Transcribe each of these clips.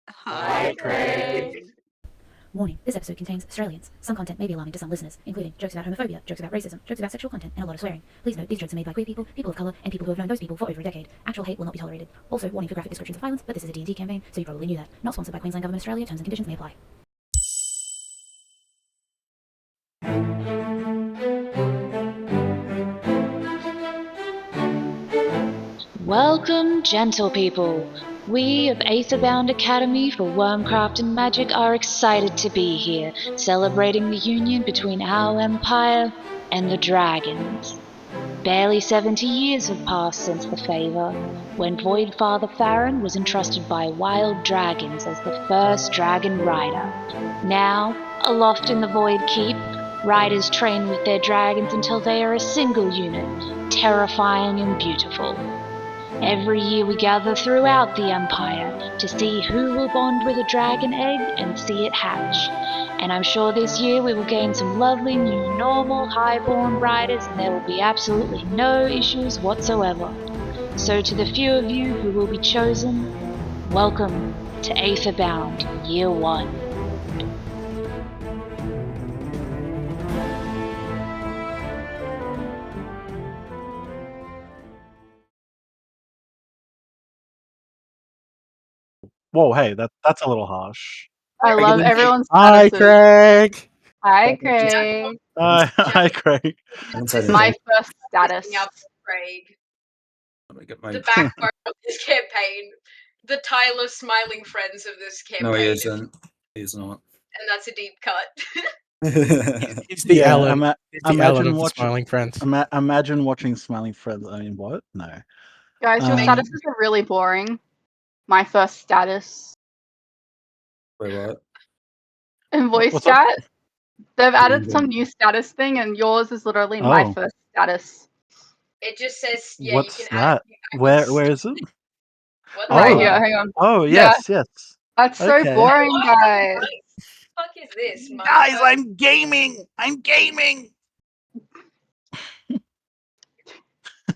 Hi, Craig. Warning, this episode contains Australians. Some content may be alarming to some listeners, including jokes about homophobia, jokes about racism, jokes about sexual content, and a lot of swearing. Please note, these jokes are made by queer people, people of colour, and people who have known those people for over a decade. Actual hate will not be tolerated. Also, warning for graphic descriptions of violence, but this is a D&D campaign, so you probably knew that. Not sponsored by Queensland Government Australia, terms and conditions may apply. Welcome, gentle people. We of Aetherbound Academy for Wormcraft and Magic are excited to be here, celebrating the union between our empire and the dragons. Barely 70 years have passed since the favor, when Void Father Farron was entrusted by wild dragons as the first dragon rider. Now, aloft in the Void Keep, riders train with their dragons until they are a single unit, terrifying and beautiful. Every year we gather throughout the Empire to see who will bond with a dragon egg and see it hatch. And I'm sure this year we will gain some lovely new normal highborn riders and there will be absolutely no issues whatsoever. So to the few of you who will be chosen, welcome to Aetherbound Year 1. Whoa, hey, that's a little harsh. I love everyone's Hi, statuses. Craig. Hi, Craig. Hi, Craig. This is my first status. Up Craig. Let me get my... The backbone of this campaign. The Tyler smiling friends of this campaign. No, he isn't. He's not. And that's a deep cut. He's the Yeah, Ellen. He's the Ellen of the watching Smiling Friends. Imagine watching Smiling Friends. I mean, what? No. Guys, your statuses are really boring. My first status. Wait, what? In voice What's up? chat, they've added some new status thing, and yours is literally my first status. It just says, yeah, What's you can that? add... Where is it? Right here, hang on. Oh, yes, yes. That's so boring, guys. What the fuck is this? Guys, I'm gaming!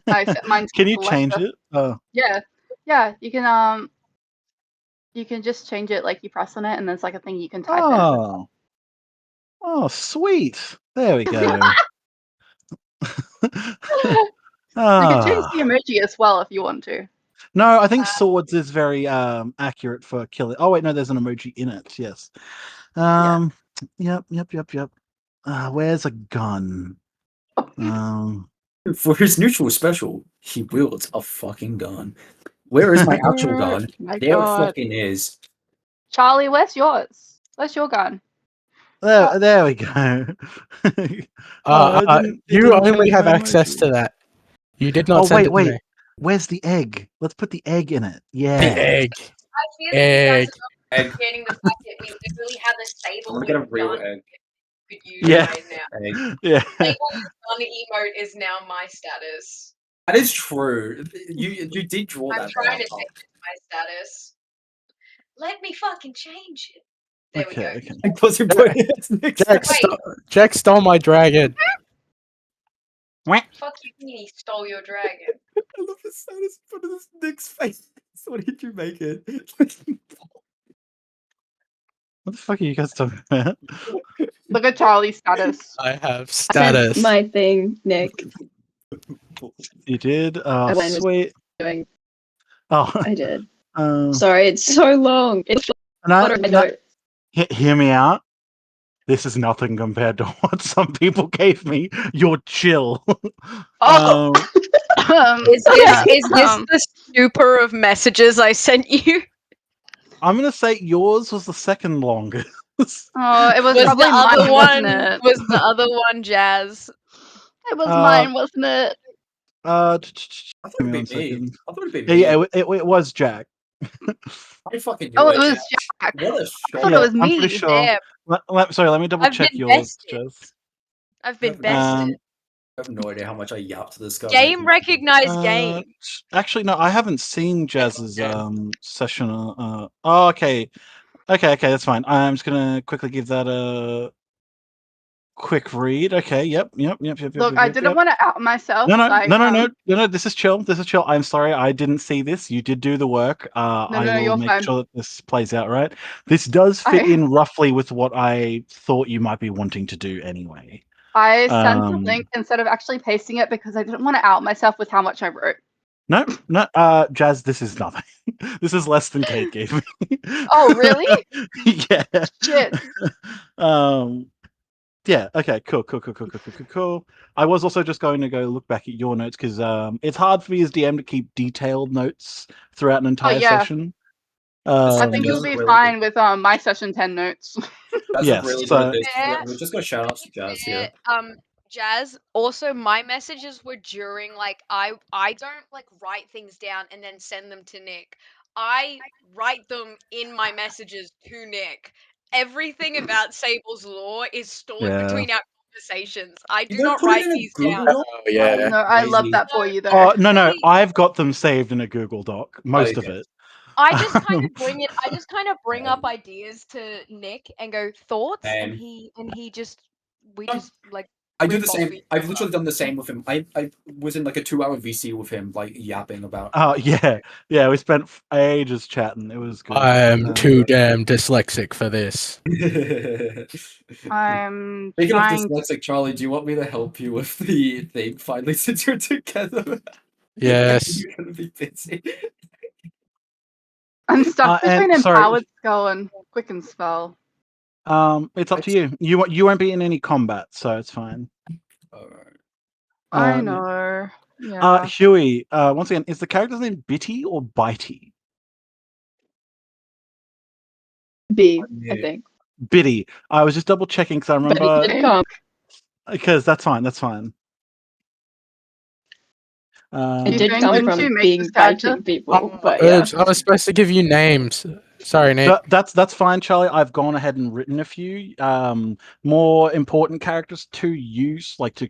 Mine's Can you change it? Oh. Yeah, you can just change it, like you press on it, and there's like a thing you can type in. Oh, sweet. There we go. You can change the emoji as well if you want to. No, I think swords is very accurate for killing. Oh wait, no, there's an emoji in it. Yes. Yep. Where's a gun? For his neutral special, he wields a fucking gun. Where is my actual gun? There it fucking is. Charlie, where's yours? Where's your gun? There we go. You only have access to that. You did not send it to me. Where's the egg? Let's put the egg in it. Yeah. The egg. I feel like you guys are not getting the fact that we literally have a stable. I'm gonna get a real egg. Could use right now. Egg. Yeah. Stable gun emote is now my status. That is true. You did draw that. I'm trying to change it to my status. Let me fucking change it. There we go. Jack stole my dragon. Fuck you, he stole your dragon. I love the status in front of this Nick's face. What did you make it? What the fuck are you guys talking about? Look at Charlie's status. I have status. My thing, Nick. You did? Oh, sweet. Oh, I did. Sorry, it's so long. It's hear me out. This is nothing compared to what some people gave me. You're chill. Is this the super of messages I sent you? I'm gonna say yours was the second longest. Oh, it was probably the other mine, one. wasn't it? Was the other one Jazz? It was mine, wasn't it? I thought it'd be me. I thought it'd be me. Yeah, it was Jack. I fucking knew it was Jack. What a I thought it was me. I'm pretty sure. Sorry, let me double check yours, Jess. I've been bested. I have no idea how much I yapped this guy. Game recognized game. Actually, no, I haven't seen Jazz's session. Okay, that's fine. I'm just gonna quickly give that a quick read. Okay. Yep. Look, I didn't want to out myself. No. This is chill. I'm sorry, I didn't see this. You did do the work. I will you're make fine. sure that this plays out right. This does fit in roughly with what I thought you might be wanting to do anyway. I sent the link instead of actually pasting it because I didn't want to out myself with how much I wrote. No. Jazz, this is nothing. This is less than Kate gave me. Oh, really? Yeah. Shit. Yeah. Okay. Cool. I was also just going to go look back at your notes because it's hard for me as DM to keep detailed notes throughout an entire session. I think you'll be fine with my session 10 notes. That's yes. really So good. We're just gonna shout out to Jazz here. Jazz, also my messages were during like I don't like write things down and then send them to Nick. I write them in my messages to Nick. Everything about Sable's lore is stored between our conversations. I do not write these down. Oh, yeah. No, I love that for you though. Oh no, I've got them saved in a Google Doc. Most of it. I just kind of bring it. I just kind of bring up ideas to Nick and go thoughts, and he just like. I do the same. I've literally done the same with him. I was in like a 2-hour VC with him, like yapping about. Oh yeah. We spent ages chatting. It was good. I am too damn dyslexic for this. I'm Speaking trying... of dyslexic, Charlie, do you want me to help you with the thing finally since you're together? Yes. You're gonna be busy. I'm stuck between Empowered Skull and Quicken Spell. It's up to you. You won't be in any combat, so it's fine. Alright. I know. Yeah. Huey, once again, is the character's name Bitty or Bitey? B, I think. Bitty. I was just double checking because I remember. Because that's fine. It did come from being biting people, but yeah. I was supposed to give you names. Sorry, Nate. That's fine, Charlie. I've gone ahead and written a few more important characters to use, like to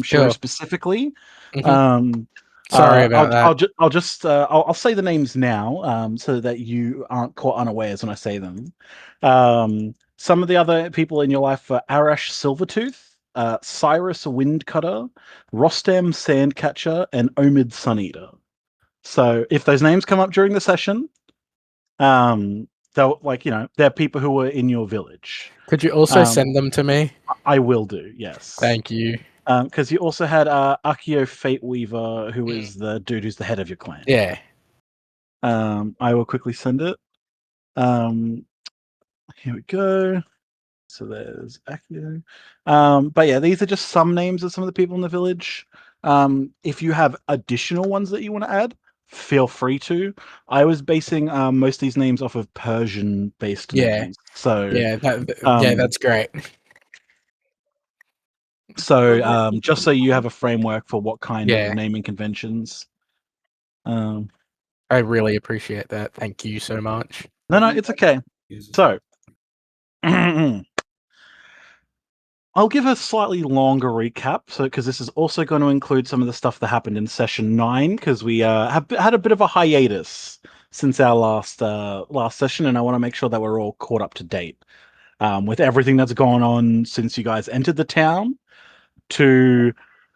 show specifically. Sorry about that. I'll say the names now, so that you aren't caught unawares when I say them. Some of the other people in your life are Arash Silvertooth, Cyrus Windcutter, Rostam Sandcatcher, and Omid Suneater. So if those names come up during the session, they're people who were in your village. Could you also send them to me? I will do, yes. Thank you. Because you also had Akio Fate Weaver, who is the dude who's the head of your clan. Yeah. I will quickly send it. Here we go. So there's Akio. But yeah, these are just some names of some of the people in the village. If you have additional ones that you want to add, feel free to. I was basing most of these names off of Persian-based names. So that's great. So just so you have a framework for what kind of naming conventions. I really appreciate that. Thank you so much. No, it's okay. So I'll give a slightly longer recap, because this is also going to include some of the stuff that happened in session 9, because we have had a bit of a hiatus since our last session, and I want to make sure that we're all caught up to date with everything that's gone on since you guys entered the town to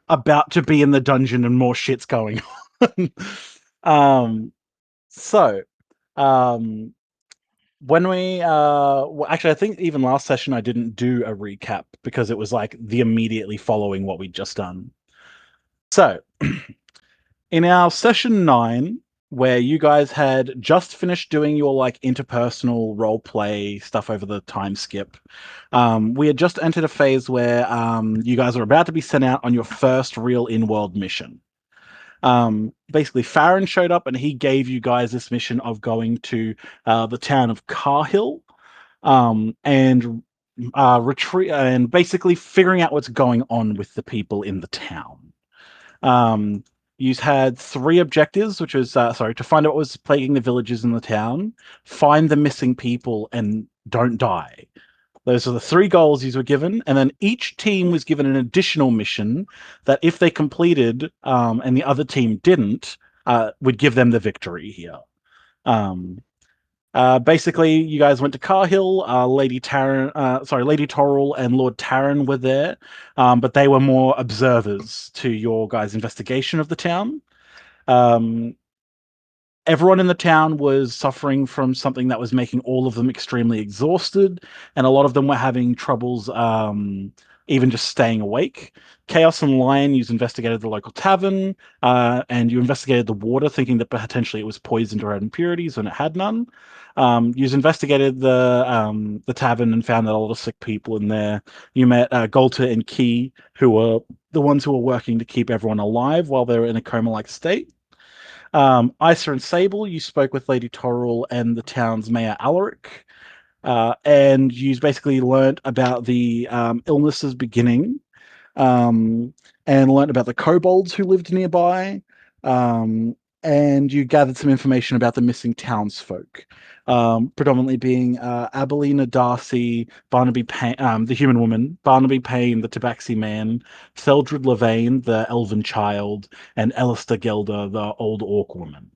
about to be in the dungeon and more shit's going on. When we actually, I think even last session I didn't do a recap because it was like the immediately following what we'd just done. So in our session 9, where you guys had just finished doing your like interpersonal role play stuff over the time skip, we had just entered a phase where you guys are about to be sent out on your first real in-world mission. Basically, Farron showed up and he gave you guys this mission of going to the town of Karhill and retreat and basically figuring out what's going on with the people in the town. You had 3 objectives, which was to find out what was plaguing the villagers in the town, find the missing people, and don't die. Those are the 3 goals you were given, and then each team was given an additional mission that if they completed and the other team didn't, would give them the victory here. Basically, you guys went to Karhill. Lady Torrell and Lord Taryn were there, but they were more observers to your guys' investigation of the town. Everyone in the town was suffering from something that was making all of them extremely exhausted, and a lot of them were having troubles even just staying awake. Chaos and Lion, you investigated the local tavern, and you investigated the water, thinking that potentially it was poisoned or had impurities when it had none. You investigated the tavern and found that a lot of sick people in there. You met Golter and Key, who were the ones who were working to keep everyone alive while they were in a coma-like state. Isa and Sable, you spoke with Lady Torrell and the town's mayor Alaric, and you basically learnt about the illnesses beginning, um, and learnt about the kobolds who lived nearby, um, and you gathered some information about the missing townsfolk, predominantly being Abelina Darcy, Barnaby Payne, the human woman, Barnaby Payne, the Tabaxi man, Theldred Levane, the elven child, and Alistair Gelder, the old orc woman.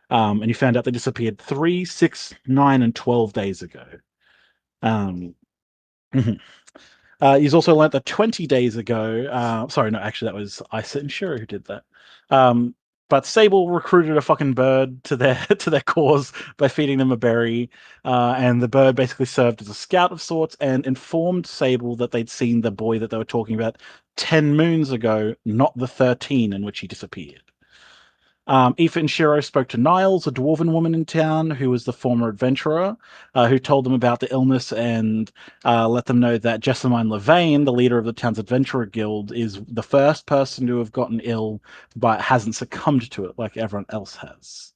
And you found out they disappeared 3, 6, 9, and 12 days ago. Mhm. He's also learnt that 20 days ago, sorry, no, actually, that was Isa and Shiro who did that. But Sable recruited a fucking bird to their to their cause by feeding them a berry, and the bird basically served as a scout of sorts and informed Sable that they'd seen the boy that they were talking about 10 moons ago, not the 13 in which he disappeared. Aoife and Shiro spoke to Niles, a dwarven woman in town who was the former adventurer, who told them about the illness and let them know that Jessamine Levane, the leader of the town's adventurer guild, is the first person to have gotten ill but hasn't succumbed to it like everyone else has.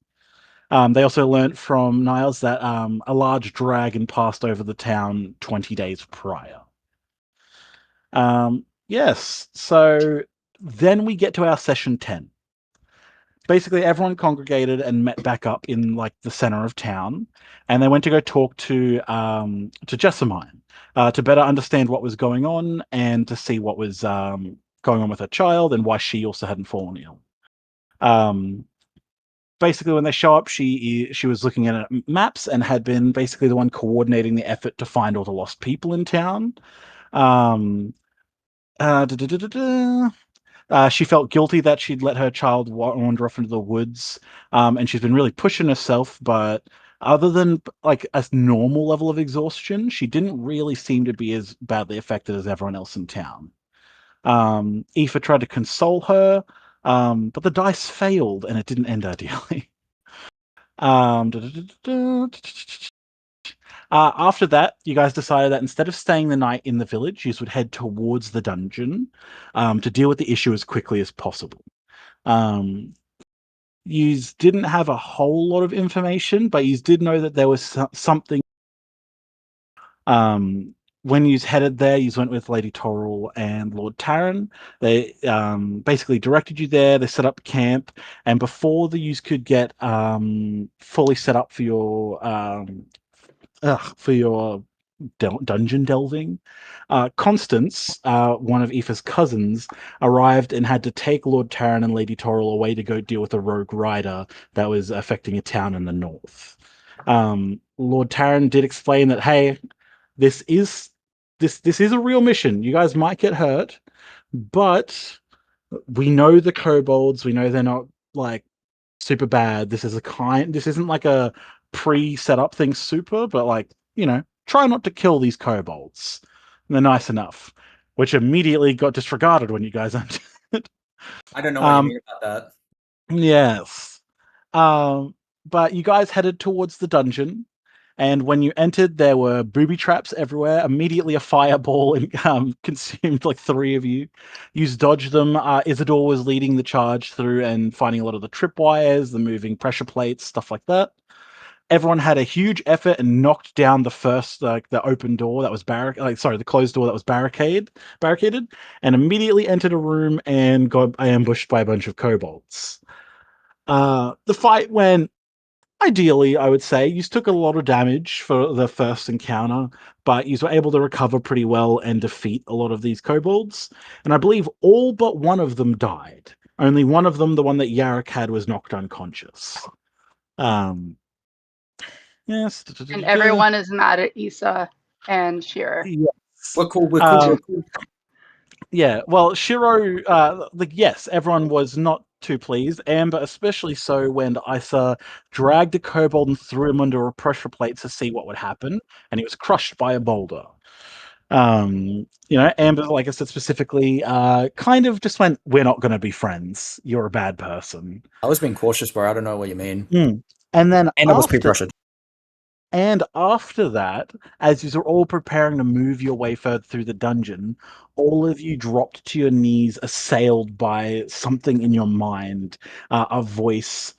They also learnt from Niles that a large dragon passed over the town 20 days prior. Yes, so then we get to our session 10. Basically everyone congregated and met back up in like the center of town, and they went to go talk to Jessamine to better understand what was going on and to see what was going on with her child and why she also hadn't fallen ill. Basically, when they show up, she was looking at maps and had been basically the one coordinating the effort to find all the lost people in town. Um, she felt guilty that she'd let her child wander off into the woods, and she's been really pushing herself. But other than like a normal level of exhaustion, she didn't really seem to be as badly affected as everyone else in town. Aoife tried to console her, but the dice failed, and it didn't end ideally. After that, you guys decided that instead of staying the night in the village, you would head towards the dungeon to deal with the issue as quickly as possible. You didn't have a whole lot of information, but you did know that there was something. When you headed there, you went with Lady Torrell and Lord Taryn. They basically directed you there. They set up camp, and before the use could get fully set up for your dungeon delving, Constance, one of Aoife's cousins, arrived and had to take Lord Taryn and Lady Torrell away to go deal with a rogue rider that was affecting a town in the north. Lord Taryn did explain that, hey, this is a real mission. You guys might get hurt, but we know the kobolds. We know they're not like super bad. This isn't like a pre-set up thing super, but like, try not to kill these kobolds. They're nice enough, which immediately got disregarded when you guys entered. I don't know what you mean about that. Yes. But you guys headed towards the dungeon, and when you entered, there were booby traps everywhere. Immediately, a fireball consumed like 3 of you. You dodged them. Isidore was leading the charge through and finding a lot of the tripwires, the moving pressure plates, stuff like that. Everyone had a huge effort and knocked down the first, like the open door that was the closed door that was barricaded, and immediately entered a room and got ambushed by a bunch of kobolds. The fight went ideally, I would say. You took a lot of damage for the first encounter, but you were able to recover pretty well and defeat a lot of these kobolds. And I believe all but one of them died. Only one of them, the one that Yarrick had, was knocked unconscious. Yes. And everyone is mad at Issa and Shearer. Yes. We're cool. We're cool. Yeah, well, Shiro, yes, everyone was not too pleased. Amber, especially so, when Isa dragged a kobold and threw him under a pressure plate to see what would happen, and he was crushed by a boulder. Amber, like I said specifically, kind of just went, "We're not going to be friends. You're a bad person." I was being cautious, bro. I don't know what you mean. And then I was pre-pressured. And after that, as you're all preparing to move your way further through the dungeon, all of you dropped to your knees, assailed by something in your mind, a voice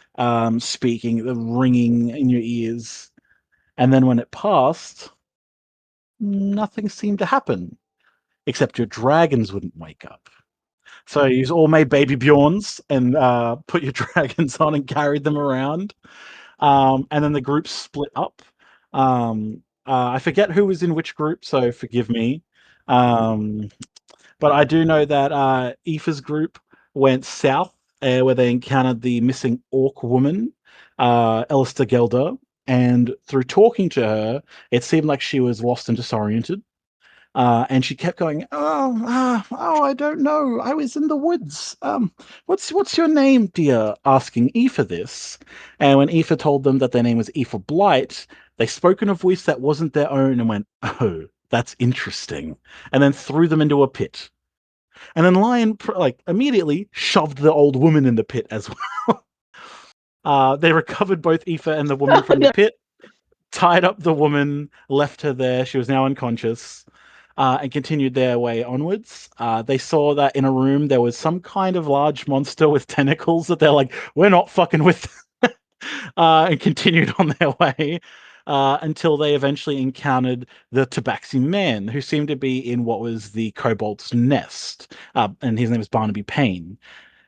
speaking, the ringing in your ears. And then when it passed, nothing seemed to happen, except your dragons wouldn't wake up. So you all made baby Bjorns and put your dragons on and carried them around. And then the group split up. I forget who was in which group, so forgive me. But I do know that Aoife's group went south, where they encountered the missing orc woman, Elster Gelder, and through talking to her, it seemed like she was lost and disoriented. And she kept going, I don't know. I was in the woods. What's your name, dear? Asking Aoife this. And when Aoife told them that their name was Aoife Blight, they spoke in a voice that wasn't their own and went, "Oh, that's interesting," and then threw them into a pit. And then Lion, immediately shoved the old woman in the pit as well. They recovered both Aoife and the woman from the pit, tied up the woman, left her there. She was now unconscious. And continued their way onwards. They saw that in a room there was some kind of large monster with tentacles that they're like, "We're not fucking with," and continued on their way until they eventually encountered the Tabaxi man, who seemed to be in what was the kobold's nest, and his name was Barnaby Payne.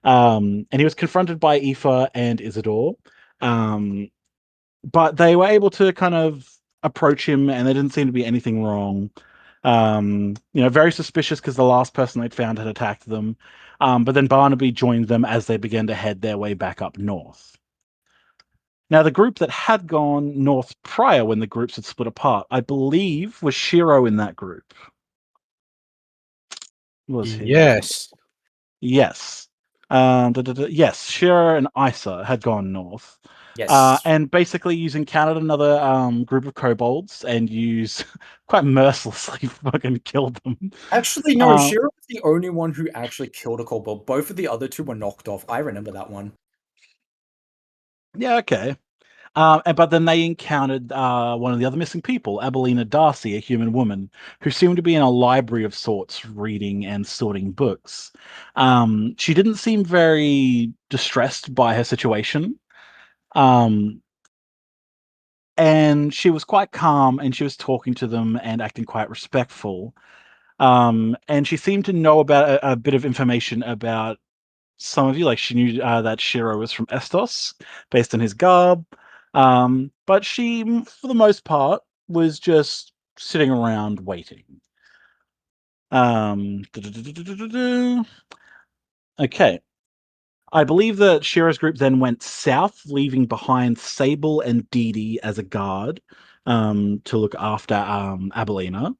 And he was confronted by Aoife and Isidore. But they were able to kind of approach him, and there didn't seem to be anything wrong. Very suspicious because the last person they'd found had attacked them. But then Barnaby joined them as they began to head their way back up north. Now, the group that had gone north prior, when the groups had split apart, I believe was Shiro in that group. Was he? Yes. Yes. Yes, Shiro and Isa had gone north. Yes. And basically encountered another group of kobolds and quite mercilessly fucking killed them. Actually, no, Shiro was the only one who actually killed a kobold. Both of the other two were knocked off. I remember that one. Yeah, okay. But then they encountered one of the other missing people, Abelina Darcy, a human woman, who seemed to be in a library of sorts, reading and sorting books. She didn't seem very distressed by her situation. And she was quite calm, and she was talking to them and acting quite respectful. And she seemed to know about a bit of information about some of you. Like, she knew that Shiro was from Estos, based on his garb. But she, for the most part, was just sitting around waiting. Okay. I believe that Shiro's group then went south, leaving behind Sable and Dee Dee as a guard to look after Abelina.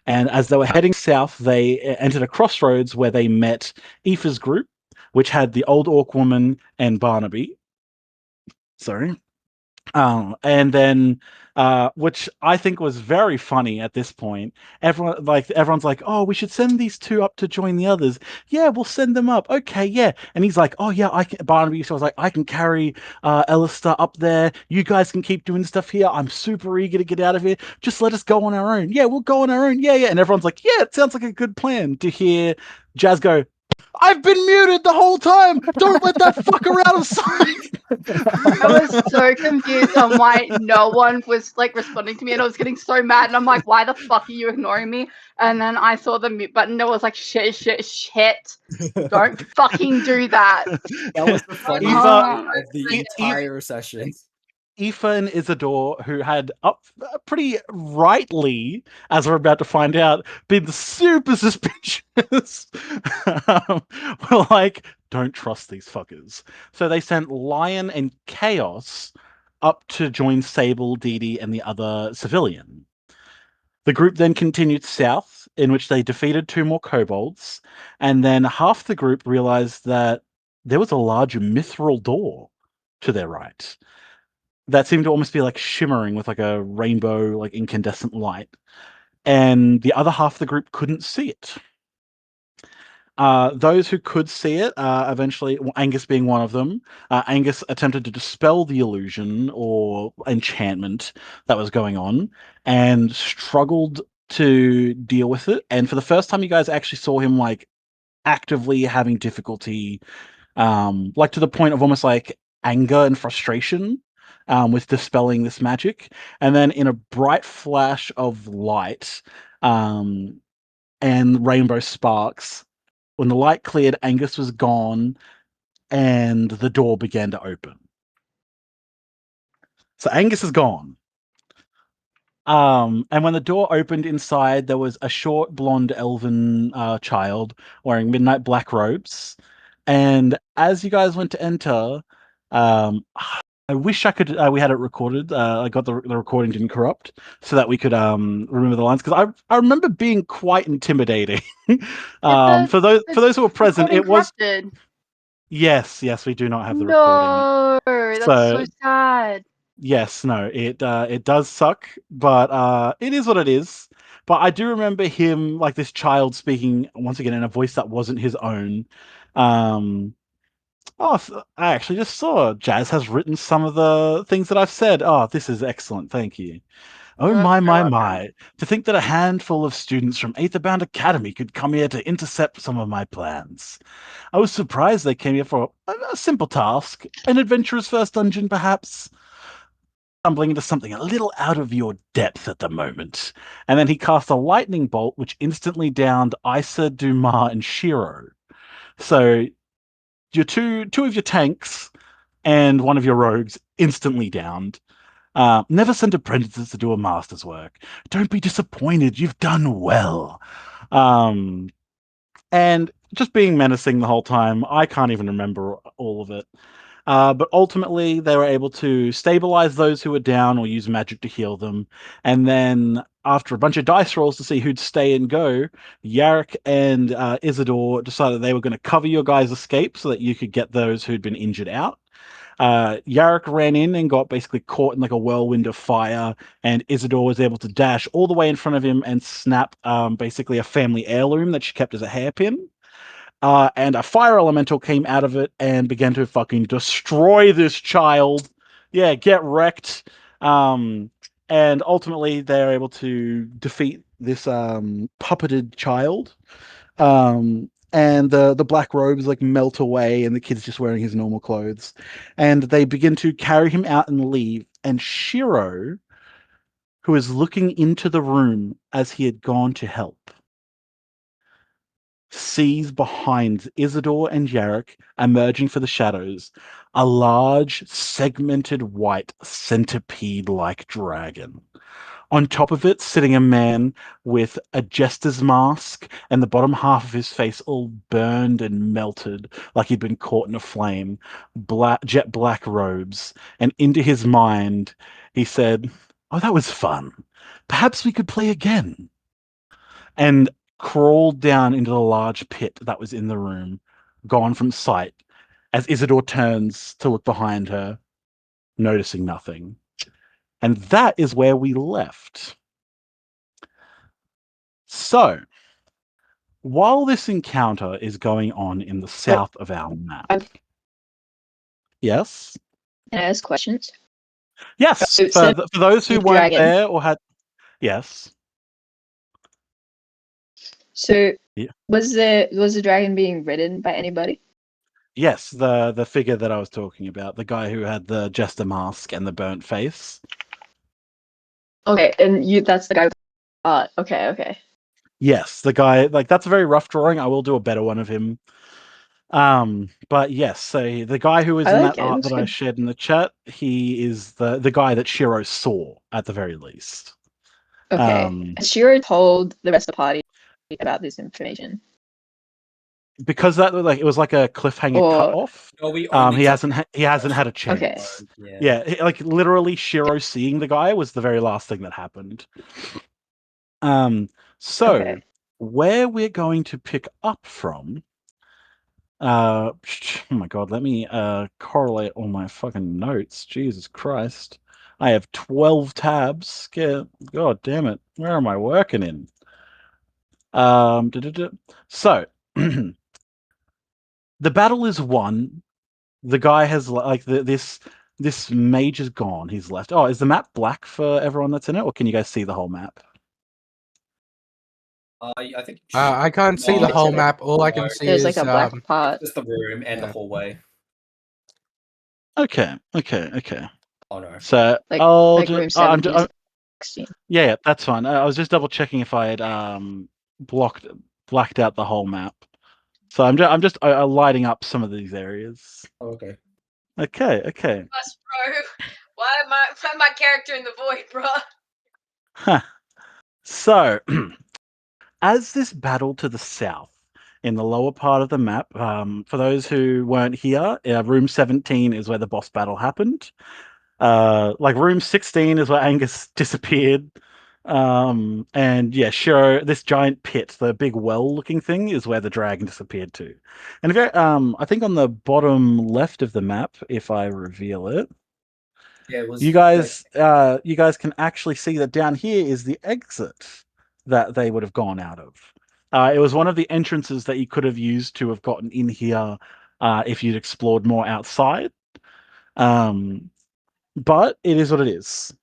And as they were heading south, they entered a crossroads where they met Aoife's group, which had the old orc woman and Barnaby. Sorry. And then, which I think was very funny at this point. Everyone's like, "Oh, we should send these two up to join the others." Yeah, we'll send them up. Okay, yeah. And he's like, "Oh yeah, I can." Barnaby was like, "I can carry Alistair up there. You guys can keep doing stuff here. I'm super eager to get out of here. Just let us go on our own." "Yeah, we'll go on our own." "Yeah, yeah." And everyone's like, "Yeah, it sounds like a good plan." To hear Jazz go, "I've been muted the whole time. Don't let that fucker out of sight." I was so confused on why no one was responding to me, and I was getting so mad. And I'm like, "Why the fuck are you ignoring me?" And then I saw the mute button. And it was like, "Shit, shit, shit! Don't fucking do that." That was the funniest part of the entire session. Aoife and Isidore, who had pretty rightly, as we're about to find out, been super suspicious, were like, "Don't trust these fuckers." So they sent Lion and Chaos up to join Sable, Dee Dee, and the other civilian. The group then continued south, in which they defeated 2 more kobolds, and then half the group realized that there was a large mithril door to their right that seemed to almost be like shimmering with like a rainbow, like incandescent light. And the other half of the group couldn't see it. Those who could see it, eventually, Angus being one of them, Angus attempted to dispel the illusion or enchantment that was going on and struggled to deal with it. And for the first time, you guys actually saw him like actively having difficulty, like to the point of almost like anger and frustration with dispelling this magic. And then in a bright flash of light and rainbow sparks, when the light cleared, Angus was gone, and the door began to open. So Angus is gone. And when the door opened inside, there was a short, blonde, elven child wearing midnight black robes. And as you guys went to enter, I wish I could. We had it recorded. I got the recording didn't corrupt, so that we could remember the lines because I remember being quite intimidating. For those who were present, it was corrupted. Yes, we do not have the recording. No, that's so sad. Yes, no, it does suck, but it is what it is. But I do remember him, like this child, speaking once again in a voice that wasn't his own. I actually just saw Jazz has written some of the things that I've said. Oh, this is excellent. Thank you. Oh You're my, welcome. my. To think that a handful of students from Aetherbound Academy could come here to intercept some of my plans. I was surprised they came here for a simple task, an adventurer's first dungeon, perhaps. Stumbling into something a little out of your depth at the moment. And then he cast a lightning bolt, which instantly downed Isa, Dumas, and Shiro. So your two of your tanks and one of your rogues instantly downed. Never send apprentices to do a master's work. Don't be disappointed. You've done well. And just being menacing the whole time. I can't even remember all of it. But ultimately, they were able to stabilize those who were down or use magic to heal them. And then, after a bunch of dice rolls to see who'd stay and go, Yarrick and Isidore decided they were going to cover your guys' escape so that you could get those who'd been injured out. Yarrick ran in and got basically caught in like a whirlwind of fire, and Isidore was able to dash all the way in front of him and snap basically a family heirloom that she kept as a hairpin. And a fire elemental came out of it and began to fucking destroy this child. Yeah, get wrecked. And ultimately, they're able to defeat this puppeted child. And the black robes like melt away, and the kid's just wearing his normal clothes. And they begin to carry him out and leave. And Shiro, who is looking into the room as he had gone to help, sees behind Isidore and Yarrick, emerging from the shadows, a large, segmented white centipede-like dragon. On top of it, sitting a man with a jester's mask and the bottom half of his face all burned and melted like he'd been caught in a flame, jet black robes. And into his mind, he said, "Oh, that was fun. Perhaps we could play again." And crawled down into the large pit that was in the room, gone from sight, as Isidore turns to look behind her, noticing nothing. And that is where we left. So, while this encounter is going on in the south of our map. Yes? Can I ask questions? Yes, So, for those who weren't dragon. there or had... Yes. So, Yeah. was the dragon being ridden by anybody? Yes, the figure that I was talking about, the guy who had the jester mask and the burnt face. Okay, and that's the guy with okay. Yes, the guy, like, that's a very rough drawing. I will do a better one of him. But yes, so the guy who is in that art that I shared in the chat, he is the guy that Shiro saw at the very least. Okay. Shiro told the rest of the party about this information. because that it was like a cliffhanger cut off. He hasn't had a chance. Okay. Yeah, like literally Shiro seeing the guy was the very last thing that happened. So where we're going to pick up from. Oh my god, let me correlate all my fucking notes. Jesus Christ. I have 12 tabs. God damn it. Where am I working in? So the battle is won. The guy has like this mage is gone. He's left. Oh, is the map black for everyone that's in it, or can you guys see the whole map? I think I can't see the whole map. All I can see There's is like a black part. just the room and the hallway. Okay. Oh no. So Like room 17, 16. Yeah, that's fine. I was just double checking if I had blacked out the whole map. So I'm just lighting up some of these areas. Oh, okay. Okay. Us, bro. Why am my character in the void, bro? Huh. So, as this battle to the south, in the lower part of the map, for those who weren't here, room 17 is where the boss battle happened. Like room 16 is where Angus disappeared. And yeah, sure, this giant pit, the big well-looking thing, is where the dragon disappeared to. And if I think on the bottom left of the map, if I reveal it, yeah, it was you guys can actually see that down here is the exit that they would have gone out of. It was one of the entrances that you could have used to have gotten in here if you'd explored more outside. But it is what it is.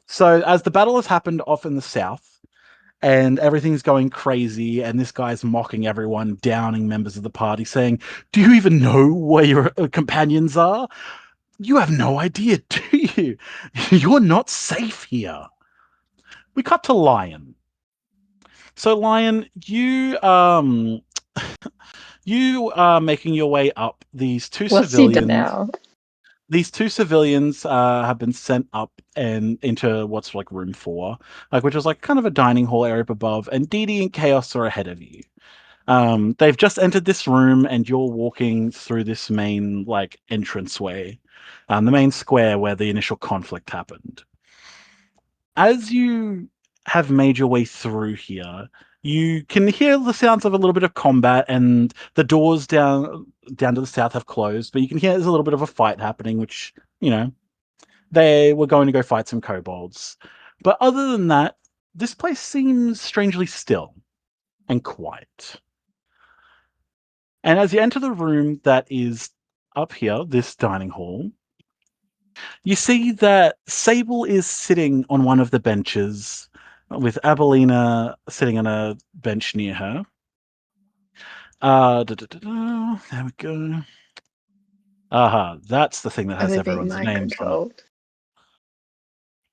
So as the battle has happened off in the south, and everything's going crazy, and this guy's mocking everyone, downing members of the party, saying, "Do you even know where your companions are? You have no idea, do you? You're not safe here." We cut to Lion. So Lion, you are making your way up. These two What's he done civilians. now? These two civilians have been sent up and into what's like room 4, like which is like kind of a dining hall area up above, and Dee Dee and Chaos are ahead of you. They've just entered this room, and you're walking through this main like entranceway, the main square where the initial conflict happened. As you have made your way through here, you can hear the sounds of a little bit of combat, and the doors down to the south have closed, but you can hear there's a little bit of a fight happening, which, they were going to go fight some kobolds. But other than that, this place seems strangely still and quiet. And as you enter the room that is up here, this dining hall, you see that Sable is sitting on one of the benches with Abelina sitting on a bench near her. There we go. Aha, that's the thing that Are has they being everyone's mind names on it. controlled?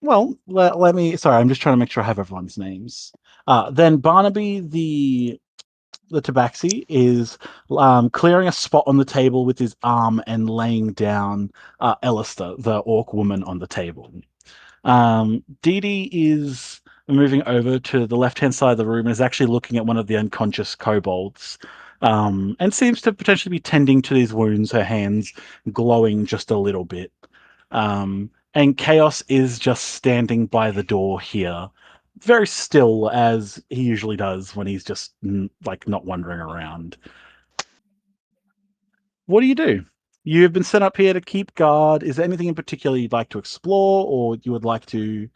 Well, let me. Sorry, I'm just trying to make sure I have everyone's names. Then Barnaby, the tabaxi, is clearing a spot on the table with his arm and laying down Ellister, the orc woman, on the table. Dee Dee is moving over to the left-hand side of the room and is actually looking at one of the unconscious kobolds, and seems to potentially be tending to these wounds, her hands glowing just a little bit. And Chaos is just standing by the door here, very still, as he usually does when he's just like not wandering around. What do you do? You have been sent up here to keep guard. Is there anything in particular you'd like to explore, or you would like to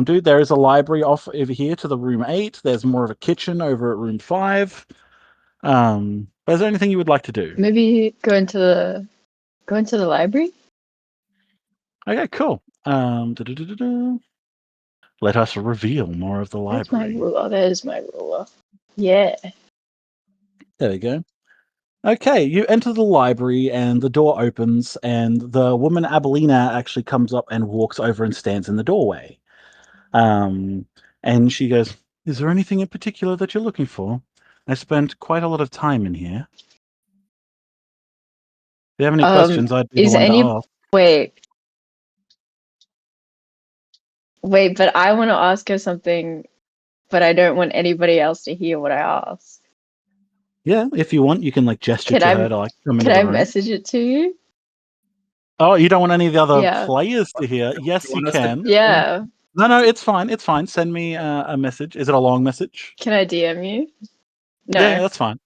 do? There is a library off over here to the room 8. There's more of a kitchen over at room 5. But is there anything you would like to do? Maybe go into the library. Okay, cool. Let us reveal more of the That's my library. ruler. There's my ruler. Yeah. There we go. Okay, you enter the library and the door opens, and the woman Abelina actually comes up and walks over and stands in the doorway. And she goes, "Is there anything in particular that you're looking for? I spent quite a lot of time in here. If you have any questions, I'd be the Is one to any ask." wait, but I want to ask her something, but I don't want anybody else to hear what I ask. Yeah, if you want, you can like gesture to her to like come into Can the I room. message it to you? Oh, you don't want any of the other Yeah. players to hear? Yes, you can. Yeah. No, it's fine. It's fine. Send me a message. Is it a long message? Can I DM you? No. Yeah, that's fine.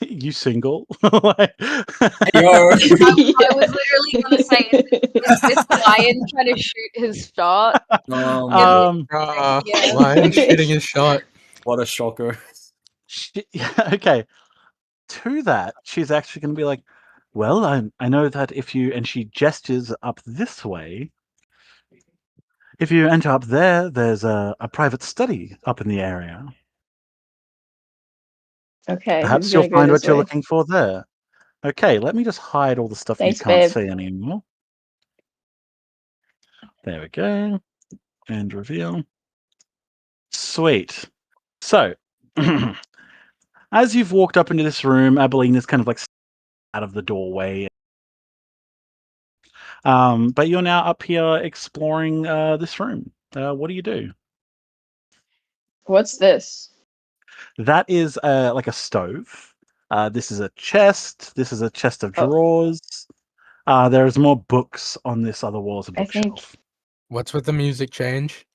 You single? Like- Yo. I was literally gonna say, is this lion trying to shoot his shot? Yeah. Lion shooting his shot. What a shocker. Okay. To that, she's actually going to be like, well, I know that if you, and she gestures up this way, if you enter up there, there's a private study up in the area. Okay, Perhaps who's you'll gonna go find this what you're way? looking for there. Okay, let me just hide all the stuff you Thanks, can't babe. see anymore. There we go. And reveal. Sweet. So, as you've walked up into this room, Abilene is kind of like out of the doorway. But you're now up here exploring this room. What do you do? What's this? That is like a stove. This is a chest. This is a chest of Oh. drawers. There's more books on this other wall as a I think bookshelf. What's with the music change?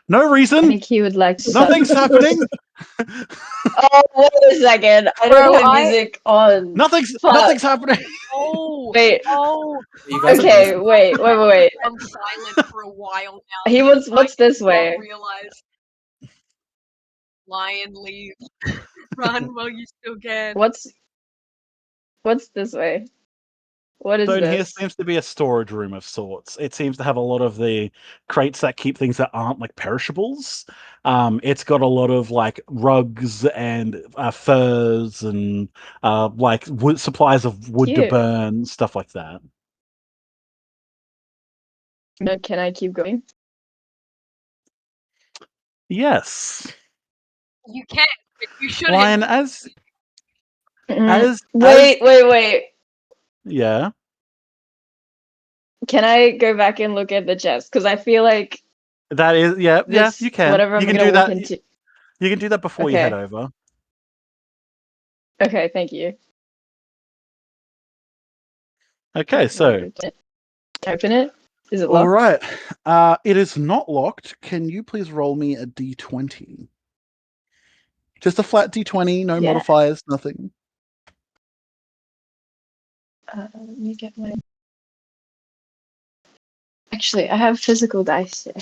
No I reason. think he would like to Nothing's happening. Oh, wait a second. I don't Bro, have music on. Nothing's Fuck. happening. Oh, Wait. oh. You guys Okay, are wait. On silent for a while now. He wants. What's this I way? realize. Lion, leave. Run while you still can. What's this way? What is So in here this? seems to be a storage room of sorts. It seems to have a lot of the crates that keep things that aren't like perishables. It's got a lot of like rugs and furs and like wood supplies of wood to Cute. burn, stuff like that. No, can I keep going? Yes. You can, but you shouldn't. Lion, as Wait. yeah. Can I go back and look at the chest? Because I feel like That is yeah, this, you can. whatever You I'm can gonna do walk that. into. You can do that before you head Okay. over. Okay, thank you. Okay, so Open it. Is it all locked? right. It is not locked. Can you please roll me a d20? Just a flat d20, no Yeah. modifiers, nothing. Let me get my. Actually, I have physical dice here.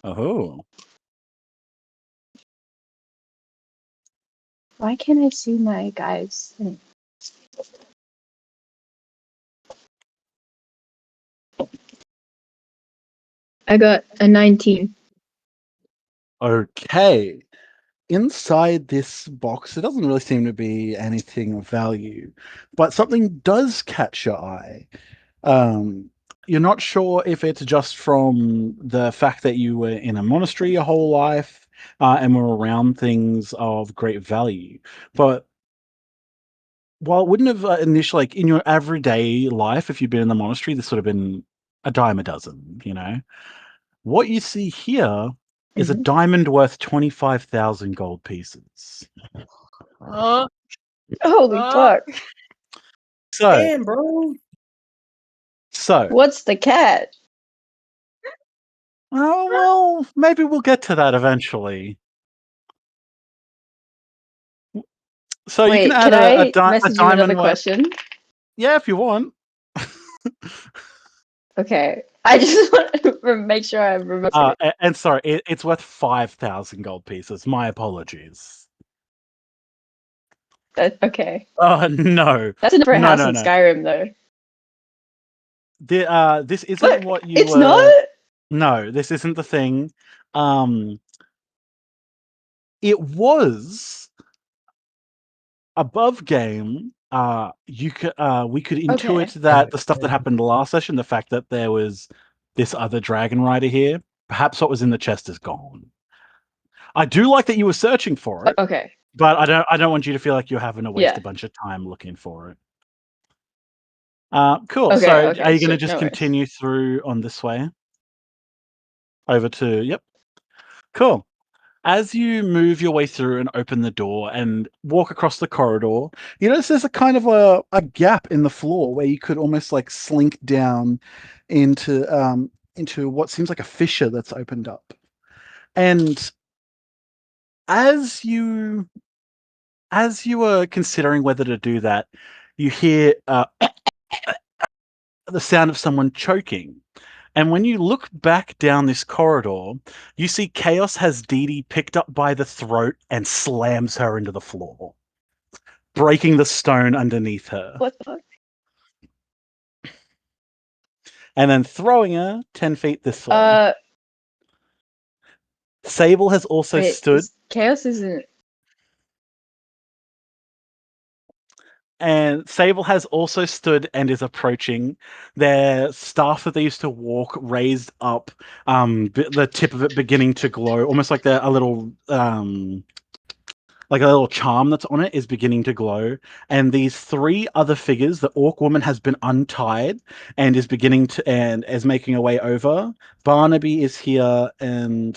Oh. Why can't I see my guys? I got a 19. Okay. Inside this box, there doesn't really seem to be anything of value, but something does catch your eye. You're not sure if it's just from the fact that you were in a monastery your whole life and were around things of great value, but while it wouldn't have initially, like in your everyday life, if you've been in the monastery, this would have been a dime a dozen, you know? What you see here is a diamond worth 25,000 gold pieces. Holy fuck. So, damn, bro. So, what's the cat? Oh, well, maybe we'll get to that eventually. So Wait, you can add can I a message you diamond another worth. question? Yeah, if you want. Okay. I just want to make sure I remember. And sorry, it's worth 5,000 gold pieces. My apologies. Okay. Oh no. That's a different No, house no, in no. Skyrim, though. This isn't what you It's were. not? No, this isn't the thing. It was above game. We could intuit Okay. that the stuff that happened last session, the fact that there was this other dragon rider here, perhaps what was in the chest is gone. I do like that you were searching for it. Okay. But I don't want you to feel like you're having to waste Yeah. a bunch of time looking for it. Cool. Okay, So okay, are you going to sweet, just no worries. continue through on this way? Over to, yep. Cool. As you move your way through and open the door and walk across the corridor, you notice there's a kind of a gap in the floor where you could almost like slink down into what seems like a fissure that's opened up. And as you were considering whether to do that, you hear the sound of someone choking. And when you look back down this corridor, you see Chaos has Dee Dee picked up by the throat and slams her into the floor, breaking the stone underneath her. What the fuck? And then throwing her 10 feet this way. Sable has also stood. Chaos isn't. And Sable has also stood and is approaching. Their staff that they used to walk raised up, the tip of it beginning to glow, almost like a little charm that's on it is beginning to glow. And these three other figures, the orc woman has been untied and is beginning to and is making her way over. Barnaby is here and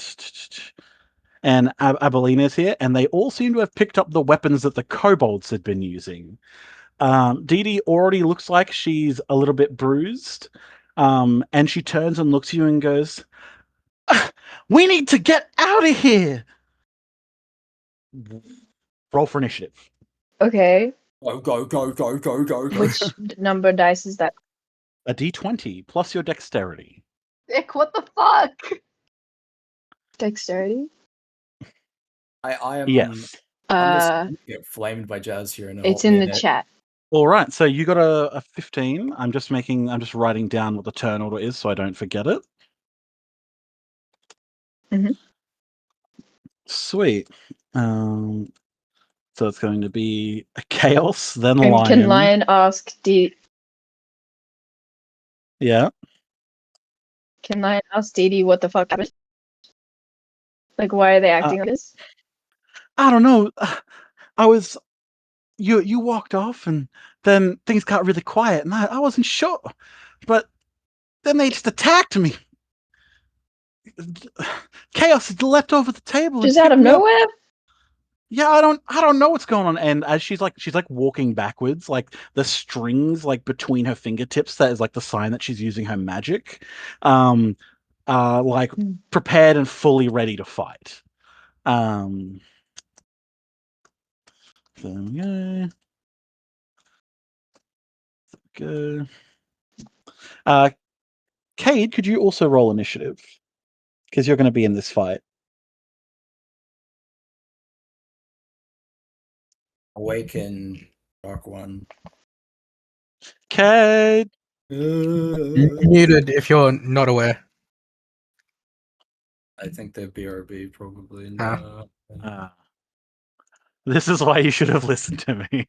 Abelina is here, and they all seem to have picked up the weapons that the kobolds had been using. Dee Dee already looks like she's a little bit bruised, and she turns and looks at you and goes, "We need to get out of here!" Roll for initiative. Okay. Go. Which number dice is that? A d20 plus your dexterity. Nick, what the fuck? Dexterity? I am. Yes. I'm just get flamed by Jazz here. It's in the chat. All right, so you got a 15. I'm just writing down what the turn order is so I don't forget it. Mm-hmm. Sweet. So it's going to be a chaos, then And lion. can lion ask Yeah. Can lion ask Dee Dee what the fuck happened? Like, why are they acting like this? I don't know. I was you walked off and then things got really quiet and I wasn't sure. But then they just attacked me. Chaos had leapt over the table. Just out of nowhere? Yeah, I don't know what's going on. And as she's like walking backwards, like the strings like between her fingertips, that is like the sign that she's using her magic. Like prepared and fully ready to fight. So yeah. Go. Cade, could you also roll initiative? Because you're going to be in this fight. Awaken, Dark One. Cade! Muted if you're not aware. I think the BRB probably. This is why you should have listened to me.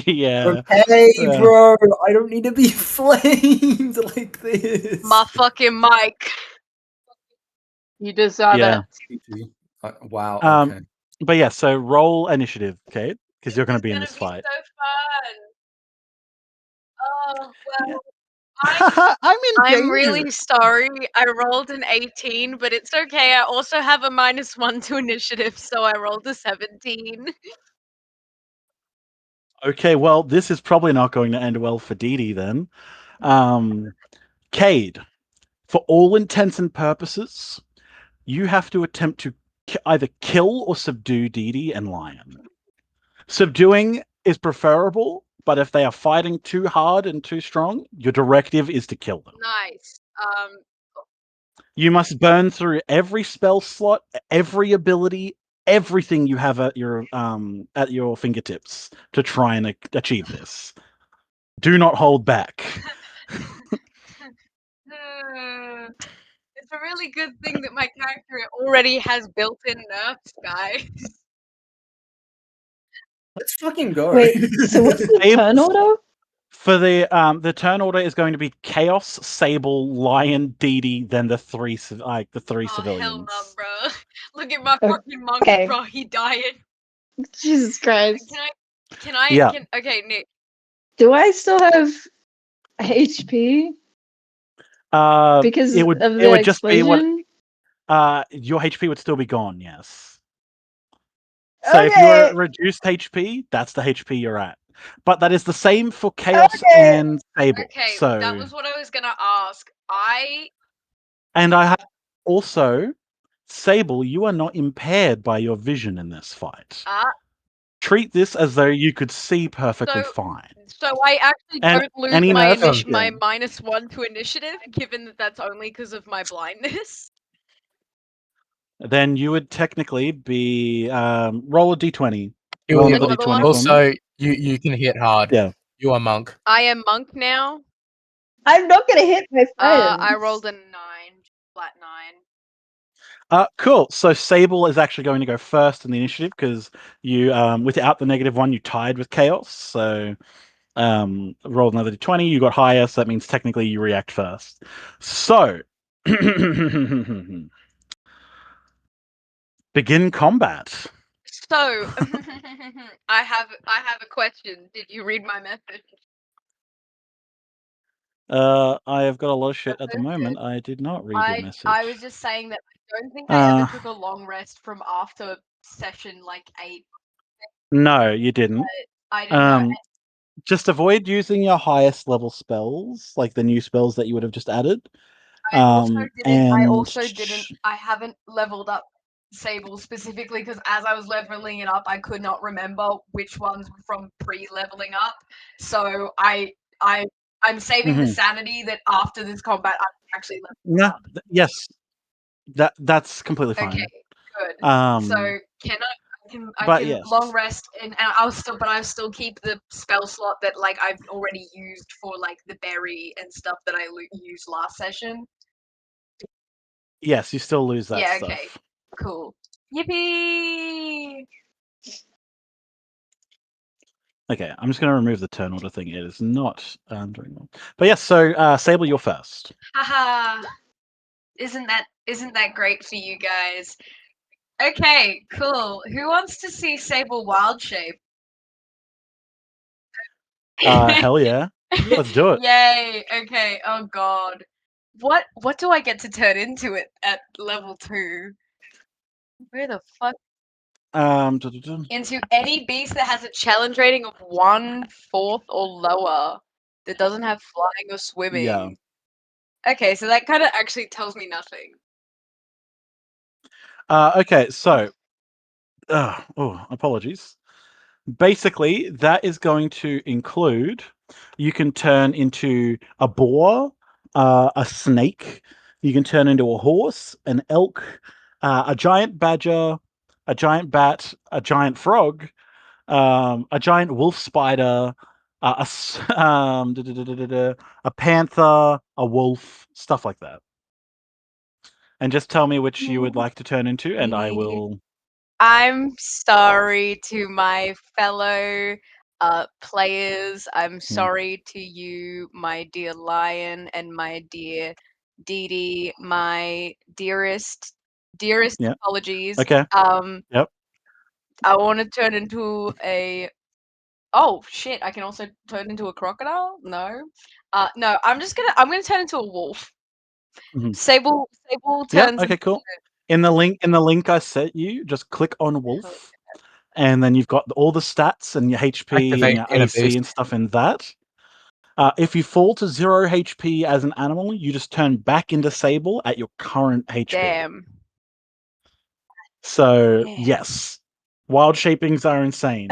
Yeah. Okay, bro. I don't need to be flamed like this. My fucking mic. You deserve it. Wow. Okay. But yeah, so roll initiative, Kate, because you're going to be in this fight. So fun. Oh well. I'm really sorry. I rolled an 18, but it's okay. I also have a -1 to initiative, so I rolled a 17. Okay, well, this is probably not going to end well for Dee Dee then. Cade, for all intents and purposes, you have to attempt to either kill or subdue Dee Dee and Lion. Subduing is preferable, but if they are fighting too hard and too strong, your directive is to kill them. Nice. You must burn through every spell slot, every ability, everything you have at your fingertips to try and achieve this. Do not hold back. It's a really good thing that my character already has built-in nerfs, guys. Let's fucking go. Wait, so what's the turn order? For the turn order is going to be Chaos, Sable, Lion, Dee Dee, then the three civilians. Hell no, bro. Look at my fucking monkey, bro. He died. Jesus Christ. Okay, Nick. Do I still have HP? Because it would of the just be explosion? your HP would still be gone, yes. So if you're at reduced HP, that's the HP you're at. But that is the same for Chaos and Sable. Okay, so that was what I was gonna ask. And I have also, Sable, you are not impaired by your vision in this fight. Treat this as though you could see perfectly fine. So I actually And don't lose any my nerf- my -1 to initiative, given that that's only because of my blindness. Then you would technically be roll a d20. You Roll are- another d20 for me. also, you can hit hard. Yeah. You are monk. I am monk now. I'm not gonna hit my friend. I rolled a 9, flat 9. Cool. So Sable is actually going to go first in the initiative because you, without the -1, you tied with Chaos. So roll another d20. You got higher, so that means technically you react first. So begin combat. So I have a question. Did you read my message? I have got a lot of shit at the moment. I did not read your message. I was just saying that I don't think I ever took a long rest from after session like 8. No, you didn't. I didn't know. Just avoid using your highest level spells, like the new spells that you would have just added. I also didn't. I haven't leveled up Sable specifically because as I was leveling it up, I could not remember which ones were from pre-leveling up. So I'm saving the sanity that after this combat I'm actually leveling up. Yes, that's completely fine. Okay, good. So can I but can yes. long rest and I'll still keep the spell slot that like I've already used for like the berry and stuff that I used last session. Yes, you still lose that Yeah, stuff. okay. Cool. Yippee! Okay, I'm just going to remove the turn order thing. It is not doing well. But yes, so Sable, you're first. Haha! Isn't that great for you guys? Okay, cool. Who wants to see Sable wild shape? Hell yeah. Let's do it. Yay! Okay. Oh god. What do I get to turn into it at level 2? Where the fuck? Into any beast that has a challenge rating of 1/4 or lower that doesn't have flying or swimming. Yeah. Okay, so that kind of actually tells me nothing. Okay, so apologies. Basically, that is going to include you can turn into a boar, a snake, you can turn into a horse, an elk, a giant badger, a giant bat, a giant frog, a giant wolf spider, a panther, a wolf, stuff like that. And just tell me which you would like to turn into, and I will. I'm sorry to my fellow players. I'm sorry to you, my dear lion, and my dear Dee Dee, my dearest apologies. Okay. Yep. I want to turn into a. Oh shit! I can also turn into a crocodile. No, no. I'm gonna turn into a wolf. Mhm. Sable Yeah. turns. Okay. Cool. In the link I sent you, just click on wolf, and then you've got all the stats and your HP and your AC and stuff in that. If you fall to 0 HP as an animal, you just turn back into Sable at your current HP. Damn. So yes, wild shapings are insane.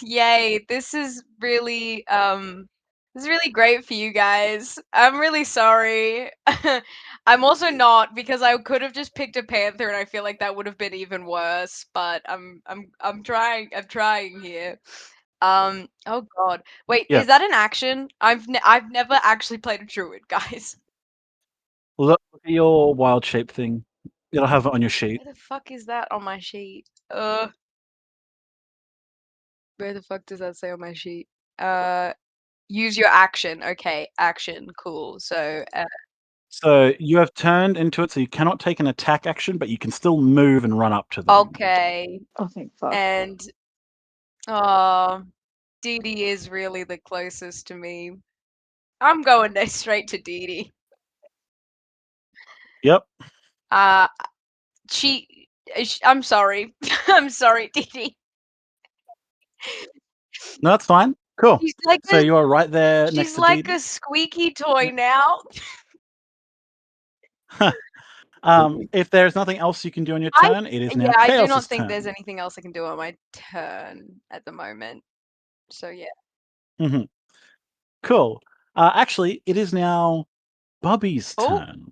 Yay! This is really great for you guys. I'm really sorry. I'm also not because I could have just picked a panther and I feel like that would have been even worse. But I'm trying. I'm trying here. Oh god. Wait, Yeah. is that an action? I've never actually played a druid, guys. Look at your wild shape thing. It'll have it on your sheet. Where the fuck is that on my sheet? Where the fuck does that say on my sheet? Use your action. Okay, action. Cool. So, So you have turned into it, so you cannot take an attack action, but you can still move and run up to them. okay. Oh, thank fuck. And, Dee Dee is really the closest to me. I'm going straight to Dee Dee. Yep. She I'm sorry. I'm sorry, Didi. No, that's fine. Cool. She's like So you are right there next she's to like Didi. a squeaky toy now. If there's nothing else you can do on your I turn, it is now I do not Chaos's think there's turn. anything else I can do on my turn at the moment. So yeah. Mm-hmm. Cool. Actually, it is now Bubby's Oh. turn.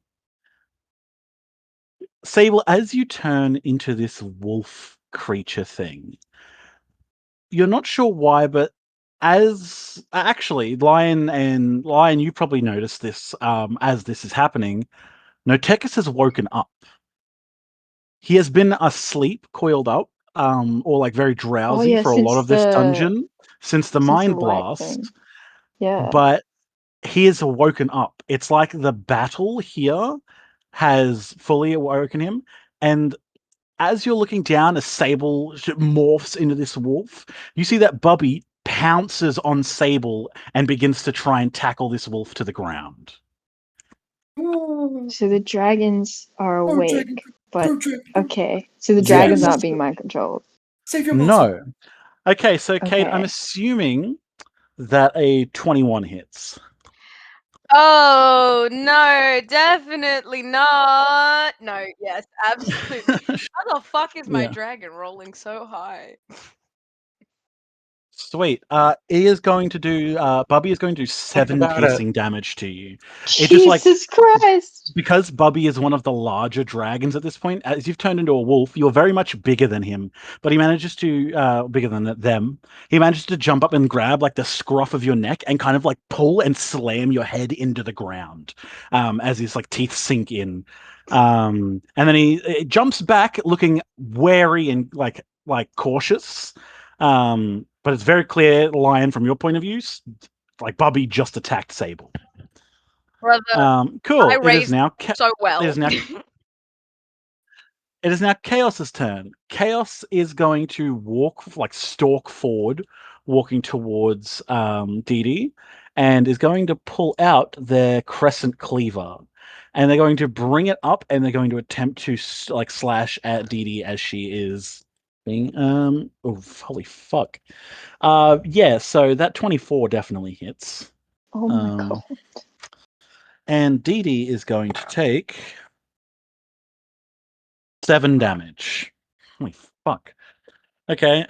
Sable, as you turn into this wolf creature thing, you're not sure why, but as actually, Lion, you probably noticed this as this is happening. Notekis has woken up. He has been asleep, coiled up, or like very Oh drowsy yeah, for a lot of this dungeon since the mind light thing. blast. Yeah. But he is woken up. It's like the battle here has fully awoken him, and as you're looking down as Sable morphs into this wolf, you see that Bubby pounces on Sable and begins to try and tackle this wolf to the ground. So the dragons are awake, but okay. So the Yes. dragons aren't being mind controlled. Save your No. Okay, so Kate, I'm Okay. assuming that a 21 hits. Oh no, definitely not. No, yes, absolutely. How the fuck is my Yeah. dragon rolling so high? Sweet. He is going to do. Bubby is going to do 7 about piercing damage to you. It just like Jesus Christ! because Bubby is one of the larger dragons at this point. As you've turned into a wolf, you're very much bigger than him. But he manages to bigger than them. He manages to jump up and grab like the scruff of your neck and kind of like pull and slam your head into the ground as his like teeth sink in. And then he jumps back, looking wary and like cautious. But it's very clear, Lion, from your point of view, like Bubby just attacked Sable. Brother, Cool. I raised so well. It is now. It is now Chaos's turn. Chaos is going to stalk forward, walking towards Didi, and is going to pull out their crescent cleaver, and they're going to bring it up, and they're going to attempt to slash at Didi as she is being Oh, holy fuck. Yeah. So that 24 definitely hits. Oh my god. And Didi is going to take 7 damage. Holy fuck. Okay,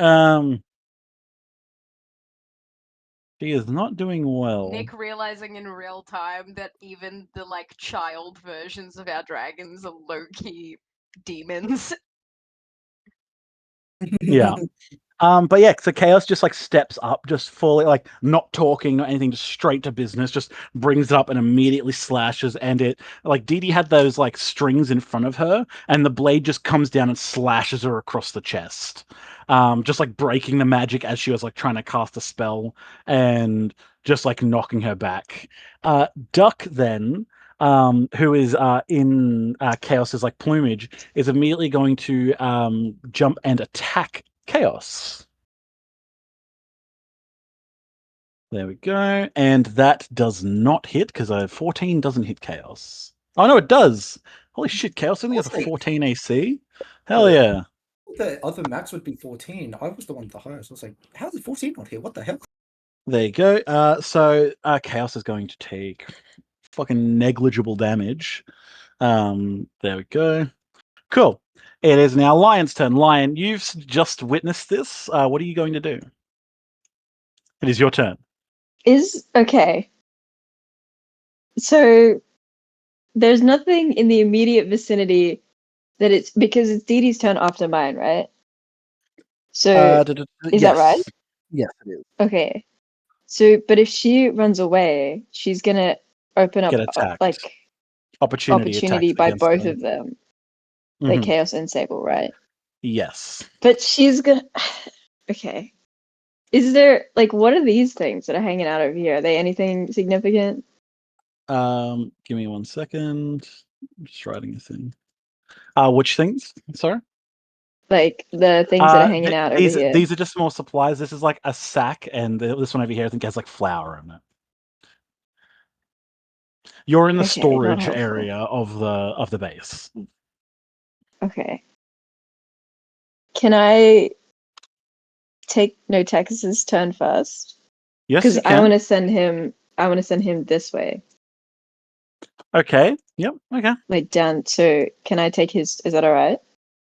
she is not doing well. Nick realizing in real time that even the like child versions of our dragons are low-key demons. Yeah. But yeah, so Chaos just like steps up, just fully like not talking or anything, just straight to business, just brings it up and immediately slashes. And it like Didi had those like strings in front of her, and the blade just comes down and slashes her across the chest. Just like breaking the magic as she was like trying to cast a spell and just like knocking her back. Duck then, who is in Chaos's like plumage, is immediately going to jump and attack Chaos. There we go. And that does not hit because a 14 doesn't hit Chaos. Oh, no, it does. Holy shit, Chaos only has a 14 AC? Hell yeah. The other max would be 14. I was the one with the highest. I was like, how did 14 not hit? What the hell? There you go. So Chaos is going to take fucking negligible damage. There we go. Cool. It is now Lion's turn. Lion, you've just witnessed this. What are you going to do? It is your turn. Okay. So there's nothing in the immediate vicinity that it's because it's Didi's turn after mine, right? So is that right? Yes, it is. Okay. So, but if she runs away, she's gonna open up Get attacked. like opportunity by against both them. of them, like Chaos and Sable, right? Yes. But she's gonna. Okay. Is there like what are these things that are hanging out over here? Are they anything significant? Give me 1 second. I'm just writing a thing. Which things? Sorry. Like the things that are hanging out over here. These are just more supplies. This is like a sack, and this one over here I think has like flour in it. You're in the Okay, not storage helpful. area of the base. Okay. Can I take Notexus's turn first? Yes, you Because can. I want to send him this way. Okay. Yep. Okay. Like down. So can I take his? Is that all right?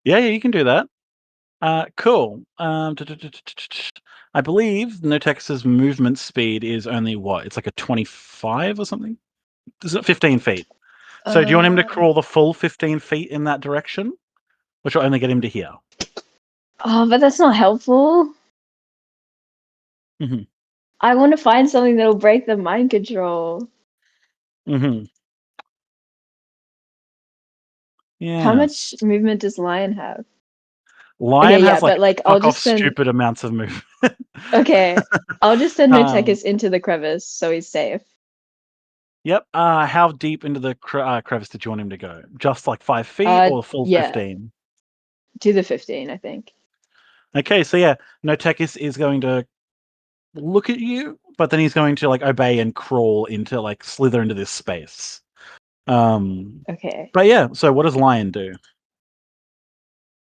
Yeah, you can do that. Cool. I believe Notex's movement speed is only what? It's like a 25 or something. Is it 15 feet? So do you want him to crawl the full 15 feet in that direction, which will only get him to here? Oh, but that's not helpful. Mm-hmm. I want to find something that'll break the mind control. Mm-hmm. Yeah. How much movement does Lion have? Lion has like but like fuck off stupid amounts of movement. Okay, I'll just send Notexus into the crevice so he's safe. Yep. How deep into the crevice did you want him to go? Just like 5 feet or full 15? Do the 15, I think. Okay, so yeah, Notexus is going to look at you, but then he's going to like obey and crawl into like slither into this space. Okay. But yeah, so what does Lion do?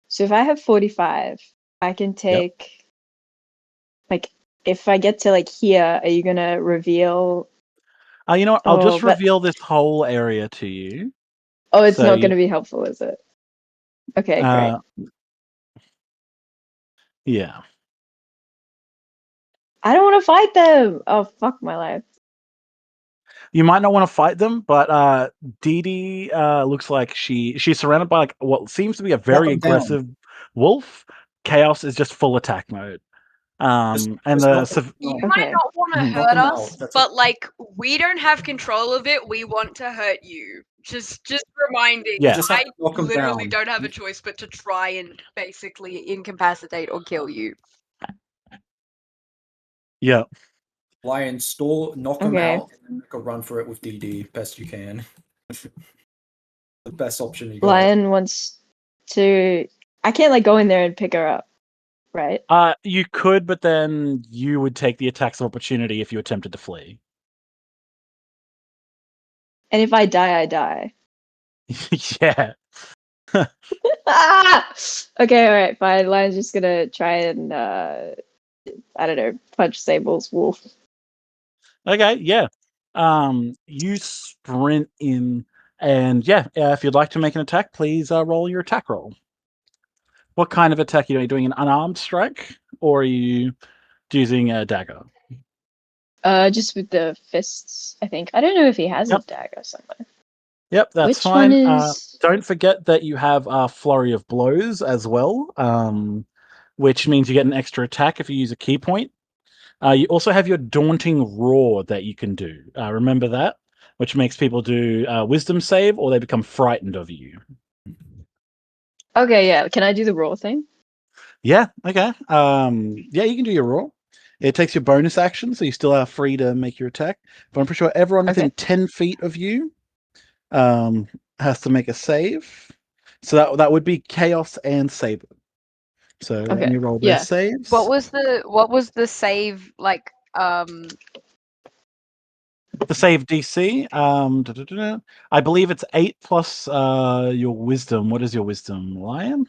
So if I have 45, I can take like if I get to like here, are you gonna reveal? You know what? I'll just reveal this whole area to you. Oh, it's not gonna be helpful, is it? Okay, great. Yeah. I don't want to fight them. Oh, fuck my life. You might not want to fight them, but Dee Dee looks like she's surrounded by like what seems to be a very aggressive wolf. Chaos is just full attack mode. And you might not want to hurt us, but like we don't have control of it. We want to hurt you. Just reminding. Yeah. I literally don't have a choice but to try and basically incapacitate or kill you. Yeah. Lion, knock him out, and then make a run for it with DD best you can. The best option you got. Lion wants to. I can't like go in there and pick her up, right? You could, but then you would take the attacks of opportunity if you attempted to flee. And if I die, I die. Yeah. Okay, all right, fine. Lion's just gonna try and I don't know, punch Sable's wolf. Okay, yeah. You sprint in, and yeah, if you'd like to make an attack, please roll your attack roll. What kind of attack are you doing? An unarmed strike, or are you using a dagger? Just with the fists, I think. I don't know if he has a dagger somewhere. Yep, that's Which fine. one is... Don't forget that you have a flurry of blows as well, which means you get an extra attack if you use a key point. You also have your daunting roar that you can do. Remember that, which makes people do wisdom save or they become frightened of you. Okay, yeah. Can I do the roar thing? Yeah. Okay. Yeah, you can do your roar. It takes your bonus action, so you still are free to make your attack. But I'm pretty sure everyone within 10 feet of you has to make a save. So that would be Chaos and Saber. So let me roll their saves. What was the save like? The save DC. I believe it's 8 plus your wisdom. What is your wisdom, Lion?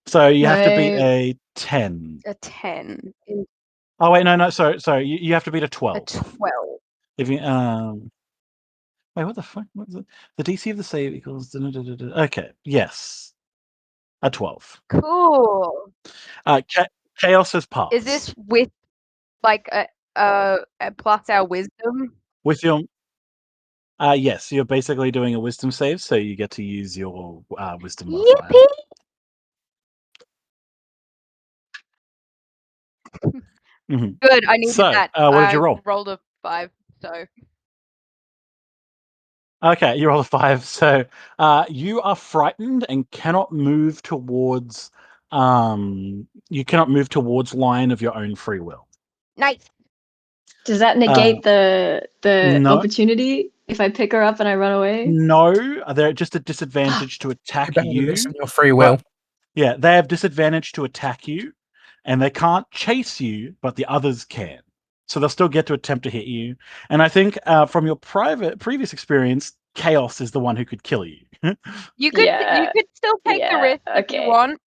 So you have to beat a 10. A 10. Oh wait, no, sorry. You have to beat a 12. A 12. If you wait, what the fuck? What's it? The DC of the save equals. Okay, yes, a 12. Cool. Chaos has passed. Is this with like a plus our wisdom? With your yes, you're basically doing a wisdom save, so you get to use your wisdom modifier. Yippee! Mm-hmm. Good, I needed that. What did you roll? I rolled a 5, so. Okay, you roll a 5. So you are frightened and cannot move towards Lion of your own free will. Nice. Does that negate the opportunity if I pick her up and I run away? No, they're just a disadvantage to attack you. Your free will. Yeah, they have disadvantage to attack you, and they can't chase you, but the others can. So they'll still get to attempt to hit you. And I think from your previous experience, Chaos is the one who could kill you. You could still take the risk if you want.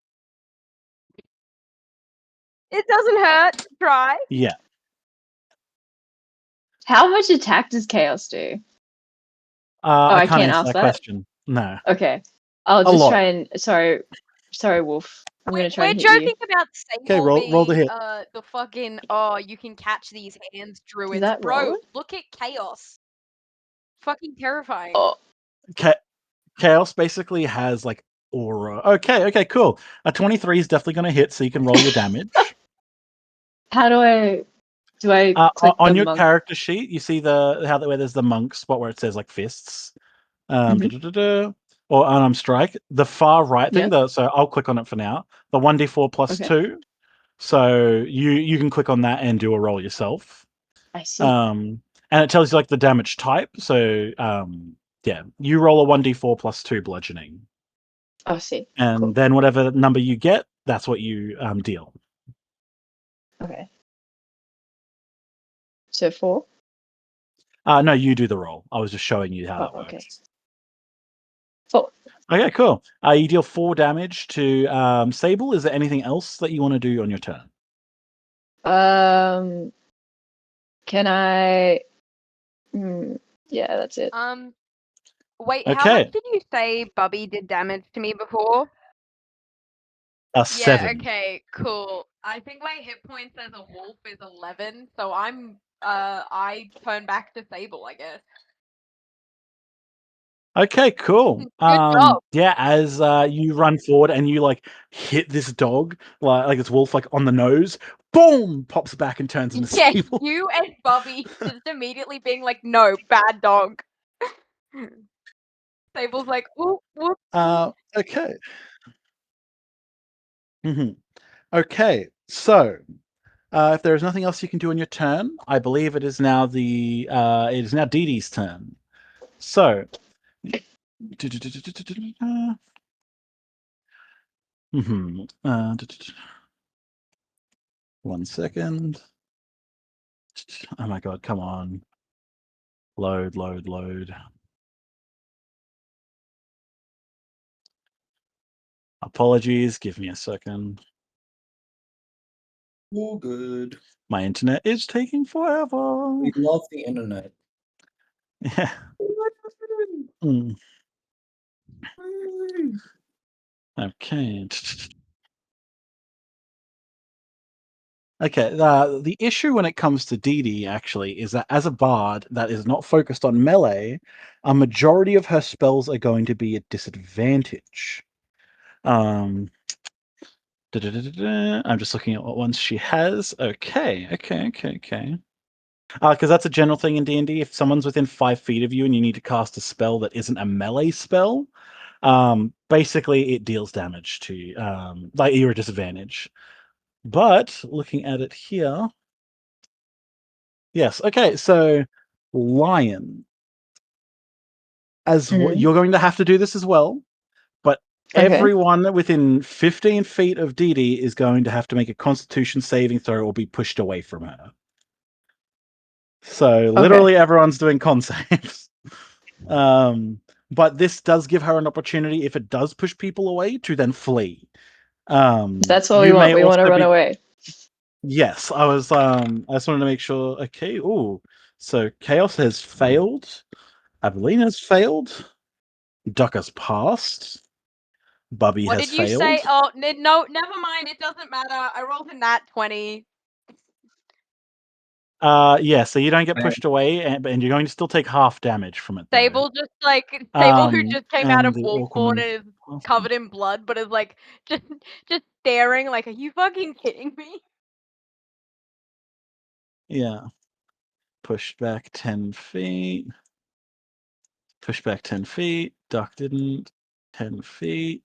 It doesn't hurt. Try. Yeah. How much attack does Chaos do? I can't can't answer ask that question. No. Okay. I'll A just lot. try and sorry, Wolf. I'm gonna try We're and hit you. joking about Okay, Sable roll the being hit. the fucking you can catch these hands druids. that Bro, roll? look at Chaos. Fucking terrifying. Oh, Chaos basically has like aura. Okay, cool. A 23 is definitely going to hit, so you can roll your damage. how do I click on the your monk? character sheet? You see where there's the monk spot where it says like fists, or unarmed strike. The far right thing. So I'll click on it for now. The 1d4 plus 2. So you can click on that and do a roll yourself. I see. And it tells you like the damage type. So yeah, you roll a 1d4 plus 2 bludgeoning. I see. And then whatever number you get, that's what you deal. Okay. So 4? No, you do the roll. I was just showing you how that works. Okay. 4. Okay, cool. You deal 4 damage to Sable. Is there anything else that you want to do on your turn? Can I? Yeah, that's it. Wait, how much did you say Bubby did damage to me before? 7. Yeah, okay, cool. I think my hit points as a wolf is 11, so I turn back to Sable, I guess. Okay, cool. Good job. Yeah, as you run forward and you like hit this dog, like this wolf, like on the nose, boom, pops back and turns into Sable. You and Bubby just immediately being like, no, bad dog. Sable's like, whoop, whoop. Okay. Okay, so if there is nothing else you can do on your turn, I believe it is now Dee Dee's turn. So, one second. Oh my god, come on. Load. Apologies, give me a second. All good. My internet is taking forever. We love the internet. Yeah. Okay. Okay, the issue when it comes to Dee Dee actually is that as a bard that is not focused on melee, a majority of her spells are going to be at disadvantage. I'm just looking at what ones she has. Okay. Because that's a general thing in D&D. If someone's within 5 feet of you and you need to cast a spell that isn't a melee spell, basically it deals damage to you. Like you're at disadvantage. But looking at it here, yes. Okay, so Lion, you're going to have to do this as well. But everyone within 15 feet of Dee Dee is going to have to make a Constitution saving throw or be pushed away from her. So literally everyone's doing con saves. But this does give her an opportunity, if it does push people away, to then flee. That's what we want. We want to run away. Yes, I just wanted to make sure. Okay, so Chaos has failed. Abilene has failed. Duck has passed. Bubby What has did you failed. say? Oh, no, never mind. It doesn't matter. I rolled a nat 20. Yeah, so you don't get pushed away, and you're going to still take half damage from it. Sable Sable who just came out of Wolfborn and is covered in blood, but is like just staring like, are you fucking kidding me? Yeah. Pushed back 10 feet. Push back 10 feet. Duck didn't. 10 feet.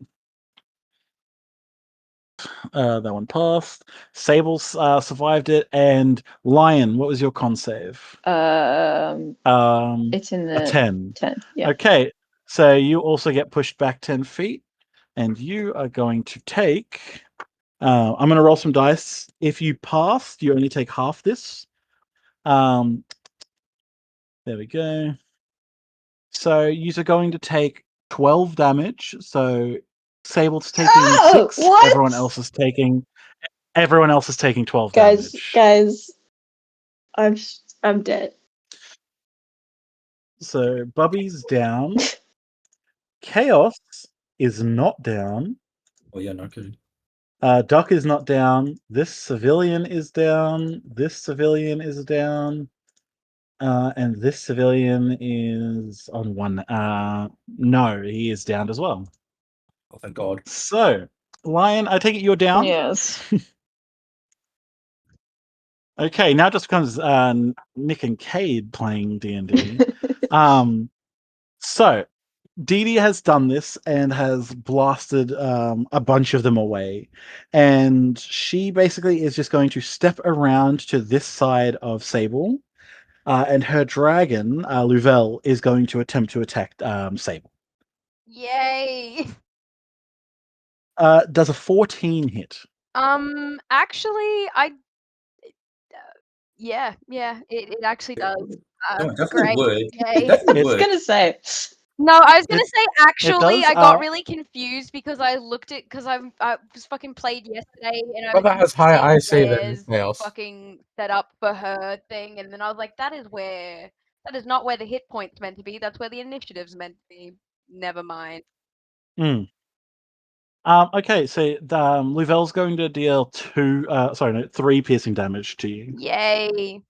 That one passed. Sable survived it. And Lion, what was your con save? It's in the a 10. 10. Yeah. Okay, so you also get pushed back 10 feet, and you are going to take. I'm going to roll some dice. If you pass, you only take half this. There we go. So you're going to take 12 damage. So Sable's taking 6. What? Everyone else is taking Everyone else is taking 12 Guys, damage. guys, I'm dead. So Bubby's down. Chaos is not down. Oh yeah, no kidding. Duck is not down. This civilian is down. This civilian is down. And this civilian is on one. No, he is down as well. Oh, thank God. So, Lion, I take it you're down? Yes. Okay, now it just becomes Nick and Cade playing D&D. So, Dee Dee has done this and has blasted a bunch of them away. And she basically is just going to step around to this side of Sable. And her dragon, Louvel, is going to attempt to attack Sable. Yay! Does a 14 hit? Actually, yeah, it actually does. No, it definitely Great. would. Yay. It definitely I was would. gonna say. No, I was gonna say actually, does, I got really confused because I looked at because I was fucking played yesterday and I Brother has higher IC than Claire's else. fucking set up for her thing, and then I was like, that is not where the hit point's meant to be. That's where the initiative's meant to be. Never mind. Okay, so Louvel's going to deal 3 piercing damage to you. Yay!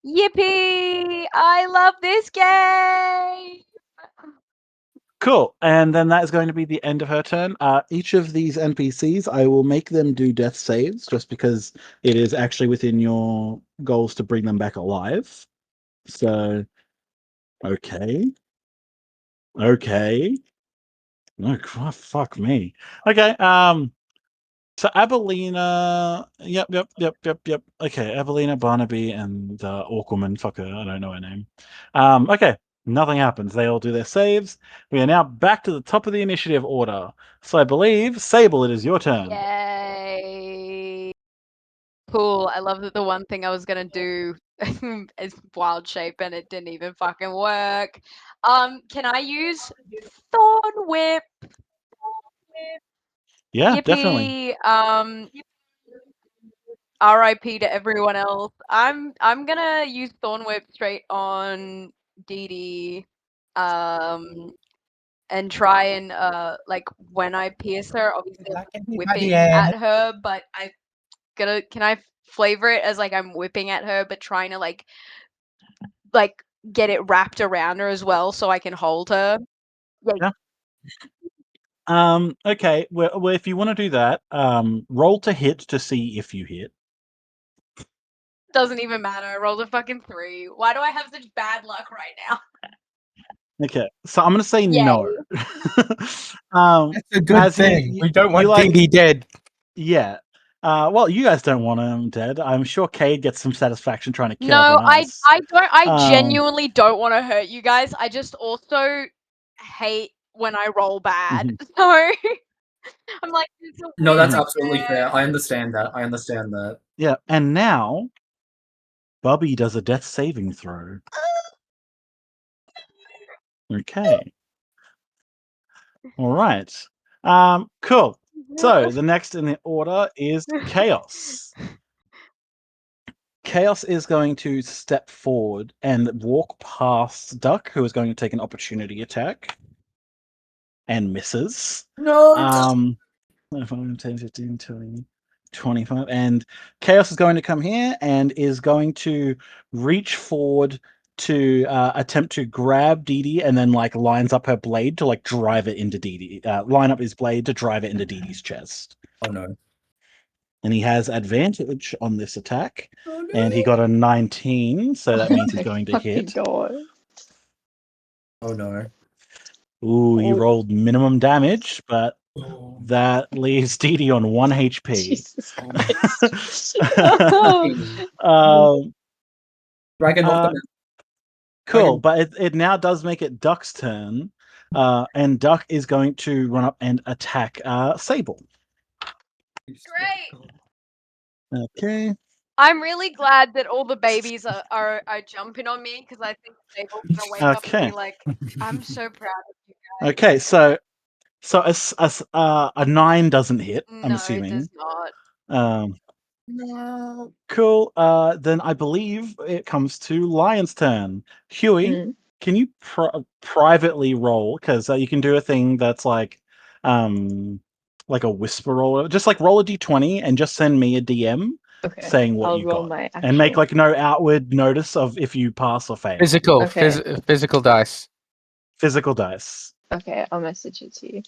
Yippee! I love this game. Cool, and then that is going to be the end of her turn. Each of these NPCs, I will make them do death saves, just because it is actually within your goals to bring them back alive. So, okay. No, fuck me. Okay, so Abelina, yep. Okay, Abelina, Barnaby, and Orkwoman, fuck her, I don't know her name. Okay, nothing happens. They all do their saves. We are now back to the top of the initiative order. So I believe, Sable, it is your turn. Yay! Cool. I love that the one thing I was gonna do is wild shape and it didn't even fucking work. Can I use Thorn Whip? Yeah, Yippee! definitely. RIP to everyone else. I'm gonna use Thorn Whip straight on Dee Dee. And try and like when I pierce her, obviously I'm whipping at her, but can I flavor it as like I'm whipping at her, but trying to like get it wrapped around her as well, so I can hold her. Yeah. Okay. Well, if you want to do that, roll to hit to see if you hit. Doesn't even matter. I rolled a fucking 3. Why do I have such bad luck right now? Okay, so I'm gonna say Yay. no. That's a good thing. We don't want Dee Dee dead. Yeah. Well, you guys don't want him dead. I'm sure Cade gets some sasatisfaction trying to kill No, everyone else. I don't. I genuinely don't want to hurt you guys. I just also hate when I roll bad. So I'm like, no, that's absolutely fair. I understand that. Yeah, and now Bubby does a death saving throw. Okay. All right. Cool. So the next in the order is Chaos. Chaos is going to step forward and walk past Duck, who is going to take an opportunity attack and misses. No. 5, 10, 15, 20, 25. And Chaos is going to come here and is going to reach forward to attempt to grab Dee Dee and then like lines up her blade to like drive it into Dee Dee. Line up his blade to drive it into Dee Dee's chest. Oh no. And he has advantage on this attack. Oh, no. And he got a 19, so that means he's going to hit. God. Oh no. Ooh, you rolled minimum damage, but that leaves Dee Dee on 1 HP. Jesus Christ. Oh. Dragon knocked him out. Cool, but it now does make it Duck's turn. And Duck is going to run up and attack Sable. Great. Okay. I'm really glad that all the babies are jumping on me because I think Sable's gonna wake up and be like, "I'm so proud of you guys." Okay, so a 9 doesn't hit. I'm No, assuming. it does not. No. Cool. Then I believe it comes to Lion's turn. Huey, can you privately roll? Because you can do a thing that's like a whisper roll. Just like roll a d20 and just send me a DM saying what you got. And make like no outward notice of if you pass or fail. Physical dice. Physical dice. Okay, I'll message it to you.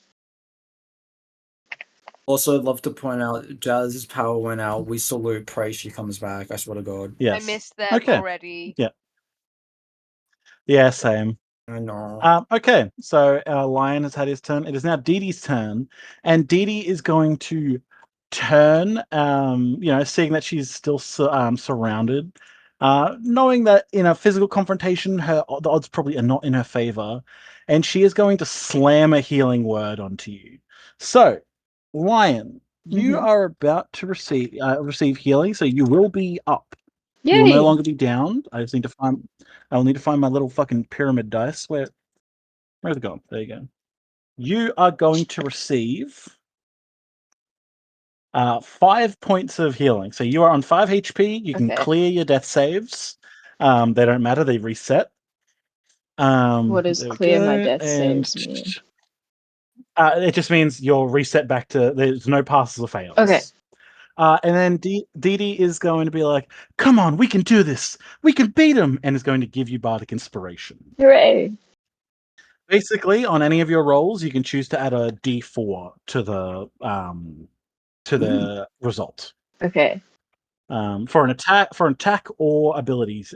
Also, I'd love to point out, Jazz's power went out. We salute, pray she comes back. I swear to God. Yes. I missed that already. Yeah. Yeah, same. I know. Okay, so Lion has had his turn. It is now Dee Dee's turn, and Dee Dee is going to turn. Seeing that she's still surrounded, knowing that in a physical confrontation, the odds probably are not in her favor, and she is going to slam a healing word onto you. So, Lion, you are about to receive healing, so you will be up. Yay! You will no longer be down. I'll need to find my little fucking pyramid dice. Where's it gone? There you go. You are going to receive 5 points of healing. So you are on 5 HP. You can clear your death saves. They don't matter. They reset. What does clear my death saves mean? It just means you'll reset back to there's no passes or fails. Okay. And then Dee Dee is going to be like, "Come on, we can do this. We can beat him," and is going to give you bardic inspiration. Hooray! Basically, on any of your rolls, you can choose to add a D4 to the result. Okay. For an attack or abilities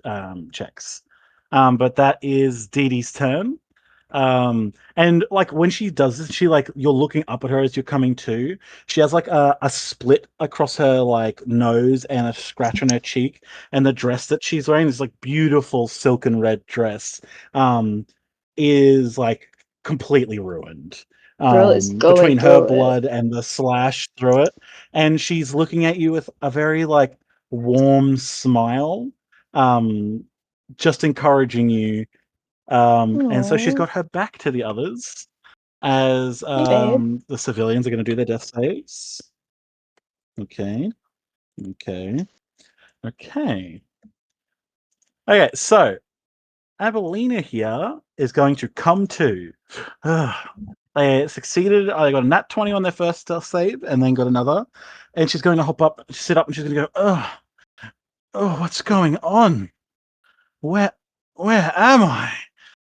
checks. But that is Dee Dee's turn. And like when she does this, she like you're looking up at her as you're coming to. She has like a split across her like nose and a scratch on her cheek, and the dress that she's wearing, this like beautiful silken red dress, is like completely ruined. Girl is going Between her through blood and the slash through it, and she's looking at you with a very like warm smile, just encouraging you. And so she's got her back to the others as the civilians are going to do their death saves. Okay. Okay, so Abelina here is going to come to. They succeeded. They got a nat 20 on their first stealth save and then got another. And she's going to hop up, sit up, and she's going to go, oh, what's going on? Where am I?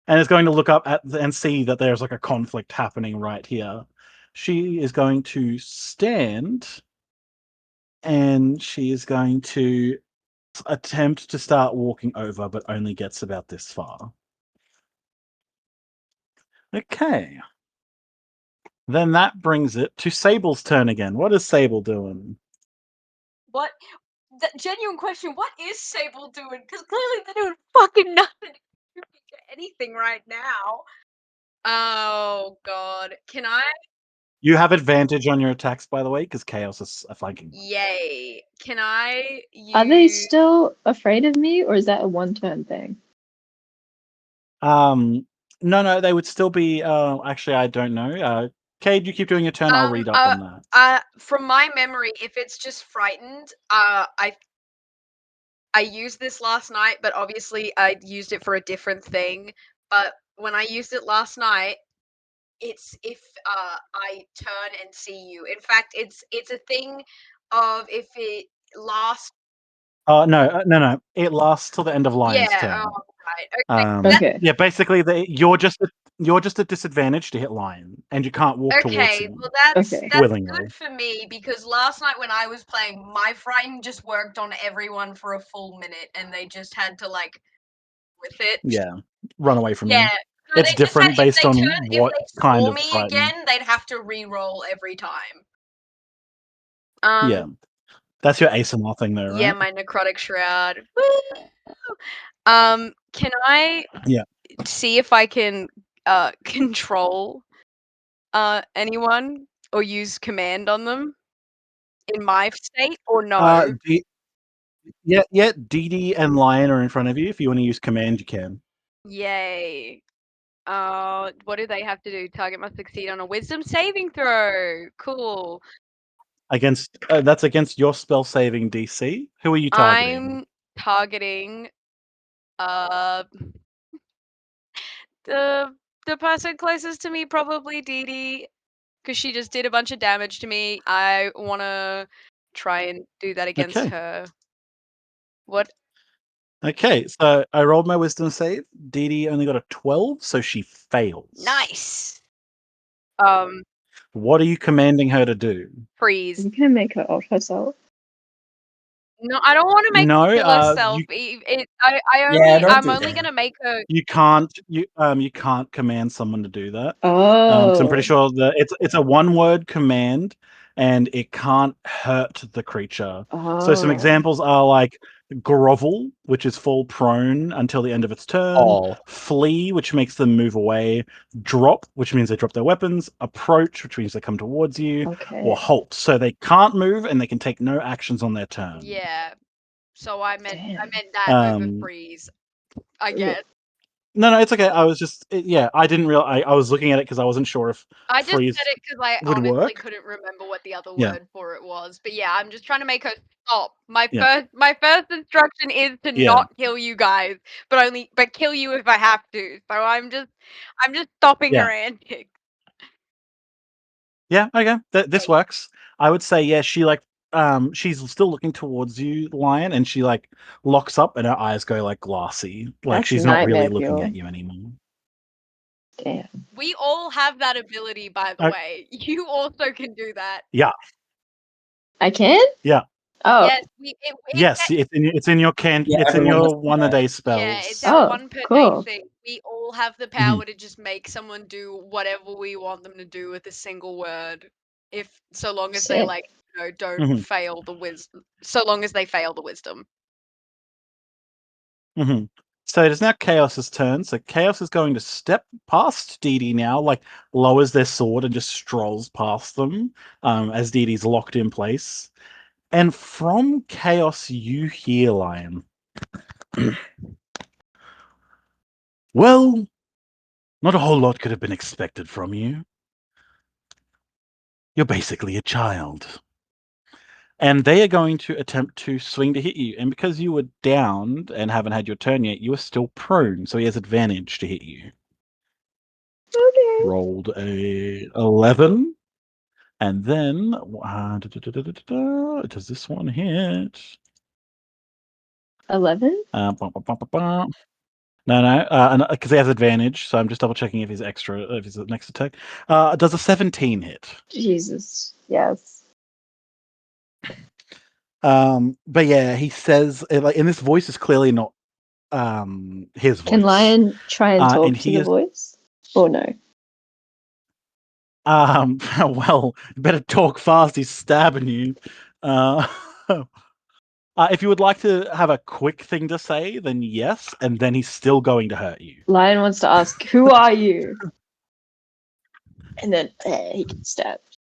And is going to look up and see that there's like a conflict happening right here. She is going to stand and she is going to attempt to start walking over, but only gets about this far. Okay. Then that brings it to Sable's turn again. What is Sable doing? What? The genuine question, what is Sable doing? Because clearly they're doing fucking nothing to anything right now. Oh, God. Can I? You have advantage on your attacks, by the way, because Chaos is flanking. Yay. Can I use... Are they still afraid of me, or is that a one-turn thing? No, they would still be... actually, I don't know. Cade, you keep doing your turn. I'll read up on that. From my memory, if it's just frightened, I used this last night, but obviously I used it for a different thing. But when I used it last night, it's if I turn and see you. In fact, it's a thing of if it lasts. No. It lasts till the end of Lion's turn. Oh, right. Okay. Yeah, basically, you're just at disadvantage to hit Lion, and you can't walk towards him. Well, that's willingly. good for me because last night when I was playing, my frighten just worked on everyone for a full minute, and they just had to like with it. Yeah, run away from you. No, It's different based on what kind of me frighten. again, they'd have to re-roll every time. Yeah, that's your ASMR thing, though, right? Yeah, my necrotic shroud. Woo! Can I? Yeah. See if I can control anyone or use command on them in my state or no? Dee Dee and Lion are in front of you. If you want to use command, you can. Yay. What do they have to do? Target must succeed on a wisdom saving throw. Cool. That's against your spell saving DC. Who are you targeting? I'm targeting the person closest to me, probably Dee Dee, because she just did a bunch of damage to me. I want to try and do that against her. What? Okay, so I rolled my wisdom save. Dee Dee only got a 12, so she fails. Nice. What are you commanding her to do? Freeze. You can make her off herself. No, I don't want to make her kill herself. I'm only gonna make her. You can't command someone to do that. Oh. So I'm pretty sure that it's a one-word command, and it can't hurt the creature. So some examples are like grovel, which is fall prone until the end of its turn. Flee, which makes them move away. Drop, which means they drop their weapons. Approach, which means they come towards you. Okay. Or halt, so they can't move and they can take no actions on their turn. Yeah. So I meant that over freeze. I guess. No, it's okay. I was just I didn't realize. I was looking at it because I wasn't sure if I just freeze said it because I would honestly work. couldn't remember what the other Yeah. word for it was. But yeah, I'm just trying to make her stop. My first instruction is to not kill you guys, but kill you if I have to. So I'm just stopping her antics. Yeah, okay. This works. I would say she she's still looking towards you, Lion, and she like locks up and her eyes go like glassy. Like That's she's not really nightmare looking fuel. at you anymore. Damn. We all have that ability, by the way. You also can do that. Yeah. I can? Yeah. Oh. Yes, it's in your it's in your one a day spells. Yeah, it's our one per cool. day thing. We all have the power to just make someone do whatever we want them to do with a single word, so long as they don't fail the wisdom. So long as they fail the wisdom. So it is now Chaos's turn. So Chaos is going to step past Dee Dee now, like lowers their sword and just strolls past them as Dee Dee's locked in place. And from Chaos, you hear, Lion. Well, not a whole lot could have been expected from you. You're basically a child. And they are going to attempt to swing to hit you. And because you were downed and haven't had your turn yet, you are still prone, so he has advantage to hit you. Okay. Rolled a 11. And then, does this one hit? 11? No, because he has advantage, so I'm just double checking if he's next attack. Does a 17 hit? Jesus, yes. But yeah, he says, like, and this voice is clearly not his voice. Can Lion try and talk to the voice? Or no? Well, you better talk fast. He's stabbing you. If you would like to have a quick thing to say, then yes, and then he's still going to hurt you. Lion wants to ask, "Who are you?" And then he gets stabbed.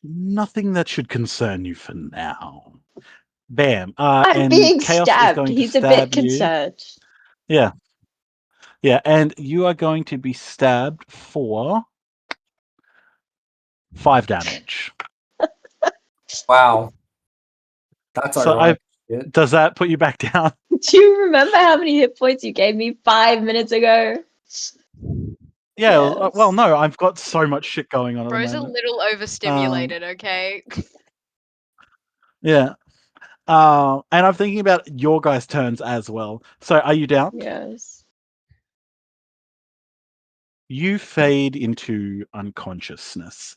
Nothing that should concern you for now. Bam. I'm and being Chaos stabbed. is going He's to a stab bit you. concerned. Yeah. Yeah, and you are going to be stabbed for 5 damage. Wow. That's ironic. Does that put you back down? Do you remember how many hit points you gave me 5 minutes ago? Yeah, yes. Well, no, I've got so much shit going on at Bro's the a moment. little overstimulated, okay? Yeah. And I'm thinking about your guys' turns as well. So are you down? Yes. You fade into unconsciousness.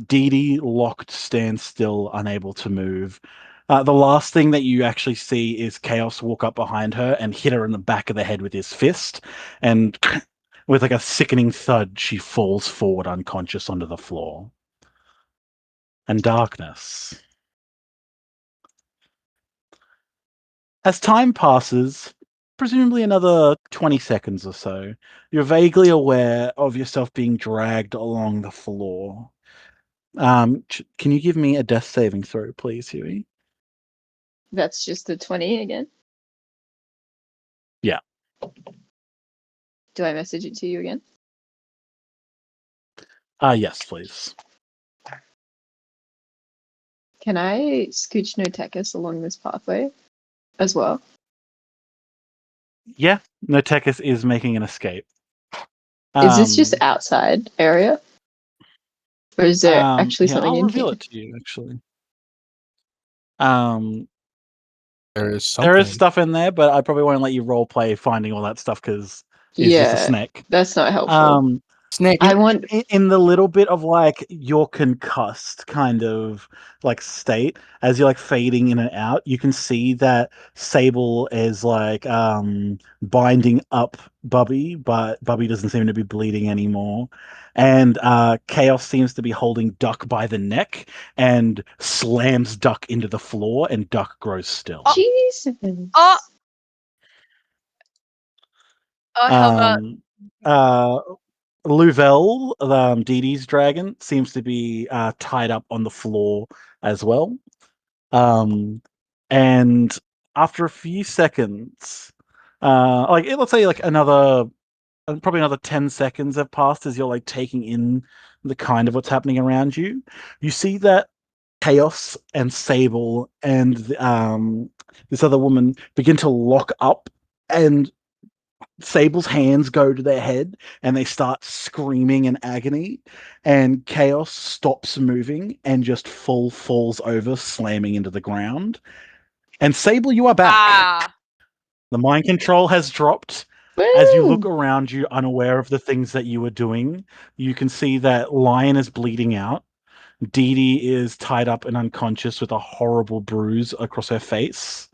Dee Dee locked, stands still, unable to move. The last thing that you actually see is Chaos walk up behind her and hit her in the back of the head with his fist. And with like a sickening thud, she falls forward unconscious onto the floor. And darkness. As time passes, presumably another 20 seconds or so, you're vaguely aware of yourself being dragged along the floor. Can you give me a death saving throw, please, Huey? That's just the 20 again? Yeah. Do I message it to you again? Yes, please. can I scooch Notekis along this pathway as well? Yeah, Notekis is making an escape. Is this just outside area? Or is there actually something I'll in reveal here? it to you, actually. There is something. There is stuff in there, but I probably won't let you role play finding all that stuff because he's just a snake. That's not helpful. Snake. I want in the little bit of like you're concussed kind of like state as you're like fading in and out, you can see that Sable is like binding up Bubby, but Bubby doesn't seem to be bleeding anymore. And Chaos seems to be holding Duck by the neck and slams Duck into the floor, and Duck grows still. Jesus. Oh, hell no. Louvel, Dee Dee's dragon, seems to be tied up on the floor as well. And after a few seconds, let's say like probably another 10 seconds have passed as you're like taking in the kind of what's happening around you. You see that Chaos and Sable and this other woman begin to lock up, and Sable's hands go to their head and they start screaming in agony, and Chaos stops moving and just falls over, slamming into the ground. And Sable, you are back. The mind control has dropped. As you look around you, unaware of the things that you were doing, you can see that Lion is bleeding out. Dee Dee is tied up and unconscious with a horrible bruise across her face.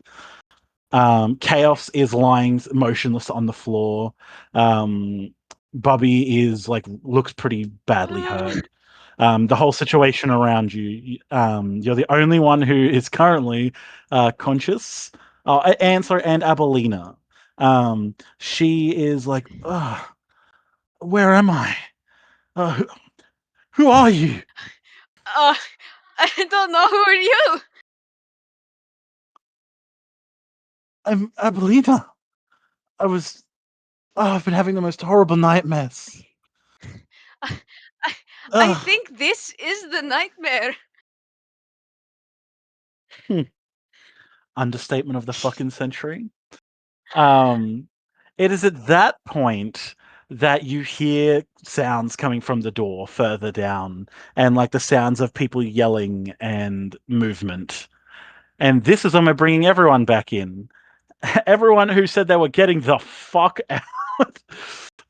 Chaos is lying motionless on the floor. Bubby is like looks pretty badly hurt. The whole situation around you, you're the only one who is currently conscious. Oh, and Abelina. She is like, where am I? Who are you? I don't know. Who are you? I'm Abelina. I've been having the most horrible nightmares. I think this is the nightmare. Understatement of the fucking century. It is at that point that you hear sounds coming from the door further down, and like the sounds of people yelling and movement. And this is when we're bringing everyone back in. Everyone who said they were getting the fuck out.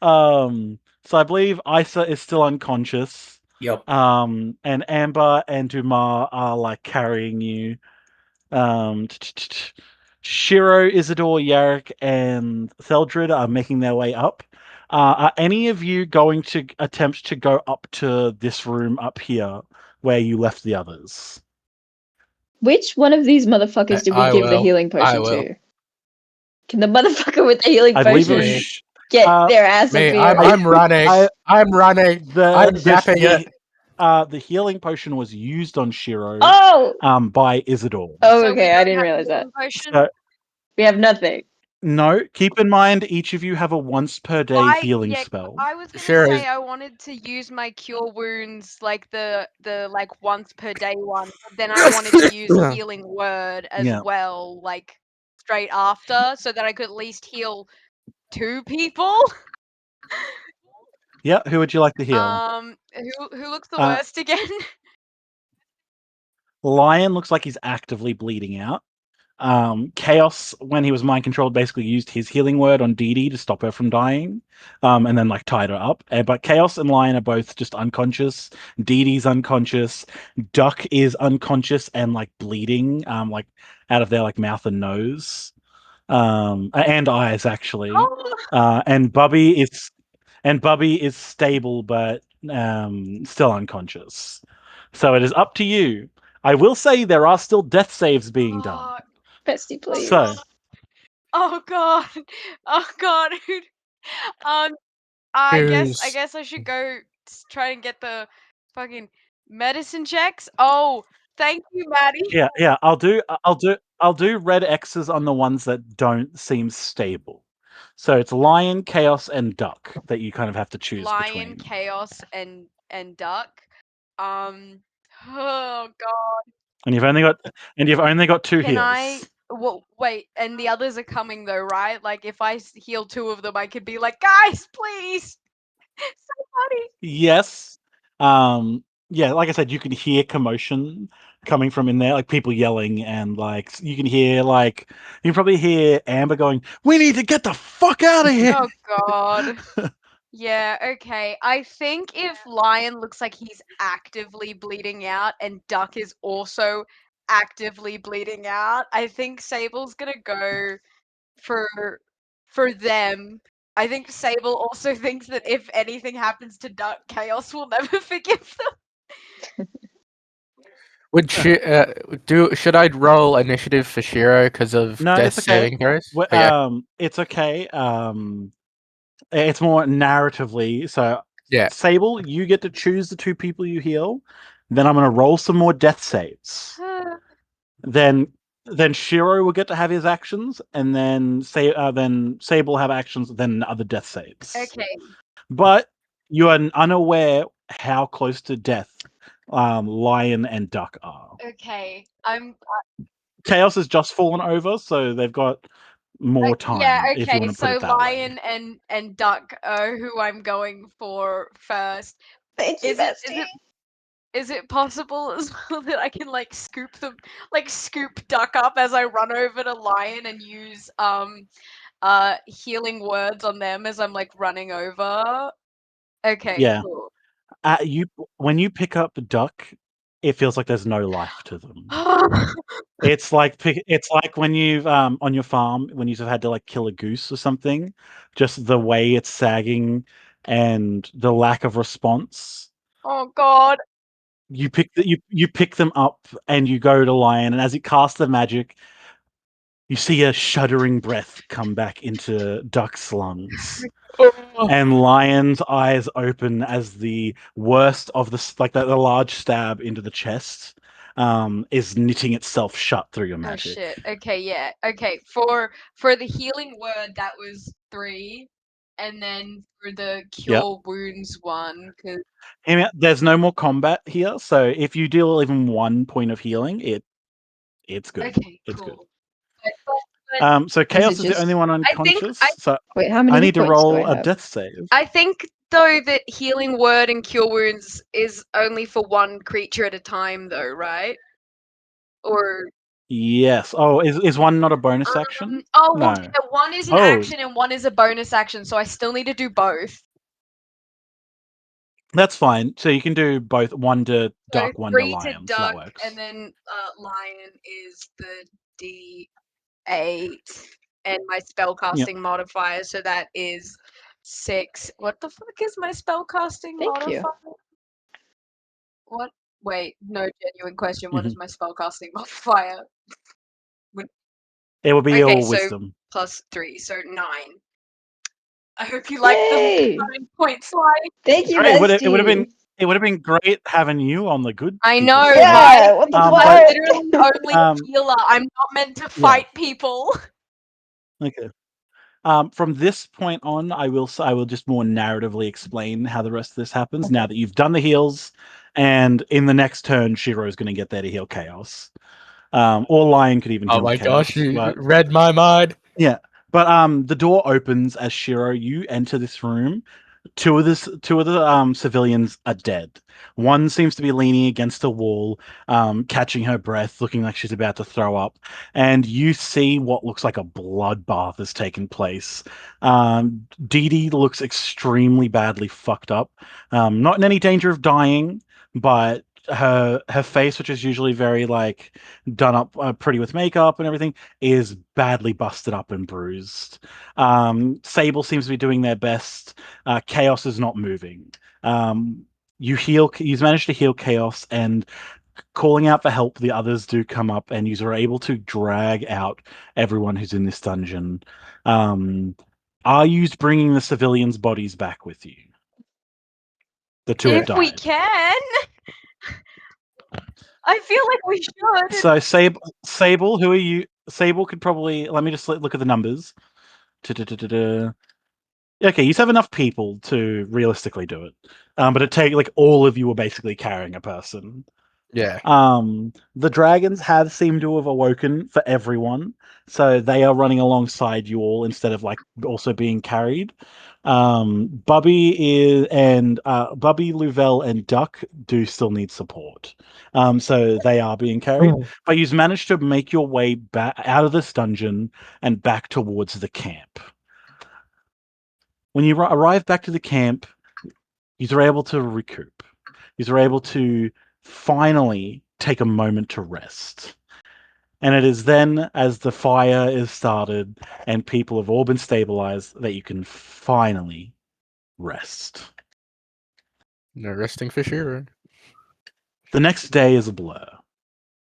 So I believe Isa is still unconscious. Yep. And Amber and Dumar are like carrying you. Shiro, Isidore, Yarrick, and Theldred are making their way up. Are any of you going to attempt to go up to this room up here where you left the others? Which one of these motherfuckers did we give the healing potion to? Can the motherfucker with the healing potion get their ass up here? I'm running. I'm running. I'm dapping it. The healing potion was used on Shiro by Isidore. Oh, okay. I didn't realize that. So, we have nothing. No, keep in mind each of you have a once per day healing spell. I was gonna say I wanted to use my cure wounds like the like once per day one, but then I wanted to use healing word as well, like straight after, so that I could at least heal 2 people. Yeah, who would you like to heal? Who looks the worst again? Lion looks like he's actively bleeding out. Chaos, when he was mind controlled, basically used his healing word on Dee Dee to stop her from dying, and then like tied her up. But Chaos and Lion are both just unconscious. Dee Dee's unconscious. Duck is unconscious and like bleeding, like out of their like mouth and nose, and eyes actually. And Bubby is stable but still unconscious. So it is up to you. I will say there are still death saves being done. Bestie, please. So, oh god, I guess I should go try and get the fucking medicine checks. Oh, thank you, Maddie. Yeah. I'll do red X's on the ones that don't seem stable. So it's Lion, Chaos, and Duck that you kind of have to choose Lion, between. Chaos, and Duck. Oh god. And you've only got 2 Can I? heals. Well, wait, and the others are coming though, right? Like, if I heal 2 of them, I could be like, guys, please, somebody. Yes. Yeah, like I said, you can hear commotion coming from in there, like people yelling, and like you can hear like you can probably hear Amber going, "We need to get the fuck out of here." Oh God. Yeah, okay. I think if Lion looks like he's actively bleeding out and Duck is also actively bleeding out, I think Sable's gonna go for them. I think Sable also thinks that if anything happens to Duck, Chaos will never forgive them. Would should I roll initiative for Shiro because of No, death it's okay. saving throws? Okay. It's okay. It's more narratively. So, Yeah. Sable, you get to choose the 2 people you heal. Then I'm going to roll some more death saves. Then Shiro will get to have his actions, and then Sable will have actions, then other death saves. Okay. But you are unaware how close to death Lion and Duck are. Okay. Chaos has just fallen over, so they've got more time. Yeah, If you okay. want to put So it that way. Lion and Duck are who I'm going for first. Thank you, Is it possible as well that I can like scoop Duck up as I run over to Lion and use healing words on them as I'm like running over? Okay, Yeah. cool. When you pick up Duck, it feels like there's no life to them. It's like when you've on your farm when you've had to like kill a goose or something, just the way it's sagging and the lack of response. Oh God. You pick them up and you go to Lion, and as it casts the magic, you see a shuddering breath come back into Duck's lungs. And Lion's eyes open as the worst of the large stab into the chest is knitting itself shut through your Oh magic. shit. Okay, yeah. Okay. For the healing word that was 3, and then for the cure wounds one, because There's no more combat here, so if you deal even 1 point of healing, it's good. okay, It's good. cool. But So Chaos is the only one unconscious. So wait, how many I need to points do I roll a have? death save. I think though that healing word and cure wounds is only for one creature at a time, though, right? Or Yes. Oh, is one not a bonus action? oh well, No. yeah, one is an action and one is a bonus action, so I still need to do both. That's fine. So you can do both, 1 to So Duck, 1 to 3 to Lion. So that Duck, works. and then Lion is the D8, and my spellcasting modifier, so that is 6. What the fuck is my spellcasting Thank you. modifier? What? Wait, no, genuine question. What is Mhm. my spellcasting modifier? It will be Okay, your so wisdom. +3, so 9. I hope you like the Yay! 9 point slide. Thank you, Great. bestie. It would have been great having you on the good I people know, side. Yeah, right? what the I'm fuck? literally only a healer. I'm not meant to fight people. Okay. From this point on, I will just more narratively explain how the rest of this happens. Now that you've done the heals, and in the next turn, Shiro is going to get there to heal Chaos. Or Lion could even Oh heal my Chaos. gosh, you But read my mind. yeah, but the door opens as Shiro. You enter this room. Two of the civilians are dead. One seems to be leaning against a wall, catching her breath, looking like she's about to throw up. And you see what looks like a bloodbath has taken place. Dee Dee looks extremely badly fucked up. Not in any danger of dying, but her face, which is usually very like done up pretty with makeup and everything, is badly busted up and bruised. Sable seems to be doing their best. Chaos is not moving. You've managed to heal Chaos, and calling out for help, the others do come up, and you are able to drag out everyone who's in this dungeon. Are you bringing the civilians' bodies back with you? The 2 have If we died. can. I feel like we should. So Sable, who are you? Sable could probably let me just look at the numbers. Okay, you have enough people to realistically do it, but it take like all of you are basically carrying a person. Yeah. The dragons have seemed to have awoken for everyone, so they are running alongside you all instead of like also being carried. Bubby, Louvel, and Duck do still need support. So they are being carried. But you've managed to make your way back out of this dungeon and back towards the camp. When you arrive back to the camp, you're able to recoup. You're able to finally take a moment to rest. And it is then, as the fire is started and people have all been stabilized, that you can finally rest. No resting for sure. The next day is a blur.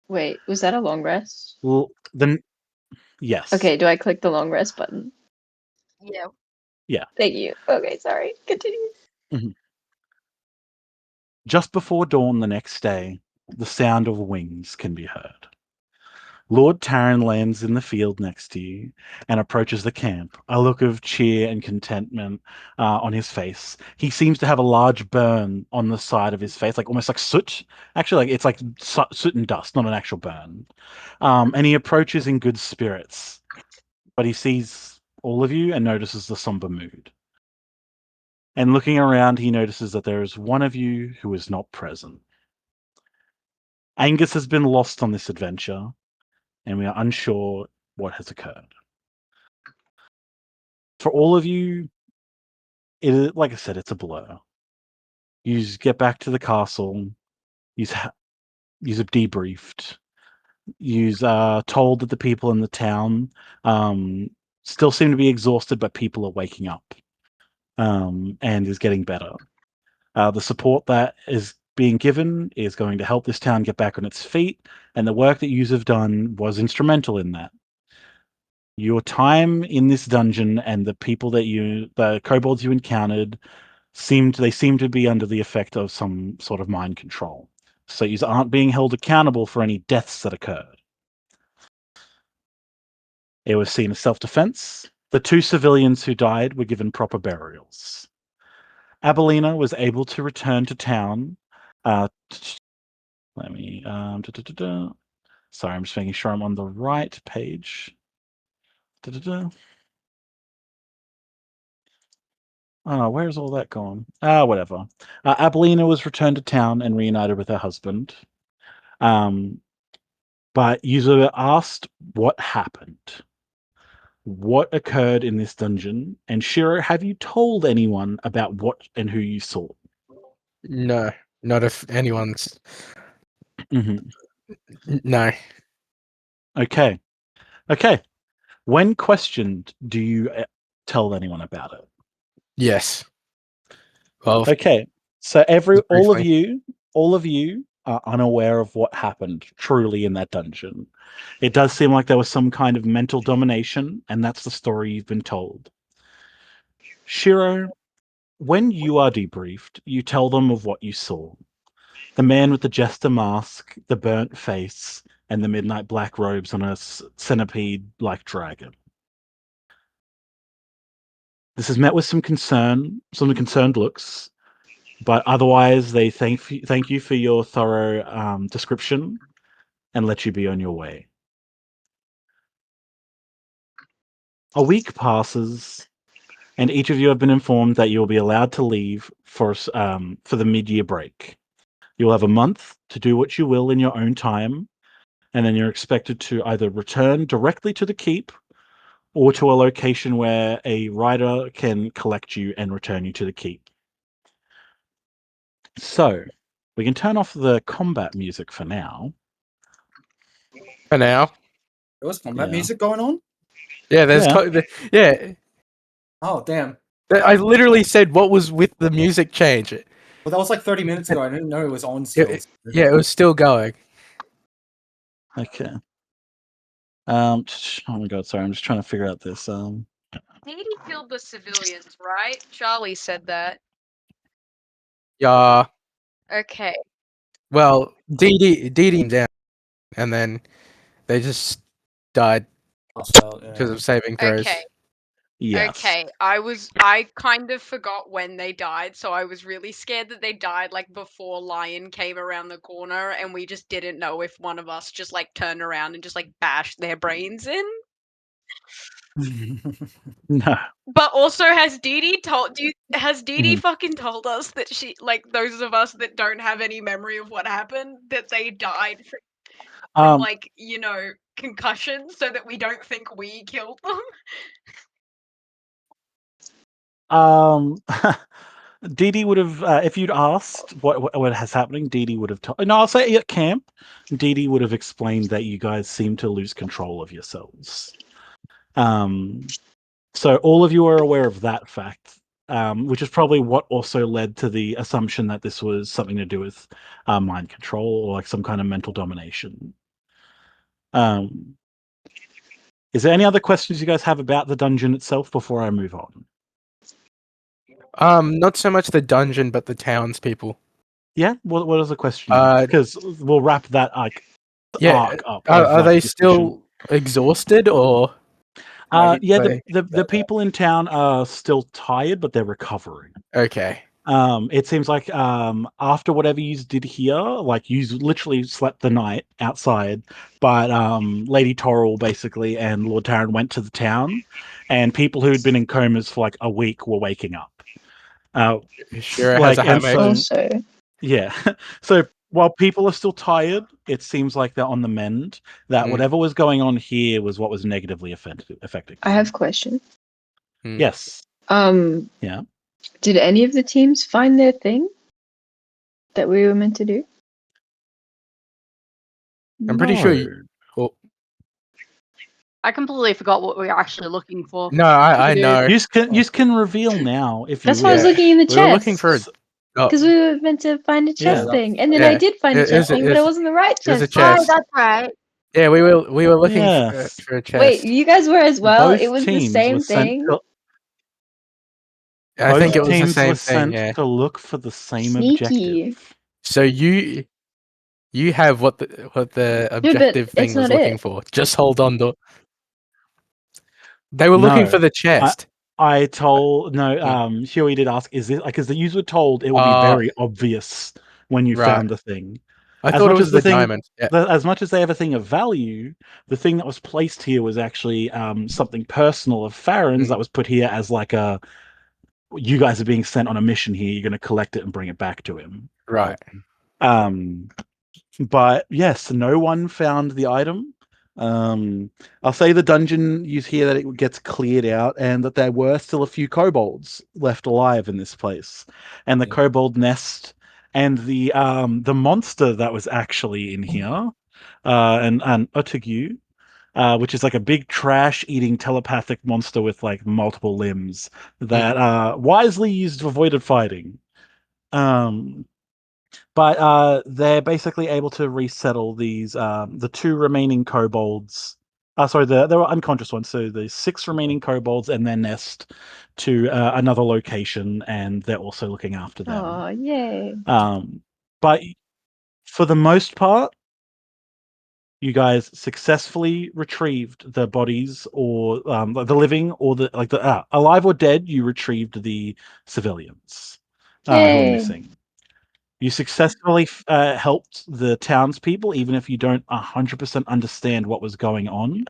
Wait, was that a long rest? Well, then, yes. Okay, do I click the long rest button? Yeah. Yeah. Thank you. Okay, sorry. Continue. Mm-hmm. Just before dawn the next day, the sound of wings can be heard. Lord Taryn lands in the field next to you and approaches the camp, a look of cheer and contentment on his face. He seems to have a large burn on the side of his face, like almost like soot. Actually, like it's like soot and dust, not an actual burn. And he approaches in good spirits, but he sees all of you and notices the somber mood. And looking around, he notices that there is one of you who is not present. Angus has been lost on this adventure, and we are unsure what has occurred. For all of you, it is, like I said, it's a blur. You get back to the castle. You are debriefed. You told that the people in the town still seem to be exhausted, but people are waking up and is getting better. The support that is being given is going to help this town get back on its feet, and the work that you have done was instrumental in that. Your time in this dungeon and the kobolds you encountered seem to be under the effect of some sort of mind control. So you aren't being held accountable for any deaths that occurred. It was seen as self-defense. The 2 civilians who died were given proper burials. Abelina was able to return to town. Let me. Sorry, I'm just making sure I'm on the right page. Oh, where's all that gone? Whatever. Abelina was returned to town and reunited with her husband. But you asked what happened. What occurred in this dungeon? And Shiro, have you told anyone about what and who you saw? No, not if anyone's. Mm-hmm. No. Okay. When questioned, do you tell anyone about it? Yes. Well. Okay. So all of you are unaware of what happened truly in that dungeon. It does seem like there was some kind of mental domination, and that's the story you've been told. Shiro, when you are debriefed, you tell them of what you saw. The man with the jester mask, the burnt face, and the midnight black robes on a centipede-like dragon. This is met with some concerned looks, but otherwise they thank you for your thorough description and let you be on your way. A week passes, and each of you have been informed that you will be allowed to leave for the mid-year break. You'll have a month to do what you will in your own time, and then you're expected to either return directly to the keep or to a location where a rider can collect you and return you to the keep. So, we can turn off the combat music for now. For now. There was combat music going on? Yeah, there's yeah. Oh, damn. I literally said what was with the music change. Well, that was like 30 minutes ago. I didn't know it was on still. Yeah, it was still going. Okay. Oh my god, sorry, I'm just trying to figure out this. Didi killed the civilians, right? Charlie said that. Yeah. Okay. Well, Didi down, and then they just died because of saving throws. Okay. Yes. Okay, I kind of forgot when they died, so I was really scared that they died like before Lion came around the corner, and we just didn't know if one of us just like turned around and just like bashed their brains in. No. But also, has Dee Dee Mhm. fucking told us that she, like, those of us that don't have any memory of what happened, that they died from like, you know, concussion, so that we don't think we killed them? Dee Dee would have, if you'd asked what has happening, Dee Dee would have told. No, I'll say at camp, Dee Dee would have explained that you guys seem to lose control of yourselves. So all of you are aware of that fact, which is probably what also led to the assumption that this was something to do with mind control or like some kind of mental domination. Is there any other questions you guys have about the dungeon itself before I move on? Not so much the dungeon, but the townspeople. Yeah, what is the question? Because we'll wrap that arc up. Are they still exhausted or? Yeah, the people in town are still tired, but they're recovering. Okay. It seems like after whatever you did here, like you literally slept the night outside, but Lady Torrell basically and Lord Taryn went to the town, and people who'd been in comas for like a week were waking up. Sure has a hammock. Also. Yeah. So while people are still tired, it seems like they're on the mend. That whatever was going on here was what was negatively affecting. I have a question. Yes. Yeah. Did any of the teams find their thing that we were meant to do? I'm pretty sure. I completely forgot what we were actually looking for. No, I know. You can reveal now if That's you. why I was looking in the chest. We were looking for because we were meant to find a chest thing, and then I did find a chest thing, but it wasn't the right chest. It was a chest. Oh, that's right. Yeah, we were looking for a chest. Wait, you guys were as well. Both it was the teams same were sent thing. I think it was the teams same were thing. sent to look for the same Sneaky. objective. So you have what the objective thing was looking for. Just hold on to. They were looking for the chest. I told Huey did ask, is it because the user were told it would be very obvious when you found the thing. I thought it was the diamond. Yeah. As much as they have a thing of value, the thing that was placed here was actually something personal of Farron's that was put here as like a. You guys are being sent on a mission here. You're going to collect it and bring it back to him. Right. But yes, no one found the item. I'll say the dungeon, you hear that it gets cleared out and that there were still a few kobolds left alive in this place. And the kobold nest and the monster that was actually in here, an Otagu, which is like a big trash-eating telepathic monster with like multiple limbs that wisely used avoided fighting. But they're basically able to resettle these the two remaining kobolds. Sorry, there were unconscious ones. So the 6 remaining kobolds and their nest to another location, and they're also looking after them. Oh, yay! But for the most part, you guys successfully retrieved the bodies, or the living, or the alive or dead. You retrieved the civilians who are missing. You successfully helped the townspeople, even if you don't 100% understand what was going on.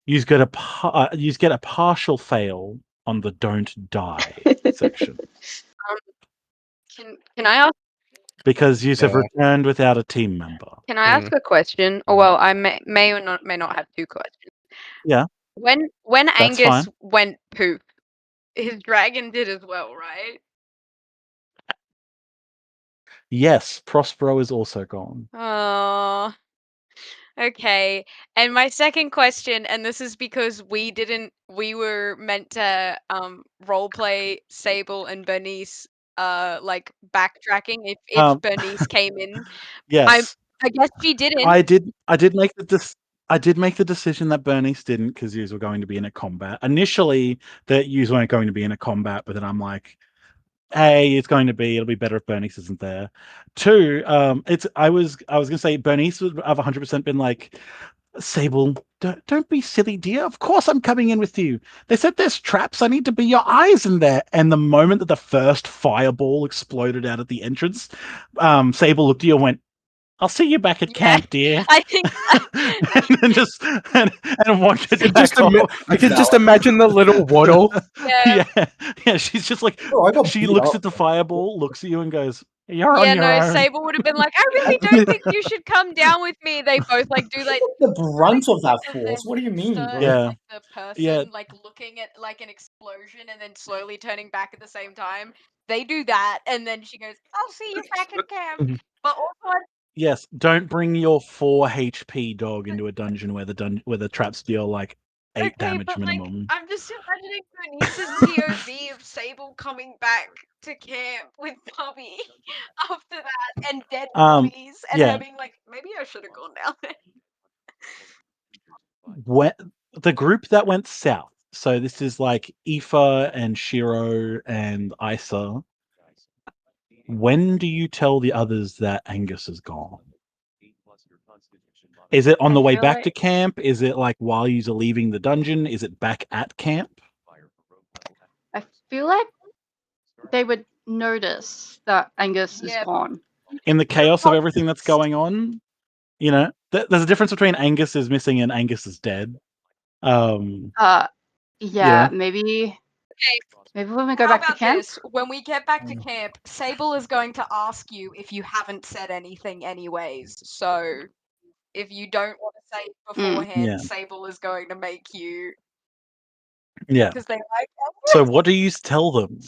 You get a partial fail on the "don't die" section. Can I ask? Because you have returned without a team member. Can I ask a question? Or well, I may or may not have 2 questions. Yeah. When That's Angus fine. went poof, his dragon did as well, right? Yes, Prospero is also gone. Oh. Okay. And my second question, and this is because we were meant to roleplay Sable and Bernice like backtracking if Bernice came in. Yes. I guess she didn't. I did make the decision that Bernice didn't, because yous were going to be in a combat. Initially, that yous weren't going to be in a combat, but then I'm like, hey, it'll be better if Bernice isn't there. 2, I was gonna say Bernice would have 100% been like, Sable, don't be silly, dear. Of course I'm coming in with you. They said there's traps. I need to be your eyes in there. And the moment that the first fireball exploded out at the entrance, Sable looked at you and went, I'll see you back at camp, dear. I think and then just and walked it back off. I could just imagine the little waddle. Yeah. yeah. She's just like she beat looks up. at the fireball, looks at you, and goes, "You're on Yeah, your no, own." Sable would have been like, I really don't think you should come down with me. They both like do like The brunt of that and force. then What do you mean, Issa bro? and Yeah. like the person Yeah. like looking at like an explosion and then slowly turning back at the same time. They do that, and then she goes, "I'll see you back at camp." But also, Yes, don't bring your 4 HP dog into a dungeon where the traps deal like 8 okay, damage but like minimum. I'm just imagining Bernice's POV of Sable coming back to camp with Bobby after that and dead bodies and Yeah. her being like, maybe I should have gone down there. The group that went south. So this is like Aoife and Shiro and Isa. When do you tell the others that Angus is gone? Is it on I the way feel back to like- camp? Is it like while you're leaving the dungeon? Is it back at camp? I feel like they would notice that Angus is Yeah. gone. In the chaos of everything that's going on, you know, there's a difference between Angus is missing and Angus is dead. Yeah, maybe. Okay. Maybe when we go How back to about camp. this? When we get back to camp, Sable is going to ask you if you haven't said anything anyways. So if you don't want to say it beforehand, Yeah. Sable is going to make you. Yeah. Because they like So what do you tell them?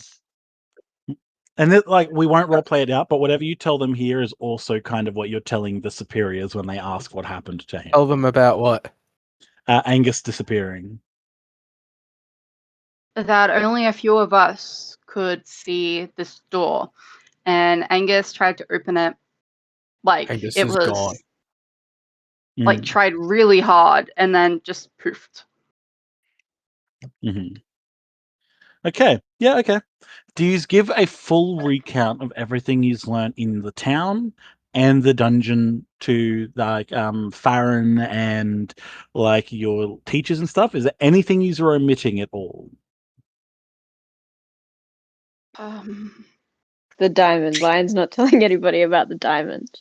And like we won't role play it out, but whatever you tell them here is also kind of what you're telling the superiors when they ask what happened to him. Tell them about what? Angus disappearing. That only a few of us could see this door, and Angus tried to open it. Like Angus it is was gone. like tried really hard and then just poofed. Mm-hmm. Okay. Yeah. Okay. Do you give a full recount of everything you've learned in the town and the dungeon to like Farron and like your teachers and stuff? Is there anything you're omitting at all? The diamond. Lion's not telling anybody about the diamond.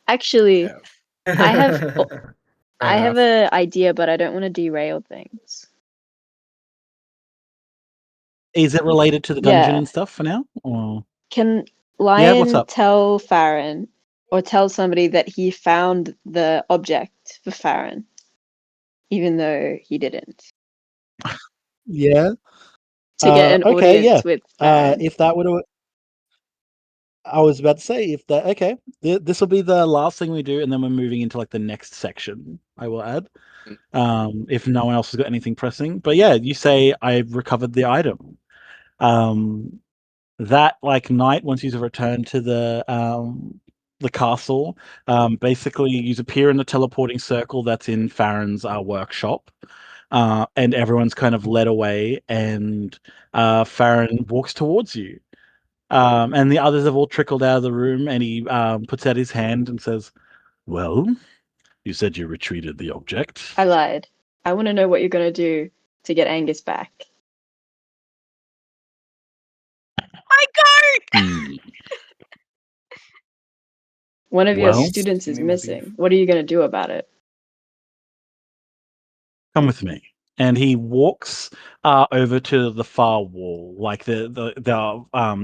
Actually, I have an idea, but I don't want to derail things. Is it related to the dungeon and stuff for now? Or can what's Lion up? tell Farron or tell somebody that he found the object for Farron, even though he didn't? Yeah. To get an okay, audience with Farron. If that would have, I was about to say, if that, okay, this will be the last thing we do, and then we're moving into like the next section. I will add, if no one else has got anything pressing. But yeah, you say I recovered the item. That like night, once you've returned to the castle, basically you appear in the teleporting circle that's in Farron's workshop. And everyone's kind of led away, and Farron walks towards you. And the others have all trickled out of the room, and he puts out his hand and says, "Well, you said you retrieved the object." I lied. I want to know what you're going to do to get Angus back. My goat! One of your students is missing. What are you going to do about it? Come with me. And he walks over to the far wall, like the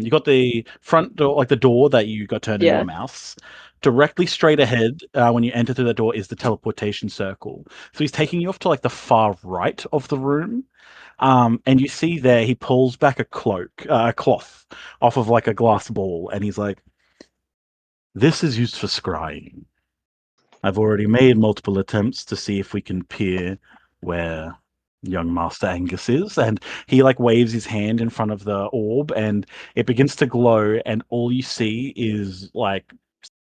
you got the front door, like the door that you got turned into a mouse. Directly straight ahead, when you enter through the door, is the teleportation circle. So he's taking you off to like the far right of the room, and you see there he pulls back a cloth off of like a glass ball, and he's like, "This is used for scrying. I've already made multiple attempts to see if we can peer where young Master Angus is," and he like waves his hand in front of the orb, and it begins to glow, and all you see is like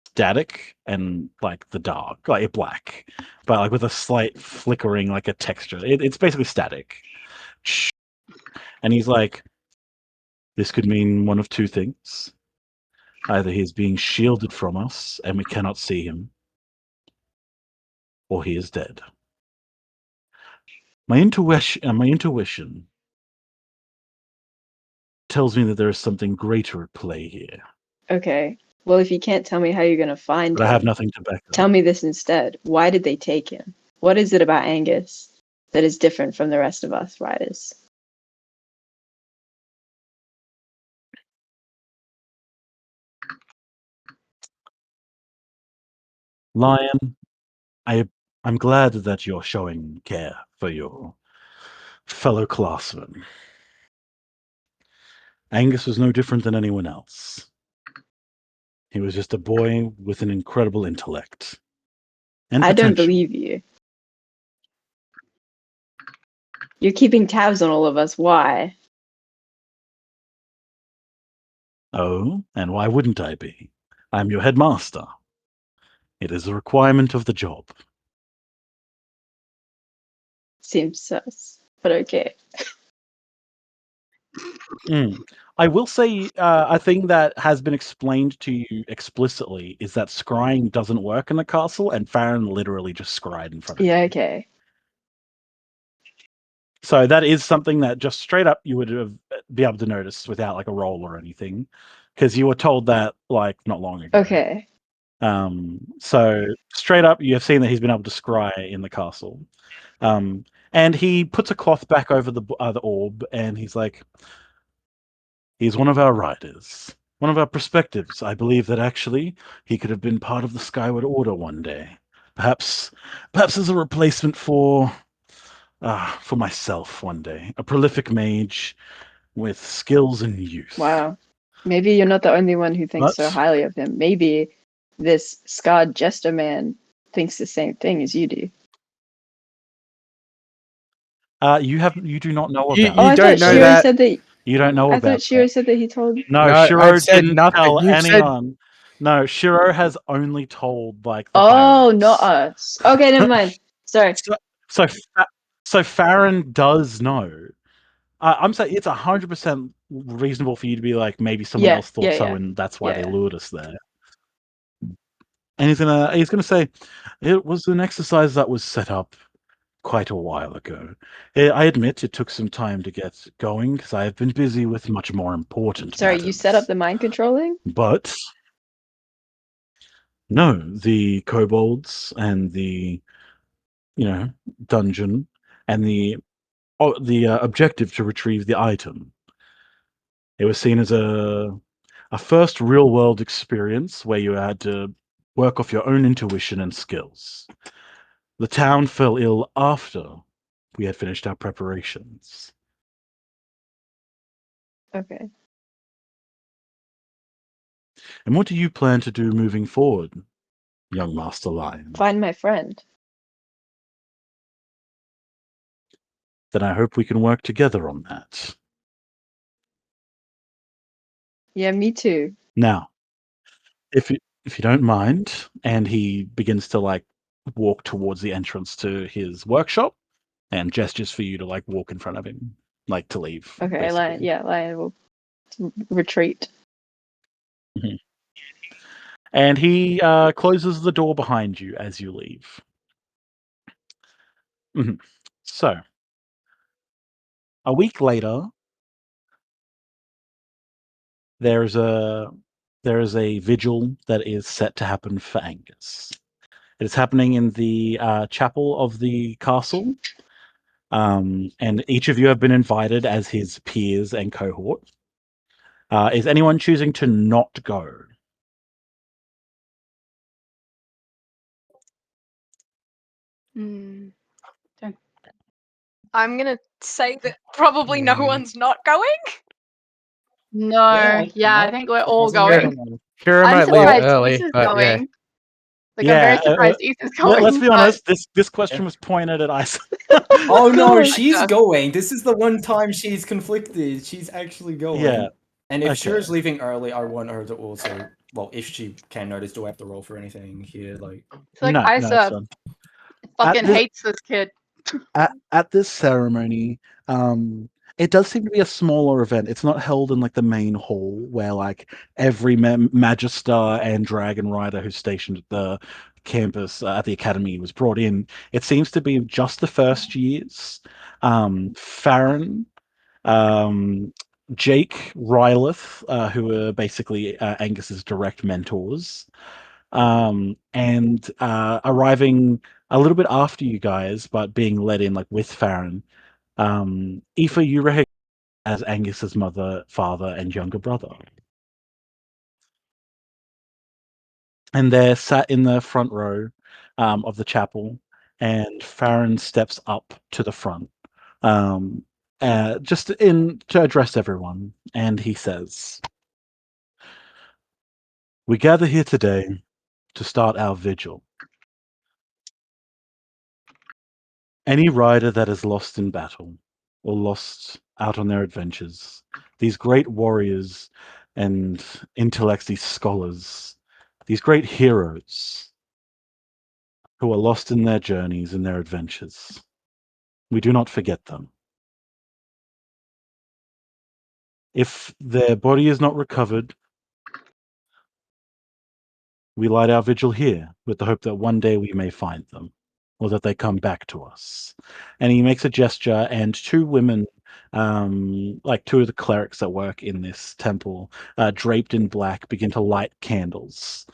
static and like the dark, like black, but like with a slight flickering, like a texture. It's basically static. And he's like, "This could mean one of two things. Either he's being shielded from us and we cannot see him, or he is dead." My intuition tells me that there is something greater at play here. Okay. Well, if you can't tell me how you're going to find but him, I have nothing to back tell up. me this instead. Why did they take him? What is it about Angus that is different from the rest of us riders? Lion, I'm glad that you're showing care for your fellow classmen. Angus was no different than anyone else. He was just a boy with an incredible intellect and I don't potential. believe you. You're keeping tabs on all of us. Why? Oh, and why wouldn't I be? I'm your headmaster. It is a requirement of the job. Seems sus, but okay. I will say a thing that has been explained to you explicitly is that scrying doesn't work in the castle, and Farron literally just scryed in front of you. Yeah, okay. So that is something that just straight up you would have be able to notice without like a roll or anything, because you were told that like not long ago. Okay. So straight up you have seen that he's been able to scry in the castle. And he puts a cloth back over the orb, and he's like, he's one of our riders, one of our perspectives. I believe that actually he could have been part of the Skyward Order one day. Perhaps as a replacement for myself one day. A prolific mage with skills and youth. Wow. Maybe you're not the only one who thinks so highly of him. Maybe this scarred jester man thinks the same thing as you do. You do not know about. You don't know that. Said that. You don't know I about. thought Shiro said that he told. No, Shiro didn't tell anyone. No, Shiro has only told like the pirates. Not us. Okay, never mind. Sorry. So Farron does know. I'm saying it's 100% reasonable for you to be like maybe someone else thought so, and that's why they lured us there. And he's gonna say it was an exercise that was set up quite a while ago. I admit it took some time to get going because I have been busy with much more important matters. You set up the mind controlling? But no, the kobolds and the dungeon and the objective to retrieve the item. It was seen as a first real world experience where you had to work off your own intuition and skills. The town fell ill after we had finished our preparations. Okay. And what do you plan to do moving forward, young Master Lion? Find my friend. Then I hope we can work together on that. Yeah, me too. Now, if you don't mind, and he begins to like walk towards the entrance to his workshop and gestures for you to like walk in front of him, like to leave. Okay, Lion will retreat. Mm-hmm. And he closes the door behind you as you leave. Mm-hmm. So, a week later, there is a vigil that is set to happen for Angus. It is happening in the chapel of the castle, and each of you have been invited as his peers and cohort. Is anyone choosing to not go? I'm gonna say that probably no one's not going. No, I think we're all going. Shiro might leave early, but yeah. Like, I'm very surprised Ethan's going. Let's be honest. This question was pointed at Ice. Oh no, she's going. This is the one time she's conflicted. She's actually going. Yeah. And if Shiro's leaving early, I want her to also. Well, if she can notice, do I have to roll for anything here? Like, Isa fucking hates this kid. At this ceremony, it does seem to be a smaller event. It's not held in like the main hall where like every magister and dragon rider who's stationed at the campus at the academy was brought in, it seems to be just the first years. Farron, Jake, Rylith, who were basically Angus's direct mentors, and arriving a little bit after you guys, but being let in like with Farron. Aoife, you recognize as Angus's mother, father, and younger brother. And they're sat in the front row of the chapel, and Farron steps up to the front, just in to address everyone, and he says, "We gather here today to start our vigil. Any rider that is lost in battle, or lost out on their adventures, these great warriors and intellects, these scholars, these great heroes who are lost in their journeys and their adventures, we do not forget them. If their body is not recovered, we light our vigil here with the hope that one day we may find them, or that they come back to us." And he makes a gesture, and two women, like two of the clerics that work in this temple, draped in black, begin to light candles.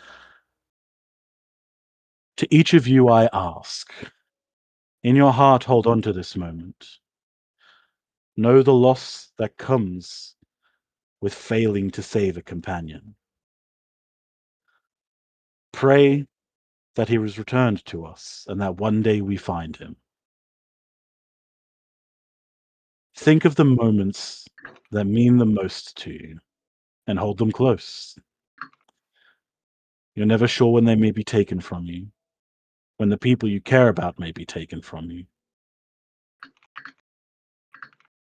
"To each of you I ask, in your heart hold on to this moment. Know the loss that comes with failing to save a companion. Pray that he is returned to us, and that one day we find him. Think of the moments that mean the most to you, and hold them close. You're never sure when they may be taken from you, when the people you care about may be taken from you.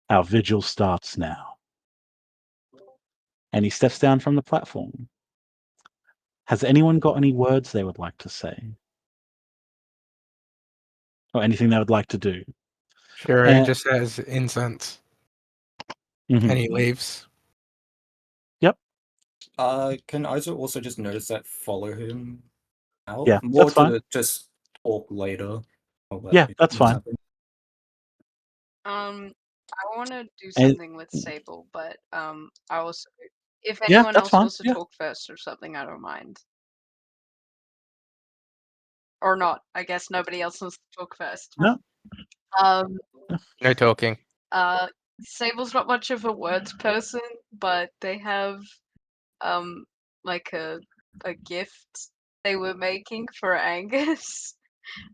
Our vigil starts now." And he steps down from the platform. Has anyone got any words they would like to say? Or anything they would like to do? Shireen just says incense. Mm-hmm. And he leaves. Yep. Can Isaac also just notice that follow him out? Yeah, More that's to fine. just talk later. Yeah, that's fine. I want to do And- something with Sable, but I also, if Yeah, anyone that's else fine. wants to Yeah. talk first or something, I don't mind. Or not. I guess nobody else wants to talk first. No. No talking. Sable's not much of a words person, but they have like a gift they were making for Angus.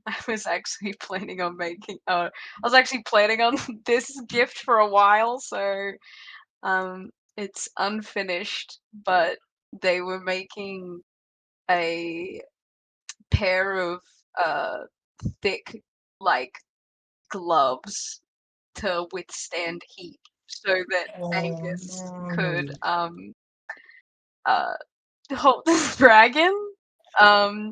I was actually planning on this gift for a while, so it's unfinished, but they were making a pair of thick like gloves to withstand heat so that Angus could hold the dragon a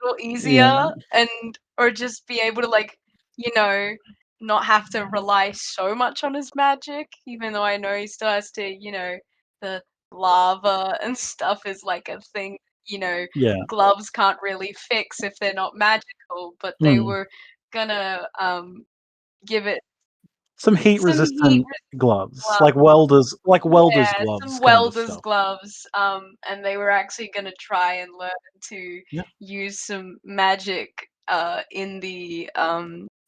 little easier, and or just be able to not have to rely so much on his magic, even though I know he still has to, the lava and stuff is like a thing, Yeah. gloves can't really fix if they're not magical, but they were gonna give it Some heat some resistant gloves, gloves. like welders Yeah, gloves some kind of welder's stuff. gloves. And they were actually gonna try and learn to Yeah. use some magic in the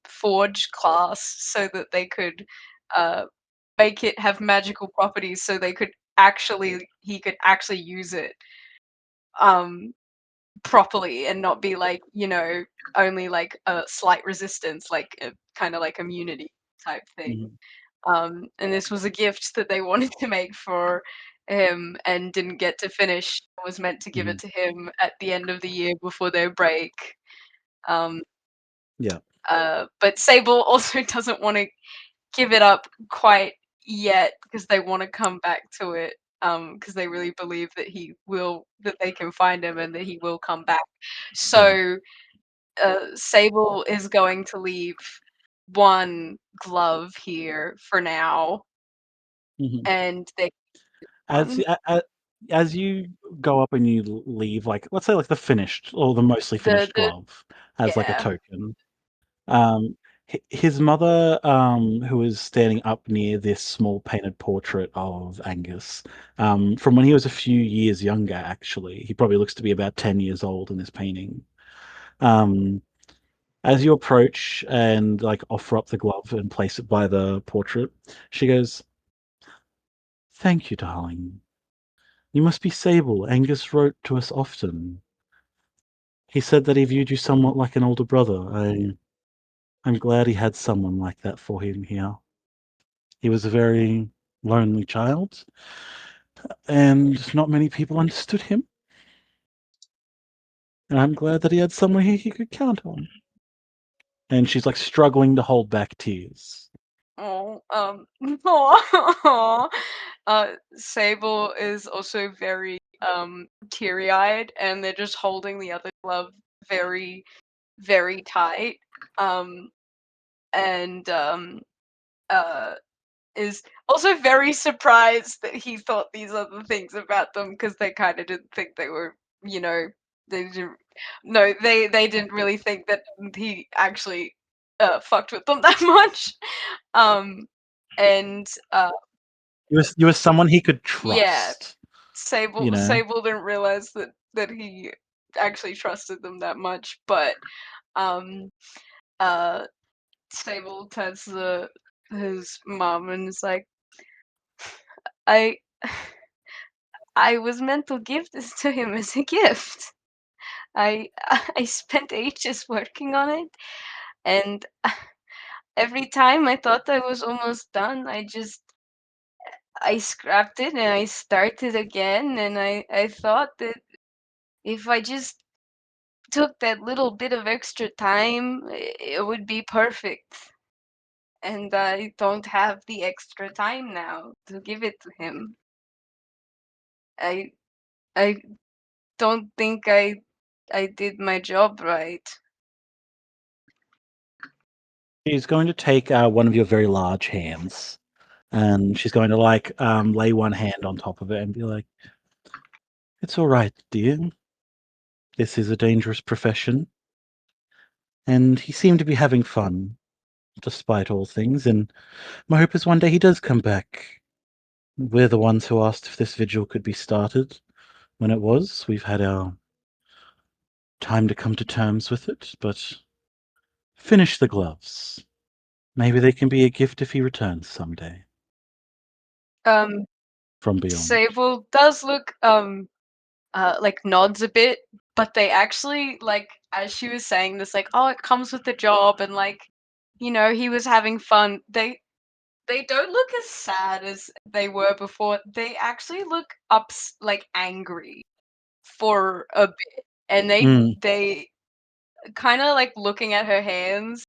forge class so that they could uh make it have magical properties so he could actually use it um properly and not be like, only like a slight resistance, like a kind of like immunity type thing. Mhm. And this was a gift that they wanted to make for him and didn't get to finish. Was meant to give it Mhm. to him at the end of the year before their break. Um, Yeah. but Sable also doesn't want to give it up quite yet because they want to come back to it. Because they really believe that they can find him and that he will come back. So Sable is going to leave one glove here for now, Mhm. and they As as you go up and you leave, like let's say like the finished or the mostly finished glove as like a token. His mother, who is standing up near this small painted portrait of Angus, from when he was a few years younger, actually. He probably looks to be about 10 years old in this painting. As you approach and like offer up the glove and place it by the portrait, she goes, "Thank you, darling. You must be Sable. Angus wrote to us often. He said that he viewed you somewhat like an older brother. I'm glad he had someone like that for him here. He was a very lonely child, and not many people understood him. And I'm glad that he had someone he could count on." And she's like struggling to hold back tears. Oh, Sable is also very teary-eyed, and they're just holding the other glove very, very tight. And is also very surprised that he thought these other things about them, because they kind of didn't think they were, they didn't. No, they didn't really think that he actually fucked with them that much. And You were someone he could yeah, trust. Sable didn't realize that he actually trusted them that much, but um Sable turns to his mom and is like, I I was meant to give this to him as a gift. I I spent ages working on it, and every time I thought I was almost done, I scrapped it and I started again, and I thought that if I just took that little bit of extra time, it would be perfect. And I don't have the extra time now to give it to him. I I don't think I did my job right. She's going to take one of your very large hands, and she's going to like lay one hand on top of it and be like, "It's all right, dear. This is a dangerous profession." And he seemed to be having fun, despite all things, and my hope is one day he does come back. We're the ones who asked if this vigil could be started. When it was, we've had our time to come to terms with it, but finish the gloves. Maybe they can be a gift if he returns someday Um, from beyond. Sable does look like nods a bit, but they actually, like, as she was saying this, like, oh, it comes with the job, and like, he was having fun. They don't look as sad as they were before. They actually look like angry for a bit, and they kind of like looking at her hands,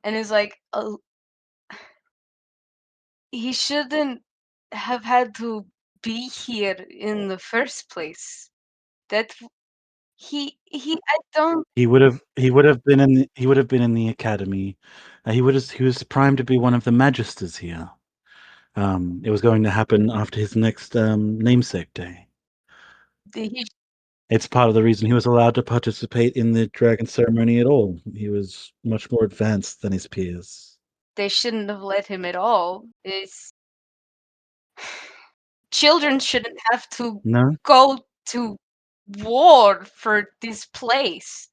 and is like, oh, he shouldn't have had to be here in the first place. That I don't. He would have been in the academy. He was primed to be one of the magisters here. It was going to happen after his next namesake day. He, It's part of the reason he was allowed to participate in the dragon ceremony at all. He was much more advanced than his peers. they shouldn't have let him at all. It's children shouldn't have to No? go to war for this place.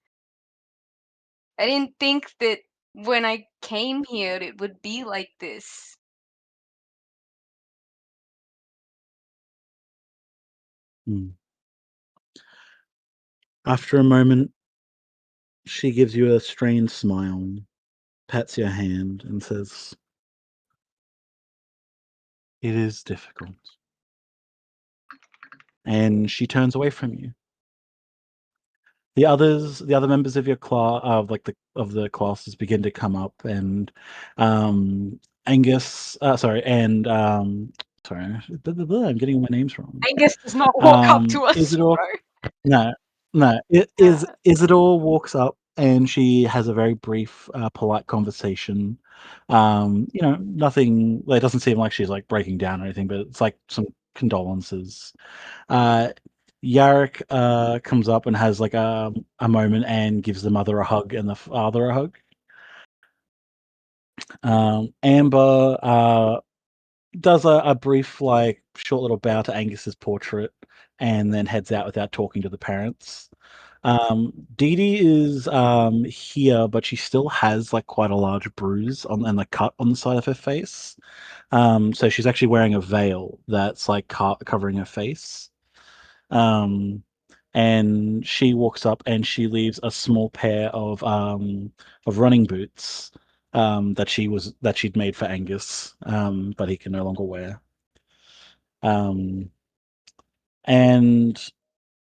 I didn't think that when I came here it would be like this. Hmm. After a moment, she gives you a strained smile, pats your hand, and says, "It is difficult." And she turns away from you. The other members of your class, of the classes, begin to come up, and Angus, sorry, and sorry, I'm getting all my names wrong. Angus does not walk up to us, Isidore, bro. no, no, Isidore walks up, and she has a very brief, polite conversation. Nothing. It doesn't seem like she's like breaking down or anything, but it's like some condolences. Yarrick comes up and has like a moment and gives the mother a hug and the father a hug. Amber does a brief, like, short little bow to Angus's portrait and then heads out without talking to the parents. Dee Dee is here, but she still has like quite a large bruise and a cut on the side of her face. So she's actually wearing a veil that's like covering her face. And she walks up and she leaves a small pair of running boots that she'd made for Angus, but he can no longer wear. And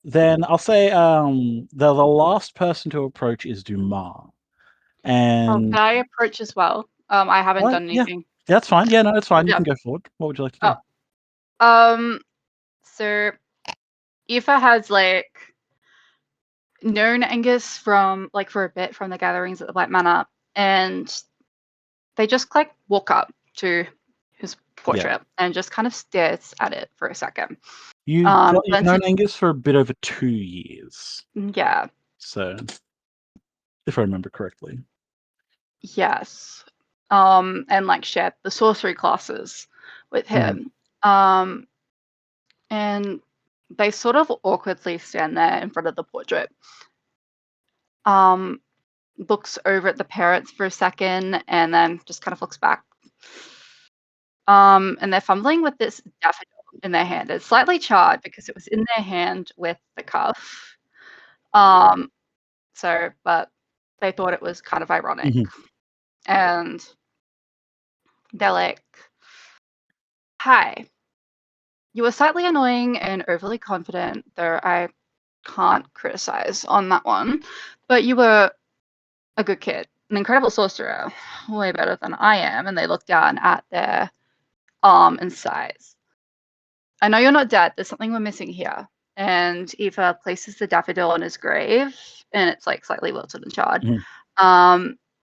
then I'll say the last person to approach is Dumas. And can I approach as well? I haven't done yeah, anything. that's fine. Yeah, no, it's fine. You Yeah. can go forward. What would you like to do? So Aoife has like known Angus from like for a bit from the gatherings at the Black Manor, and they just like walk up to his portrait and just kind of stares at it for a second. You've known Angus for a bit over 2 years. Yeah. So, if I remember correctly. Yes. And like shared the sorcery classes with him. And they sort of awkwardly stand there in front of the portrait. Looks over at the parents for a second and then just kind of looks back. And they're fumbling with this daffodil in their hand. It's slightly charred because it was in their hand with the cuff. But they thought it was kind of ironic. And they're like, "Hi. You were slightly annoying and overly confident, though I can't criticize on that one. But you were a good kid, an incredible sorcerer, way better than I am." And they look down at their arm and size. "I know you're not dead. There's something we're missing here." And Eva places the daffodil on his grave, and it's like slightly wilted and charred.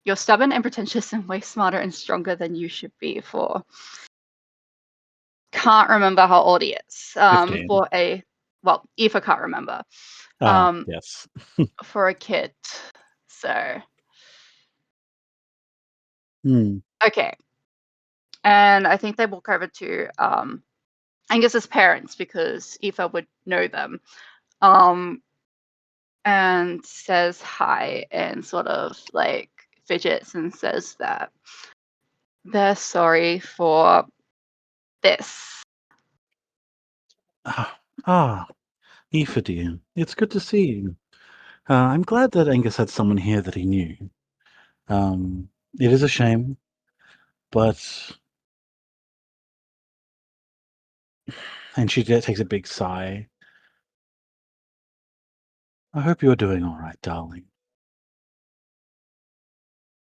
"You're stubborn and pretentious and way smarter and stronger than you should be for." Can't remember how old he is. Eva can't remember. Yes. For a kid. So. Okay. And I think they walk over to Angus's parents because Eva would know them. And says hi and sort of like fidgets and says that they're sorry for this. Aoife, dear, it's good to see you. I'm glad that Angus had someone here that he knew. It is a shame, but... And she takes a big sigh. I hope you're doing all right, darling.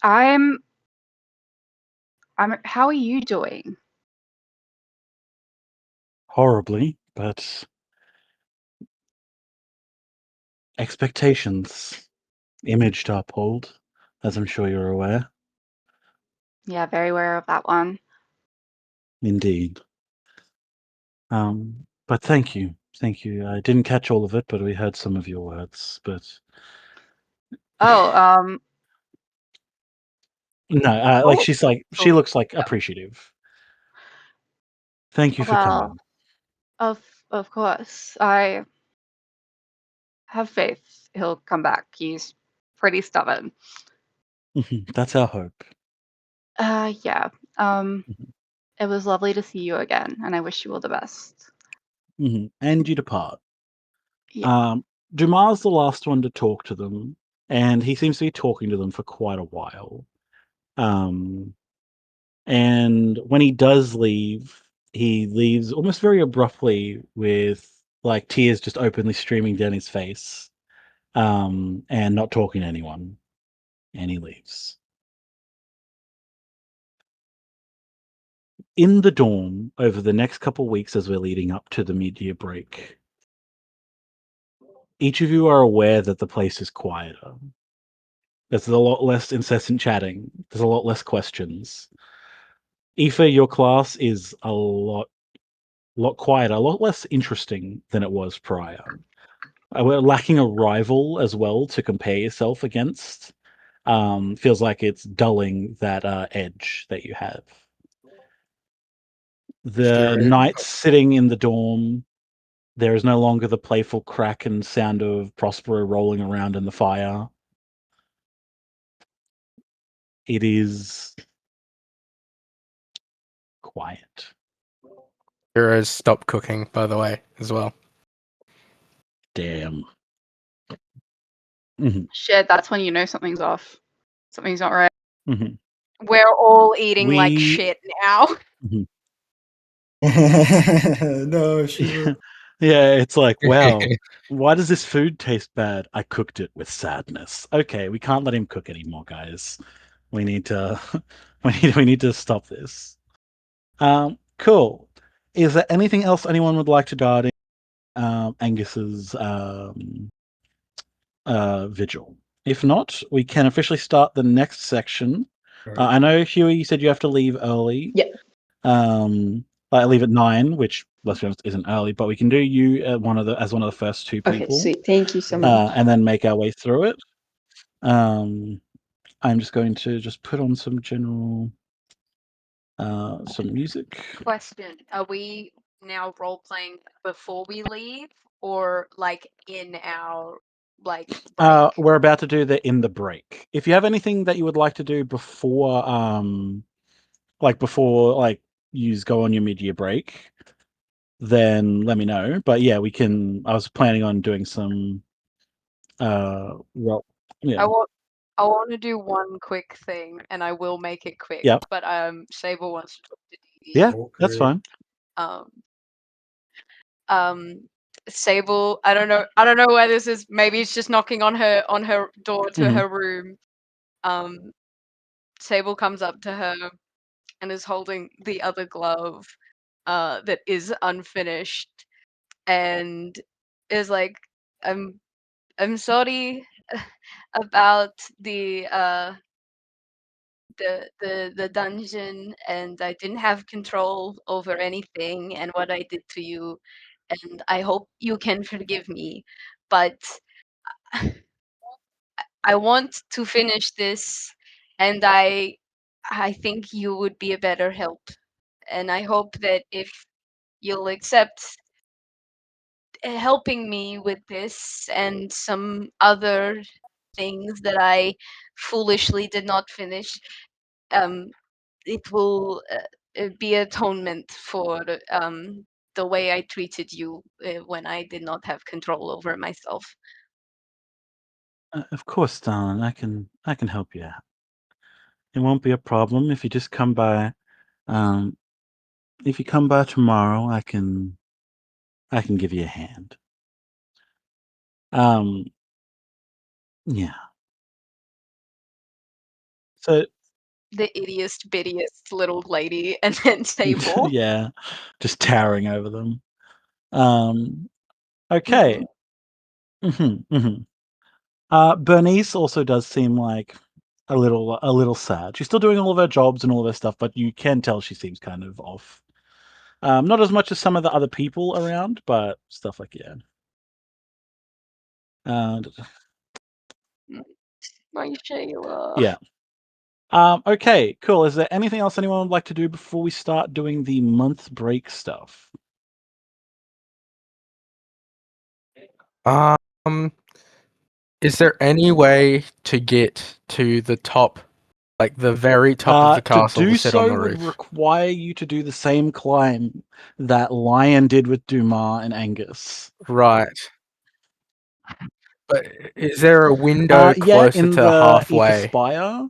I'm how are you doing? Horribly, but expectations, image to uphold, as I'm sure you're aware. Yeah, very aware of that one. Indeed. But thank you. Thank you. I didn't catch all of it, but we heard some of your words, but... No, like she looks like appreciative. Thank you for coming. Of course. I have faith he'll come back. He's pretty stubborn. That's our hope. Yeah. It was lovely to see you again, and I wish you all the best. And you depart. Yeah. Dumas' the last one to talk to them, and he seems to be talking to them for quite a while. And when he does leave, he leaves almost very abruptly with like tears just openly streaming down his face, and not talking to anyone. And he leaves. In the dawn, over the next couple weeks as we're leading up to the mid-year break, each of you are aware that the place is quieter. There's a lot less incessant chatting. There's a lot less questions. Aoife, your class is a lot lot quieter, a lot less interesting than it was prior. We're lacking a rival as well to compare yourself against. Feels like it's dulling that edge that you have. The knights sitting in the dorm, there is no longer the playful crack and sound of Prospero rolling around in the fire. It is quiet. Heroes stopped cooking, by the way, as well. Damn. Shit, that's when you know something's off. Something's not right. We're all eating like shit now. No, Shiva. Yeah, it's like, wow, why does this food taste bad? I cooked it with sadness. Okay, we can't let him cook anymore, guys. We need to we need to stop this. Cool. Is there anything else anyone would like to guard Angus's vigil? If not, we can officially start the next section. I know, Huey, you said you have to leave early. Yeah. I leave at 9, which let's be honest isn't early, but we can do you as one of the first two people. Okay, sweet. Thank you so much. And then make our way through it. I'm just going to put on some general some music. Question: are we now role playing before we leave, or like in our break? We're about to do the in the break. If you have anything that you would like to do before you go on your mid-year break, then let me know. But yeah, we can. I was planning on doing some. Well, yeah. I want to do one quick thing, and I will make it quick. Yep. But Sable wants to talk to Dee. Yeah, that's fine. Sable, I don't know where this is. Maybe it's just knocking on her door to her room. Sable comes up to her and is holding the other glove that is unfinished, and is like, I'm sorry about the dungeon, and I didn't have control over anything and what I did to you, and I hope you can forgive me, but I want to finish this, and I think you would be a better help, and I hope that if you'll accept helping me with this and some other things that I foolishly did not finish, it will be atonement for the way I treated you when I did not have control over myself. Of course, darling. I can help you out. It won't be a problem if you just come by. If you come by tomorrow, I can give you a hand. Yeah. So the ittiest bittiest little lady, and then Sable. Yeah, just towering over them. Okay. Bernice also does seem like a little sad. She's still doing all of her jobs and all of her stuff, but you can tell she seems kind of off. Not as much as some of the other people around, but stuff like yeah. My Shayla. Yeah. Okay, cool. Is there anything else anyone would like to do before we start doing the month break stuff? Is there any way to get to the top, like the very top of the castle, to do sit on so the would roof? require you to do the same climb that Lion did with Dumas and Angus. Right. But is there a window Yeah, closer in to the halfway? Spire,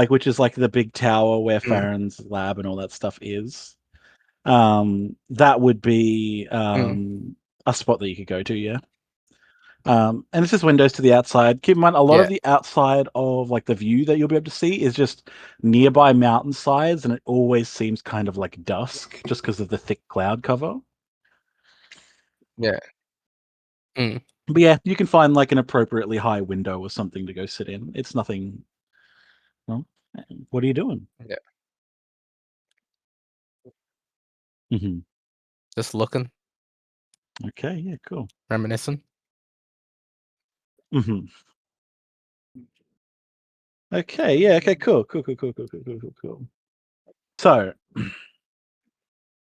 which is like the big tower where Farron's lab and all that stuff is. That would be a spot that you could go to, yeah. And this is windows to the outside. Keep in mind, a lot of the outside of like the view that you'll be able to see is just nearby mountainsides, and it always seems kind of like dusk just because of the thick cloud cover. Yeah. But yeah, you can find like an appropriately high window or something to go sit in. It's nothing. Well, what are you doing? Yeah. Mm-hmm. Just looking. Okay, yeah, cool. Reminiscing. Mm-hmm. Okay, yeah, okay, cool. So,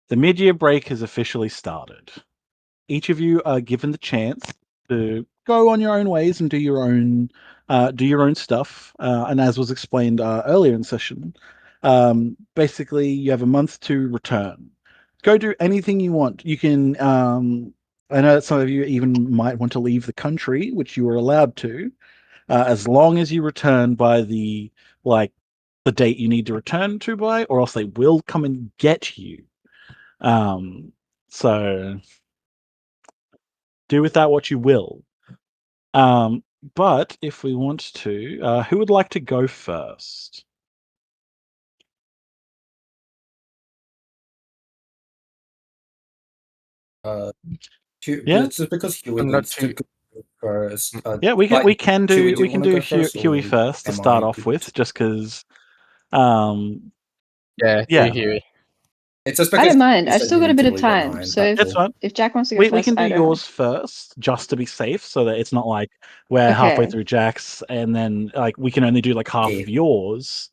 the mid-year break has officially started. Each of you are given the chance to go on your own ways and do your own stuff. And as was explained earlier in session, basically you have a month to return. Go do anything you want. You can. I know that some of you even might want to leave the country, which you are allowed to, as long as you return by the date you need to return to by, or else they will come and get you. So do with that what you will. But if we want to, who would like to go first? Yeah, it's because Huey Not needs to too. go first. Yeah, we can Huey, do do you want to go first, Huey or first to am start I off good? with, just because. Yeah, Yeah. Huey. It's just I because don't mind. you I've said still you got a need bit to of leave at time. 9. So That's if, It's all. fine. if Jack wants to go We first, can do I don't mind. yours first, just to be safe, so that it's not like we're halfway Okay. through Jack's, and then like we can only do like half Yeah. of yours.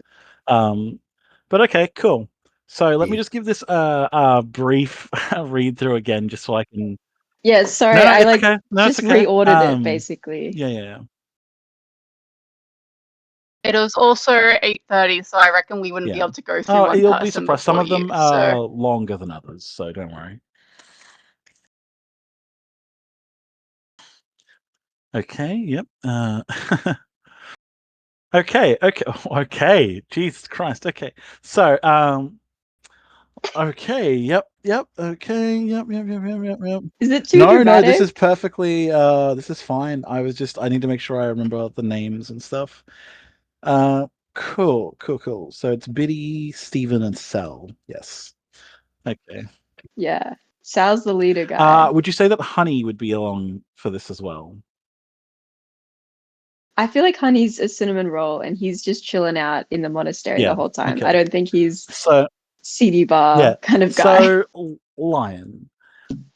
But okay, cool. So let me Yeah. just give this a brief read through again, just so I can. Yeah, sorry, No, I it's okay. No, it's just okay. reordered it basically. Yeah. It was also 8:30, so I reckon we wouldn't be Yeah. able to go through Oh, one you'll be person surprised. Some before of them you. are So longer than others, so don't worry. Okay. Yep. Okay. Okay. Jesus Christ. Okay. So, okay. Yep. Okay. Yep. Is it too No, dramatic? this is perfectly. This is fine. I need to make sure I remember the names and stuff. Cool. So it's Biddy, Steven, and Sal. Yes. Okay. Yeah. Sal's the leader guy. Would you say that Honey would be along for this as well? I feel like Honey's a cinnamon roll and he's just chilling out in the monastery the whole time. Okay. I don't think he's So CD bar kind of guy. So Lion,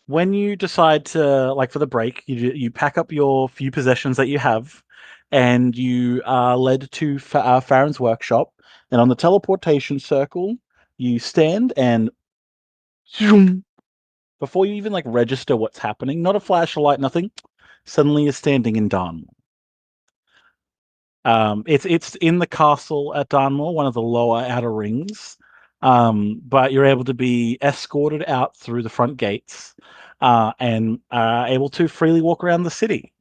when you decide to for the break, you pack up your few possessions that you have, and you are led to Farron's workshop. And on the teleportation circle, you stand and zoom, before you even register what's happening, not a flash of light, nothing. Suddenly, you're standing in Darnmore. It's in the castle at Darnmore, one of the lower outer rings. But you're able to be escorted out through the front gates, and able to freely walk around the city.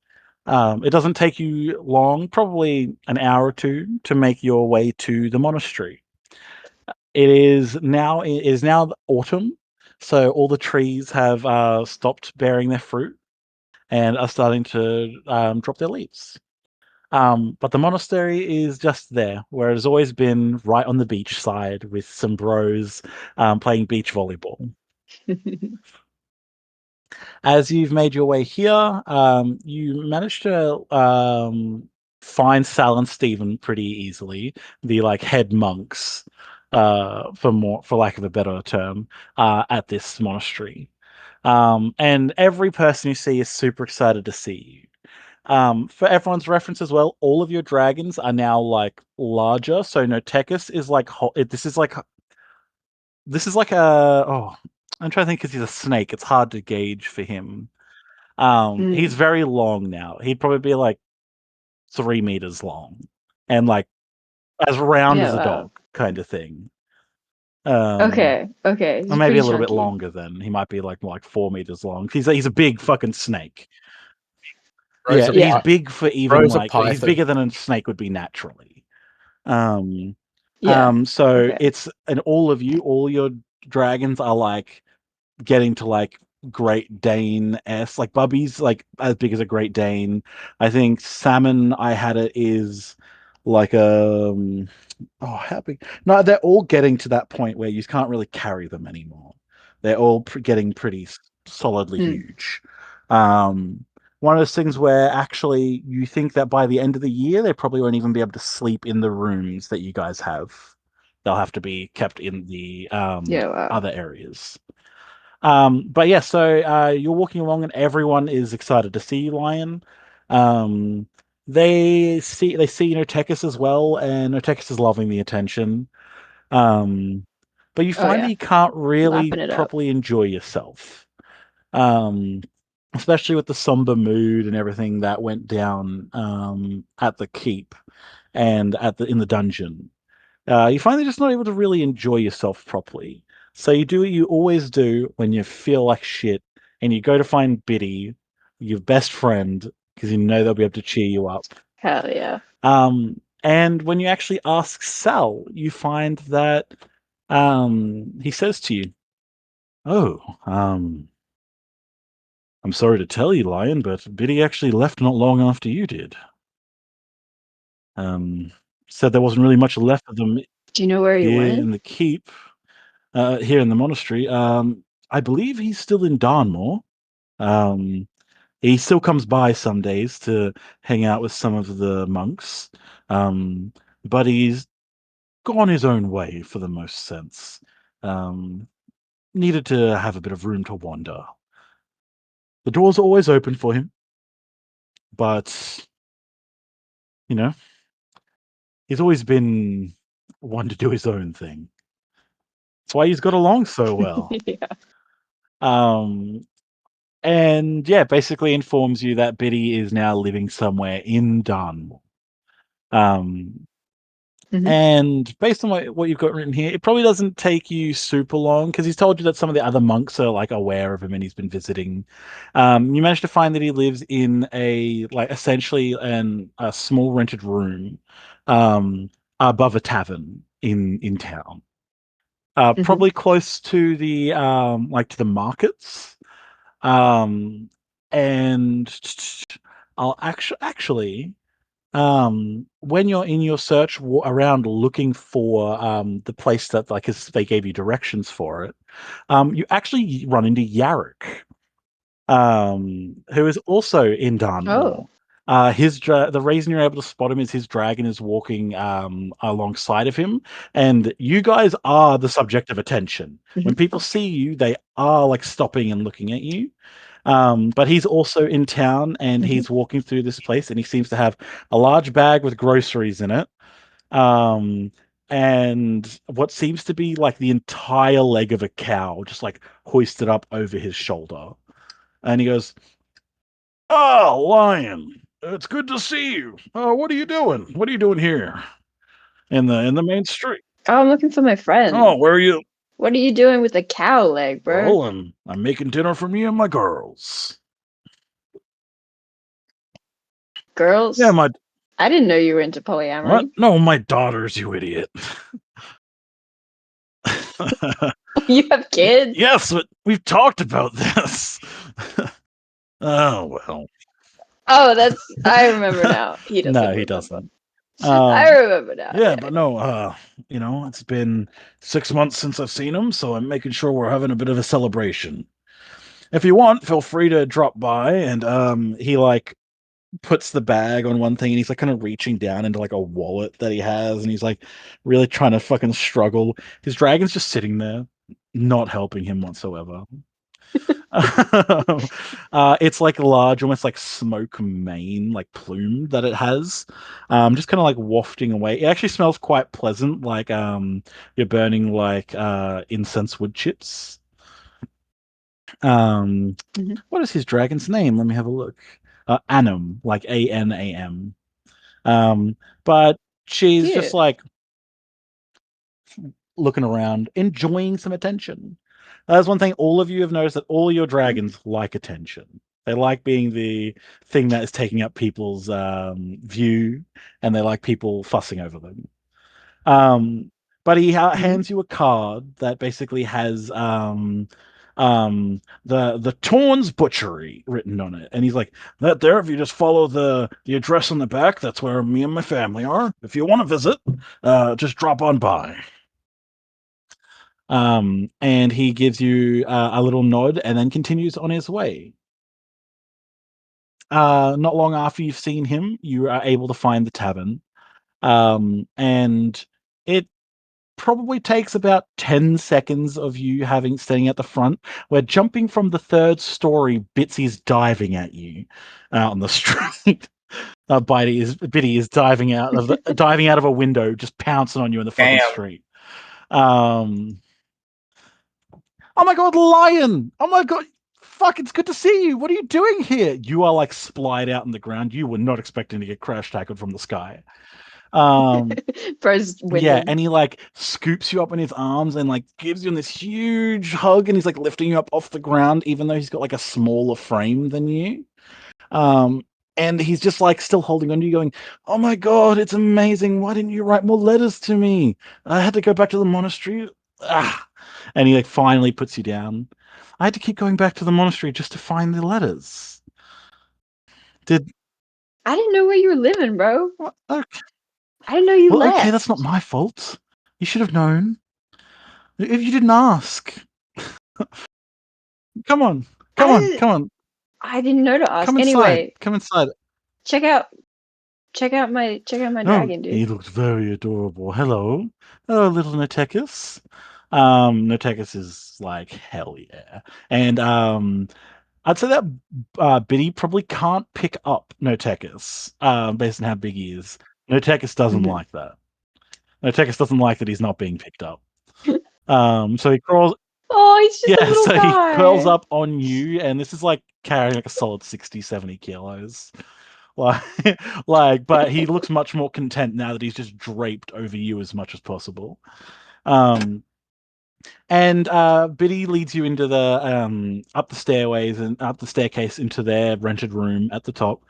It doesn't take you long, probably an hour or two, to make your way to the monastery. It is now autumn, so all the trees have stopped bearing their fruit and are starting to drop their leaves. But the monastery is just there, where it has always been, right on the beach side with some bros playing beach volleyball. As you've made your way here, you managed to find Sal and Stephen pretty easily, the head monks, for lack of a better term, at this monastery. And every person you see is super excited to see you. For everyone's reference as well, all of your dragons are now larger. So Notekis is this is like a I'm trying to think because he's a snake. It's hard to gauge for him. He's very long now. He'd probably be 3 meters long, and as round as a dog kind of thing. Okay. Or He's maybe pretty a little bit chunky. longer than he might be more like 4 meters long. He's a big fucking snake. Bro's Yeah, he's Yeah. big for even Bro's a he's python. bigger than a snake would be naturally. Yeah. So Okay. it's and all your dragons are getting to Great Dane s. Bubby's as big as a Great Dane. I think Salmon, I had it, is like how big? No, they're all getting to that point where you can't really carry them anymore. They're all getting pretty solidly huge. One of those things where actually you think that by the end of the year they probably won't even be able to sleep in the rooms that you guys have. They'll have to be kept in the Yeah, wow. other areas. But yeah, so you're walking along and everyone is excited to see you, Lion. They see Tekis as well, and Tekis is loving the attention. But you Oh, find that yeah. you can't really Lapping it up. properly enjoy yourself. Especially with the somber mood and everything that went down at the keep and in the dungeon. You find you're just not able to really enjoy yourself properly. So you do what you always do when you feel like shit, and you go to find Biddy, your best friend, because you know they'll be able to cheer you up. Hell yeah. And when you actually ask Sal, you find that he says to you, "Oh, I'm sorry to tell you, Lion, but Biddy actually left not long after you did. Said there wasn't really much left of them Do you know where he here went? in the keep, here in the monastery. I believe he's still in Darnmore. Um, he still comes by some days to hang out with some of the monks, but he's gone his own way for the most sense. Um, Needed to have a bit of room to wander. The doors are always open for him, but you know, he's always been one to do his own thing. That's why he's got along so well. Yeah. Um, and yeah, basically informs you that Biddy is now living somewhere in Darnmore. Um, And based on what you've got written here, it probably doesn't take you super long because he's told you that some of the other monks are like aware of him and he's been visiting. You managed to find that he lives in essentially a small rented room above a tavern in town. Probably close to the to the markets. Um, and I'll actually when you're in your search around looking for the place that they gave you directions for it, you actually run into Yarrick, who is also in Darnmore. Oh. The reason you're able to spot him is his dragon is walking alongside of him, and you guys are the subject of attention. When people see you, they are like stopping and looking at you. But he's also in town and he's walking through this place and he seems to have a large bag with groceries in it. Um, and what seems to be like the entire leg of a cow just like hoisted up over his shoulder. And he goes, "Oh, Lion, it's good to see you. What are you doing? What are you doing here in the main street? Oh, I'm looking for my friend. Oh, where are you? What are you doing with a cow leg, bro? Well, I'm making dinner for me and my girls. Girls? Yeah, my I didn't know you were into polyamory. what? No, my daughters, you idiot." You have kids? Yes, but we've talked about this. Oh well. Oh, I remember now. He doesn't No, he remember. doesn't. I remember now. Yeah, but no, it's been 6 months since I've seen him, so I'm making sure we're having a bit of a celebration. If you want, feel free to drop by. And he like puts the bag on one thing and he's like kind of reaching down into like a wallet that he has, and he's like really trying to fucking struggle. His dragon's just sitting there, not helping him whatsoever. It's like large, almost like smoke mane, like plume that it has. Just kind of like wafting away. It actually smells quite pleasant, like you're burning like incense wood chips. What is his dragon's name? Let me have a look. Anam, like Anam. But she's just Cute. like looking around, enjoying some attention. That's one thing all of you have noticed, that all your dragons like attention. They like being the thing that is taking up people's view, and they like people fussing over them. But he hands you a card that basically has the Torns Butchery written on it, and he's like, "That there, if you just follow the address on the back, that's where me and my family are. If you want to visit, just drop on by." And he gives you a little nod and then continues on his way. Not long after you've seen him, you are able to find the tavern. And it probably takes about 10 seconds of you standing at the front, where jumping from the 3rd story, Bitsy's diving at you out on the street. Biddy is diving out of a window, just pouncing on you in the fucking street. Oh my god, Lion! Oh my god, fuck! It's good to see you. What are you doing here? You are like splayed out on the ground. You were not expecting to get crash tackled from the sky. Yeah, and he like scoops you up in his arms and like gives you this huge hug, and he's like lifting you up off the ground, even though he's got like a smaller frame than you. And he's just like still holding on to you, going, "Oh my god, it's amazing! Why didn't you write more letters to me? I had to go back to the monastery." And he like finally puts you down. I had to keep going back to the monastery just to find the letters. I didn't know where you were living, bro. What? Okay. I didn't know you left. Okay, that's not my fault. You should have known. If you didn't ask. Come on. I didn't know to ask. Come inside. Anyway, come inside. Check out my dragon, dude. He looks very adorable. Hello, little Notechis. Notechis is like hell yeah, and I'd say that Biddy probably can't pick up Notechis, based on how big he is. Notechis doesn't like that. Notechis doesn't like that he's not being picked up. So he crawls. Oh, he's just a little guy. He curls up on you, and this is like carrying like a solid 60, 70 kilos. But he looks much more content now that he's just draped over you as much as possible. And Biddy leads you into the up the stairways and up the staircase into their rented room at the top.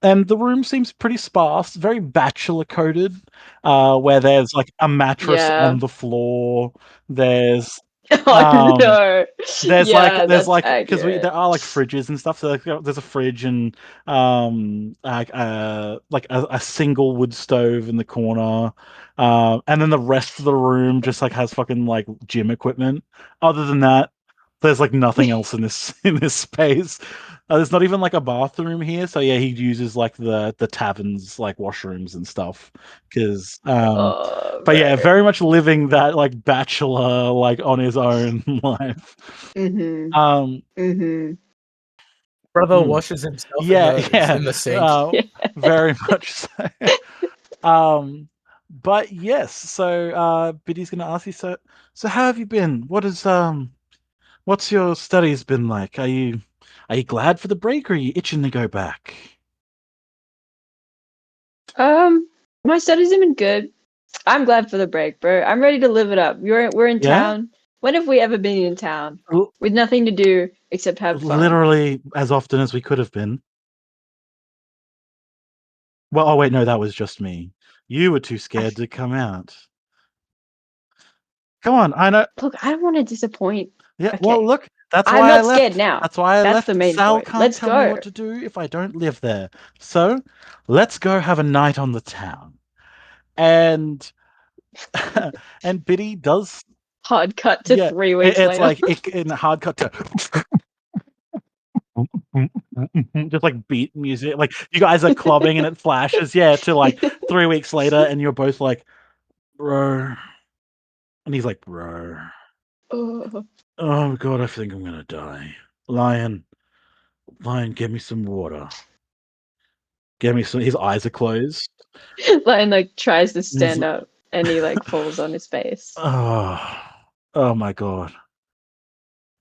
And the room seems pretty sparse, very bachelor coded, where there's like a mattress on the floor. There's no. There's because accurate. there are like fridges and stuff. So there's a fridge and like a single wood stove in the corner, and then the rest of the room just like has fucking like gym equipment. Other than that, there's like nothing else in this space. There's not even like a bathroom here. So yeah, he uses like the tavern's like washrooms and stuff because but yeah, very much living that like bachelor, like on his own life. Brother washes himself in the sink. Very much so. But yes, so Biddy's gonna ask you, so how have you been? What's your studies been like? Are you glad for the break, or are you itching to go back? My studies have been good. I'm glad for the break, bro. I'm ready to live it up. We're in town. When have we ever been in town with nothing to do except have fun? Literally as often as we could have been. Well, oh wait, no, that was just me. You were too scared to come out. Come on, I know. Look, I don't want to disappoint. Yeah, okay. Well, look, that's why I left. I'm not scared now. That's why I left. The main Sal point. can't Let's tell me what to do if I don't live there. So, let's go have a night on the town. And and Biddy does hard cut to 3 weeks later. It's like in hard cut to just like beat music, like you guys are clubbing and it flashes to like 3 weeks later, and you're both like, bro, and he's like, bro, oh god, I think I'm gonna die. Lion, get me some water. Get me some. His eyes are closed. Lion like tries to stand up and he like falls on his face. Oh my god.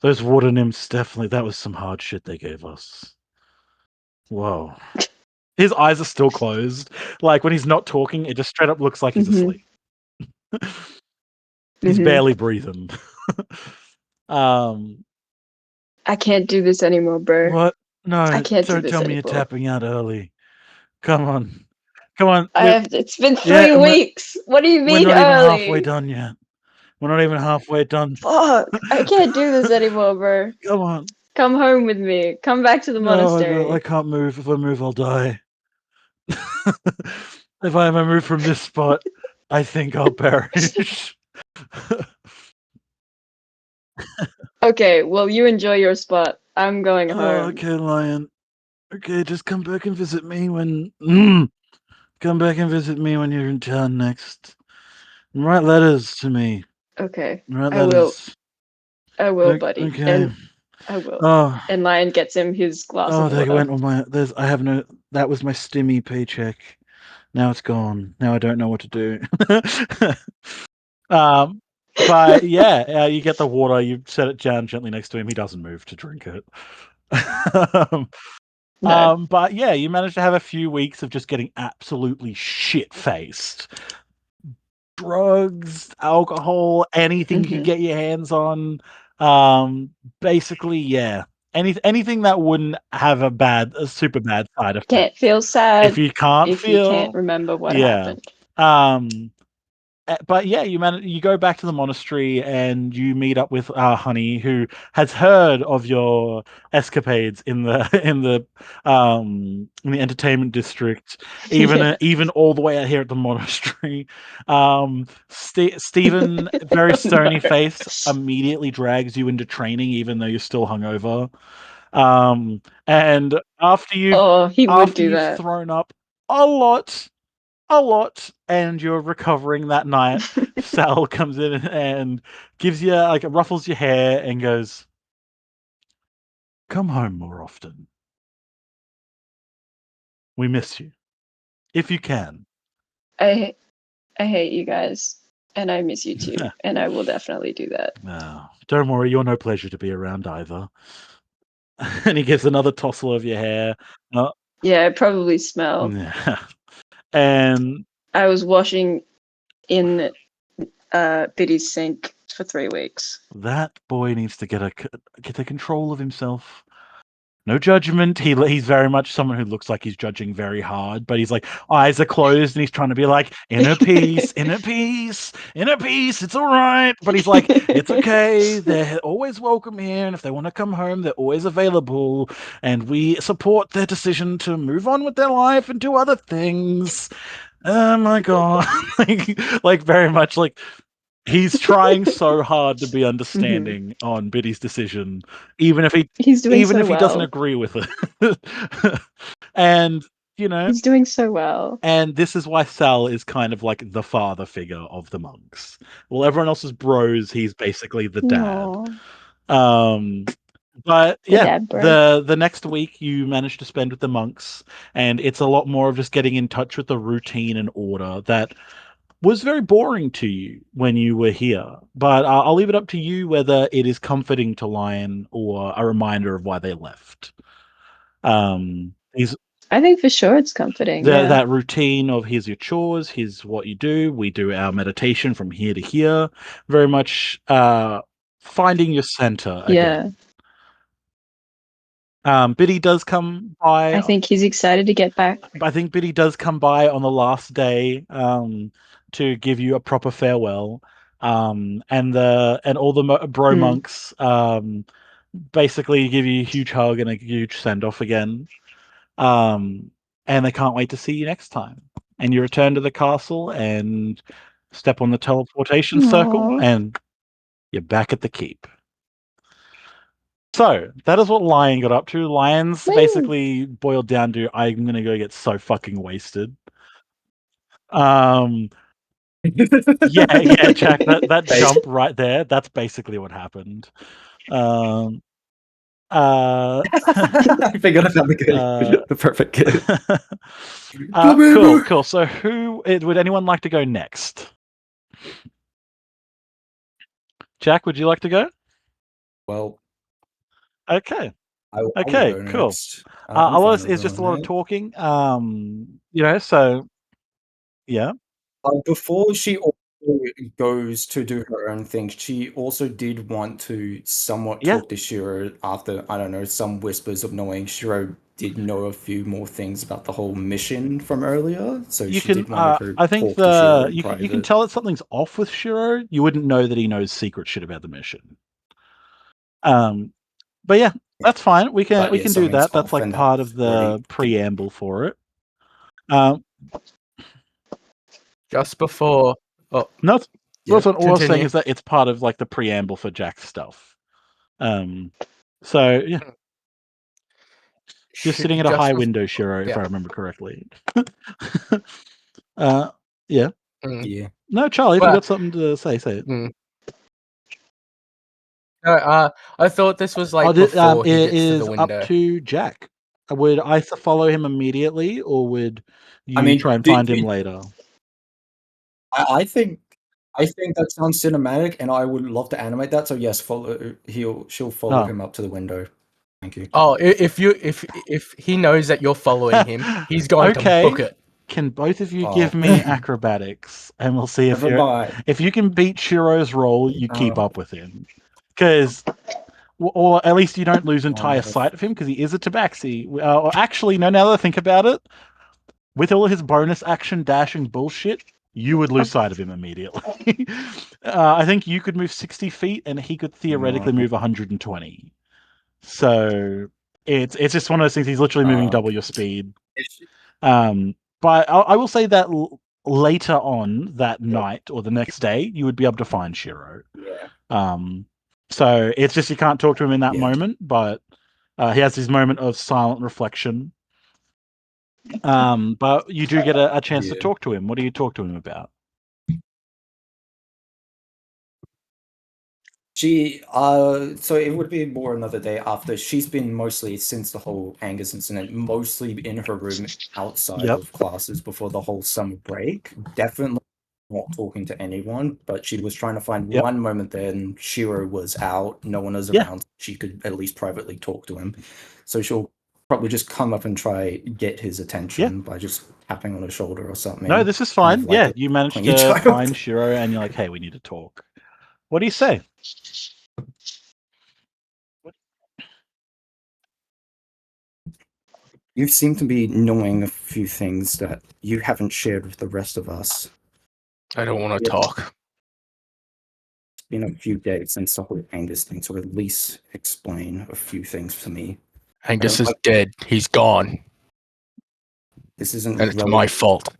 Those water nymphs, definitely, that was some hard shit they gave us. Whoa. His eyes are still closed. Like, when he's not talking, it just straight up looks like he's asleep. He's barely breathing. I can't do this anymore, bro. What? No, I can't don't do this tell me anymore. you're tapping out early. Come on. Come on. It's been 3 weeks. What do you mean we're not early? even halfway done yet. We're not even halfway done. Fuck. I can't do this anymore, bro. Come on. Come home with me. Come back to the monastery. No, I can't move. If I move, I'll die. If I ever move from this spot, I think I'll perish. Okay, well, you enjoy your spot. I'm going home. Okay, Lion. Okay, just come back and visit me when... Come back and visit me when you're in town next. Write letters to me. Okay. Write I will. letters. I will, buddy. Okay. And I will. Oh, And Lion gets him his glass oh, of they water. went on my. I have no. That was my stimmy paycheck. Now it's gone. Now I don't know what to do. But yeah, you get the water. You set it down gently next to him. He doesn't move to drink it. No. But yeah, you managed to have a few weeks of just getting absolutely shit faced. Drugs, alcohol, anything you could Mhm. get your hands on. Basically, yeah. Anything that wouldn't have a super bad side effect. Can't feel sad If you can't if you can't remember what happened. But yeah, you go back to the monastery and you meet up with Honey, who has heard of your escapades in the in the entertainment district, even Yeah. even all the way out here at the monastery. Stephen, very stony No. face, immediately drags you into training, even though you're still hungover. And after he would do you've that. thrown up a lot, and you're recovering that night, Sal comes in and gives you ruffles your hair and goes, "Come home more often. We miss you, if you can." I hate you guys, and I miss you too, and I will definitely do that. No, don't worry, you're no pleasure to be around either. And he gives another tossle of your hair. Yeah, I probably smell. Yeah. And I was washing in Biddy's sink for 3 weeks. that boy needs to get the control of himself. No judgment. He's very much someone who looks like he's judging very hard, but he's like eyes are closed and he's trying to be like inner peace, inner peace, inner peace. It's all right, but he's like it's okay. They're always welcome here, and if they want to come home, they're always available, and we support their decision to move on with their life and do other things. Oh my god, like very much like. He's trying so hard to be understanding on Biddy's decision, even if He's doing so he doesn't well. agree with it. And He's doing so well. and this is why Sal is kind of like the father figure of the monks. Well, everyone else is bros. He's basically the dad. Aww. But The yeah, dad bro. the next week you manage to spend with the monks, and it's a lot more of just getting in touch with the routine and order that was very boring to you when you were here. But I'll leave it up to you whether it is comforting to Lion or a reminder of why they left. He's I think for sure it's comforting. Yeah. that routine of here's your chores, here's what you do. We do our meditation from here to here. Very much finding your center again. Biddy does come by. I think he's excited to get back. I think Biddy does come by on the last day to give you a proper farewell. And all the bro monks basically give you a huge hug and a huge send off again. And they can't wait to see you next time. And you return to the castle and step on the teleportation circle, and you're back at the keep. So that is what Lion got up to. Lion's basically boiled down to I'm gonna go get so fucking wasted. Yeah, Jack, that jump right there, that's basically what happened. I figured I found the perfect kid. Cool. So would anyone like to go next? Jack, would you like to go? Well, okay. Okay, cool. A lot it's just a lot of talking. So yeah. Before she also goes to do her own thing, she also did want to somewhat talk to Shiro after, I don't know, some whispers of knowing Shiro did know a few more things about the whole mission from earlier. So did want her I think talk to Shiro in you private. can tell that something's off with Shiro. You wouldn't know that he knows secret shit about the mission. But yeah, that's fine. We can do that. That's like part of the preamble for it. Just before. Oh no, that's what all I was saying continue. is that it's part of like the preamble for Jack's stuff. So yeah, you're sitting at a high window, Shiro, if I remember correctly. Yeah. Yeah. No, Charlie, if you got something to say it. I thought this was like before he it gets to the is window. up to Jack. Would Isa follow him immediately, or would you mean, try and find him later? I think that sounds cinematic, and I would love to animate that. So yes, she'll follow him up to the window. Thank you. Oh, if he knows that you're following him, he's going to book it. Can both of you give me acrobatics, and we'll see if you can beat Shiro's roll, you keep up with him, because. Or at least you don't lose entire sight of him because he is a tabaxi. Or actually, no, now that I think about it, with all his bonus action dashing bullshit, you would lose sight of him immediately. I think you could move 60 feet and he could theoretically move 120. So it's just one of those things. He's literally moving double your speed. But I will say that later on that night or the next day, you would be able to find Shiro. So it's just you can't talk to him in that moment, but he has his moment of silent reflection. But you do get a chance to talk to him. What do you talk to him about? So it would be more another day after. She's been mostly, since the whole Angus incident, mostly in her room outside of classes before the whole summer break. Definitely not talking to anyone, but she was trying to find one moment there, and Shiro was out, no one was around. She could at least privately talk to him. So she'll probably just come up and try get his attention by just tapping on his shoulder or something. No, this is fine. Like you managed to find Shiro, and you're like, hey, we need to talk. What do you say? You seem to be knowing a few things that you haven't shared with the rest of us. I don't want to talk. It's been a few days since the whole Angus thing, so at least explain a few things to me. Angus is dead. He's gone. This isn't and it's my fault.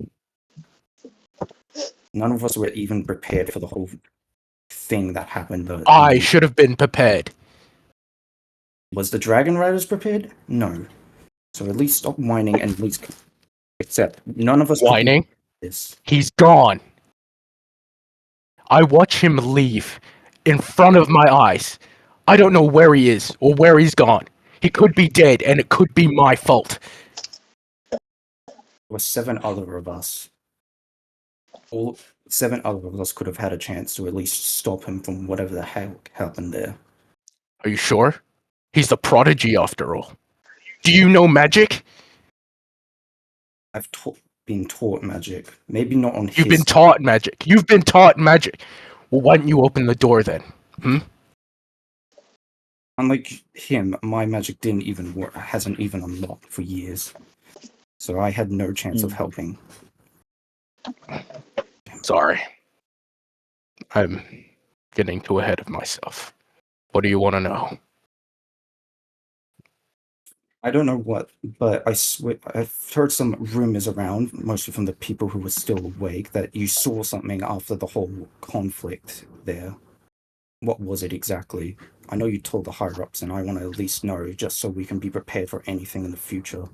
None of us were even prepared for the whole thing that happened. I should have been prepared. Was the Dragon Riders prepared? No. So at least stop whining and at least accept. None of us whining. This. He's gone. I watch him leave in front of my eyes. I don't know where he is or where he's gone. He could be dead, and it could be my fault. There were 7 other of us. All 7 other of us could have had a chance to at least stop him from whatever the heck happened there. Are you sure? He's the prodigy after all. Do you know magic? I've been taught magic. Maybe not on You've been taught magic. You've been taught magic. Well, why don't you open the door then? Unlike him, my magic didn't even work, hasn't even unlocked for years. So I had no chance of helping. Sorry. I'm getting too ahead of myself. What do you want to know? I don't know what, but I've heard some rumors around, mostly from the people who were still awake, that you saw something after the whole conflict there. What was it exactly? I know you told the higher-ups, and I want to at least know, just so we can be prepared for anything in the future.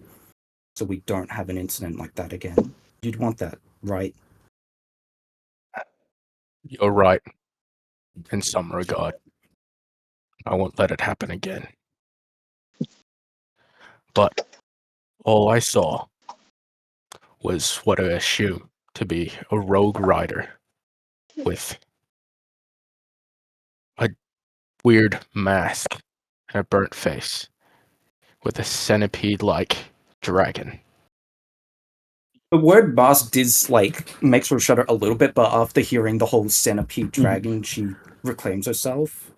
So we don't have an incident like that again. You'd want that, right? You're right. In some regard. I won't let it happen again. But all I saw was what I assume to be a rogue rider with a weird mask and a burnt face with a centipede-like dragon. The word mask did, makes her shudder a little bit, but after hearing the whole centipede dragon, she reclaims herself.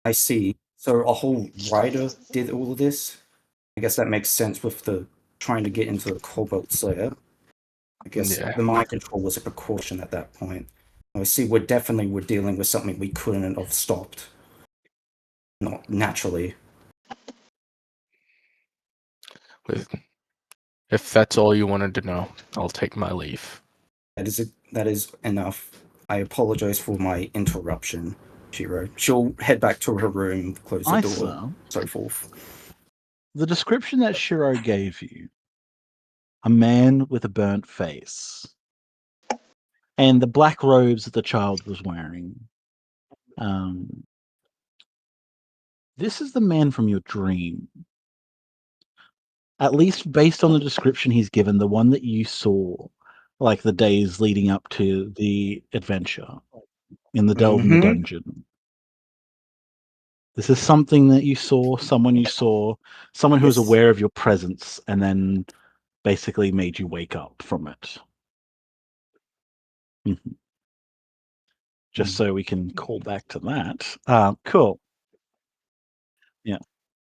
I see. So a whole rider did all of this? I guess that makes sense with the trying to get into the Cobalt Slayer. I guess the mind control was a precaution at that point. I see we're dealing with something we couldn't have stopped. Not naturally. If that's all you wanted to know, I'll take my leave. That is enough. I apologize for my interruption, Shiro. She'll head back to her room, close the door, so forth. The description that Shiro gave you, a man with a burnt face, and the black robes that the child was wearing. This is the man from your dream. At least based on the description he's given, the one that you saw, like the days leading up to the adventure in the delve in the dungeon. This is something that you saw, someone who was aware of your presence and then basically made you wake up from it. Just so we can call back to that. Cool. Yeah.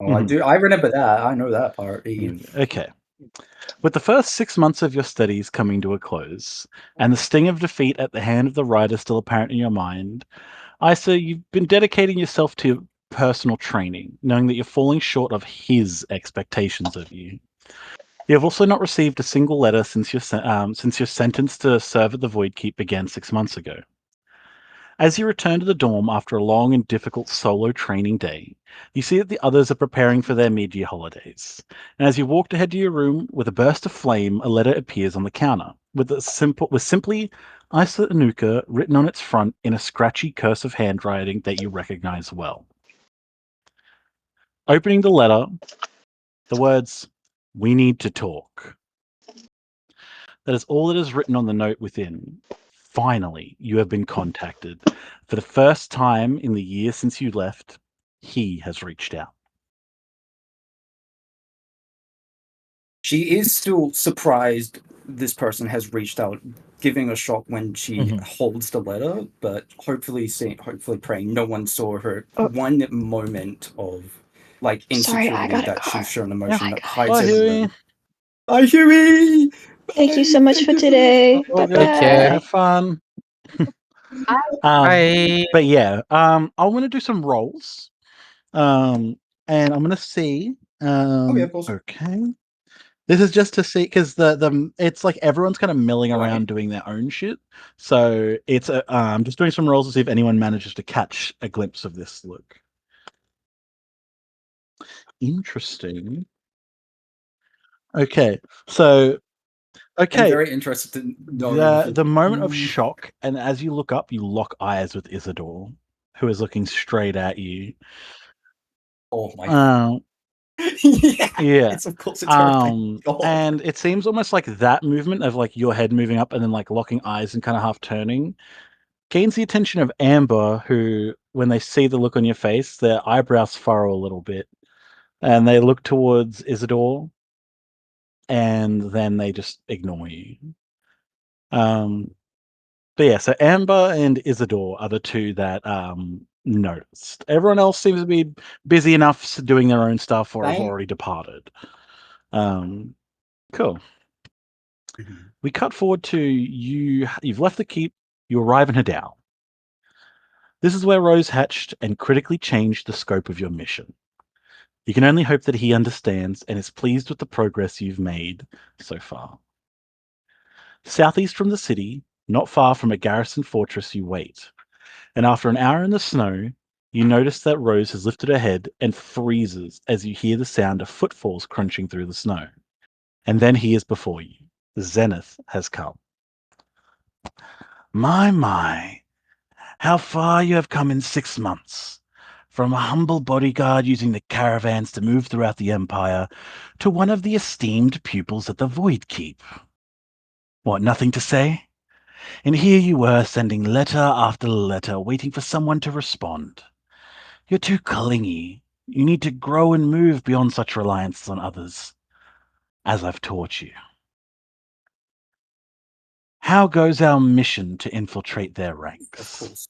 Oh, I do. I remember that. I know that part. Okay. With the first 6 months of your studies coming to a close, and the sting of defeat at the hand of the rider still apparent in your mind, Isa, you've been dedicating yourself to personal training, knowing that you're falling short of his expectations of you. You have also not received a single letter since your sentence to serve at the Void Keep began 6 months ago. As you return to the dorm after a long and difficult solo training day, you see that the others are preparing for their mid-year holidays. And as you walk ahead to your room, with a burst of flame, a letter appears on the counter, with simply Isa Anuka written on its front in a scratchy cursive handwriting that you recognize well. Opening the letter, the words, "We need to talk." That is all that is written on the note within. Finally, you have been contacted. For the first time in the year since you left, he has reached out. She is still surprised this person has reached out, giving a shock when she holds the letter, but hopefully praying no one saw her one moment of like insecurity that she's shown emotion that hides it. Bye, Huey! Thank you so much for today. Bye. Have fun. But yeah, I want to do some rolls. And I'm gonna see. Of course. Okay. This is just to see because the it's like everyone's kind of milling around doing their own shit. So it's I'm just doing some rolls to see if anyone manages to catch a glimpse of this look. Interesting. Okay, so I'm very interested to know the moment of shock, and as you look up, you lock eyes with Isidore, who is looking straight at you. Oh my god. Yeah. It's of course it's her. And it seems almost like that movement of like your head moving up and then like locking eyes and kind of half turning gains the attention of Amber, who, when they see the look on your face, their eyebrows furrow a little bit, and they look towards Isidore, and then they just ignore you. But yeah, so Amber and Isidore are the two that noticed. Everyone else seems to be busy enough doing their own stuff or have already departed. Cool. We cut forward to you. You've left the keep. You arrive in Hadal. This is where Rose hatched and critically changed the scope of your mission. You can only hope that he understands and is pleased with the progress you've made so far. Southeast from the city, not far from a garrison fortress, you wait. And after an hour in the snow, you notice that Rose has lifted her head and freezes as you hear the sound of footfalls crunching through the snow. And then he is before you. Zenith has come. My, how far you have come in 6 months. From a humble bodyguard using the caravans to move throughout the Empire, to one of the esteemed pupils at the Void Keep. What, nothing to say? And here you were sending letter after letter, waiting for someone to respond. You're too clingy. You need to grow and move beyond such reliance on others, as I've taught you. How goes our mission to infiltrate their ranks? Of course.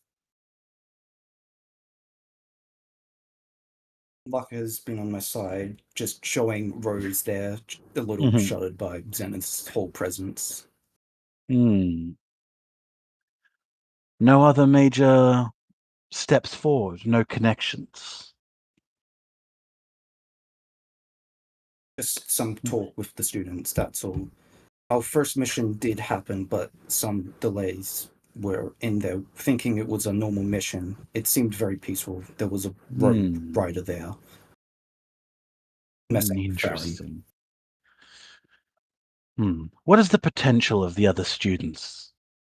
Luck has been on my side, just showing Rose there, a little shuddered by Zenith's whole presence. No other major steps forward, no connections. Just some talk with the students, that's all. Our first mission did happen, but some delays were in there. Thinking it was a normal mission, it seemed very peaceful. There was a road rider there. Interesting. What is the potential of the other students?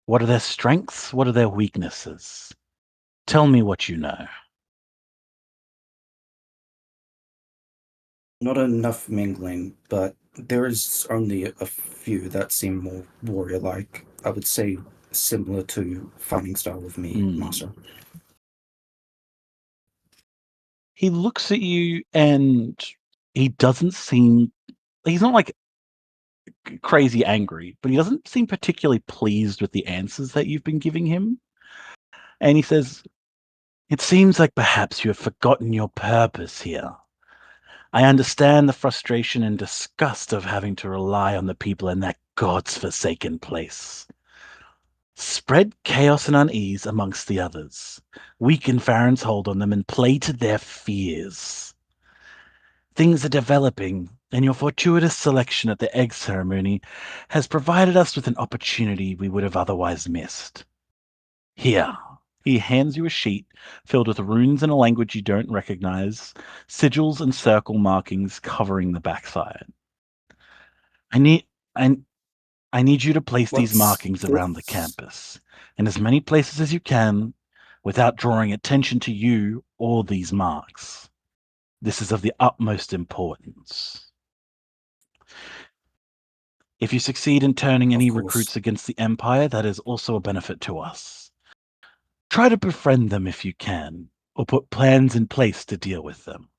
What are their strengths? What are their weaknesses? Tell me what you know. Not enough mingling, but there is only a few that seem more warrior-like. I would say similar to fighting style of me, Master. He looks at you and he doesn't seem... He's not like crazy angry, but he doesn't seem particularly pleased with the answers that you've been giving him. And he says, "It seems like perhaps you have forgotten your purpose here. I understand the frustration and disgust of having to rely on the people in that God's forsaken place. Spread chaos and unease amongst the others. Weaken Farron's hold on them and play to their fears. Things are developing, and your fortuitous selection at the egg ceremony has provided us with an opportunity we would have otherwise missed. Here." He hands you a sheet filled with runes in a language you don't recognize, sigils and circle markings covering the backside. I need you to place these markings around the campus, in as many places as you can, without drawing attention to you or these marks. This is of the utmost importance. If you succeed in turning any recruits against the Empire, that is also a benefit to us. Try to befriend them if you can, or put plans in place to deal with them.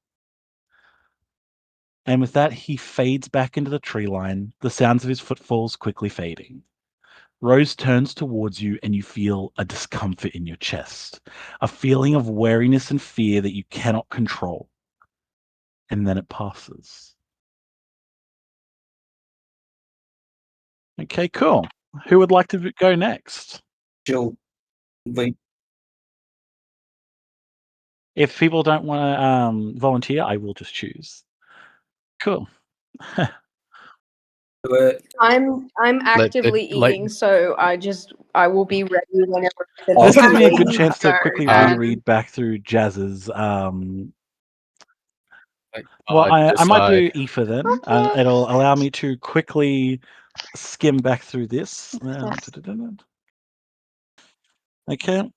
And with that, he fades back into the tree line, the sounds of his footfalls quickly fading. Rose turns towards you, and you feel a discomfort in your chest, a feeling of wariness and fear that you cannot control. And then it passes. Okay, cool. Who would like to go next? Jill, wait. If people don't want to volunteer, I will just choose. Cool. I'm actively eating, so I will be ready whenever. This gives me a good chance to quickly reread back through Jazz's. Well, I might do Aoife then. It'll allow me to quickly skim back through this. Okay.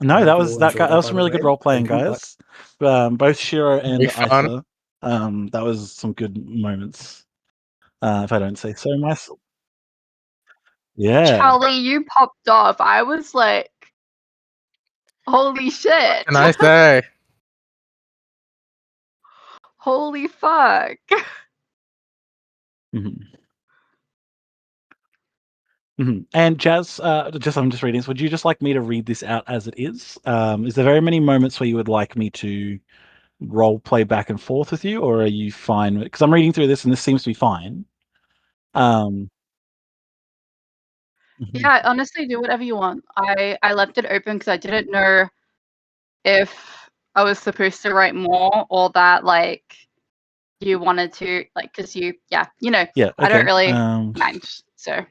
No, that was some really good role playing, guys. Both Shiro and Aoife. That was some good moments. If I don't say so myself. Yeah. Charlie, you popped off. I was like, holy shit. Can I say? Holy fuck. And Jazz, I'm just reading this. Would you just like me to read this out as it is? Is there very many moments where you would like me to role play back and forth with you, or are you fine? Because I'm reading through this and this seems to be fine. Yeah, honestly, do whatever you want. I left it open because I didn't know if I was supposed to write more or that like you wanted to because you Yeah, I don't okay. really mind. So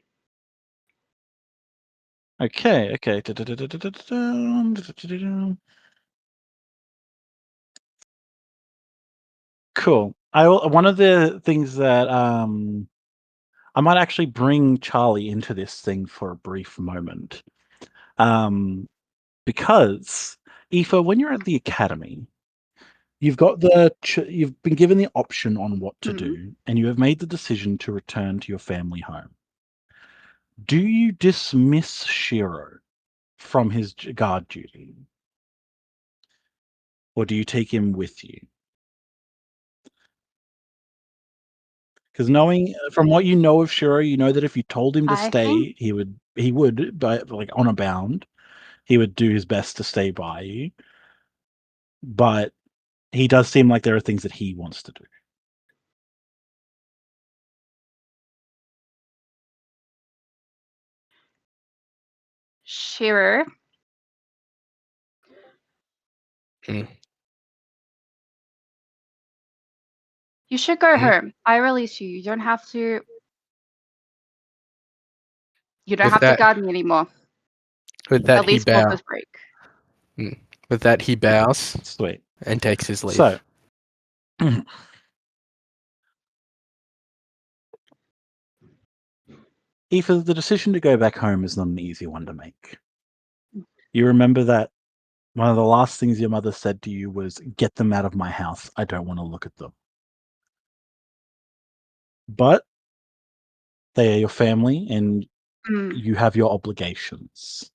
Okay. Cool. One of the things that I might actually bring Charlie into this thing for a brief moment. Because Aoife, when you're at the academy, you've been given the option on what to do, and you have made the decision to return to your family home. Do you dismiss Shiro from his guard duty? Or do you take him with you? Because knowing from what you know of Shiro, you know that if you told him to I think stay, he would, but like on a bound, he would do his best to stay by you. But he does seem like there are things that he wants to do. Shiro. You should go home. I release you. You don't have to. You don't have to guard me anymore. With that, At least for this break. With that, he bows. Sweet. And takes his leave. So, Aoife, the decision to go back home is not an easy one to make. You remember that one of the last things your mother said to you was, "Get them out of my house. I don't want to look at them." But they are your family and you have your obligations.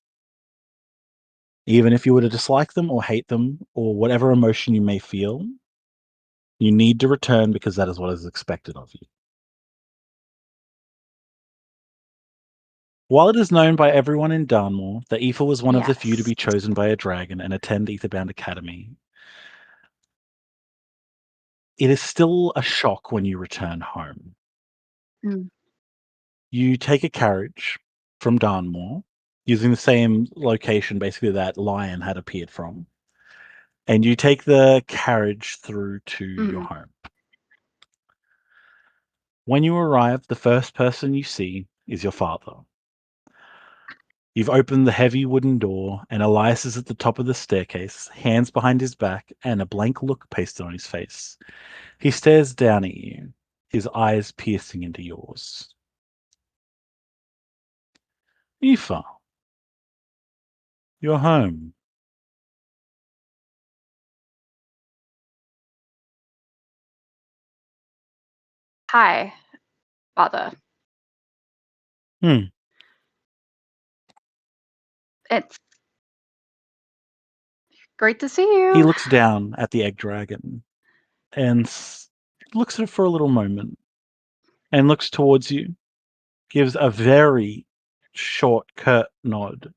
Even if you were to dislike them or hate them or whatever emotion you may feel, you need to return because that is what is expected of you. While it is known by everyone in Darnmore that Aoife was one of the few to be chosen by a dragon and attend Aetherbound Academy, it is still a shock when you return home. You take a carriage from Darnmore using the same location basically that Lion had appeared from, and you take the carriage through to your home. When you arrive, the first person you see is your father. You've opened the heavy wooden door, and Elias is at the top of the staircase, hands behind his back, and a blank look pasted on his face. He stares down at you, his eyes piercing into yours. Aoife, you're home. Hi, father. It's great to see you. He looks down at the egg dragon and looks at it for a little moment and looks towards you, gives a very short, curt nod,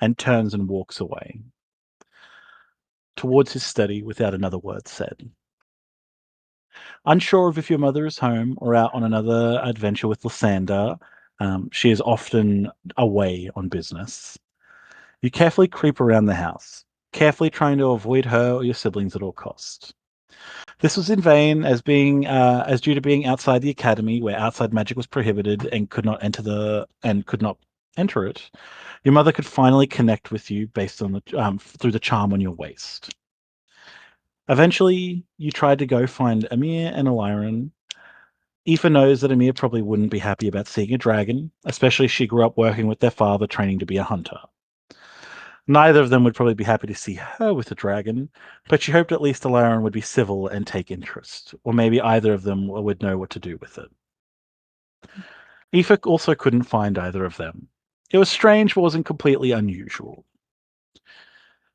and turns and walks away towards his study without another word said. Unsure of if your mother is home or out on another adventure with Lysander, she is often away on business. You carefully creep around the house, carefully trying to avoid her or your siblings at all costs. This was in vain, as due to being outside the academy, where outside magic was prohibited and could not enter it. Your mother could finally connect with you based on through the charm on your waist. Eventually, you tried to go find Amir and Eliren. Aoife knows that Amir probably wouldn't be happy about seeing a dragon, especially as she grew up working with their father training to be a hunter. Neither of them would probably be happy to see her with a dragon, but she hoped at least Eliren would be civil and take interest, or maybe either of them would know what to do with it. Aoife also couldn't find either of them. It was strange but wasn't completely unusual.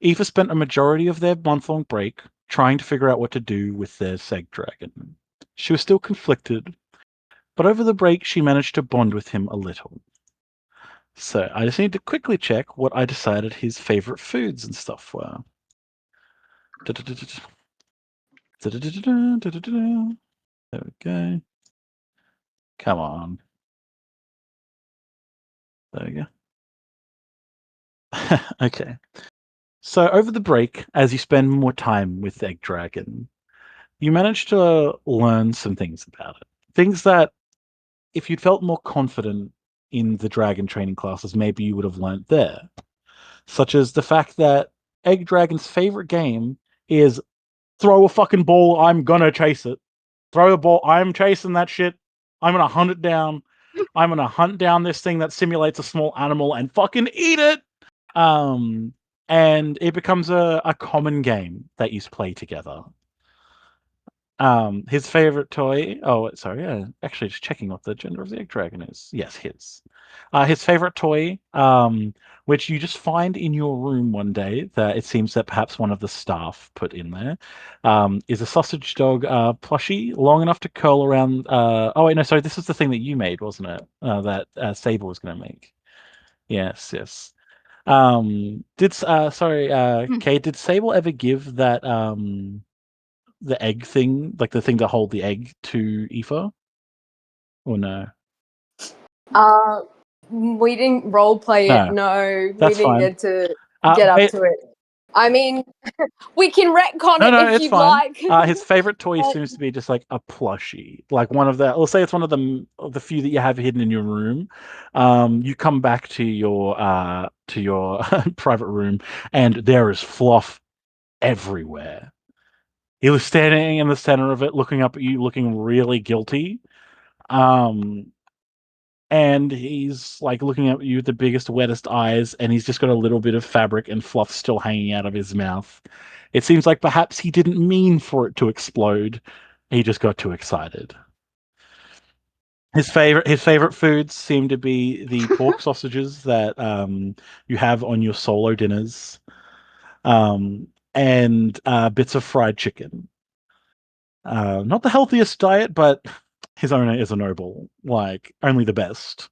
Aoife spent a majority of their month-long break trying to figure out what to do with their egg dragon. She was still conflicted, but over the break she managed to bond with him a little. So I just need to quickly check what I decided his favorite foods and stuff were. There we go. Come on. There we go. Okay. So over the break, as you spend more time with Egg Dragon, you manage to learn some things about it. Things that, if you'd felt more confident in the dragon training classes, maybe you would have learned there. Such as the fact that Egg Dragon's favorite game is throw a fucking ball, I'm gonna chase it. Throw the ball, I'm chasing that shit. I'm gonna hunt it down. I'm gonna hunt down this thing that simulates a small animal and fucking eat it. And it becomes a common game that you play together. His favorite toy. Oh, sorry. Actually, just checking what the gender of the egg dragon is. Yes, his. His favorite toy, which you just find in your room one day, that it seems that perhaps one of the staff put in there, is a sausage dog plushie, long enough to curl around. Oh wait, no, sorry. This is the thing that you made, wasn't it? That Sable was going to make. Yes, yes. Kay, did Sable ever give that the egg thing, like the thing to hold the egg, to Aoife? Or no? We didn't role play it. No, we that's didn't fine. get to get up to it. I mean, we can retcon it if it's you'd fine. like. His favorite toy seems to be just like a plushie, like one of the. Let's say it's one of the few that you have hidden in your room. You come back to your private room, and there is fluff everywhere. He was standing in the center of it, looking up at you, looking really guilty. and he's like looking at you with the biggest, wettest eyes, and he's just got a little bit of fabric and fluff still hanging out of his mouth. It seems like perhaps he didn't mean for it to explode. He just got too excited. His favorite foods seem to be the pork sausages that you have on your solo dinners, and bits of fried chicken. Not the healthiest diet, but his owner is a noble, like only the best.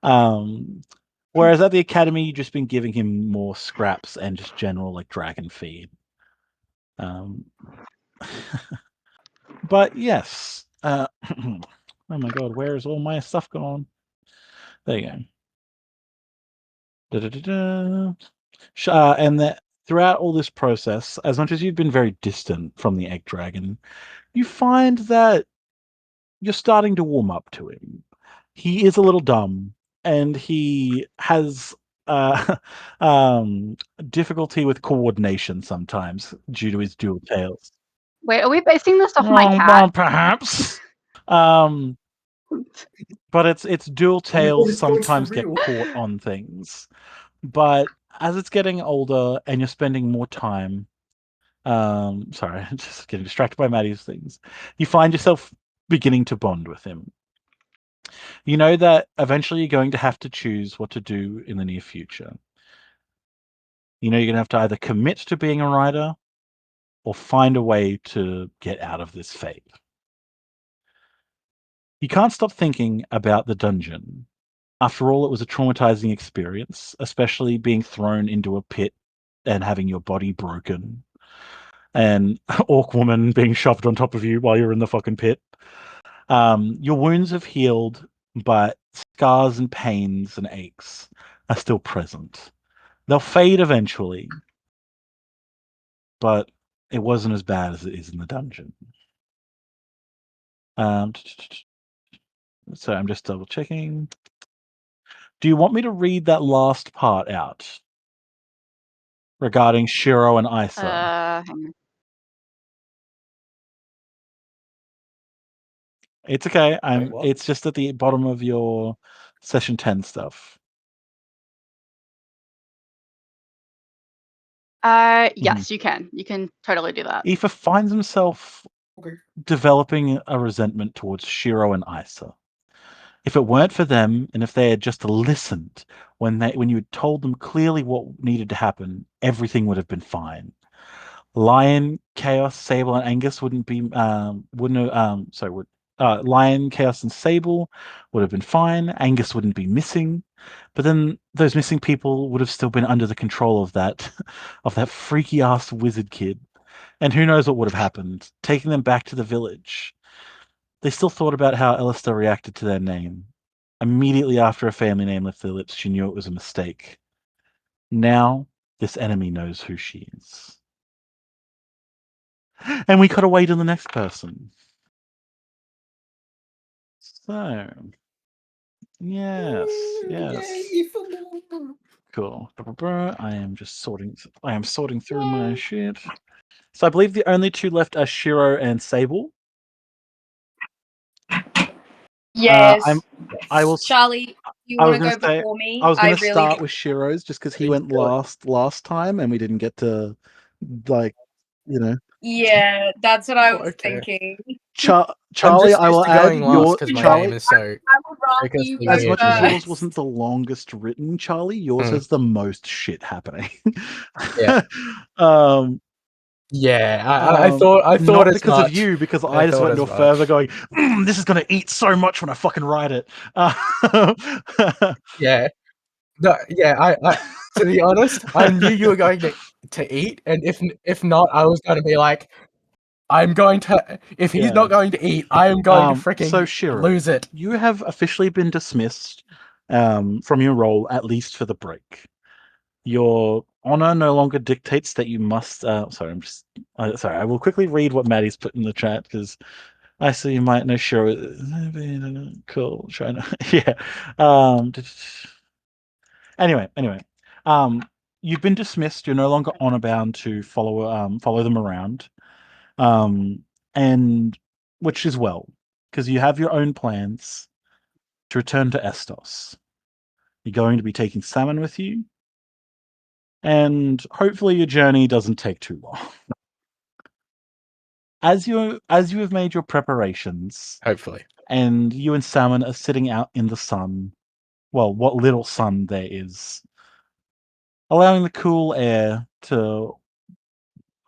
Whereas at the academy, you've just been giving him more scraps and just general like dragon feed. But yes. Oh my god, where is all my stuff gone? There you go. And that throughout all this process, as much as you've been very distant from the egg dragon, you find that you're starting to warm up to him. He is a little dumb, and he has difficulty with coordination sometimes due to his dual tails. Wait, are we basing this off my cat? Perhaps. But its dual tails sometimes get caught on things. But as it's getting older and you're spending more time, sorry, just getting distracted by Maddie's things, you find yourself beginning to bond with him. You know that eventually you're going to have to choose what to do in the near future. You know you're going to have to either commit to being a rider or find a way to get out of this fate. You can't stop thinking about the dungeon. After all, it was a traumatizing experience, especially being thrown into a pit and having your body broken, and Orc Woman being shoved on top of you while you're in the fucking pit. Your wounds have healed, but scars and pains and aches are still present. They'll fade eventually, but it wasn't as bad as it is in the dungeon. So I'm just double checking. Do you want me to read that last part out regarding Shiro and Isa? Hang on. It's okay. Wait, what? It's just at the bottom of your session 10 stuff. Yes, you can. You can totally do that. Aoife finds himself developing a resentment towards Shiro and Isa. If it weren't for them, and if they had just listened when you had told them clearly what needed to happen, everything would have been fine. Lion, Chaos, Sable, and Angus wouldn't have, Lion, Chaos, and Sable would have been fine. Angus wouldn't be missing, but then those missing people would have still been under the control of that of that freaky ass wizard kid. And who knows what would have happened? Taking them back to the village. They still thought about how Alistair reacted to their name. Immediately after a family name left their lips, she knew it was a mistake. Now, this enemy knows who she is. And we cut away to the next person. So, yes. Cool. I am sorting through my shit. So I believe the only two left are Shiro and Sable. Yes. I will. Charlie, you I was want to gonna go say. before me? I was gonna really start with Shiro's just because he went last time, and we didn't get to, like, you know. Yeah, that's what I was thinking. Charlie, I will add your Charlie. I would rather you go As much as yours first. wasn't the longest written, Charlie, yours has the most shit happening. Yeah. Yeah, I thought not as because much. of you, because I I just thought went as no much. further, going, "This is gonna eat so much when I fucking write it." Yeah, no, yeah. I to be honest, I knew you were going to eat, and if not, I was going to be like, I'm going to. If he's not going to eat, I am going to freaking lose it. You have officially been dismissed from your role, at least for the break. Your honor no longer dictates that you must. Sorry, sorry. I will quickly read what Maddie's put in the chat because I see you might know. Sure, cool. Trying to, yeah. Anyway, you've been dismissed. You're no longer honor bound to follow them around, and which is well because you have your own plans. to return to Estos. You're going to be taking Salmon with you, and hopefully your journey doesn't take too long. As you have made your preparations, hopefully, and you and Salmon are sitting out in the sun, well, what little sun there is, allowing the cool air to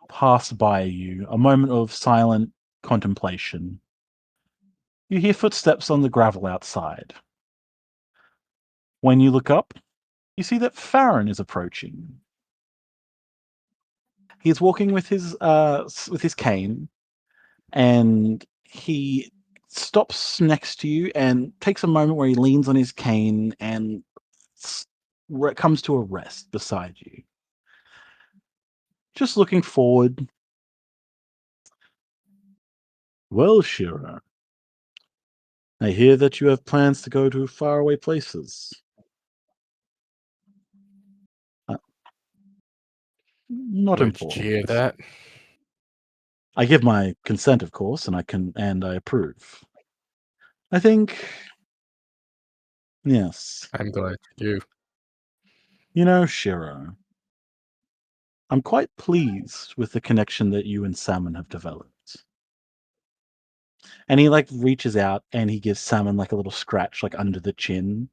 pass by you, a moment of silent contemplation. You hear footsteps on the gravel outside. When you look up, you see that Farron is approaching. He's walking with his cane, and he stops next to you and takes a moment where he leans on his cane and comes to a rest beside you. Just looking forward. Well, Shira, I hear that you have plans to go to faraway places. Not important. Did you hear that? I give my consent, of course, and I approve. I think, yes. I'm glad you do. You know, Shiro, I'm quite pleased with the connection that you and Salmon have developed. And he reaches out and he gives Salmon a little scratch under the chin.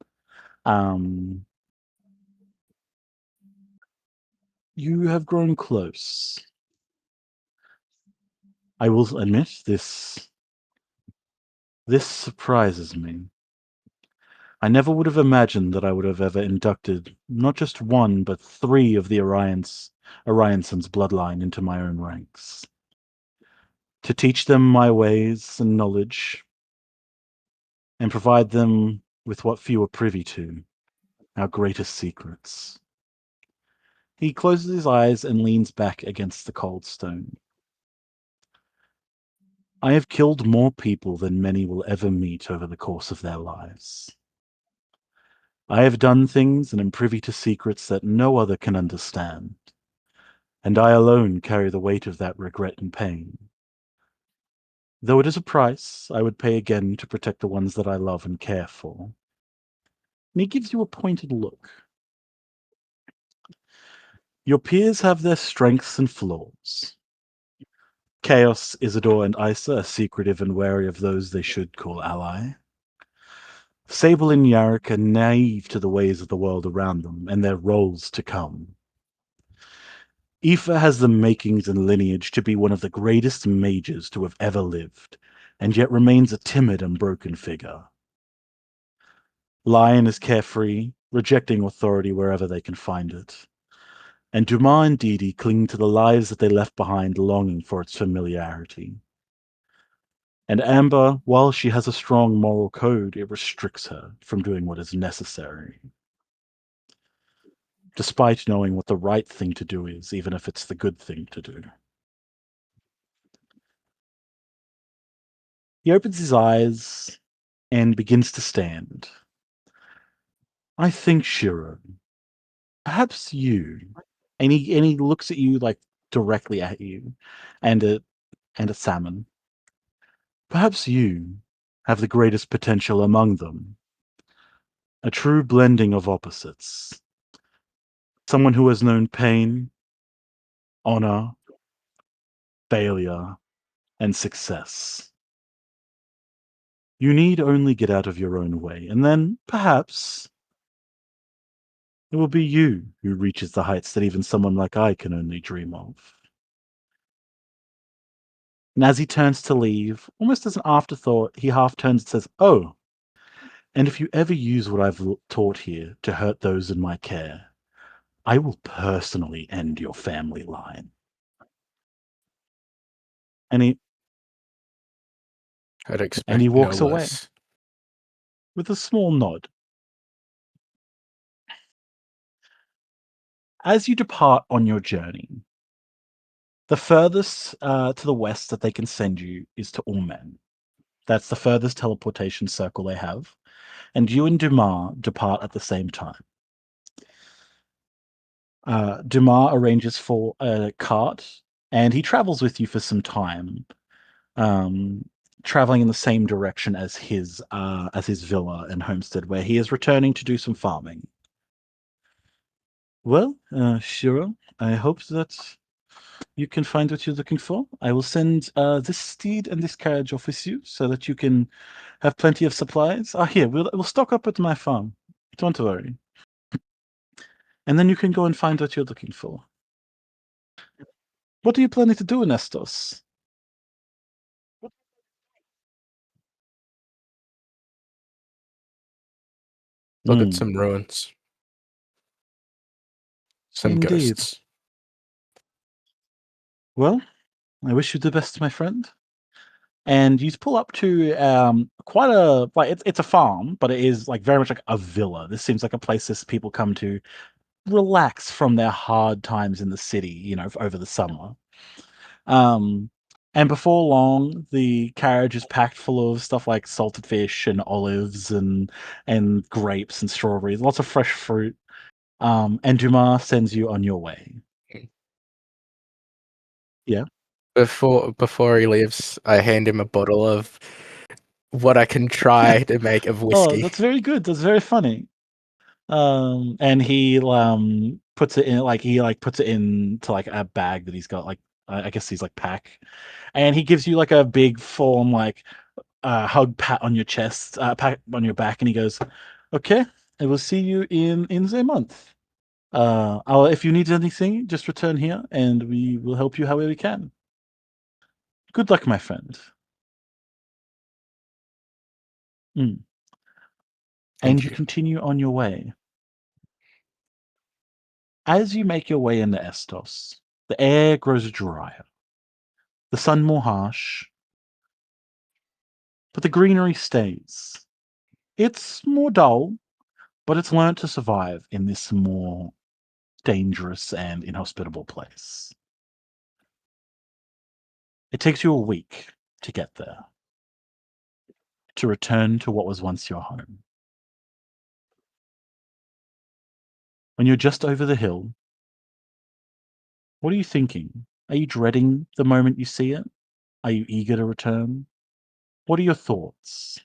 You have grown close. I will admit this surprises me. I never would have imagined that I would have ever inducted not just one, but 3 of the Orionson's bloodline into my own ranks. To teach them my ways and knowledge, and provide them with what few are privy to, our greatest secrets. He closes his eyes and leans back against the cold stone. I have killed more people than many will ever meet over the course of their lives. I have done things and am privy to secrets that no other can understand, and I alone carry the weight of that regret and pain. Though it is a price I would pay again to protect the ones that I love and care for. And he gives you a pointed look. Your peers have their strengths and flaws. Chaos, Isidore, and Isa are secretive and wary of those they should call ally. Sable and Yarick are naive to the ways of the world around them and their roles to come. Aoife has the makings and lineage to be one of the greatest mages to have ever lived, and yet remains a timid and broken figure. Lion is carefree, rejecting authority wherever they can find it. And Dumas and Didi cling to the lives that they left behind, longing for its familiarity. And Amber, while she has a strong moral code, it restricts her from doing what is necessary. Despite knowing what the right thing to do is, even if it's the good thing to do. He opens his eyes and begins to stand. I think, Shiro, perhaps you, and he looks at you directly at you, and at Salmon. Perhaps you have the greatest potential among them. A true blending of opposites. Someone who has known pain, honor, failure, and success. You need only get out of your own way, and then, perhaps, it will be you who reaches the heights that even someone like I can only dream of. And as he turns to leave, almost as an afterthought, he half turns and says, "Oh, and if you ever use what I've taught here to hurt those in my care, I will personally end your family line." And I'd he expect no walks away less. with a small nod. As you depart on your journey, the furthest to the west that they can send you is to Ulmen. That's the furthest teleportation circle they have. And you and Dumas depart at the same time. Dumas arranges for a cart, and he travels with you for some time. traveling in the same direction as his villa and homestead, where he is returning to do some farming. Well, Shiro, I hope that you can find what you're looking for. I will send this steed and this carriage off with you so that you can have plenty of supplies. Here, we'll stock up at my farm. Don't worry. And then you can go and find what you're looking for. What are you planning to do in Estos? Look at some ruins. Some Indeed. ghosts. Well, I wish you the best, my friend. And you pull up to quite a it's a farm, but it is like very much like a villa. This seems like a place that people come to relax from their hard times in the city, over the summer. And before long, the carriage is packed full of stuff like salted fish and olives and grapes and strawberries, lots of fresh fruit. And Dumas sends you on your way. Yeah. Before he leaves, I hand him a bottle of what I can try to make of whiskey. Oh, that's very good. That's very funny. And he puts it in puts it into like a bag that he's got I guess he's like pack, and he gives you like a big form hug pat on your chest, pat on your back, and he goes, "Okay, I will see you in a month. If you need anything, just return here, and we will help you however we can. Good luck, my friend." And you continue on your way. As you make your way into Estos, the air grows drier, the sun more harsh, but the greenery stays. It's more dull, but it's learnt to survive in this more dangerous and inhospitable place. It takes you a week to get there, to return to what was once your home. When you're just over the hill, what are you thinking? Are you dreading the moment you see it? Are you eager to return? What are your thoughts?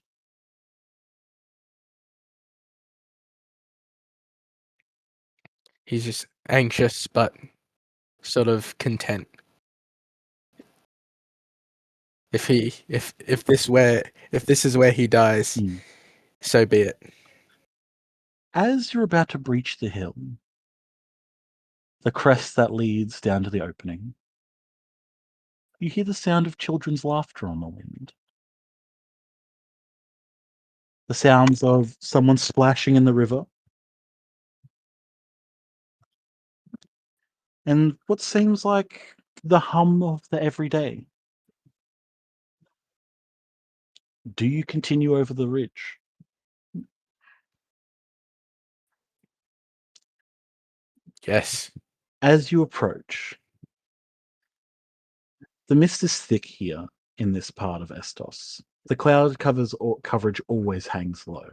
He's just anxious, but sort of content. If this is where he dies, so be it. As you're about to breach the hill, the crest that leads down to the opening, you hear the sound of children's laughter on the wind. The sounds of someone splashing in the river. And what seems like the hum of the everyday. Do you continue over the ridge? Yes. As you approach, the mist is thick here in this part of Estos. The cloud coverage always hangs low.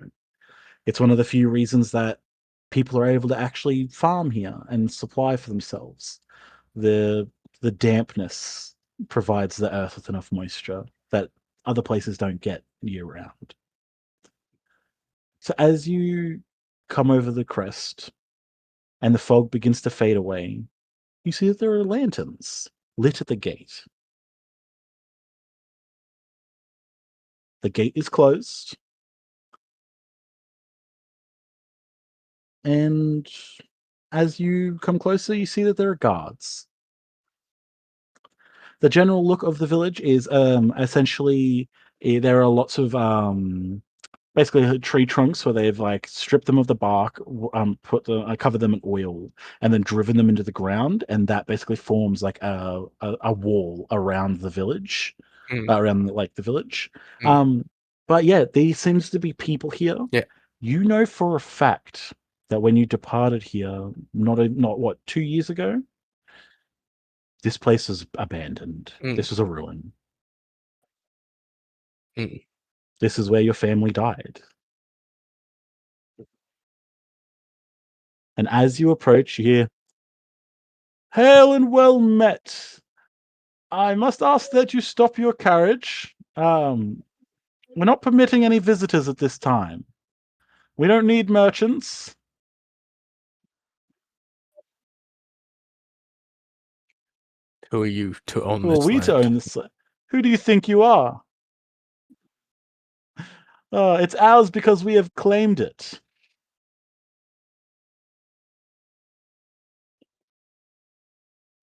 It's one of the few reasons that people are able to actually farm here and supply for themselves. The dampness provides the earth with enough moisture that other places don't get year round. So as you come over the crest and the fog begins to fade away, you see that there are lanterns lit at the gate. The gate is closed, and as you come closer, you see that there are guards. The general look of the village is essentially there are lots of basically tree trunks where they've like stripped them of the bark, covered them in oil, and then driven them into the ground, and that basically forms like a wall around the village, around like the village. But yeah, there seems to be people here. Yeah. You know for a fact that when you departed here, not what 2 years ago, this place is abandoned. This was a ruin. This is where your family died. And as you approach, you hear, "Hail and well met. I must ask that you stop your carriage We're not permitting any visitors at this time. We don't need merchants. Who are you to own Who are this we to own land? this land? Who do you think you are? It's ours because we have claimed it.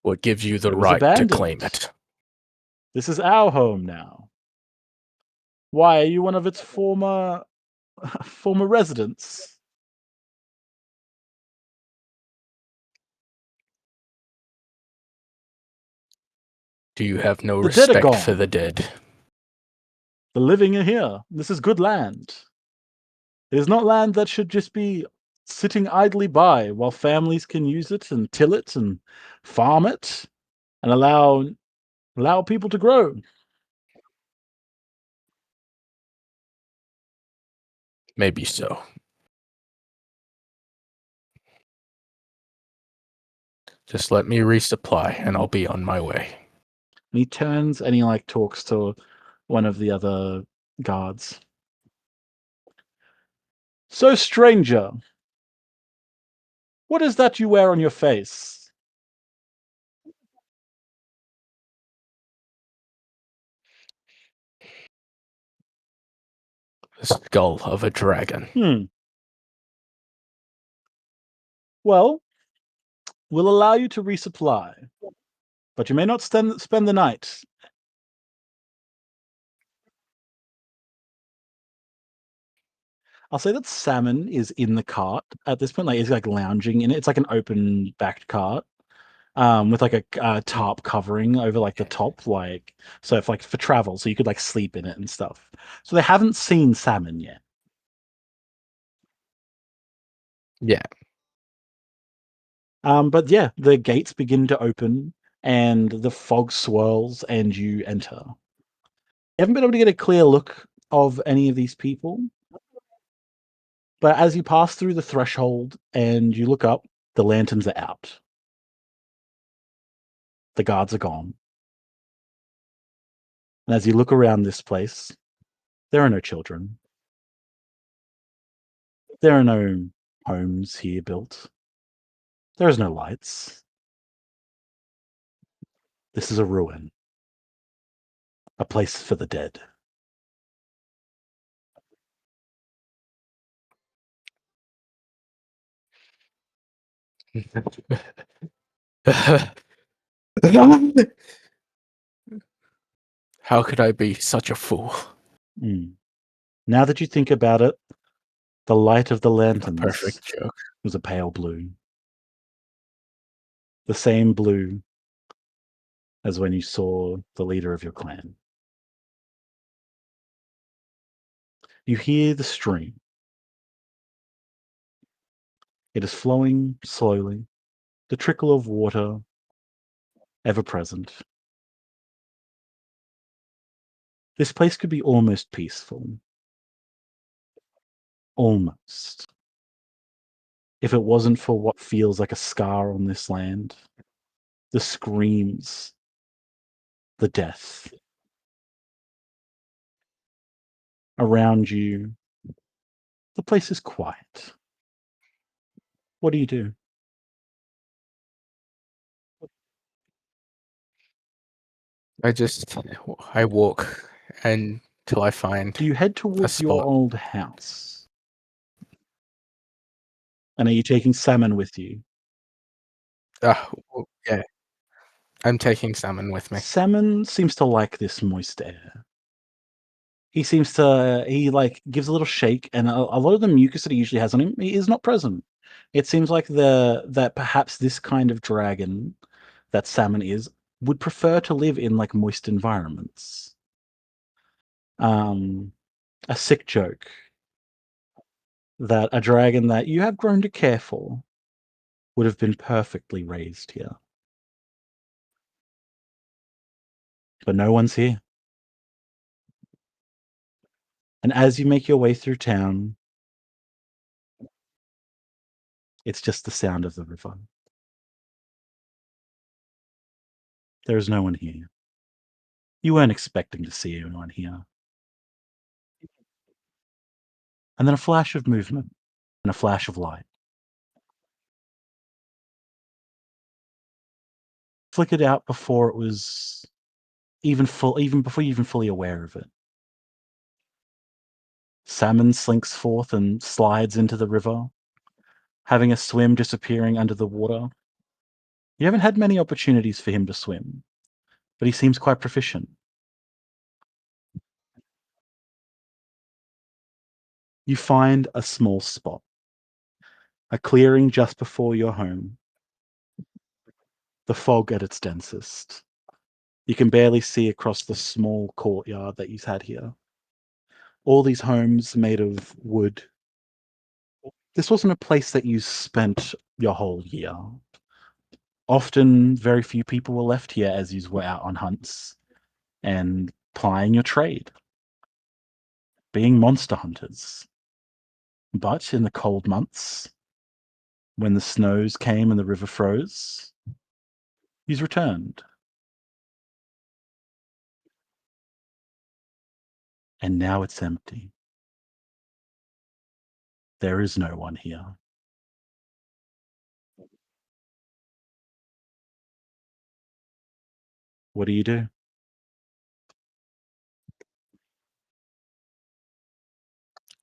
What gives you the It was right to abandoned. claim it? This is our home now. Why, are you one of its former residents? Do you have no The dead are respect for gone. the dead? The living are here. This is good land. It is not land that should just be sitting idly by while families can use it and till it and farm it and allow people to grow. Maybe so. Just let me resupply and I'll be on my way. And he turns and he like talks to one of the other guards. So, stranger, what is that you wear on your face? The skull of a dragon. Well, we'll allow you to resupply, but you may not spend the night. I'll say that Salmon is in the cart at this point. Like he's like lounging in it. It's like an open backed cart, with like a tarp covering over like the top, like so if like for travel, so you could like sleep in it and stuff. So they haven't seen Salmon yet. Yeah. But yeah, the gates begin to open and the fog swirls and you enter. You haven't been able to get a clear look of any of these people. But as you pass through the threshold and you look up, the lanterns are out. The guards are gone. And as you look around this place, there are no children. There are no homes here built. There is no lights. This is a ruin. A place for the dead. How could I be such a fool? Now that you think about it, the light of the lanterns Perfect joke. was a pale blue. The same blue as when you saw the leader of your clan. You hear the stream. It is flowing slowly, the trickle of water ever present. This place could be almost peaceful. Almost. If it wasn't for what feels like a scar on this land. The screams. The death. Around you, the place is quiet. What do you do? I walk until I find Do you head a towards your spot. old house? And are you taking Salmon with you? Yeah. I'm taking Salmon with me. Salmon seems to like this moist air. He like gives a little shake, and a lot of the mucus that he usually has on him is not present. It seems like that perhaps this kind of dragon that Salmon is would prefer to live in like moist environments. A sick joke that a dragon that you have grown to care for would have been perfectly raised here. But no one's here. And as you make your way through town, it's just the sound of the river. There is no one here. You weren't expecting to see anyone here. And then a flash of movement and a flash of light. Flickered out before it was even before you even fully aware of it. Salmon slinks forth and slides into the river, having a swim disappearing under the water. You haven't had many opportunities for him to swim, but he seems quite proficient. You find a small spot, a clearing just before your home. The fog at its densest. You can barely see across the small courtyard that you've had here. All these homes made of wood. This wasn't a place that you spent your whole year. Often, very few people were left here as you were out on hunts and plying your trade, being monster hunters. But in the cold months, when the snows came and the river froze, he's returned. And now it's empty. There is no one here. What do you do?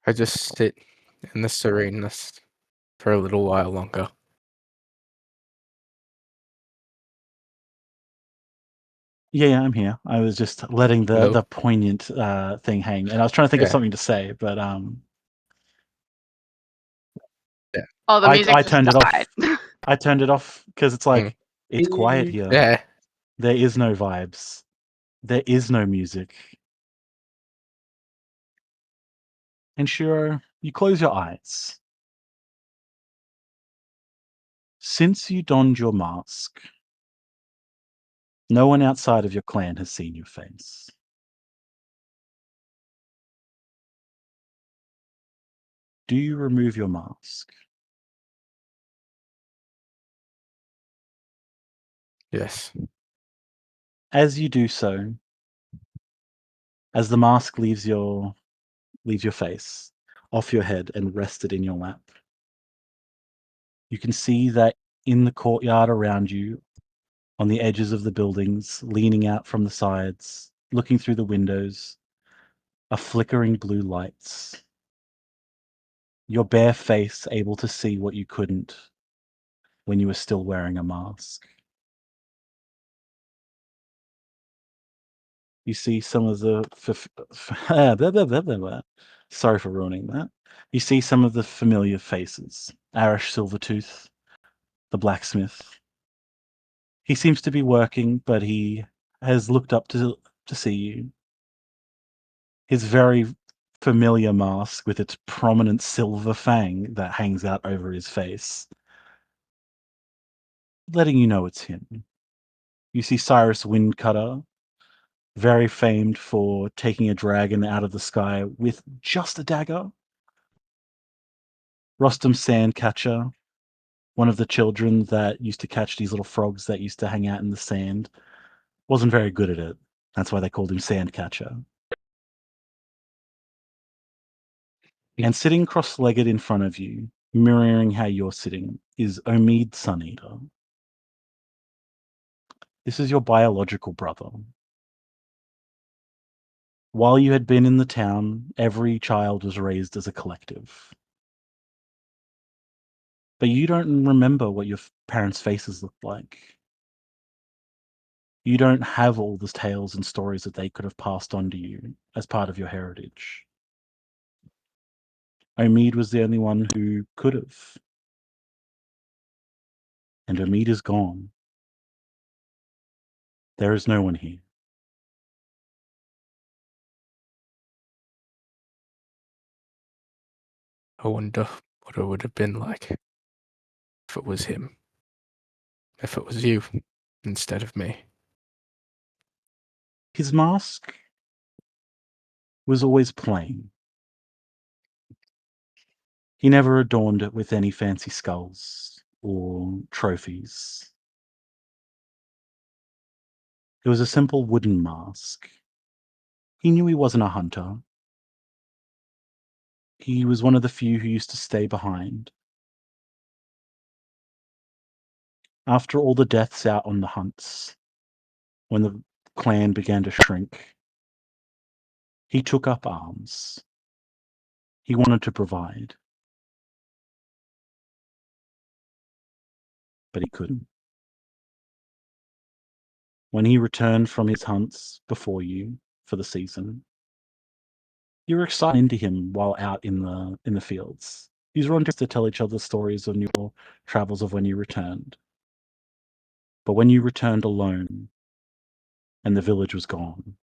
I just sit in the sereneness for a little while longer. Yeah, I'm here. I was just letting the poignant thing hang, and I was trying to think of something to say, but yeah. Oh, the music I just turned died. it off. I turned it off because it's like it's quiet here. Yeah. There is no vibes. There is no music. And Shiro, you close your eyes. Since you donned your mask, no one outside of your clan has seen your face. Do you remove your mask? Yes. As you do so, as the mask leaves your face, off your head and rested in your lap, you can see that in the courtyard around you, on the edges of the buildings, leaning out from the sides, looking through the windows, are flickering blue lights. Your bare face able to see what you couldn't when you were still wearing a mask. You see some of the sorry for ruining that. You see some of the familiar faces. Arish Silvertooth, the blacksmith. He seems to be working, but he has looked up to see you. His very familiar mask with its prominent silver fang that hangs out over his face, letting you know it's him. You see Cyrus Windcutter, very famed for taking a dragon out of the sky with just a dagger. Rostam Sandcatcher, one of the children that used to catch these little frogs that used to hang out in the sand, wasn't very good at it. That's why they called him Sandcatcher. And sitting cross-legged in front of you, mirroring how you're sitting, is Omid Suneater. This is your biological brother. While you had been in the town, every child was raised as a collective. But you don't remember what your parents' faces looked like. You don't have all the tales and stories that they could have passed on to you as part of your heritage. Omid was the only one who could have. And Omid is gone. There is no one here. I wonder what it would have been like if it was him. If it was you instead of me. His mask was always plain. He never adorned it with any fancy skulls or trophies. It was a simple wooden mask. He knew he wasn't a hunter. He was one of the few who used to stay behind. After all the deaths out on the hunts, when the clan began to shrink, he took up arms. He wanted to provide. But he couldn't. When he returned from his hunts before you for the season, you were excited into him while out in the fields. You were on just to tell each other stories of your travels of when you returned. But when you returned alone and the village was gone,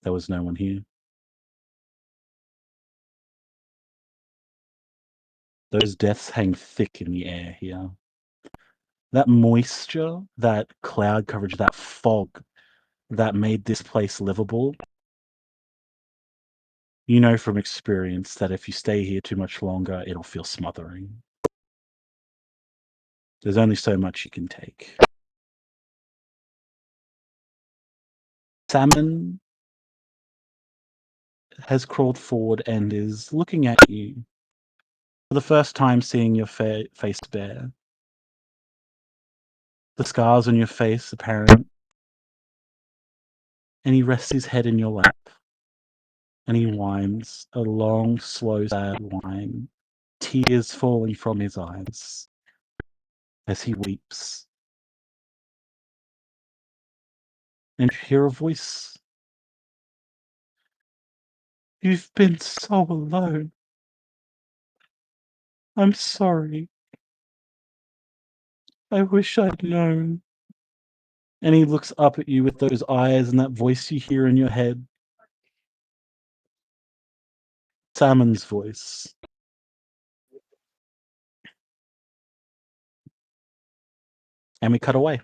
there was no one here. Those deaths hang thick in the air here. That moisture, that cloud coverage, that fog that made this place livable. You know from experience that if you stay here too much longer, it'll feel smothering. There's only so much you can take. Salmon has crawled forward and is looking at you. For the first time seeing your face bare. The scars on your face apparent. And he rests his head in your lap. And he whines a long, slow, sad whine. Tears falling from his eyes. As he weeps. And you hear a voice. You've been so alone. I'm sorry. I wish I'd known. And he looks up at you with those eyes and that voice you hear in your head. Salmon's voice. And we cut away.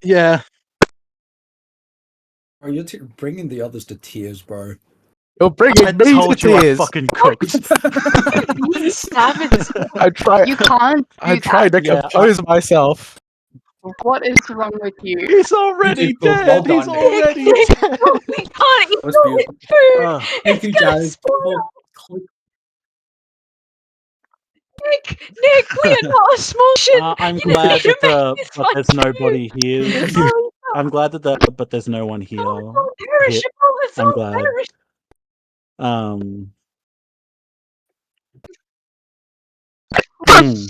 Yeah. Bro, you're bringing the others to tears, bro. You're bringing I me told to you tears. I fucking cooked. Being savage. I try. You can't do I tried that. to compose myself. What is wrong with you? He's already Well dead. done, He's Nick. already Nick, dead. we can't eat That was all his beautiful. food. Thank you, It's gonna Jazz. spoil. Click. Nick, we are not a small ship. I'm You glad need to that make this but there's fucking nobody here. food. I'm glad that but there's no one here. It's all perishable. It's I'm all glad. perishable.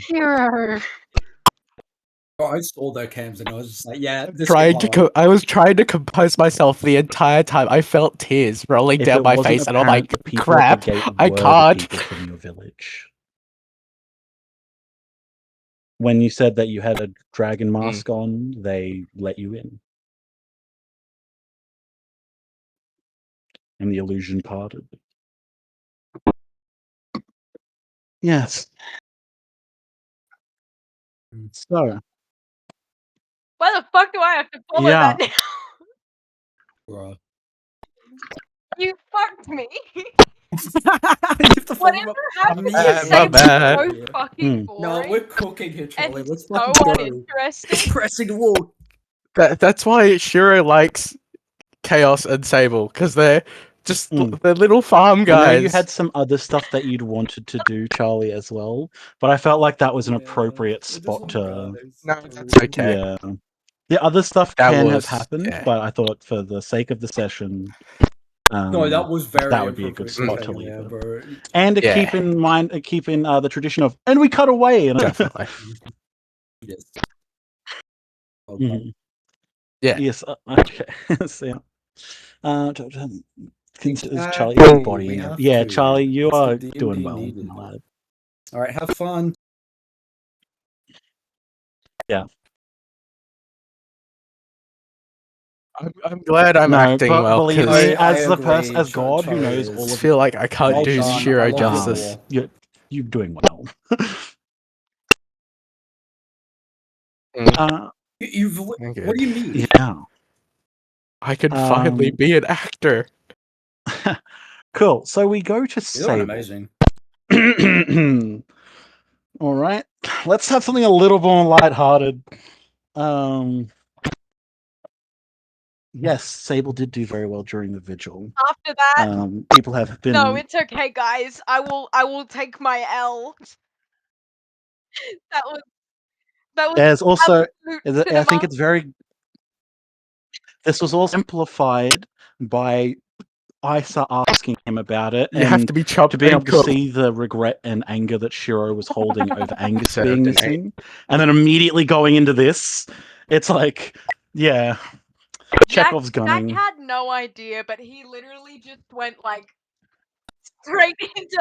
Hero. I saw their cams and I was just like, yeah, this I was trying to compose myself the entire time. I felt tears rolling down my face, and I'm like, the people crap, at the gate I were can't. the people from your village. When you said that you had a dragon mask on, they let you in. And the illusion parted. Yes. So. Why the fuck do I have to follow that now? Bruh. You fucked me. Whatever happened yesterday was so fucking boring. No, we're cooking here, Charlie. And Let's so fucking go. uninteresting. Pressing the wall. That's why Shiro likes Chaos and Sable, because they're just they're little farm guys. I know you had some other stuff that you'd wanted to do, Charlie, as well, but I felt like that was an appropriate spot to. No, that's okay. Yeah. The other stuff That can was- have happened, yeah. but I thought for the sake of the session, No, that was very that would be a good appropriate spot to thing, leave yeah, it. bro. And to Yeah. keep in mind, the tradition of, and we cut away. And Definitely. Yes. Mhm. Yeah. Yes. Okay. So, considers Charlie Exactly, embodying we it. have Yeah, to. Charlie, you That's are what D&D doing well, needed. my lad. All right, have fun. Yeah. I'm glad I'm acting but well, believe because me, as I the person, agree, as God who Charlie knows is- all I of, feel like I can't Well do done, Shiro I love you justice. more. you're doing well. You've what do you mean? Yeah. I can finally be an actor. Cool. So we go to You're Sable. amazing. All right. Let's have something a little more lighthearted. Yes, Sable did do very well during the vigil. After that, people have been. no, it's okay, guys. I will take my L. That was There's also. absolute I think cinema. it's very. This was all simplified by Isa asking him about it, You have to be chopped to being and able to cooked. see the regret and anger that Shiro was holding over Angus Served being and missing, and then immediately going into this, it's like, yeah, Chekhov's Jack gunning. had no idea, but he literally just went like straight into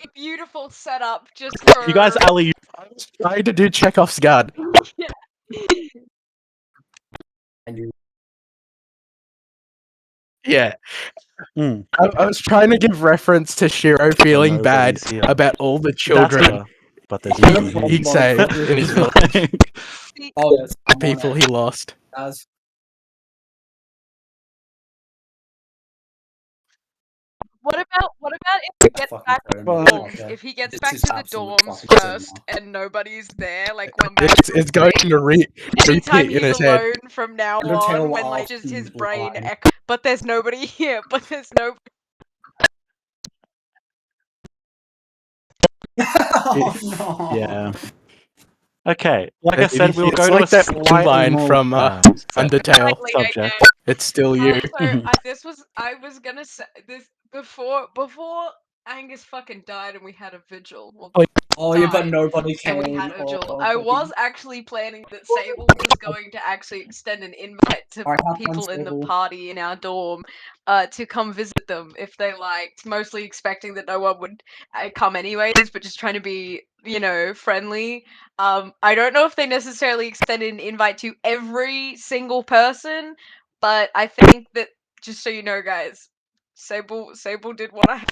a beautiful setup just for. You guys, Ali, I was trying to do Chekhov's gun. Yeah. And you Yeah. Mm. I was trying to give reference to Shiro feeling bad nobody's here. about all the That's children better, but there's nobody here. he saved in his village. Like, Oh yes, The people he lost. as What about if he gets fucking back to phone. the Well, dorms? Okay. If he gets This back is to the absolute dorms fucking first cinema. and nobody's there, like when they It's going to anytime repeat in he's his head. alone from now Undertale on, when like just asking his brain why. but there's nobody here, but there's no. Oh no. yeah. Okay, like I said, we'll It's go like to a that one slightly line more from Undertale. Exactly, subject. okay. It's still you. So I was gonna say this before Angus fucking died and we had a vigil. Well, Oh yeah, but died, nobody and we came. had a vigil. Oh, I fucking- was actually planning that Sable was going to actually extend an invite to Alright, have fun, people in the Sable. party in our dorm to come visit them if they liked, mostly expecting that no one would come anyways, but just trying to be, you know, friendly. I don't know if they necessarily extended an invite to every single person, but I think that, just so you know, guys, Sable did want to help.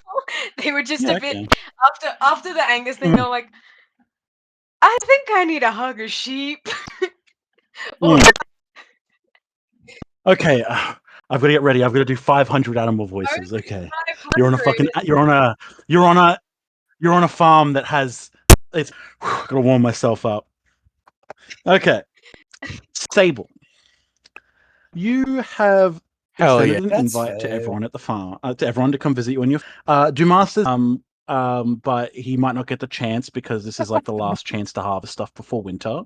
They were just Yeah, a bit okay. after the Angus thing. They were like, I think I need to hug a sheep. Or- Okay, I've got to get ready. I've got to do 500 animal voices. Okay, you're on a fucking. You're on a farm that has. It's. Gotta warm myself up. Okay, Sable. You have Hell extended yeah. an That's invite to fair. everyone at the farm, to everyone to come visit you on your. Do masters but he might not get the chance because this is like the last chance to harvest stuff before winter.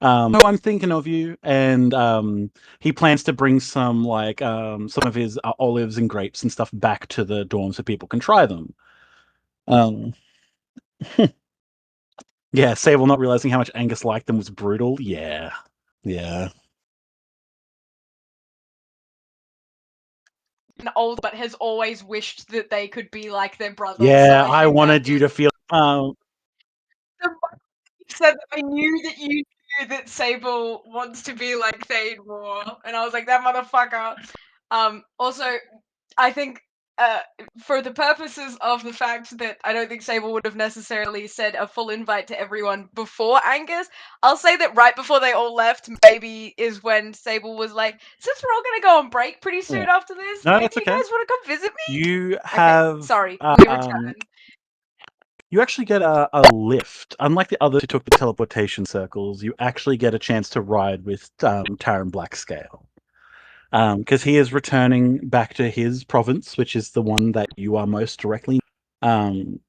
So I'm thinking of you, and he plans to bring some some of his olives and grapes and stuff back to the dorm so people can try them. Um, yeah, Sable not realizing how much Angus liked them was brutal. Yeah, yeah. old, but has always wished that they could be like their brother. Yeah, So I think wanted that you to feel. said I knew that you knew that Sable wants to be like Thade more, and I was like, that motherfucker. Also, I think for the purposes of the fact that I don't think Sable would have necessarily said a full invite to everyone before Angus, I'll say that right before they all left, maybe is when Sable was like, since we're all gonna go on break pretty soon after this, No, maybe that's you okay. guys want to come visit me? You Okay, have. sorry, we return. You actually get a lift. Unlike the others who took the teleportation circles, you actually get a chance to ride with Taran Blackscale. Because he is returning back to his province, which is the one that you are most directly. And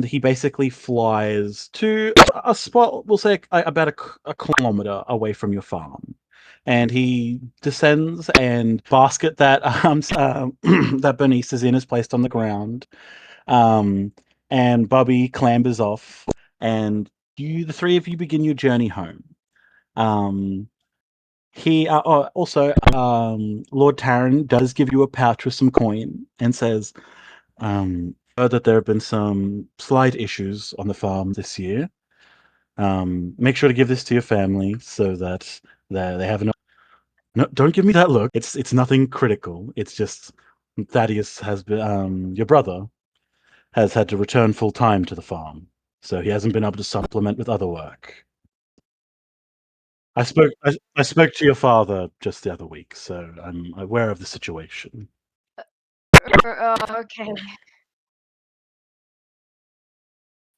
he basically flies to a spot, we'll say about a kilometer away from your farm. And he descends, and basket that that Bernice is in is placed on the ground. And Bubby clambers off, and the three of you begin your journey home. Lord Taran does give you a pouch with some coin and says, heard that there have been some slight issues on the farm this year. Make sure to give this to your family so that they have enough. No, don't give me that look. It's nothing critical. It's just Thaddeus has been your brother has had to return full time to the farm, so he hasn't been able to supplement with other work. I spoke to your father just the other week, so I'm aware of the situation. Okay.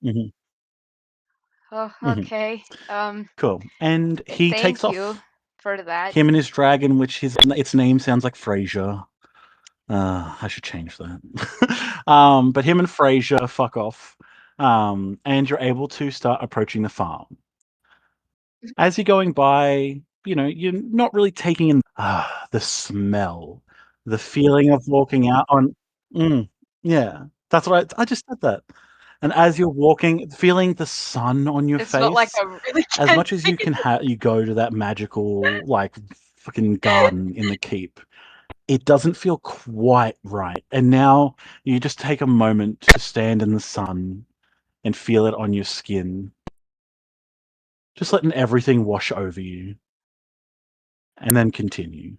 Mhm. Oh, Mhm. okay. Cool. And he takes Thank you off. for that. Him and his dragon, which its name sounds like Fraser. I should change that. But him and Fraser fuck off. And you're able to start approaching the farm. As you're going by, you're not really taking in the smell, the feeling of walking out on. Yeah, that's what I just said that. And as you're walking, feeling the sun on your It's not like face, I really as can much as you can you go to that magical like fucking garden in the keep, it doesn't feel quite right. And now you just take a moment to stand in the sun and feel it on your skin, just letting everything wash over you, and then continue.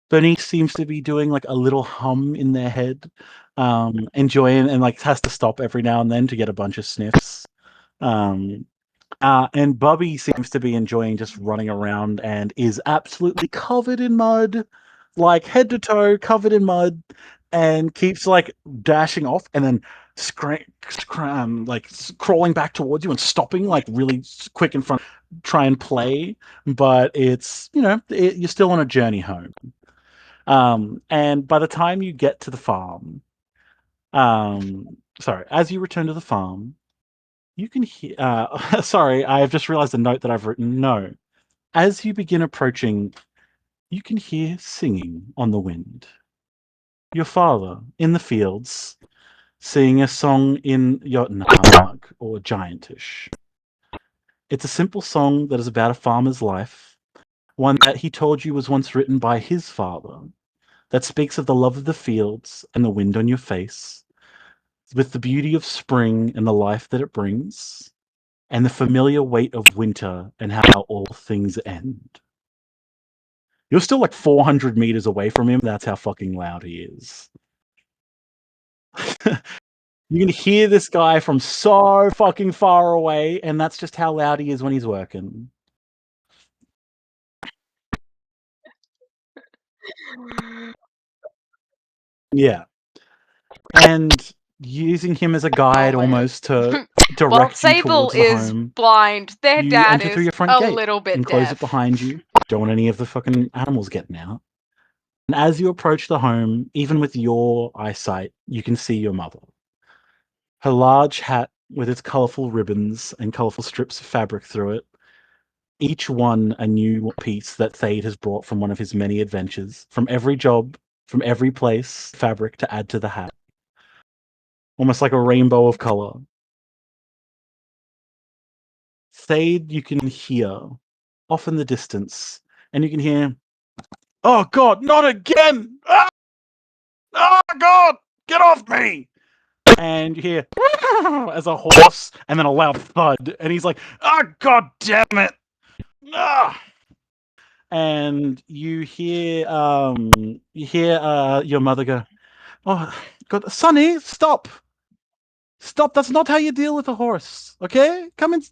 Bernice seems to be doing like a little hum in their head, enjoying, and like has to stop every now and then to get a bunch of sniffs. And Bubby seems to be enjoying just running around and is absolutely covered in mud, like head to toe covered in mud, and keeps like dashing off and then crawling back towards you and stopping like really quick in front, try and play, but it's you're still on a journey home. And by the time you get to the farm, sorry, as you return to the farm, you can hear. Sorry, I've just realized a note that I've written. No. As you begin approaching, you can hear singing on the wind. Your father in the fields singing a song in Jotunheim or Giantish. It's a simple song that is about a farmer's life, one that he told you was once written by his father, that speaks of the love of the fields and the wind on your face, with the beauty of spring and the life that it brings, and the familiar weight of winter and how all things end. You're still like 400 meters away from him. That's how fucking loud he is. You can hear this guy from so fucking far away, and that's just how loud he is when he's working. Yeah. And using him as a guide Oh my God. almost to Well, direct you Sable towards the is home, blind. Their you dad enter through is your front a gate little bit and close it deaf. behind you. Don't want any of the fucking animals getting out. And as you approach the home, even with your eyesight, you can see your mother. Her large hat with its colorful ribbons and colorful strips of fabric through it, each one a new piece that Thade has brought from one of his many adventures, from every job, from every place, fabric to add to the hat. Almost like a rainbow of color. Thade, you can hear off in the distance, and you can hear, "Oh God, not again! Ah! Oh God, get off me!" And you hear as a horse, and then a loud thud, and he's like, "Oh God damn it!" Ah! And you hear your mother go, "Oh God, Sonny, stop, stop! That's not how you deal with a horse. Okay, come in,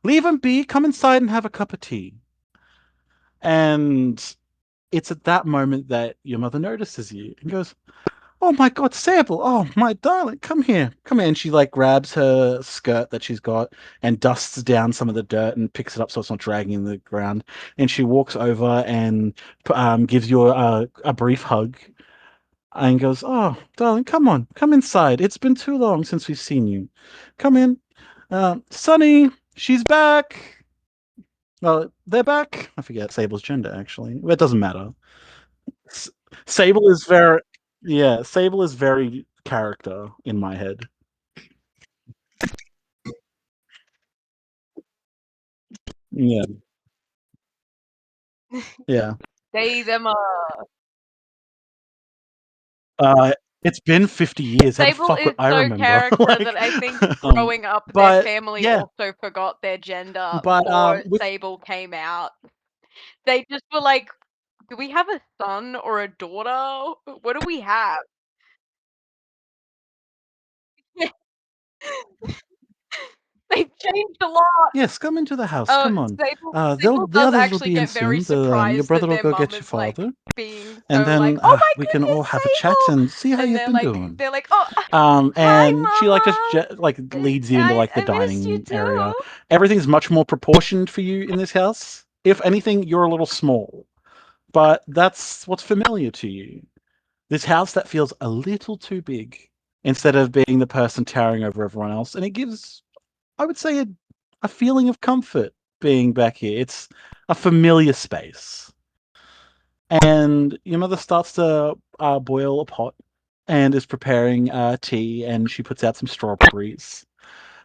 leave him be. Come inside and have a cup of tea." And it's at that moment that your mother notices you and goes, "Oh my God, Sable! Oh my darling, come here, come here!" And she like grabs her skirt that she's got and dusts down some of the dirt and picks it up so it's not dragging in the ground. And she walks over and gives you a brief hug and goes, "Oh, darling, come on, come inside. It's been too long since we've seen you. Come in, Sonny. She's back. Well, they're back. I forget Sable's gender actually. It doesn't matter. S- Sable is very, yeah, Sable is very character in my head. Yeah, yeah. They them Uh, it's been 50 years. How the Sable fuck would is I so remember? character that Like, I think um, growing up their but family yeah, also forgot their gender but before with Sable came out. They just were like, "Do we have a son or a daughter? What do we have?" They've changed a lot. Yes, come into the house. Come on. Sable The does others will actually be in get very soon. Your surprised brother that will their go mum get your is like father, being and so then like, "Oh my we can all goodness, have a chat Sable!" and see how And you've been doing. they're like, "Oh, And hi, she like just Mama. like leads you into like the I missed you dining area. too." Everything's much more proportioned for you in this house. If anything, you're a little small, but that's what's familiar to you. This house that feels a little too big instead of being the person towering over everyone else, and it gives, I would say, a feeling of comfort being back here. It's a familiar space. And your mother starts to boil a pot and is preparing tea, and she puts out some strawberries.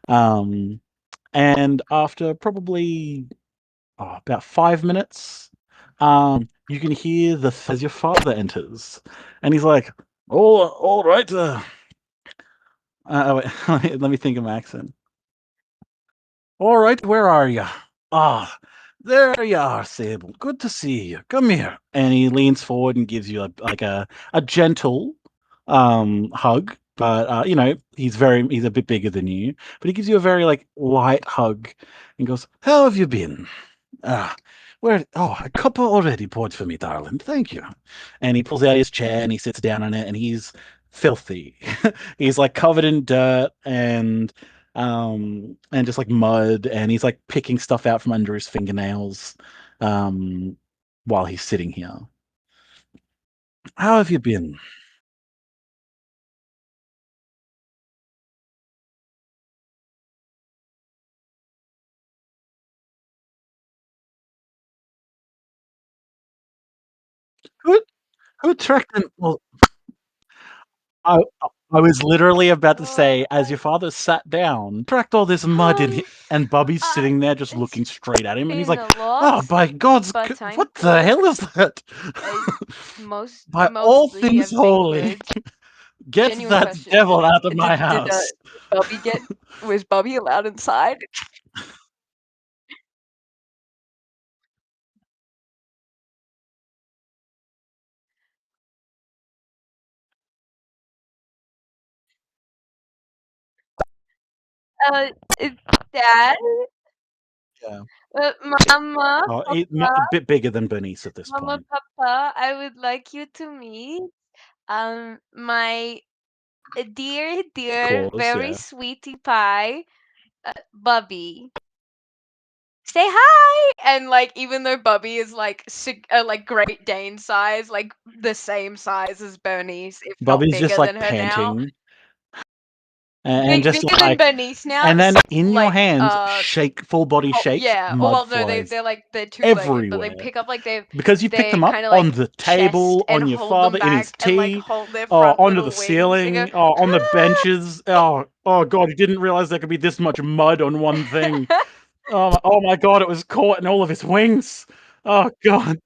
Um, and after probably about 5 minutes, you can hear as your father enters, and he's like, "Oh, all right. Wait, let me think of my accent. All right, where are you? Ah, there you are, Sable. Good to see you. Come here." And he leans forward and gives you a gentle hug. But he's a bit bigger than you. But he gives you a very like light hug and goes, "How have you been? Ah, a cuppa already poured for me, darling. Thank you." And he pulls out his chair and he sits down on it, and he's filthy. He's like covered in dirt and just like mud, and he's like picking stuff out from under his fingernails um while he's sitting here. "How have you been?" Who who tracked him? Well, I I was literally about to say, as your father sat down, tracked all this mud in, and Bubby's sitting there just It's looking straight at him, and he's been like, a lot, "Oh, by God's, but I'm what the good. hell is that?" By all Mostly things I've been holy, good. get Genuine that question. devil out of my Did house. Bubby get was Bubby allowed inside? Uh, Dad, Yeah. Mama, A Papa, bit bigger than Bernice at this Mama, point. Papa, I would like you to meet my Of dear, course, very yeah. sweetie pie, Bubby. Say hi! And like, even though Bubby is like like Great Dane size, like the same size as Bernice, if not Bubby's just bigger like than her now. panting and just Bigger than like, Bernice now. and then in your Like hands, full body shake, yeah. Oh, mud well, no, flies they're two-legged, but they everywhere pick up like because you picked they them up kind of on like the chest table, and on your hold them father, in his back and like tea, hold their front onto the little wings. They go, ceiling, on the benches. Oh God, you didn't realize there could be this much mud on one thing. Oh my God, it was caught in all of his wings. Oh God.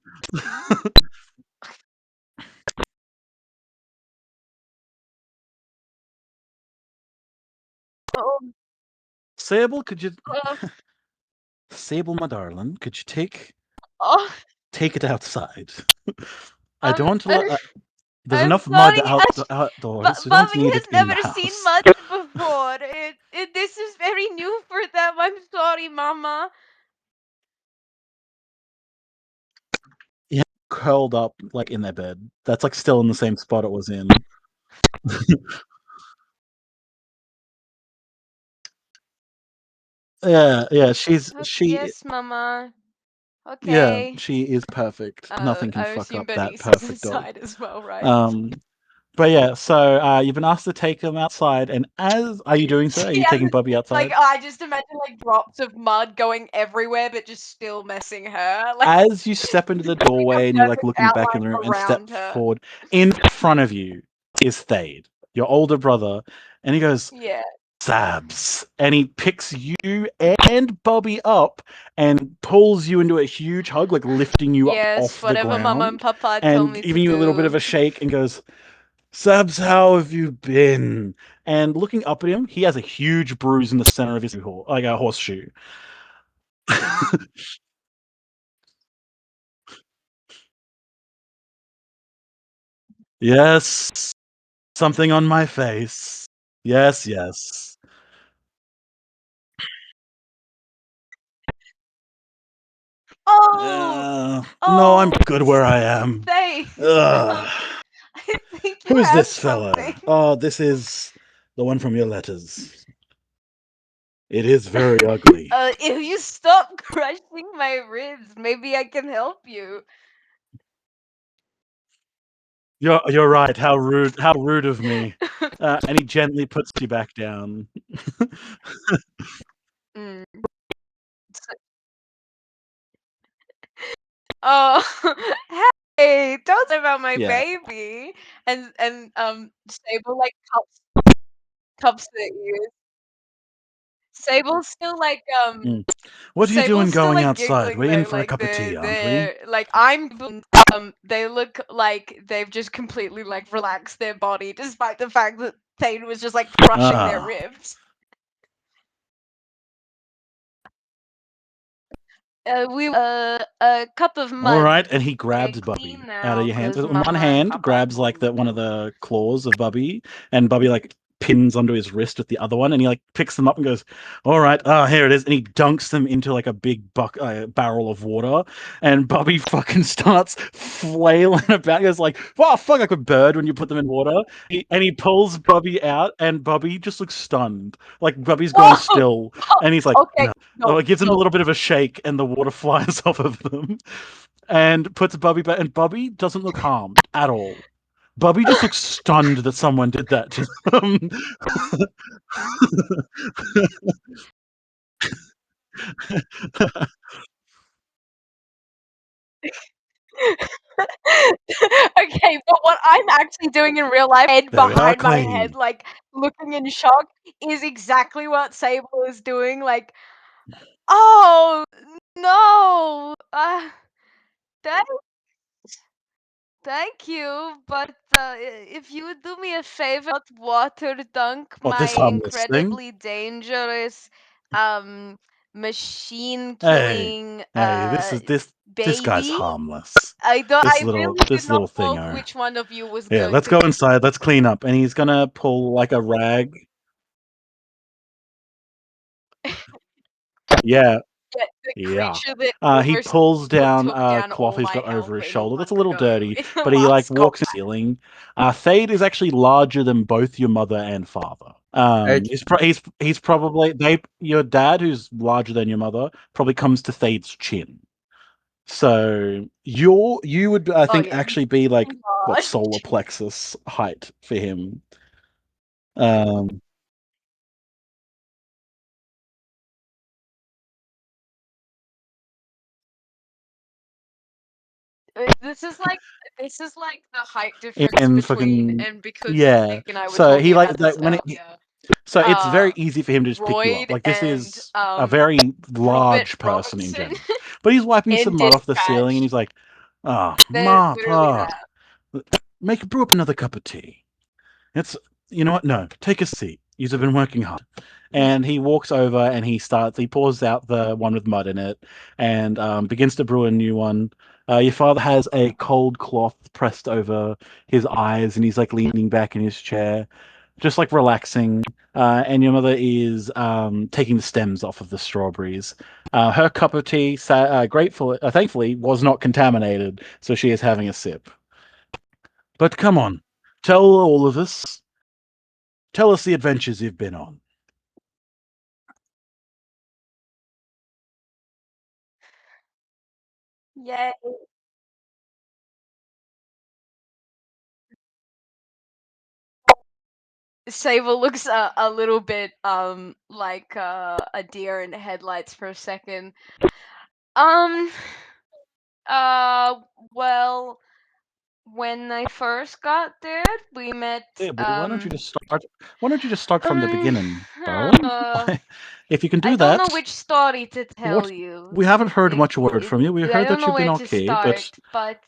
oh, Sable, could you, oh, Sable, my darling, could you oh, take it outside? I I'm, don't want to let. There's I'm enough mud sorry. outdoors. We don't Bobby need has it in the never seen house. mud before. This is very new for them. I'm sorry, Mama. Yeah, curled up like in their bed. That's like still in the same spot it was in. Yeah. Yes, Mama. Yeah, Okay. she is perfect. Nothing can I fuck assume up that Bernice is perfect dog. inside as well, right? Um, but yeah, so you've been asked to take them outside, and as are you doing so? Are you Yeah, taking Bubby like outside? I just imagine like drops of mud going everywhere, but just still messing her. Like As you step into the a doorway and you're like perfect looking back in outline the room and step around her. forward, in front of you is Thade, your older brother, and he goes, Yeah. "Sabs," and he picks you and Bobby up and pulls you into a huge hug, like lifting you up Yes, off the whatever Mama and ground Papa told and me to giving you a little bit of do. a shake and goes, "Sabs, how have you been?" And looking up at him, he has a huge bruise in the center of his like a horseshoe. Yes, something on my face. Yes. No, I'm good where I am. Thanks. Ugh. I think you Who's have this fella? something. Oh, this is the one from your letters. It is very ugly. If you stop crushing my ribs, maybe I can help you. You're right. How rude! How rude of me. And he gently puts you back down. Mm. Oh, hey! Don't say about my Yeah. baby. And Sable like cups the ears. Sable's still like What are you doing Sable's still going like outside? giggling We're in though, for a like cup of tea, aren't we? like they look like they've just completely like relaxed their body despite the fact that Thane was just like crushing their Ah. ribs. We a cup of mud. All right, and he Okay, grabs Bubby clean out of now, your hand. 'cause On one Mama and hand, Papa grabs like told me one of the claws of Bubby, and Bubby like pins onto his wrist with the other one, and he like picks them up and goes, "All right, here it is," and he dunks them into like a big barrel of water, and Bubby fucking starts flailing about. He goes like, "Wow, fuck like a bird when you put them in water," and he pulls Bubby out, and Bubby just looks stunned, like Bubby's gone Whoa! still, and he's like, Okay, no. It gives him a little bit of a shake, and the water flies off of them and puts Bubby back. And Bubby doesn't look harmed at all. Bubby just looks stunned that someone did that to them. Okay, but what I'm actually doing in real life, head There we are, behind my head, clean. like looking in shock, is exactly what Sable is doing. Like, oh no, thank, thank you, but if you would do me a favor, not water dunk What, my this harmless thing? incredibly dangerous, machine Hey, killing, hey, this guy's baby. harmless. I really did This not little know thingo. which one of you was Yeah, going let's to go inside. Let's clean up. And he's gonna pull like a rag. Yeah, get the yeah. creature that He almost pulls down took a down cloth all he's my got over health his in a shoulder. That's a one little go dirty, in the but he like last walks combat. the ceiling. Thade is actually larger than both your mother and father. He's probably your dad, who's larger than your mother, probably comes to Thade's chin. So you would I Oh think yeah, actually be like what large. solar plexus height for him. Um, This is like the height difference in between, fucking and because yeah. Nick and I were So he talking like about that this when earlier. so it's very easy for him to just pick you up. Royd Like this and is a very Robert large person in Robertson general. But he's wiping in some mud off the ceiling and dispatch. he's like, "Ah, They're Ma, literally Pa, that. brew up another cup of tea. It's you know what? No, take a seat. You've been working hard." And he walks over and he pours out the one with mud in it and begins to brew a new one. Your father has a cold cloth pressed over his eyes and he's like leaning back in his chair, just like relaxing. And your mother is taking the stems off of the strawberries. Her cup of tea, thankfully, was not contaminated, so she is having a sip. But come on, tell all of us. Tell us the adventures you've been on. Yay. Sable looks a little bit like a deer in the headlights for a second. Um uh well, when I first got there, we met Yeah, but why don't you just start? Why don't you just start from the um beginning, darling? uh, If you can I do don't know that, which story to tell what you. we haven't heard much word from you. We I heard don't that know you've been where to okay, but start, but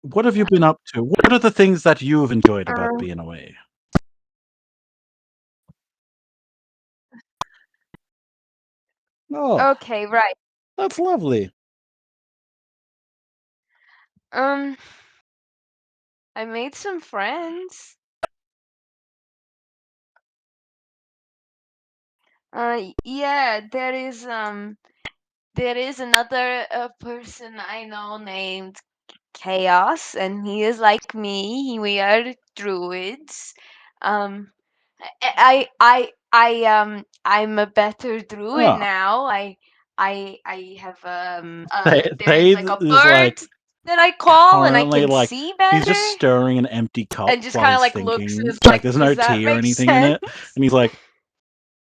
what have you been up to? What are the things that you've enjoyed about um being away? Oh, okay, right. that's lovely. Um I made some friends. Yeah, there is another person I know named Chaos, and he is like me. We are druids. Um, I'm a better druid Oh. now. I have there is Thade like a is bird that I call, and I currently can like see he's just better, stirring an empty cup and just while kind of he's like looks thinking. as Like like, there's no does that tea or make anything in sense? it, and he's like,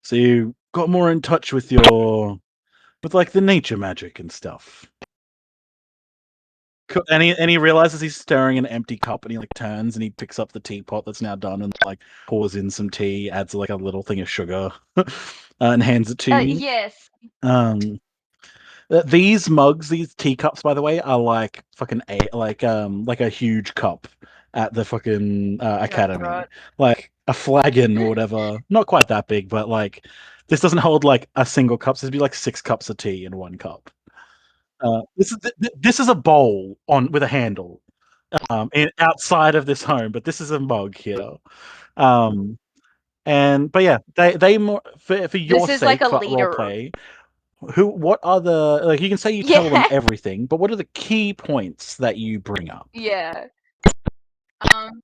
"So you got more in touch with your with like the nature magic and stuff." And he realizes he's stirring an empty cup, and he like turns and he picks up the teapot that's now done and like pours in some tea, adds like a little thing of sugar, and hands it to you. Yes. Um, these mugs, these teacups, by the way, are like fucking like a huge cup at the fucking academy, like a flagon or whatever. Not quite that big, but like this doesn't hold like a single cup. So it'd be like 6 cups of tea in one cup. This is a bowl on with a handle, outside of this home, but this is a mug here. Um, but yeah, they more for your This is like sake a for role leader. play. What are the like? You can say you tell them Yeah. everything, but what are the key points that you bring up? Yeah. Um.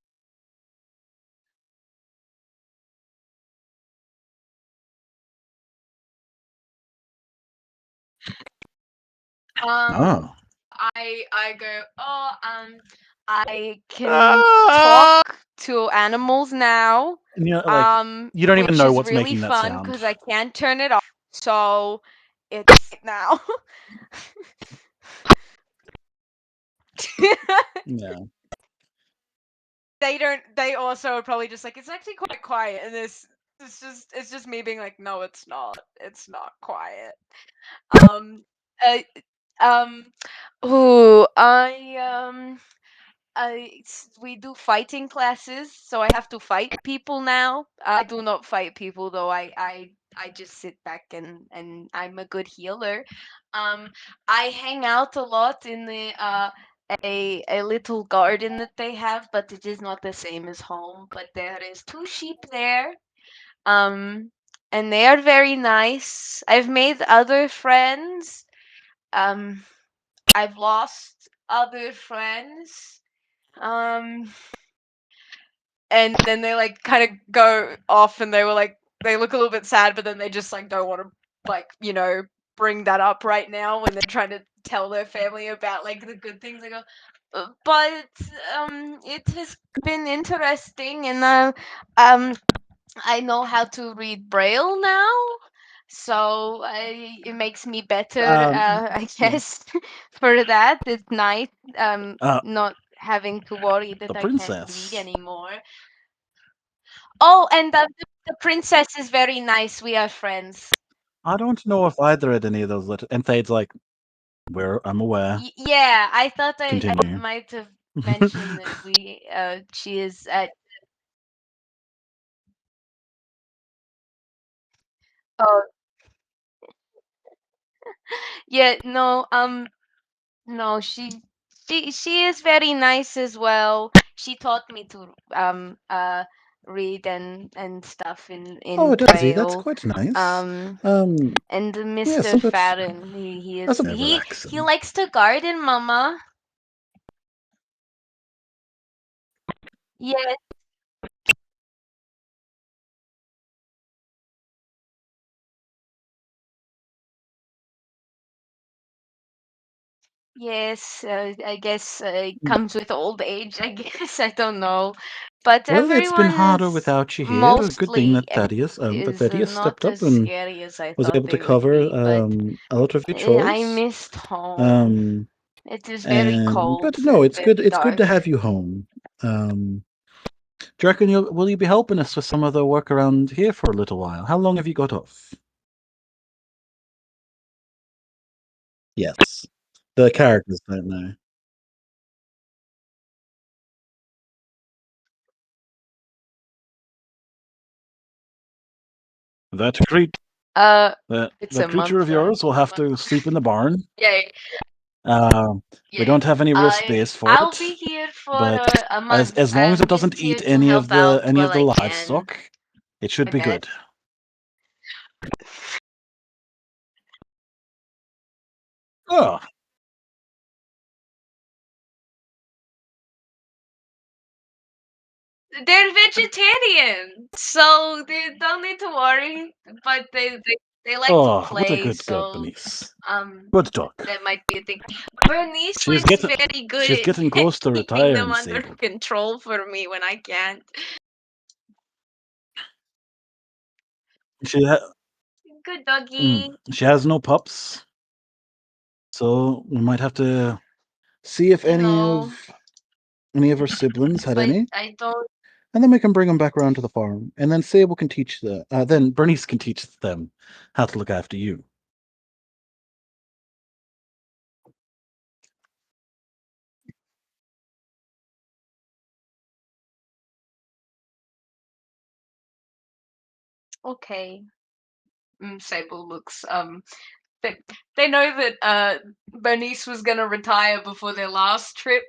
Oh. I go, oh, I can talk to animals now. And like you don't even Which know is what's really making that fun sound. because I can't turn it off. So it's now. Yeah. They also are probably just like, it's actually quite quiet, and it's just me being like, no, it's not. It's not quiet. Um uh, um ooh, we do fighting classes, so I have to fight people now. I do not fight people though. I just sit back and I'm a good healer. I hang out a lot in the a little garden that they have, but it is not the same as home. But there is 2 sheep there. Um, and they are very nice. I've made other friends. Um, I've lost other friends. Um, and then they like kind of go off, and they look a little bit sad, but then they just like don't want to like bring that up right now when they're trying to tell their family about like the good things. They go, but it has been interesting, and I know how to read Braille now. So it makes me better, I guess, for that. It's nice, not having to worry that The I can't read princess. anymore. Oh, and the princess is very nice. We are friends. I don't know if either read any of those letters. And Thade's like, "Where I'm aware." Yeah, I thought I Continue. might have mentioned that she is at. Oh, yeah, no, no, she is very nice as well. She taught me to read and stuff Oh, in does he? That's Braille. quite nice. Um, Um, and yeah, Mr. so Farron, that's a bit he relaxing. likes to garden, Mama. Yes, yes. I guess it comes with old age. I guess I don't know, but Well, it's been everyone harder is without you here. A good thing mostly that Thaddeus not stepped as up and scary as I was thought able to they would cover be. But a lot of your I chores. missed home. Um, It is very and cold but no, and it's good. very It's good to dark. have you home. Do you reckon will you be helping us with some of the work around here for a little while? How long have you got off? Yes, the characters don't know. That creature, It's that a creature month. of yours will have to sleep in the barn. Yay. Uh, we Yeah. don't have any real space for I'll be it, here for but a month. as long as it I'm doesn't just here eat to help out any of while the I can. livestock, it should My be pet. good. Oh. They're vegetarian, so they don't need to worry. But they like to Oh, what a play, good girl, so Bernice. Good dog. that might be a thing. Bernice She's works getting very good she's at getting close to keeping them retiring, under Sable. control for me when I can't. She Good doggy. she has no pups, so we might have to see if No, any of her siblings had any, I don't. and then we can bring them back around to the farm, and then Sable can teach then Bernice can teach them how to look after you. Okay. Sable looks they, they know that Bernice was gonna retire before their last trip,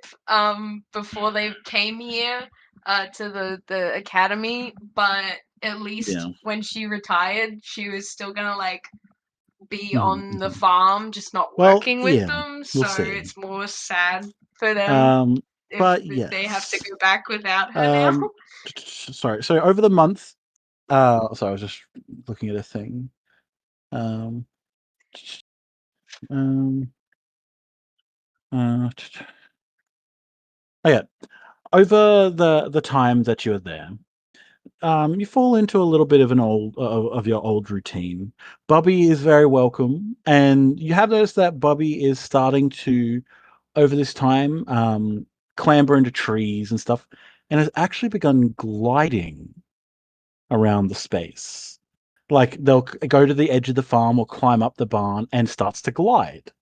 before they came here to the academy, but at least Yeah. when she retired, she was still gonna like be on the Mm-hmm. farm, just not Well, working with yeah, them. we'll So see. it's more sad for them if But they have to yes. go back without her now. Sorry. So over the month, sorry, I was just looking at a thing. Um, um, oh yeah. Over the time that you're there, you fall into a little bit of an of your old routine. Bubby is very welcome, and you have noticed that Bubby is starting to, over this time, clamber into trees and stuff, and has actually begun gliding around the space. Like they'll go to the edge of the farm or climb up the barn and starts to glide.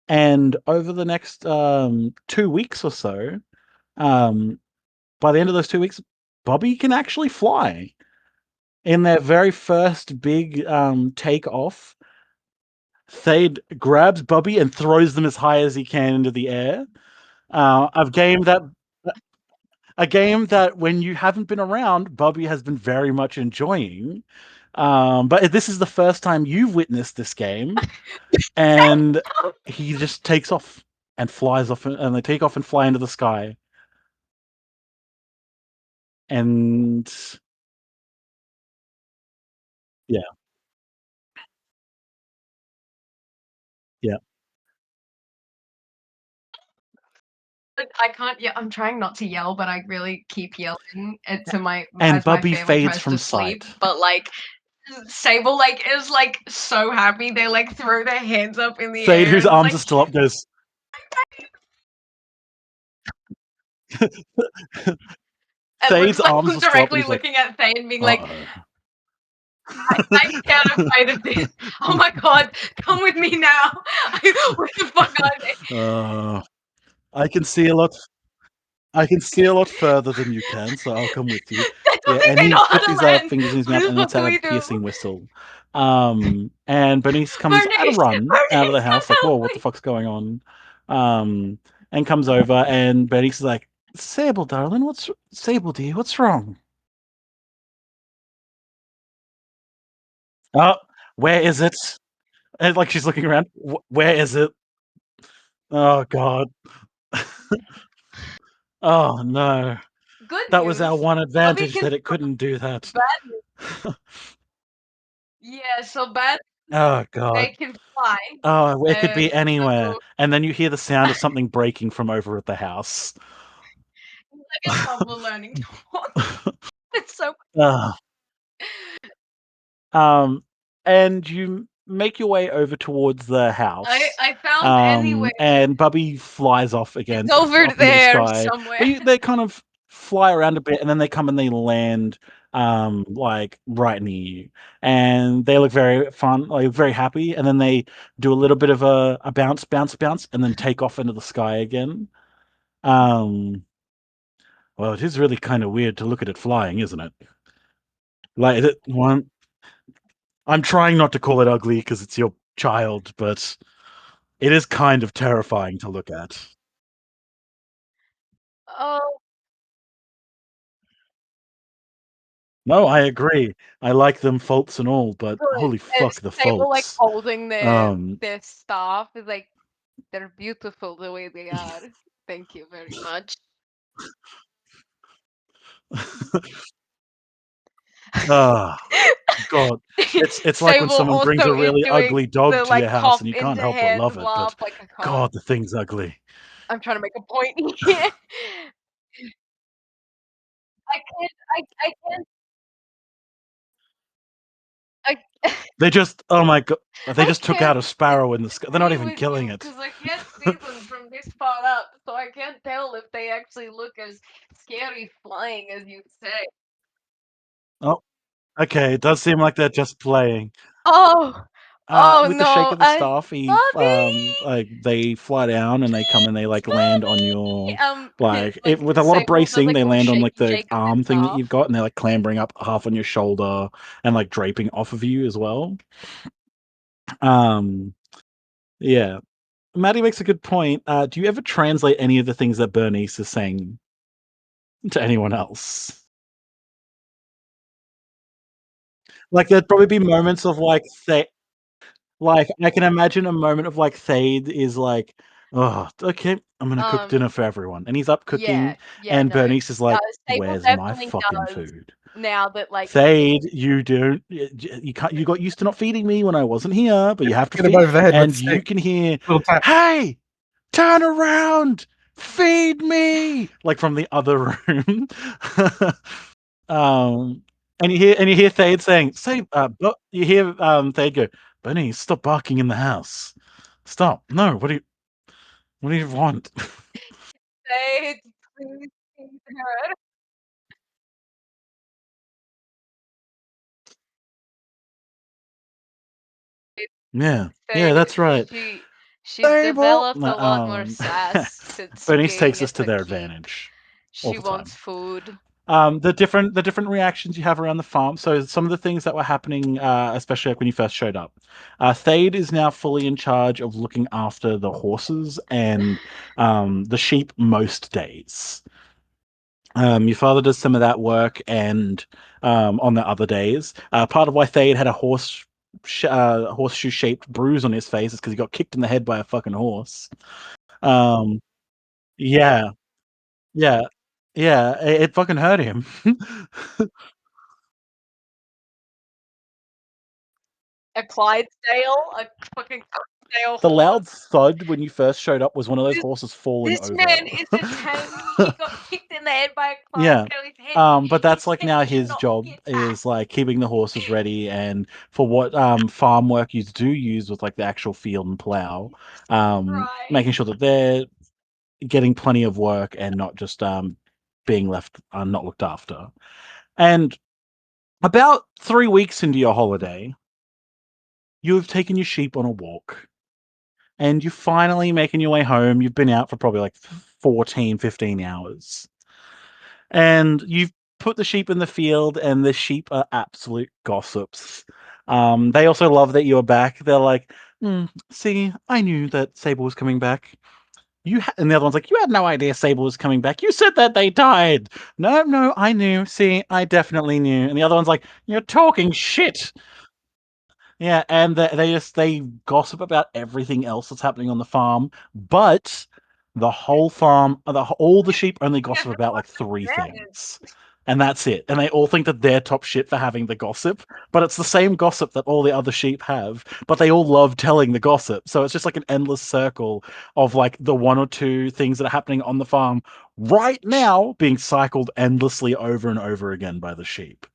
And over the next 2 weeks or so, um, by the end of those 2 weeks, Bobby can actually fly. In their very first big take off, Thade grabs Bubby and throws them as high as he can into the air. A game that when you haven't been around, Bubby has been very much enjoying. But this is the first time you've witnessed this game, and he just takes off and flies off, and they take off and fly into the sky. And yeah, yeah. I can't. Yeah, I'm trying not to yell, but I really keep yelling to my And as my Bubby family fades tries from to sleep. sight. But like Sable, like is like so happy they like throw their hands up in the Thade, air whose and arms like are still up, goes. and Thade's looks like arms I'm are still up, and directly he's like, looking at Thane and being like, "Uh I'm terrified of this. Oh my god, come with me now. Where the fuck are they? oh." I can see a lot. I can see a lot further than you can, so I'll come with you. I Yeah, don't think and they he know how puts to his land. fingers in his What mouth the and fuck lets do out a we do? piercing whistle. And Bernice comes at a Bernice, run out of the Bernice, come house, like, help "Whoa, what the me. fuck's going on?" And comes over, and Bernice is like, "Sable, darling, Sable, dear, what's wrong?" "Oh, where is it?" And like she's looking around. Where is it? Oh god. Oh no. Good That was our news. one Bobby advantage, can that it couldn't do that. bad news. Yeah, so bad Oh god. they can fly. Oh, it could be anywhere. So And then you hear the sound of something breaking from over at the house. it's like a toddler learning to walk. It's so Ah. Um, and you make your way over towards the house. I found anywhere. And Bubby flies off again, It's over up into the there sky. somewhere. But they kind of fly around a bit, and then they come and they land, like right near you. And they look very fun, like very happy. And then they do a little bit of a bounce, bounce, bounce, and then take off into the sky again. Um, well, it is really kind of weird to look at it flying, isn't it? Like one. I'm trying not to call it ugly because it's your child, but it is kind of terrifying to look at. Oh, No, I agree. I like them faults and all, but Good. holy And fuck, the Sable like faults. holding their staff is like they're beautiful the way they are. Thank you very much. Ah, God. It's like when Sable someone brings also a is really doing ugly dog the to your like house cough and you can't into help but hand love it, but laugh like a car. God, the thing's ugly. I'm trying to make a point here. I can't I They just oh my God, they I just took out can't a sparrow in the sky. They're not agree even with killing you it. because I can't see them from this far up, so I can't tell if they actually look as scary flying as you say. Oh, okay, it does seem like they're just playing. Oh, oh With the shake no, of the staff, Bobby. like they fly down and they come and they like land on your Like with a lot of Sable does bracing, like they a little land on like shaky the shake of his arm thing that staff. you've got, and they're like clambering up half on your shoulder and like draping off of you as well. Um, yeah. Maddie makes a good point. Do you ever translate any of the things that Bernice is saying to anyone else? Like, there'd probably be moments of like, say, like I can imagine a moment of like Thade is like, "Oh, okay, I'm gonna cook dinner Um, for everyone," and he's up yeah, cooking, yeah, and no. Bernice is like, Sable "Where's my definitely fucking does food?" now that like Thade, you don't, you can't, you got used to not feeding me when I wasn't here, but you have to Hit him feed, over the head with a and you stick. can hear, Little tap. "Hey, turn around, feed me!" like from the other room. Um, and you hear Thade saying, "Say, but you hear Thade go, Benny, stop barking in the house. Stop. No, what do you want?" say please feed her. Yeah, yeah, Thade, that's right. she's Stable. developed a lot more sass since Bernice being takes us at to the their keep. advantage all She the wants time. food. The different reactions you have around the farm. So some of the things that were happening, especially like when you first showed up. Thade is now fully in charge of looking after the horses and the sheep most days. Your father does some of that work, and on the other days, part of why Thade had a horseshoe-shaped bruise on his face is because he got kicked in the head by a fucking horse. Um, yeah, yeah, yeah. It fucking hurt him. A Clydesdale, a fucking Clydesdale The horse. loud thud when you first showed up was one of those This horses falling this over. man isn't telling me he got kicked in the head by a Yeah. Clydesdale. But that's He's like telling now me to his not job get fat. is like keeping the horses ready, and for what farm work you do use with like the actual field and plow, Right. making sure that they're getting plenty of work and not just being left not looked after. And about 3 weeks into your holiday, you have taken your sheep on a walk, and you're finally making your way home. You've been out for probably like 14, 15 hours. And you've put the sheep in the field, and the sheep are absolute gossips. They also love that you're back. They're like, see, I knew that Sable was coming back. And the other one's like, you had no idea Sable was coming back. You said that they died. No, no, I knew. See, I definitely knew. And the other one's like, you're talking shit. Yeah, and they gossip about everything else that's happening on the farm, but the whole farm, all the sheep only Yeah, gossip no about one like three understands. things, and that's it. And they all think that they're top shit for having the gossip, but it's the same gossip that all the other sheep have. But they all love telling the gossip, so it's just like an endless circle of like the one or two things that are happening on the farm right now being cycled endlessly over and over again by the sheep.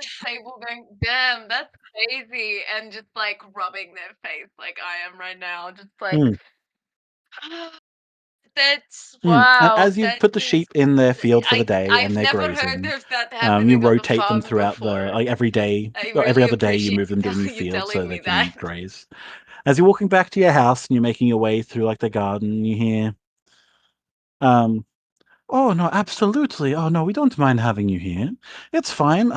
Just Sable going, damn, that's crazy, and just like rubbing their face like I am right now, just like Mm. that's As wow, you that put the is sheep in their field for the day and I've they're never heard grazing, of that you happening on the rotate them farm throughout the before. like every day I or every really other day. You appreciate move them to a new you field so telling they me that. can graze. As you're walking back to your house and you're making your way through like the garden, you hear, um, "Oh no, absolutely. Oh no, we don't mind having you here. It's fine.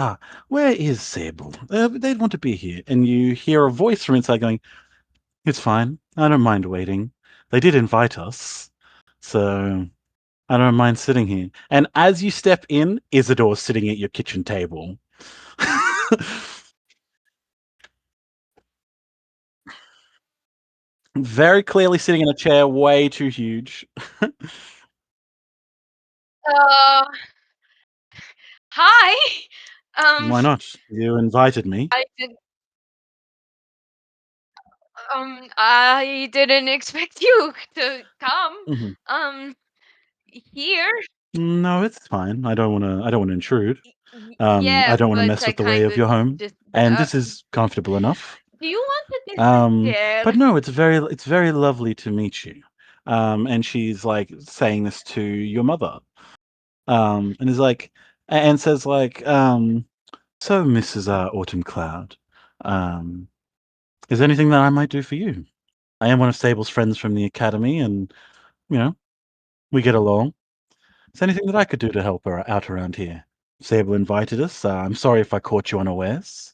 Where is Sable? They'd want to be here." And you hear a voice from inside going, It's fine. I don't mind waiting. They did invite us, so I don't mind sitting here. And as you step in, Isidore's sitting at your kitchen table. Very clearly sitting in a chair way too huge. Uh, Hi. Why not? You invited me. I did. I didn't expect you to come. Mhm. Um, Here. No, it's fine. I don't wanna intrude. I Yeah, don't wanna but mess I with the way kind of of your home, just. and this is comfortable enough. Do you want to disappear? But no, it's very lovely to meet you. And she's, like, saying this to your mother, and is like and says, like, "So, Mrs. Autumn Cloud, um, is there anything that I might do for you? I am one of Sable's friends from the academy, and, you know, we get along. Is there anything that I could do to help her out around here? Sable invited us. I'm sorry if I caught you unawares.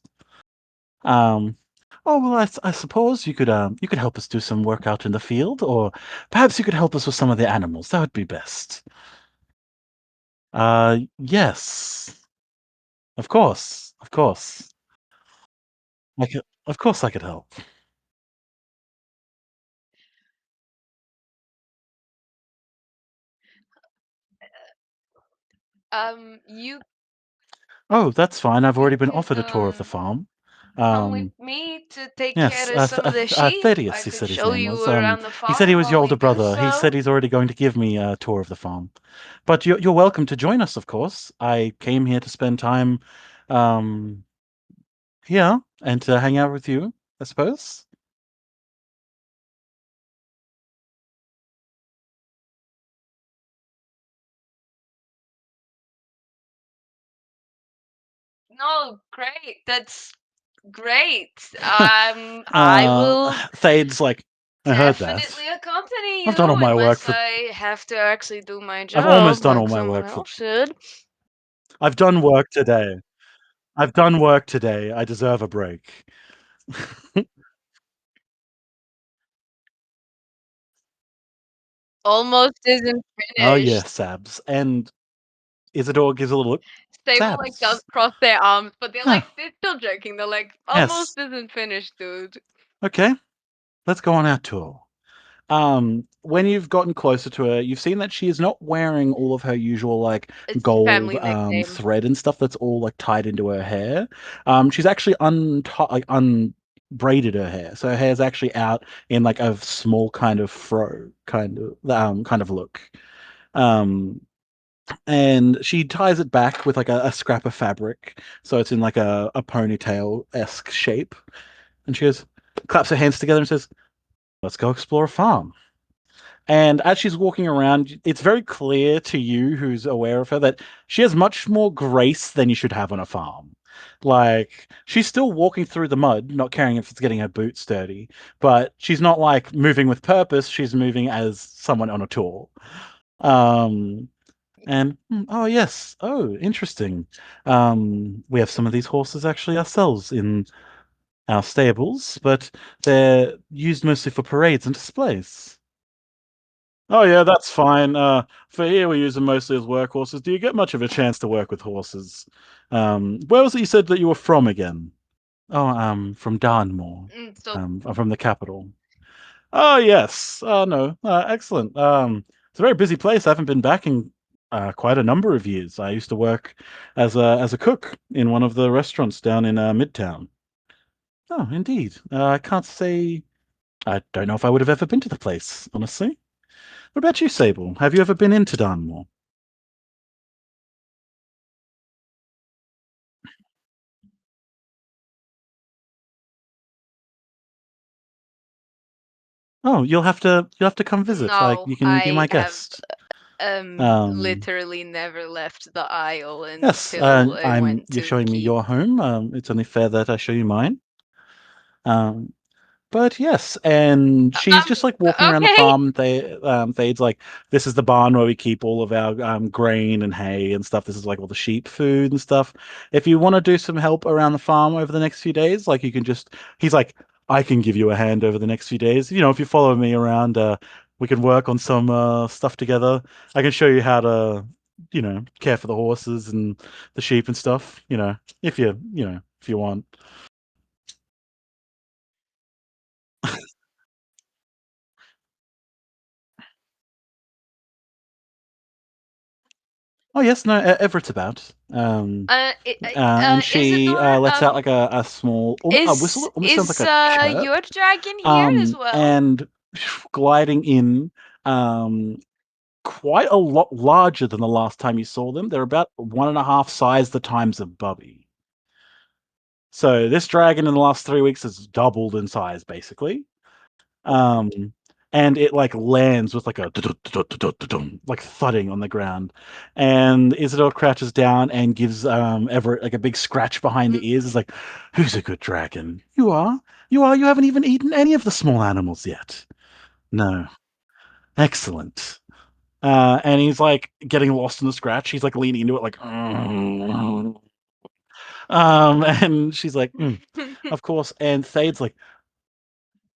Um, oh well, I suppose you could help us do some work out in the field, or perhaps you could help us with some of the animals. That would be best. Yes, of course. Of course, I could help. You Oh, that's fine. I've you already been can offered a tour of the farm. come with Um, me to take Yes, care of some of the sheep. Thaddeus, I he could said his show name you was. around the He said he farm was your while we older do brother. He said so. he's already going to give me a tour of the farm. But you're welcome to join us, of course. I came here to spend time um, here and to hang out with you, I suppose. No, great. That's great. I will Thade's like, I heard that. definitely accompany I've done all you my work unless for. I have to actually do my I've almost job done all like my someone work for. else should. I've done work today. I've done work today. I deserve a break. Almost isn't Oh yeah, finished. Sabs. And Isidore gives a little look. Stable like does Sabs. cross their arms, but Huh. they're still joking. They're like, almost Yes. isn't finished, dude. Okay. Let's go on our tour. When you've gotten closer to her, you've seen that she is not wearing all of her usual like It's a gold family nickname. thread and stuff that's all like tied into her hair. She's actually unbraided her hair, so her hair's actually out in like a small kind of fro kind of look. Um, and she ties it back with like a scrap of fabric, so it's in like a ponytail esque shape. And she goes, claps her hands together and says, "Let's go explore a farm." And as she's walking around, it's very clear to you, who's aware of her, that she has much more grace than you should have on a farm. Like, she's still walking through the mud, not caring if it's getting her boots dirty, but she's not like moving with purpose. She's moving as someone on a tour. Um, oh, yes. Oh, interesting. We have some of these horses actually ourselves in our stables, but they're used mostly for parades and displays. Oh yeah, that's fine. For here we use them mostly as workhorses. Do you get much of a chance to work with horses? Where was it you said that you were from again? Oh, from Darnmore. So I'm from the capital. Oh yes. Oh no. Excellent. It's a very busy place. I haven't been back in quite a number of years. I used to work as a cook in one of the restaurants down in Midtown. Oh, indeed. I can't say. I don't know if I would have ever been to the place, honestly. What about you, Sable? Have you ever been into Darnmore? Oh, you'll have to come visit. Like no, you can be I my have guest. Um, literally never left the aisle yes, until I went you're to the showing me keep. your home. It's only fair that I show you mine. Um, but yes, and she's just like walking around the Okay. farm. Thade's like, this is the barn where we keep all of our grain and hay and stuff. This is like all the sheep food and stuff. If you want to do some help around the farm over the next few days, like you can just, he's like, I can give you a hand over the next few days. If you follow me around, we can work on some stuff together. I can show you how to, care for the horses and the sheep and stuff. If you want. Oh yes, no, Everett's about. And she Isidore, lets out like a small a whistle. It almost sounds like is a chirp. your dragon here as well? And gliding in, quite a lot larger than the last time you saw them. They're about 1.5 size the times of Bubby. So this dragon in the last 3 weeks has doubled in size, basically. Um, and it like lands with like a like thudding on the ground. And Isidore crouches down and gives Everett like a big scratch behind the ears. Is like, "Who's a good dragon? You are. You are. You haven't even eaten any of the small animals yet. No. Excellent." And he's like getting lost in the scratch. He's like leaning into it, like, and she's like, of course. And Thade's like,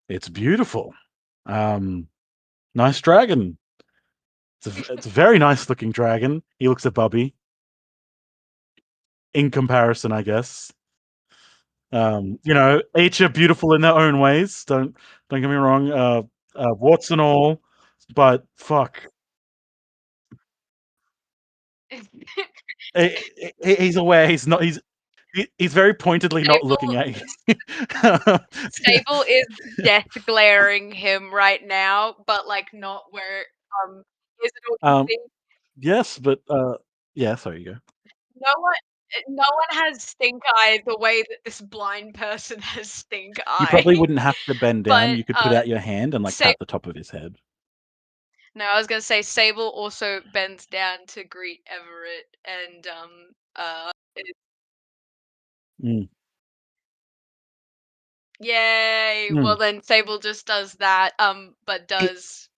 "It's beautiful. Um, nice dragon. It's a very nice looking dragon." He looks at Bubby. In comparison, I guess. Each are beautiful in their own ways. Don't get me wrong. Warts and all, but fuck, he's aware. He's not. He's very pointedly not looking at you. Sable is death glaring him right now, but like not where Isidore can see. Yes, but yeah. Sorry, you go. No one has stink eye the way that this blind person has stink You eye. probably wouldn't have to bend down. But You could put out your hand and like Sable. pat the top of his head. No, I was gonna say Sable also bends down to greet Everett, and Mm. yay! Well, Mm. then Sable just does that, but does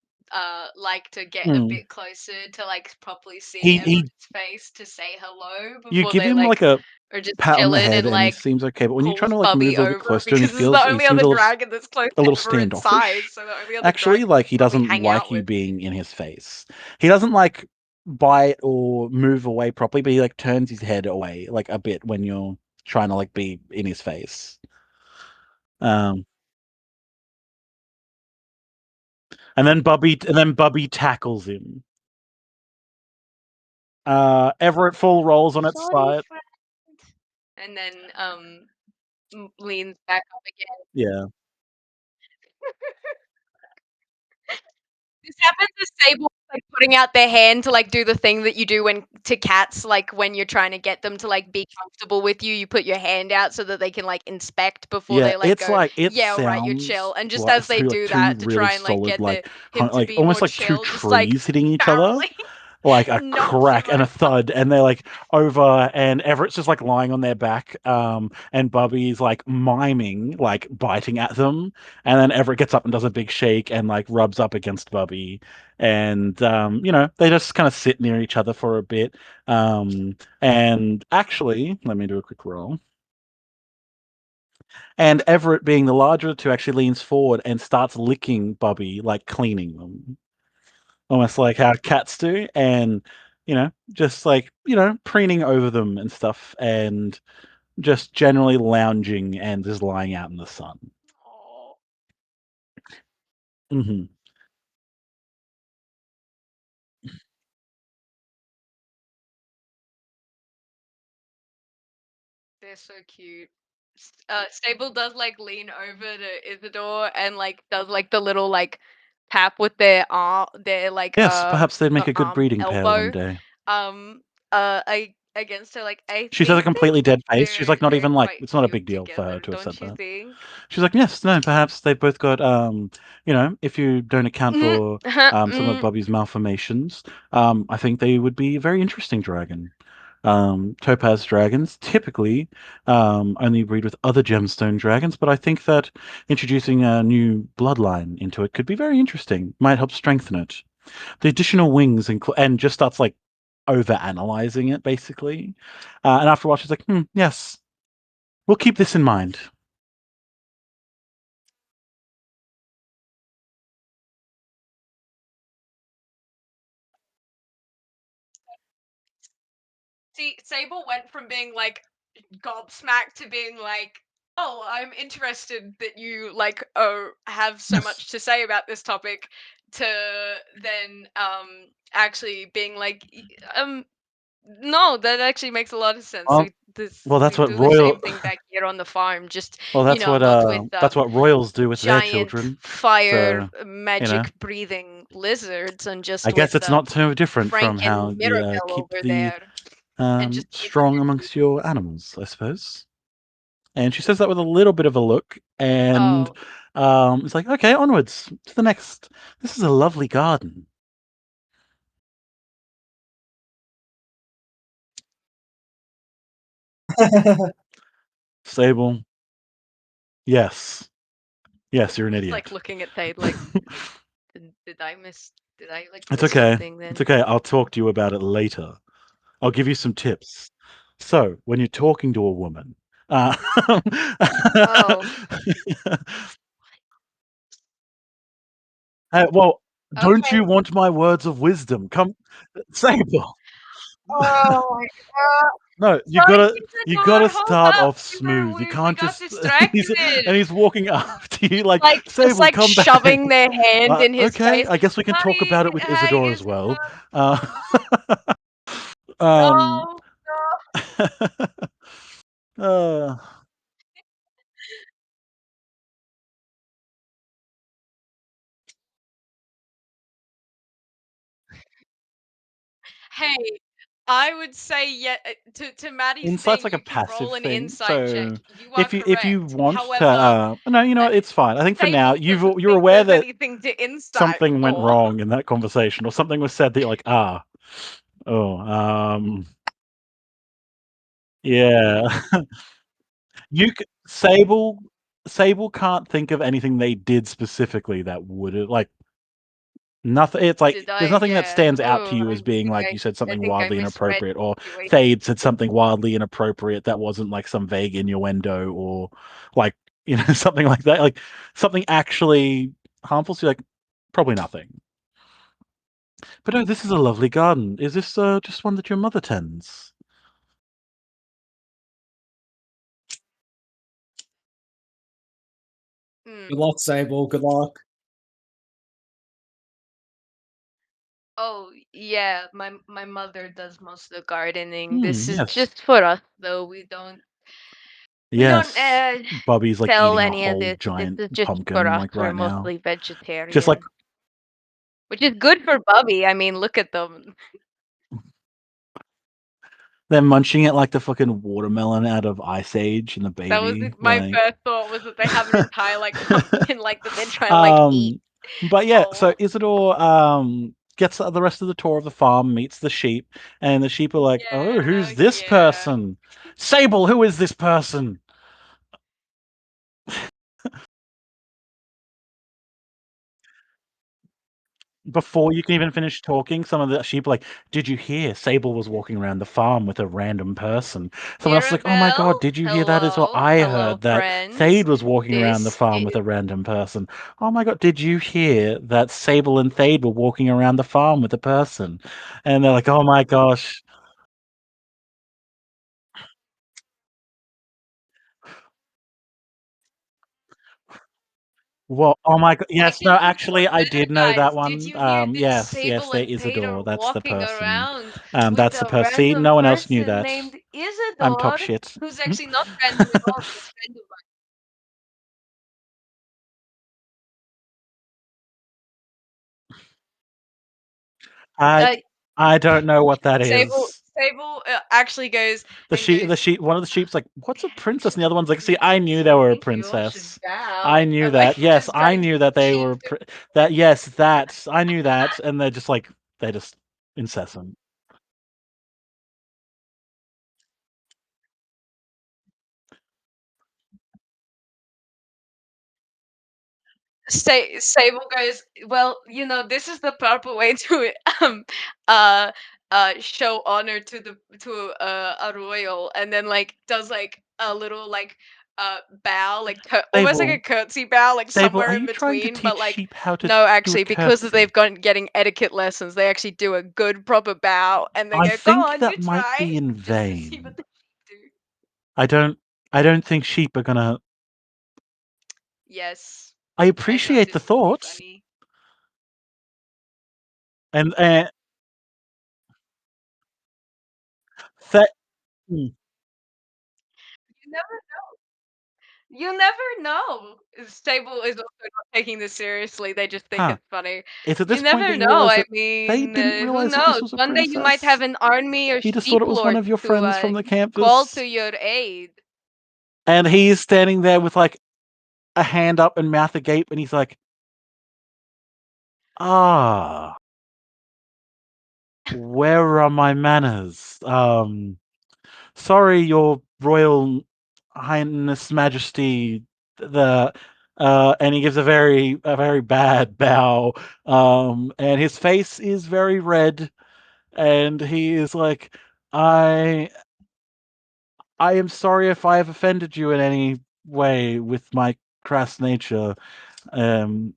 like to get a Mm. bit closer to like properly see He Everett's face to say hello You before give they him like like a are just pat on the chilling head, and and he like seems okay. But when you're trying pulls to like move Bubby a little bit over close to him, because this is the he only seems other dragon that's close a to little Everett's size, standoffish. so the only other Actually, dragon like he probably doesn't hang like out you with. being in his face. He doesn't like bite or move away properly, but he like turns his head away like a bit when you're trying to like be in his face. Um, and then Bubby tackles him. Everett full rolls on its Sorry, side. friend. And then leans back up again. Yeah. This happens to Sable, like putting out their hand to like do the thing that you do when to cats, like when you're trying to get them to like be comfortable with you, you put your hand out so that they can like inspect before Yeah, they like it's go, like it yeah, all right, you're sounds chill. And just like as they through like do two that to really try and like solid get like him to like be almost more like two chill, just like trees hitting each other, barreling like a knocks him crack and a over. thud, and they're like over, and Everett's just like lying on their back, and Bubby's like miming like biting at them, and then Everett gets up and does a big shake and like rubs up against Bubby, and they just kind of sit near each other for a bit, and actually, let me do a quick roll. And Everett, being the larger of the two, actually leans forward and starts licking Bubby, like cleaning them, almost like how cats do, and just like preening over them and stuff, and just generally lounging and just lying out in the sun. Oh, Hmm. they're so cute. Sable does like lean over to Isidore and like does like the little like tap with their arm, their like Yes, perhaps they'd make a good breeding pair one elbow, day. I against her. Like I She's has a think completely dead face. She's like not they're even like quite it's not a cute big deal for her together, to have said don't you that. think? She's like, yes, no, perhaps they both got if you don't account for some of Bubby's malformations, I think they would be a very interesting dragon. Topaz dragons typically only breed with other gemstone dragons, but I think that introducing a new bloodline into it could be very interesting. Might help strengthen it. The additional wings and just starts like over analyzing it basically. And after a while, she's like, yes, we'll keep this in mind. See, Sable went from being like gobsmacked to being like, "Oh, I'm interested that you like have so much to say about this topic," to then actually being like, no, that actually makes a lot of sense. Well, well, We that's what do the same royal. thing back here on the farm, just Well, not with that's what royals do with their giant children. fire So, you know, magic breathing lizards, and I just with guess it's not too different from Frank how and you Mirabelle keep over the there, and just strong amongst your animals, I suppose. And she says that with a little bit of a look, and oh, it's like, okay, onwards to the next. This is a lovely garden. Stable. Yes. Yes, you're an just like idiot. looking at Thade like, did I miss? Did I like It's miss okay. something It's then? okay. I'll talk to you about it later. I'll give you some tips. So, when you're talking to a woman, uh, Oh, well, don't okay. you want my words of wisdom? Come, Sable. Oh my god. No, Sorry, Isidore, hold start up. off smooth. You We can't got just and distracted. he's walking up to you like, Just Sable, like come back. shoving their hand in his Okay, face. I guess we can talk Hi, about it with hi, Isidore as well. Isidore. Um, No, no. uh, Hey, I would say yeah, to Maddie's Insight's thing, like a you can passive roll an thing. insight check. So You are if you correct. want to, However, no, you know what, it's fine. I think for now Sable doesn't you're think aware there's that anything to insight something went for. wrong in that conversation, or something was said that you're like, oh, yeah. Sable can't think of anything they did specifically that would have like nothing. It's like Did I? there's nothing that Yeah. stands out to Oh, you as being like you said I something think I wildly misread inappropriate, or the situation. Thade said something wildly inappropriate that wasn't like some vague innuendo, or like something like that, like something actually harmful. So you're like probably nothing. But no, this is a lovely garden. Is this just one that your mother tends? Good luck, Sable. Good luck. Oh, yeah, my mother does most of the gardening. This is Yes. just for us, though. We don't Yes. Bubby's like sell eating a any of whole this. This giant is just for pumpkin us. like We're right now. mostly Just like vegetarian, which is good for Bubby. I mean, look at them. they're munching it like the fucking watermelon out of Ice Age and the That was baby. my Like first thought, was that they have an entire like pumpkin like that they're trying to like eat um but yeah, so whole. Isidore gets the rest of the tour of the farm, meets the sheep, and the sheep are like, "Oh, Yeah, who's this yeah. person? Sable, who is this person?" Before you can even finish talking, some of the sheep are like, "Did you hear Sable was walking around the farm with a random person?" Someone else is like, "Oh my Mirabelle, god, did you hear that as well? hello, I hello, heard that friends. Thade was walking around the This farm with is a random person. Oh my god, did you hear that Sable and Thade were walking around the farm with a person?" And they're like, "Oh my gosh." Well, oh my god, yes, no, okay. actually, I did know that Did one. you hear that Yes, yes, Sable they're and Thade are Isidore. That's the walking person. around with That's the a person. See, random no one else knew person that. named I'm top Isidore, shit. who's actually not random at all, but a friend of I mine? I don't know what that Sable, is. Sable actually goes The and sheep, goes, the sheep. One of the sheep's like, "What's a princess?" And the other one's like, "See, "Actually, I knew they were a think you all should princess. I bow." knew And like that. Yes, just I trying to knew that they cheat. were that. Yes, that I knew that." And they're just like, they're just incessant. Sable goes, well, this is the proper way to uh show honor to a royal, and then like does like a little like bow, like almost like a curtsy bow, like Sable, somewhere are in you trying to between. But teach like, sheep how to no, do a actually, because curtsy? they've gone getting etiquette lessons, they actually do a good proper bow, and they I go, "Go think on, you that might try," be in just to see what vain. the sheep do. I don't think sheep are gonna. Yes, I I thought appreciate the this would be thoughts, funny. and that. You never know. You never know. Stable is also not taking this seriously. They just think Huh. it's funny. It's at You this point that never you know. realize I that they mean, didn't who realize that this knows? was a One day you might have princess. an army of He just thought sheep it was one lords of your to friends from the call campus, to your aid. and he's standing there with like a hand up and mouth agape, and he's like, "Ah, where are my manners? Sorry, your royal highness, majesty." The and he gives a very bad bow, and his face is very red, and he is like, "I I am sorry if I have offended you in any way with my crass nature." Um,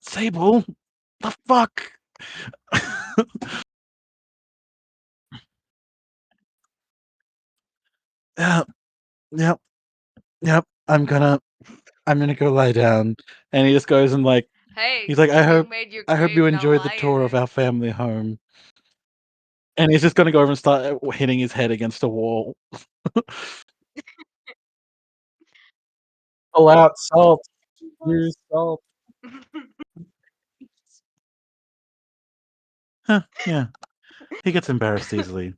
Sable, the fuck? Yeah, yep, yep. I'm gonna go lie down. And he just goes and like, Hey, he's like, you made your I hope grave. you Now enjoyed the lie in tour of it. our family home. And he's just gonna go over and start hitting his head against a wall. Pull out salt. Use salt. Huh, yeah. He gets embarrassed easily.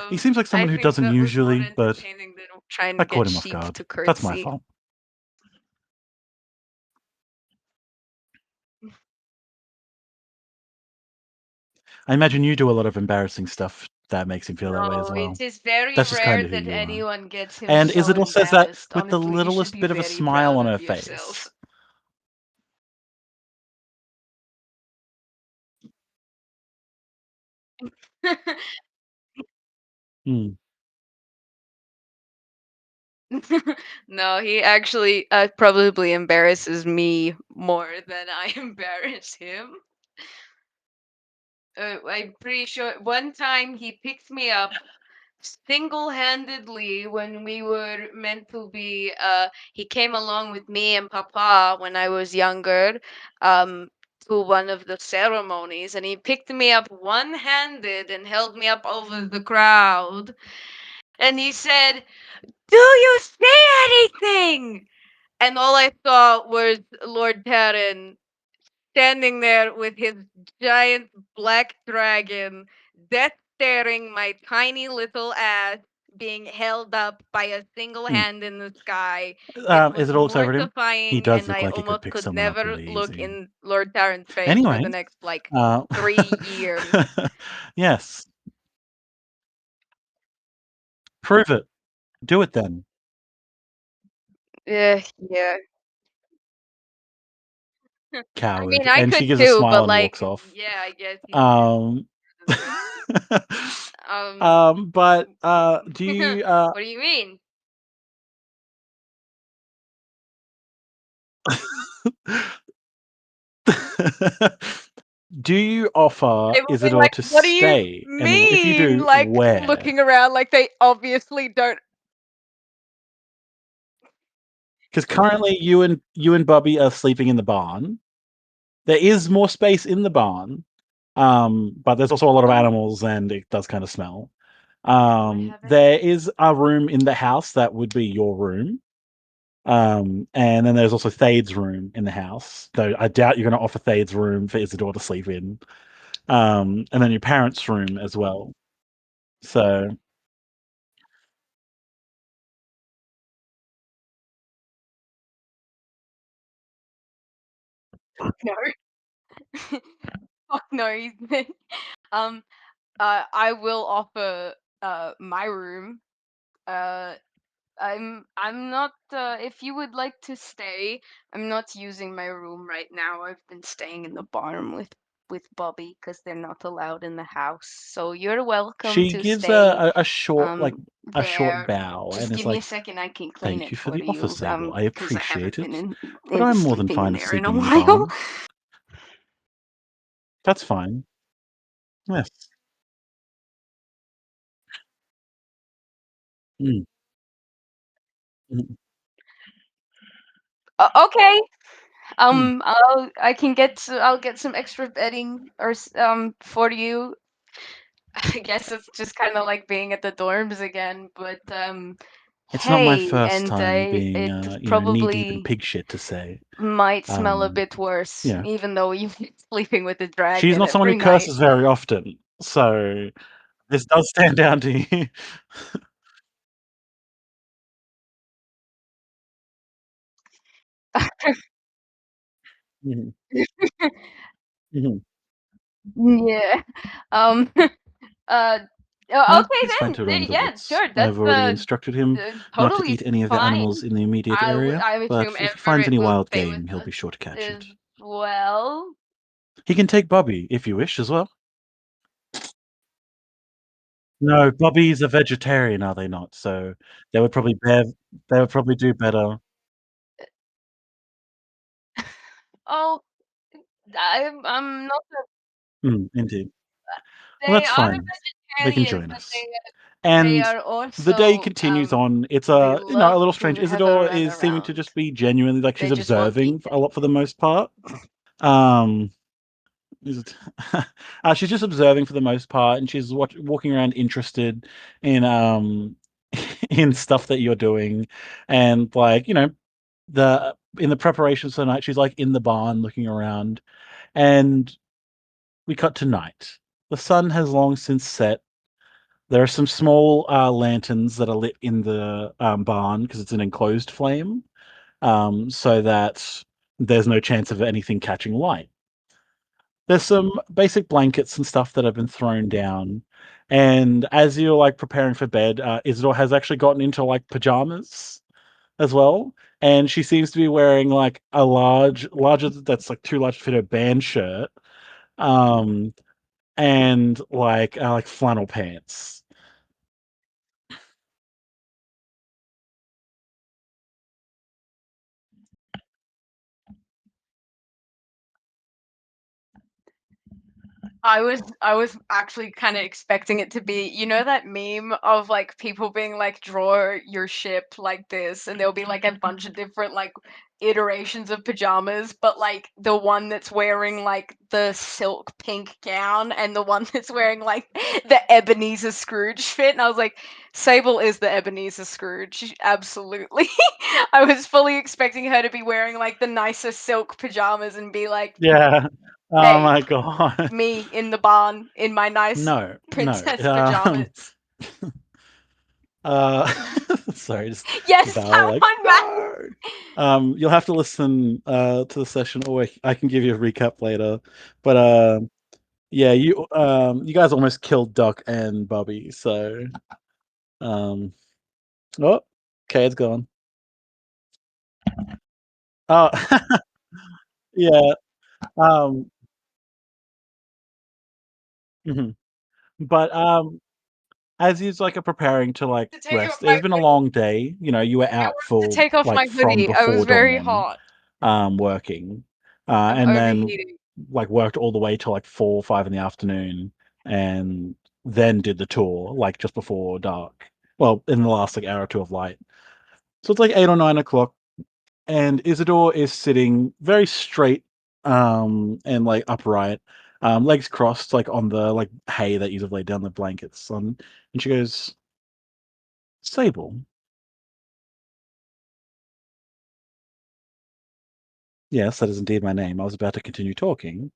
He seems like I someone who think doesn't that was more usually, but entertaining than trying I to caught get him off sheep guard. to That's my curtsy. fault. I imagine you do a lot of embarrassing stuff that makes him feel that way as No, well. it is very That's just kind rare of who that you are. anyone gets him And so Isidore says that embarrassed. with the Honestly, you should littlest be bit of a very smile proud on of her yourself. face. Hmm. No, he actually probably embarrasses me more than I embarrass him. I'm pretty sure one time he picked me up single-handedly when we were meant to be. He came along with me and Papa when I was younger, to one of the ceremonies, and he picked me up one-handed and held me up over the crowd. And he said, "Do you see anything?" And all I saw was Lord Terran standing there with his giant black dragon, death staring my tiny little ass being held up by a single Hmm. hand in the sky. It was Isidore looks over at him. He mortifying, does and look I like he could almost pick could someone up never really look easy. in Lord Terran's face for the Anyway, next like uh, 3 years. yes, prove it. Do it then, Yeah, yeah. I mean, coward. I And she could gives a too, smile but and walks like, off. yeah, I guess he Um, doesn't. Um, but do you what do you mean? do you offer They will be Isidore like, to "What do you stay? And if you mean?" do, Like, where? looking around like they obviously don't. Because currently you and Bobby are sleeping in the barn. There is more space in the barn, but there's also a lot of Oh, animals, and it does kind of smell. I haven't. There is a room in the house that would be your room. And then there's also Thade's room in the house. Though I doubt you're going to offer Thade's room for Isidore to sleep in. And then your parents' room as well. So No. Fuck no. um, I will offer my room. Uh, I'm not. If you would like to stay, I'm not using my room right now. I've been staying in the barn with with Bobby because they're not allowed in the house. So you're welcome She to gives stay a short a short there. bow Just and is give me a like, second, I can clean "Thank it you for for the offer, you. Sable. I Because I haven't appreciate been it, in, but I'm more than sleeping in fine there in a sleeping in the while. barn." That's fine. Yes. Mm. Mm. Okay. Mm. I'll get some extra bedding for you. I guess it's just kind of like being at the dorms again, but It's not my hey, first and time being, it knee deep in probably pig shit to say. might smell a bit worse, Yeah. even though you've been sleeping with the She's dragon not someone who every night. curses very often, so this does stand down to you. Mhm. Mhm. Yeah. Um. uh. No, Okay he's fine to then. roam the Yeah. woods. Sure. I've That's already instructed him not to eat totally any of the animals fine. in the immediate area, I but assume if he finds Everett any will wild stay with game, he'll us be sure to catch as it. well. He can take Bobby if you wish as well. No, Bobby's a vegetarian, are they not? So they would probably bear they would probably do better. Oh, I'm not. Indeed. Well, They that's are fine. They can vegetarians, join but us. they And are the day also continues on. It's, they a love little to strange. have a Isidore run is seeming to around. just be genuinely like she's They just want observing pizza. a lot for the most part. Um, is it she's just observing for the most part, and she's walking around interested in, in stuff that you're doing, and, like, the in the preparations for the night, she's, like, in the barn looking around, and we cut to night. The sun has long since set. There are some small lanterns that are lit in the barn because it's an enclosed flame, so that there's no chance of anything catching light. There's some basic blankets and stuff that have been thrown down, and as you're like preparing for bed, Isidore has actually gotten into like pajamas as well, and she seems to be wearing like a larger that's like too large to fit her band shirt, um, and like flannel pants. I was actually kind of expecting it to be, you know, that meme of like people being like, draw your ship like this, and there'll be like a bunch of different like iterations of pajamas, but like the one that's wearing like the silk pink gown and the one that's wearing like the Ebenezer Scrooge fit. And I was like, Sable is the Ebenezer Scrooge, absolutely. I was fully expecting her to be wearing like the nicest silk pajamas and be like, Yeah. Oh hey, my god. me in the barn in my nice No, no. princess pajamas. Uh, sorry, just Yes, Val that like one, Matt. no. You'll have to listen to the session, or I can give you a recap later. But yeah, you guys almost killed Doc and Bobby, so um, oh, okay, it's gone. Oh, yeah. Um, mhm. But as he's like preparing to like To take off rest, my it's been a hoodie. long day. You were I out wanted to for take off like my from hoodie. I was before very dawn, hot. working, I'm and then overheating. like worked all the way till like 4 or 5 in the afternoon, and then did the tour like just before dark. Well, in the last like hour or two of light. So it's like 8 or 9 o'clock, and Isidore is sitting very straight, and like upright, legs crossed, like on the like hay that you've laid down the blankets on, and she goes, "Sable." Yes, that is indeed my name. I was about to continue talking.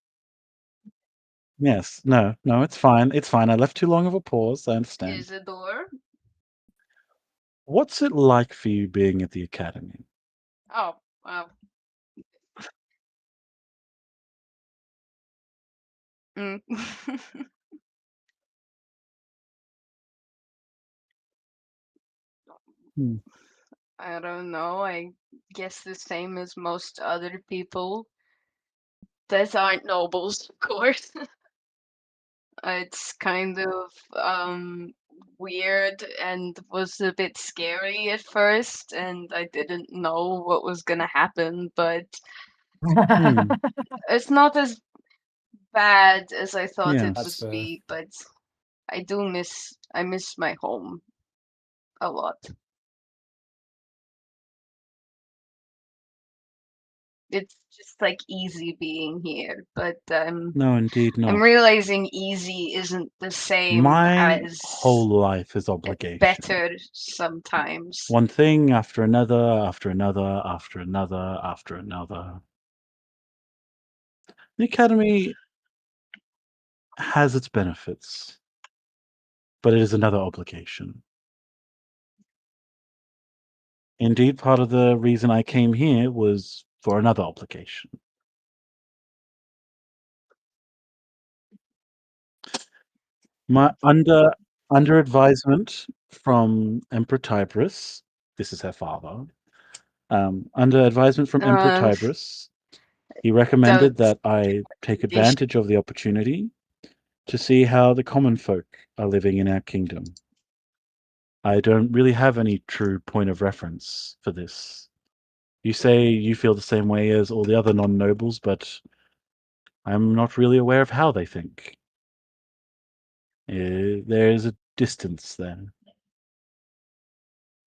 Yes. No, no, it's fine. It's fine. I left too long of a pause. I understand. Isidore. What's it like for you being at the academy? Oh, wow. Mm. Hmm. I don't know. I guess the same as most other people. that aren't nobles, of course. It's kind of weird and was a bit scary at first, and I didn't know what was gonna happen, but it's not as bad as I thought it Yes. would be, but I miss my home a lot. It's just like easy being here, but No, indeed I'm not. realizing easy isn't the same My as whole life is obligation. better sometimes. One thing after another, after another, after another, after another. The academy has its benefits, but it is another obligation. Indeed, part of the reason I came here was for another obligation. My under advisement from Emperor Tiberius, this is her father. Under advisement from Emperor Tiberius, he recommended that I take advantage of the opportunity to see how the common folk are living in our kingdom. I don't really have any true point of reference for this. You say you feel the same way as all the other non-nobles, but I'm not really aware of how they think. There is a distance there.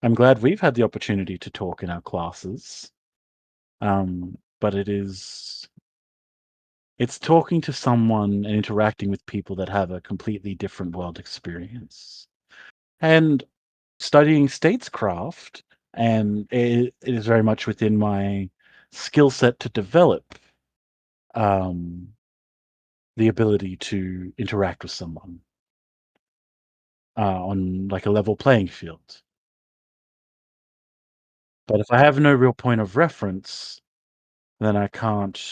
I'm glad we've had the opportunity to talk in our classes, but it's talking to someone and interacting with people that have a completely different world experience. And studying statescraft, and it is very much within my skill set to develop the ability to interact with someone on like a level playing field. But if I have no real point of reference, then I can't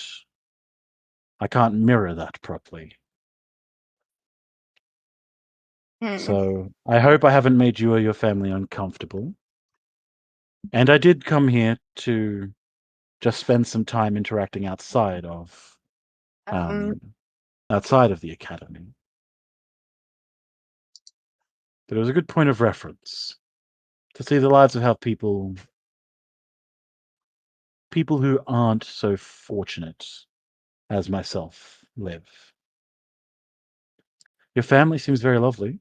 mirror that properly. So I hope I haven't made you or your family uncomfortable. And I did come here to just spend some time interacting outside of the academy. But it was a good point of reference to see the lives of how people who aren't so fortunate as myself live. Your family seems very lovely.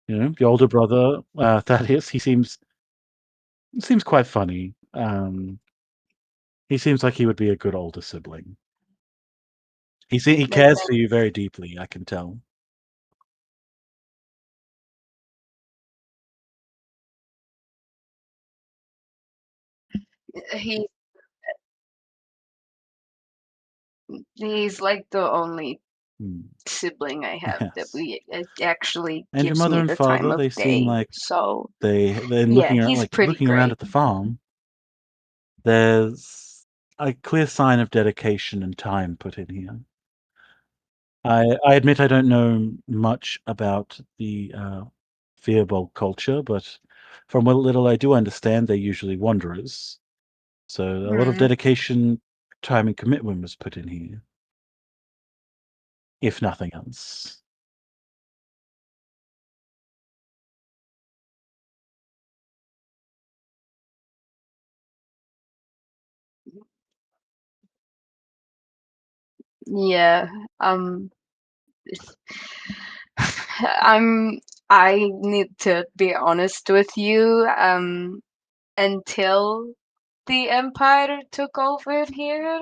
You know, the older brother, Thaddeus, he seems quite funny. He seems like he would be a good older sibling. He cares for you very deeply, I can tell. He he's like the only sibling I have that it actually And your gives mother me and the time father, of they seem day. like So they're yeah, looking around, he's pretty around great. at the farm. There's a clear sign of dedication and time put in here. I admit I don't know much about the Firbolg culture, but from what little I do understand, they're usually wanderers. So a lot of dedication, time, and commitment was put in here, if nothing else. Yeah. I need to be honest with you. Until the Empire took over here,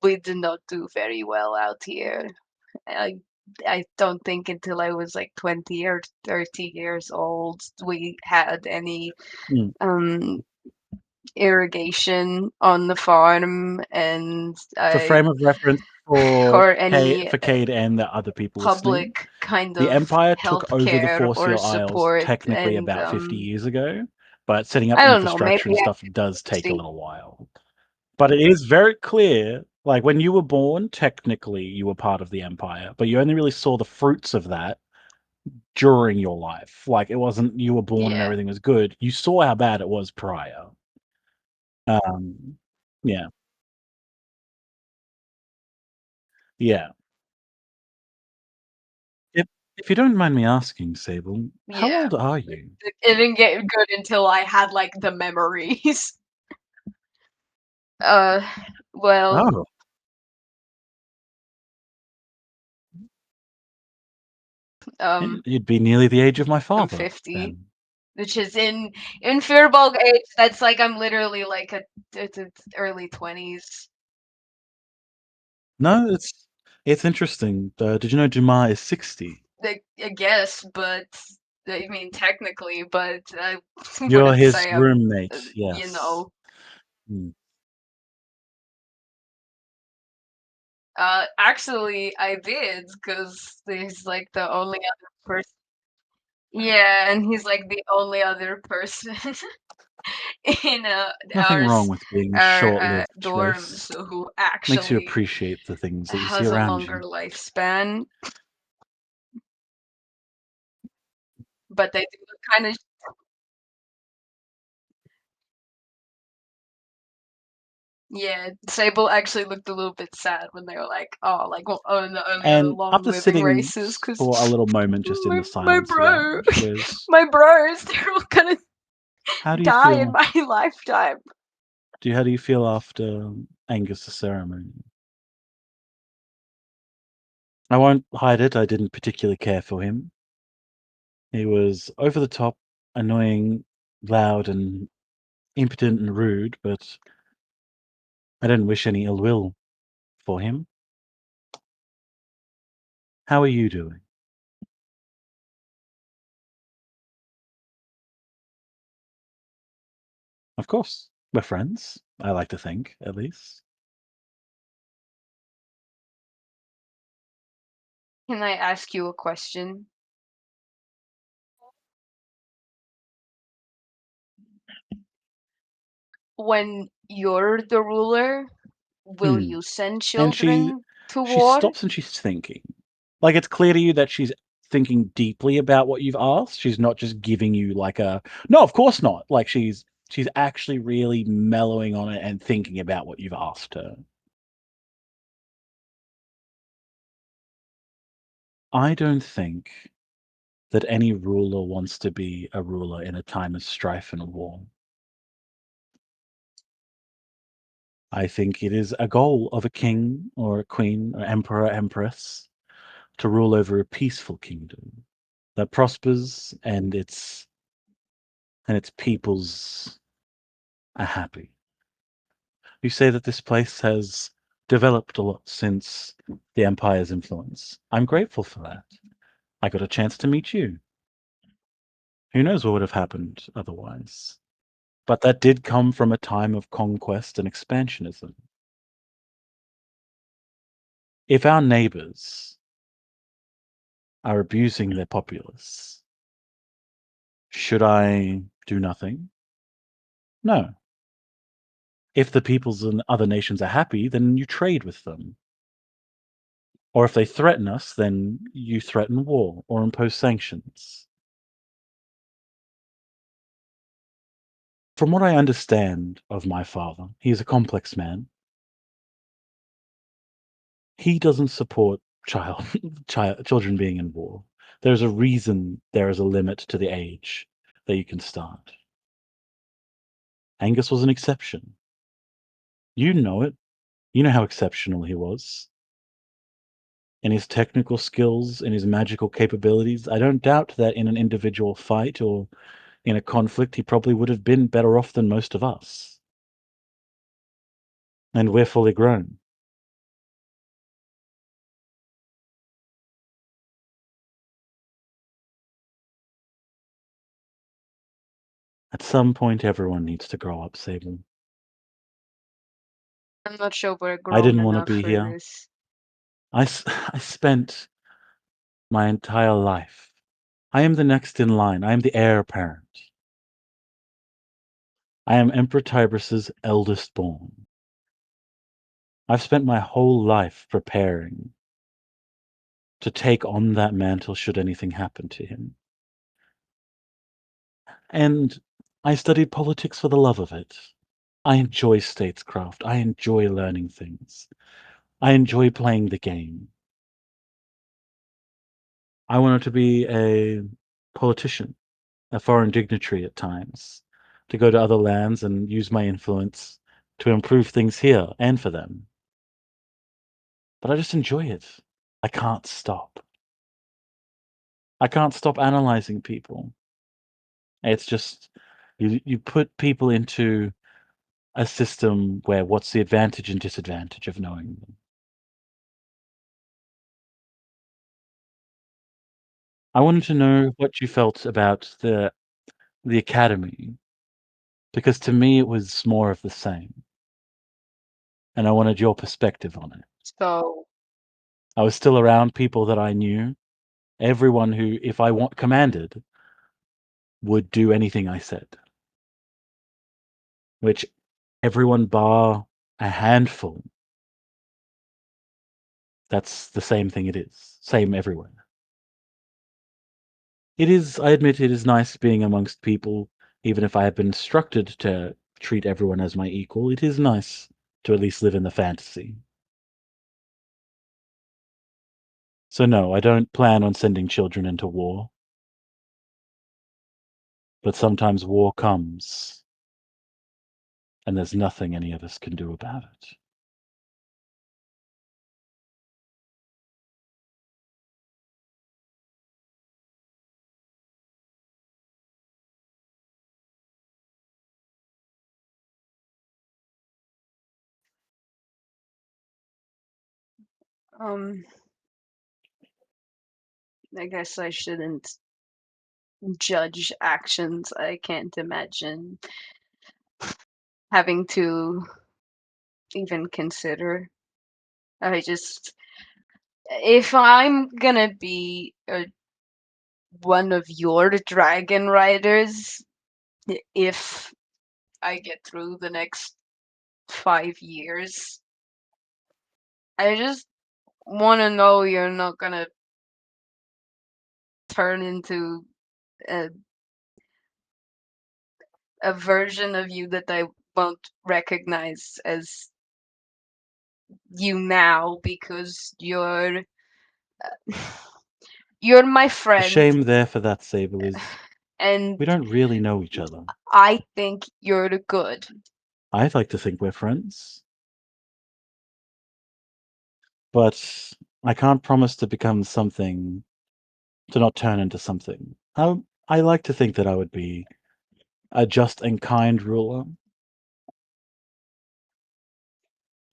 we did not do very well out here. I I don't think until I was like 20 or 30 years old we had any irrigation on the farm, and For frame of reference for or any Cade and the other people listening, public kind the of Empire took over the healthcare or Forcial Isles support, technically and about 50 years ago, but setting up I don't know, maybe infrastructure and I stuff does take a see. little while. But it is very clear, like when you were born, technically you were part of the Empire, but you only really saw the fruits of that during your life. Like it wasn't you were born and Yeah. everything was good. You saw how bad it was prior. Yeah. Yeah. If you don't mind me asking, Sable, how Yeah. old are you? It didn't get good until I had, like, the memories. Uh, well Oh. You'd be nearly the age of my I'm father, 50, then. which is in Firbolg age, that's like I'm literally like it's early 20s. No, it's interesting. Did you know Dumas is 60? I guess, but I mean technically, but I You're wouldn't his say I'm, roommate, you yes. know. Mm. Actually, I did, because he's like the only other person. Yeah, and he's like the only other person in Nothing wrong with being our short-lived, dorms Trace. who Makes you actually appreciate the things that you see has a around longer you. lifespan. But they do look kind of. Yeah, Sable actually looked a little bit sad when they were like, "Oh, like oh, no, only other And after long-living sitting races," because for a little moment just in the my silence of that, bro, she goes, my bros, they're all gonna "How do you die in feel? my lifetime. How do you feel after Angus' ceremony?" I won't hide it. I didn't particularly care for him. He was over the top, annoying, loud, and impotent and rude, but I didn't wish any ill will for him. How are you doing? Of course, we're friends. I like to think, at least. Can I ask you a question? When you're the ruler, will Hmm. you send And children to she war? stops and she's thinking. Like, it's clear to you that she's thinking deeply about what you've asked. She's not just giving you like a no, of course not. Like she's actually really mellowing on it and thinking about what you've asked her. I don't think that any ruler wants to be a ruler in a time of strife and war. I think it is a goal of a king or a queen or emperor, empress to rule over a peaceful kingdom that prospers and its peoples are happy. You say that this place has developed a lot since the Empire's influence. I'm grateful for that. I got a chance to meet you. Who knows what would have happened otherwise? But that did come from a time of conquest and expansionism. If our neighbors are abusing their populace, should I do nothing? No. If the peoples and other nations are happy, then you trade with them. Or if they threaten us, then you threaten war or impose sanctions. From what I understand of my father, he's a complex man. He doesn't support children being in war. There's a reason there is a limit to the age that you can start. Angus was an exception. You know it. You know how exceptional he was. In his technical skills, in his magical capabilities, I don't doubt that in an individual fight or in a conflict, he probably would have been better off than most of us. And we're fully grown. At some point, everyone needs to grow up, Sable. I'm not sure we're I grown didn't want to enough be for here. this. I spent my entire life. I am the next in line. I am the heir apparent. I am Emperor Tibrus's eldest born. I've spent my whole life preparing to take on that mantle should anything happen to him. And I studied politics for the love of it. I enjoy statescraft. I enjoy learning things. I enjoy playing the game. I wanted to be a politician, a foreign dignitary at times, to go to other lands and use my influence to improve things here and for them. But I just enjoy it. I can't stop. I can't stop analyzing people. It's just you put people into a system where what's the advantage and disadvantage of knowing them? I wanted to know what you felt about the academy, because to me it was more of the same, and I wanted your perspective on it. So I was still around people that I knew, everyone who, if I want commanded, would do anything I said, which everyone bar a handful. That's the same thing it is. Same everywhere. It is, I admit, it is nice being amongst people, even if I have been instructed to treat everyone as my equal. It is nice to at least live in the fantasy. So no, I don't plan on sending children into war. But sometimes war comes, and there's nothing any of us can do about it. Um, I guess I shouldn't judge actions. I can't imagine having to even consider. I just, if I'm gonna be one of your dragon riders, if I get through the next 5 years, I just want to know you're not gonna turn into a, a version of you that I won't recognize as you now because you're my The friend shame there for that, Sable, is and we don't really know each other. I think you're the good. I'd like to think we're friends, but I can't promise to become something, to not turn into something. I like to think that I would be a just and kind ruler.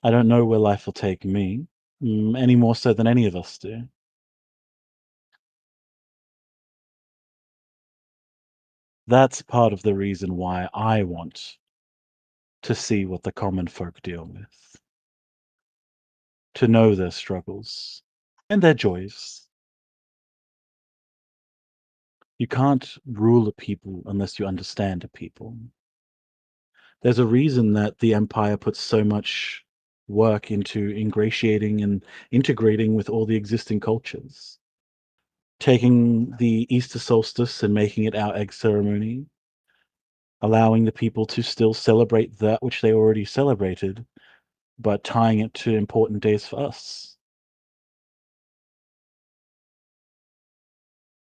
I don't know where life will take me, any more so than any of us do. That's part of the reason why I want to see what the common folk deal with, to know their struggles and their joys. You can't rule a people unless you understand a people. There's a reason that the Empire puts so much work into ingratiating and integrating with all the existing cultures. Taking the Easter solstice and making it our egg ceremony, allowing the people to still celebrate that which they already celebrated, but tying it to important days for us.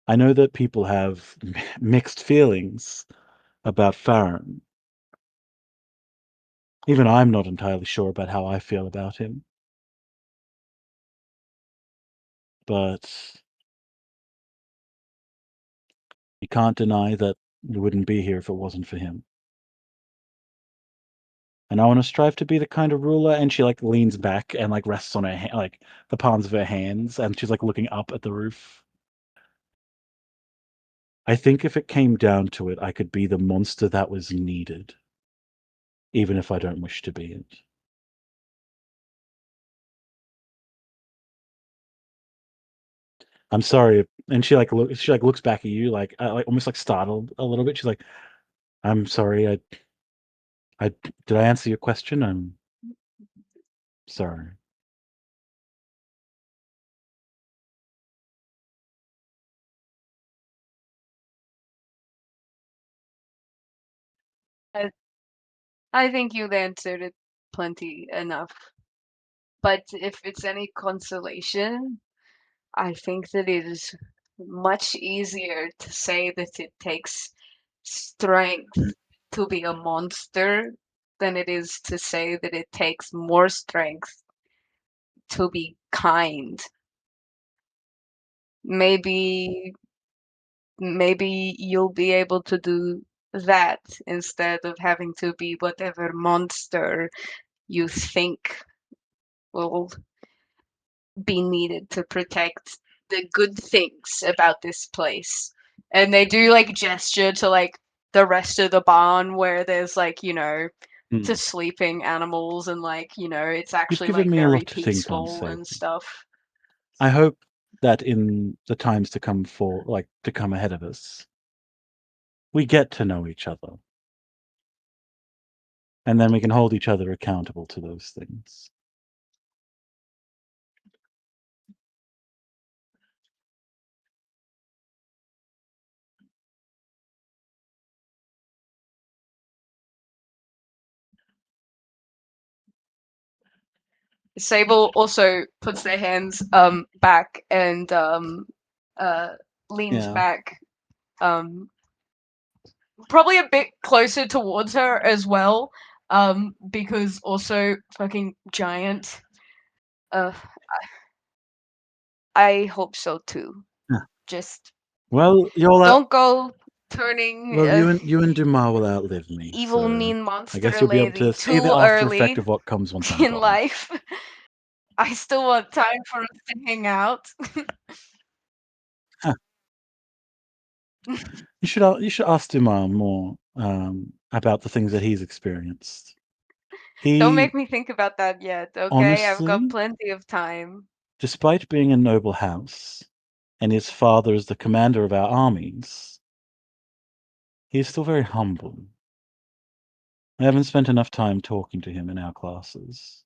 I know that people have mixed feelings about Farron. Even I'm not entirely sure about how I feel about him. But you can't deny that we wouldn't be here if it wasn't for him. And I want to strive to be the kind of ruler. And she like leans back and like rests on her like the palms of her hands, and she's like looking up at the roof. I think if it came down to it, I could be the monster that was needed, even if I don't wish to be it. I'm sorry. And she like looks back at you like almost like startled a little bit. She's like, I'm sorry. I did I answer your question? I'm sorry. I, I think you've answered it plenty enough. But if it's any consolation, I think that it is much easier to say that it takes strength to be a monster than it is to say that it takes more strength to be kind. Maybe you'll be able to do that instead of having to be whatever monster you think will be needed to protect the good things about this place. And they do like gesture to like the rest of the barn where there's like, to sleeping animals and like, it's You've actually given like me a very lot to think on, peaceful Sable. and stuff. I hope that in the times to come to come ahead of us, we get to know each other. And then we can hold each other accountable to those things. Sable also puts their hands back and leans Yeah. back probably a bit closer towards her as well, because also fucking giant. Uh, I hope so too. Yeah. Just Well, don't go turning Well, you and Dumas will outlive me. evil, So mean I monster guess you'll be able to lady see the too after effect early of what comes once I'm in gone. life. I still want time for us to hang out. Huh. You should ask Dumas more about the things that he's experienced. Don't He make me think about that yet, okay? I've got honestly, plenty of time. despite being a noble house, and his father is the commander of our armies, he is still very humble. I haven't spent enough time talking to him in our classes.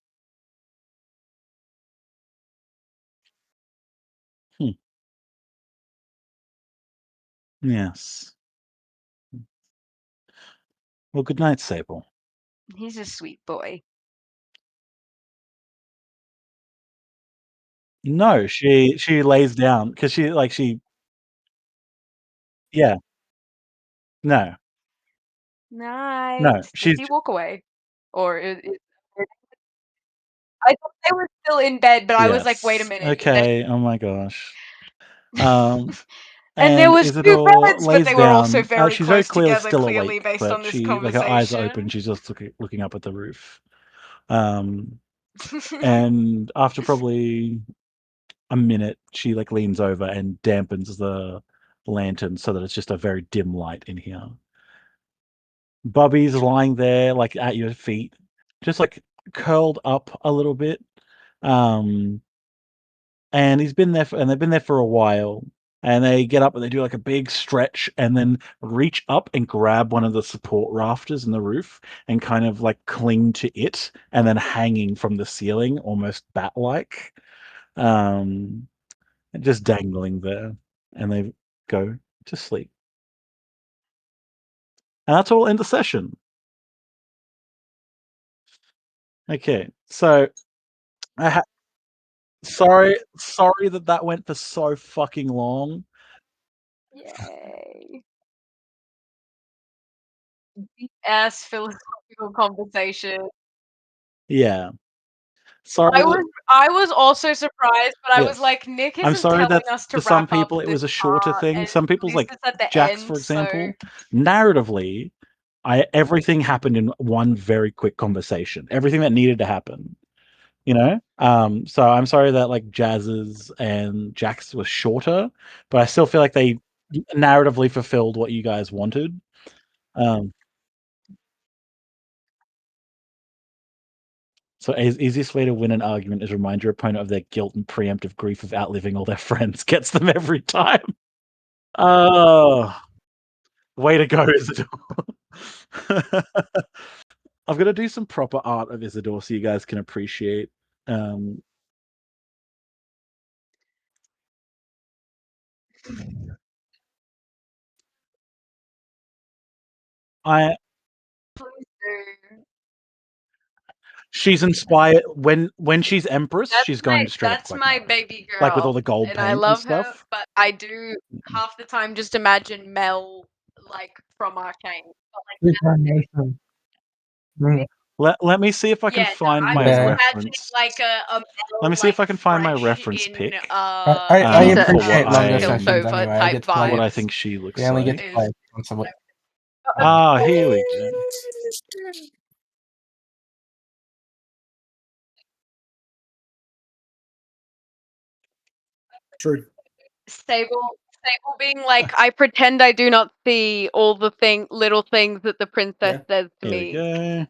Yes. Well, good night, Sable. He's a sweet boy. No, she lays down because she yeah. No. Night. No, Did she's he walk away? Or I thought they were still in bed, but I was like, wait a Yes. minute. Okay, oh my gosh. Um, And there and was two Isidore beds, but lays they were also down. very She's very close clearly together, still clearly awake, based on but this her eyes are open, conversation. she's just looking up at the roof. And after probably a minute, she, leans over and dampens the lantern so that it's just a very dim light in here. Bubby's lying there, at your feet, just, curled up a little bit. And they've been there for a while, and they get up and they do, a big stretch and then reach up and grab one of the support rafters in the roof and kind of, cling to it, and then hanging from the ceiling, almost bat-like, um, just dangling there, and they go to sleep. And that's all in the session. Okay, so sorry that went for so fucking long. Yay. Deep ass philosophical conversation. Yeah. Sorry that I was also surprised, but I was Yes. like, Nick I'm isn't sorry that telling us to for some wrap up people it this was a shorter part, thing. and Some people's, this is at the Jax, for end, so example, narratively, everything happened in one very quick conversation. Everything that needed to happen, you know? So I'm sorry that, Jazz's and Jax was shorter, but I still feel like they narratively fulfilled what you guys wanted. So easiest way to win an argument is remind your opponent of their guilt and preemptive grief of outliving all their friends. Gets them every time. Oh, way to go, Isidore. I've got to do some proper art of Isidore so you guys can appreciate. Um, I please do. she's inspired when she's Empress. She's going straight up That's to my baby girl. like with all the gold and paint I love and stuff. her, but I do half the time just imagine Mel like from Arcane. But, like, Let me see if I can find my reference. like a Let me see if I can find my reference pic. I appreciate longer sessions Piltover anyway. I get to play. What I think she looks We only like. get to play once a week. Ah, here we go. True. Sable being like, I pretend I do not see all the little things that the princess says to Here me. we go.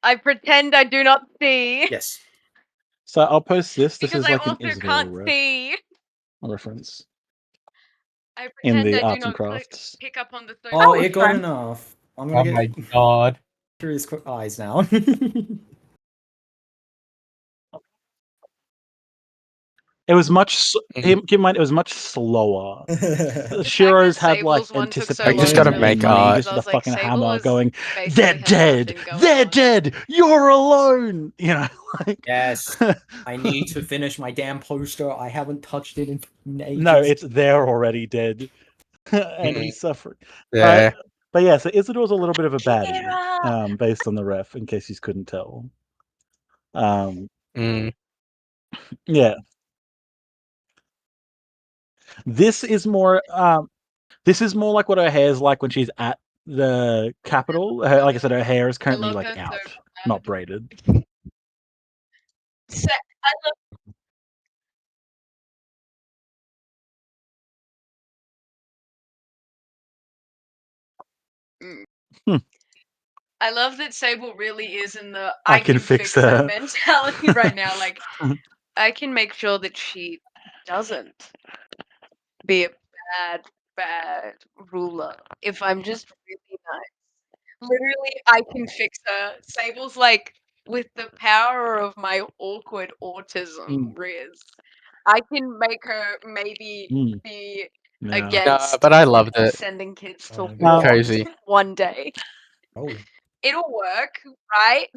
I pretend I do not see. Yes. So I'll post this. This Because is like I an also Isidore can't see. reference I in pretend the I do arts and not crafts. pick up on the third. Oh, it got enough. I'm gonna Oh my get god. through his eyes now. It was much. Keep in mind, it was much slower. Shiro's had like anticipated. I just gotta make art. Just the fucking hammer going. They're dead. They're dead. You're alone. You know, like. Yes. I need to finish my damn poster. I haven't touched it in ages. No, it's they're already dead, and he's suffering. Yeah. But yeah, so Isidore's a little bit of a baddie, based on the ref, in case you couldn't tell. Yeah. This is more like what her hair's like when she's at the capital. Like I said, her hair is currently like out, not braided. I love that Sable really is in the I can fix her her. mentality right now. Like, I can make sure that she doesn't be a bad ruler if I'm just really nice. Literally, I can fix her. Sable's like, with the power of my awkward autism, Riz, I can make her maybe be against but I loved it. sending kids to It's cozy. one day. Oh. It'll work, right?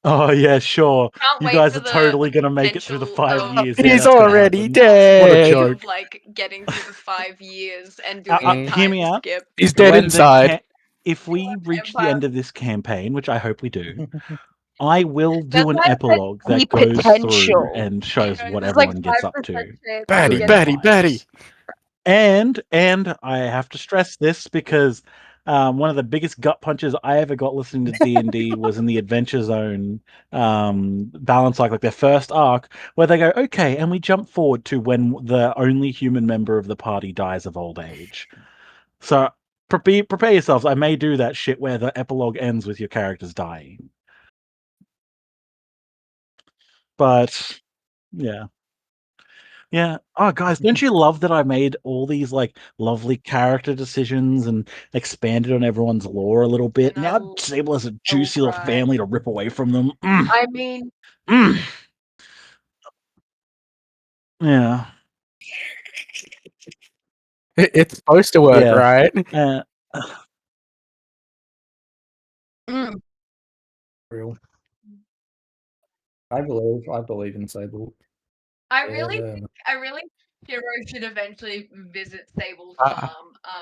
Oh yeah, sure. Can't You wait guys for are the totally gonna make it through the 5 years. Yeah, He's that's gonna already happen. dead. What a joke. Of, like getting through the 5 years and doing a Hear time me out. skip. He's dead inside. If we reach the end of this campaign, which I hope we do, I will do an epilogue that goes through and shows what everyone gets up to. Batty. And I have to stress this because one of the biggest gut punches I ever got listening to D&D was in the Adventure Zone balance arc, like their first arc, where they go, okay, and we jump forward to when the only human member of the party dies of old age. So prepare yourselves. I may do that shit where the epilogue ends with your characters dying. But yeah. Yeah. Oh, guys, don't you love that I made all these like lovely character decisions and expanded on everyone's lore a little bit? Now Sable has a juicy little family to rip away from them. I mean, yeah. It's supposed to work, right? Real. I believe in Sable. I really think Hero should eventually visit Sable's farm.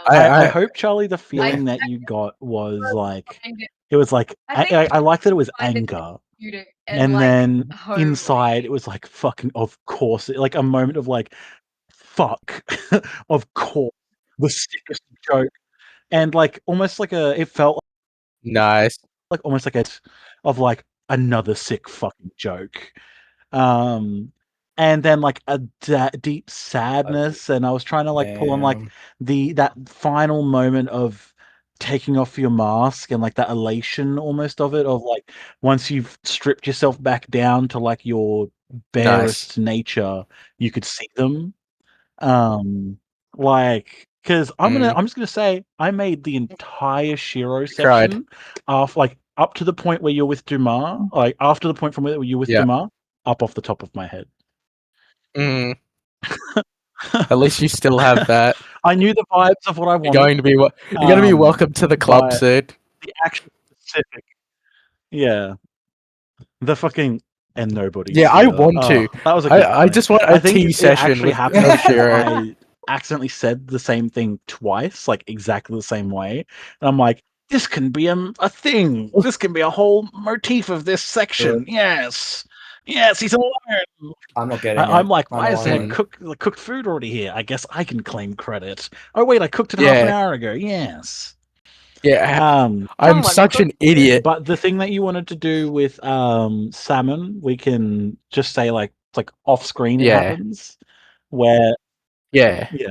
I hope, Charlie, the feeling that you got was like it was like I like that it was anger. And then inside it was like fucking of course, like a moment of like fuck of course the sickest joke. And like almost like it felt nice. Like almost like of like another sick fucking joke. And then like a deep sadness, and I was trying to like pull on like that final moment of taking off your mask and like that elation almost of it, of like once you've stripped yourself back down to like your barest nature, you could see them. Like, because I'm just gonna say I made the entire Shiro section off like up to the point where you're with Dumas, like after the point from where you're with Dumas, up off the top of my head. At least you still have that. I knew the vibes of what I wanted. You're going to be welcome to the club, Sid. the actual specific. Yeah. The fucking and nobody's Yeah, I here. want to. That was a good I point. just want I a think tea it session actually with happened of because Shiro. I accidentally said the same thing twice, like exactly the same way. And I'm like, this can be a thing. This can be a whole motif of this section. Yes. Yes, he's alone. I'm not getting it. I'm like, I'm why is there alone. cooked food already here? I guess I can claim credit. Oh wait, I cooked it half an Yeah. hour ago. Yes. Yeah. I'm Someone such an cooked idiot. But the thing that you wanted to do with salmon, we can just say like it's like off screen it Yeah. happens. Where Yeah. yeah.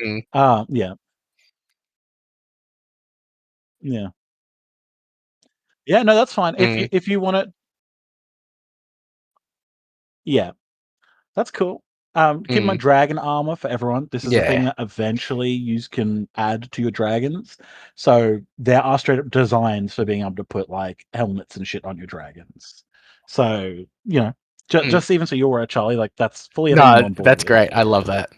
Mm. Yeah. Yeah. Yeah, no, that's fine. Mm. If you want it, yeah, that's cool. Keep my Mm. dragon armor for everyone. This is a thing Yeah. that eventually you can add to your dragons. So there are straight up designs for being able to put like helmets and shit on your dragons. So, you know, Mm. just even so you're aware, Charlie, like that's fully a thing I'm No, on board that's with. great. I love that.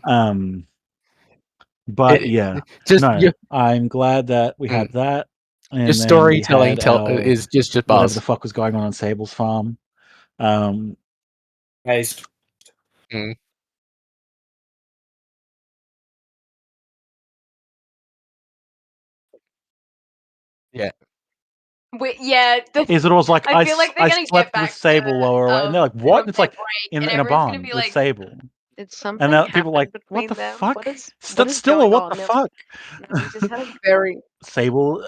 But yeah, just no, I'm glad that we had that, your and then we storytelling had our is just whatever the buzz. fuck was going on Sable's farm. Haste. Mm. Yeah. Yeah, Isidor's like, I feel like they're I gonna get slept with back Sable while we were away, and they're like, what? from And it's their like break, in and a everyone's gonna barn be with like, Sable, "Did and something people are like, happen what between the them? fuck? What That's is still a going what on?" the fuck? No, we just had a very Sable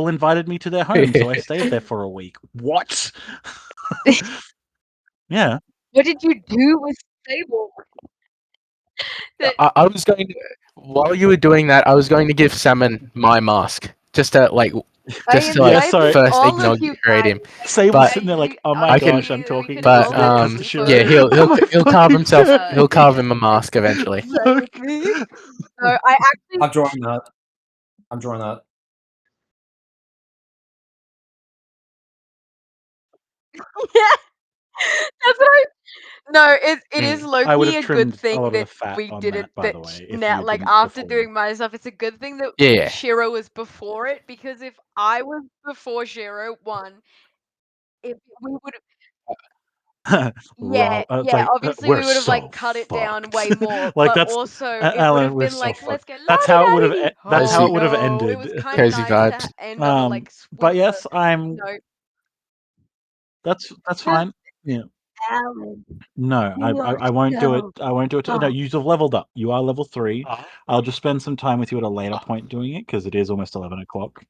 invited me to their home, so I stayed there for a week. What? Yeah. What did you do with Sable? I was going to, while you were doing that, I was going to give Salmon my mask just to like Yeah, sorry. first all of you inaugurate him. Sable's But sitting there like, oh my I gosh, can, I'm talking to but Isidor because the Shiro. yeah, Oh my he'll carve fucking himself. god. He'll carve him a mask eventually. No, I actually. I'm drawing that. I'm drawing that. Yeah, that's what I. No, it is low I would key have a good trimmed a thing lot of the that fat we on didn't that, by the way, if now you like didn't after before. doing my stuff. It's a good thing that Yeah. Shiro was before it, because if I was before Shiro one, if we would Rob, it's like obviously we're we would have like so cut it down fucked. way more, Like but that's also it would Alan, have we're been so like, let's fucked. go la That's how it would di have. da di. That's how Oh it would have no, it ended. was kind of Cozy nice to vibes. end on a like But sweeter yes, note. that's Just fine. Yeah. Alan, No, you are I won't do it. so I won't do it. No, you've leveled up. You are level 3. I'll just spend some time with you at a later point doing it because it is almost 11 o'clock.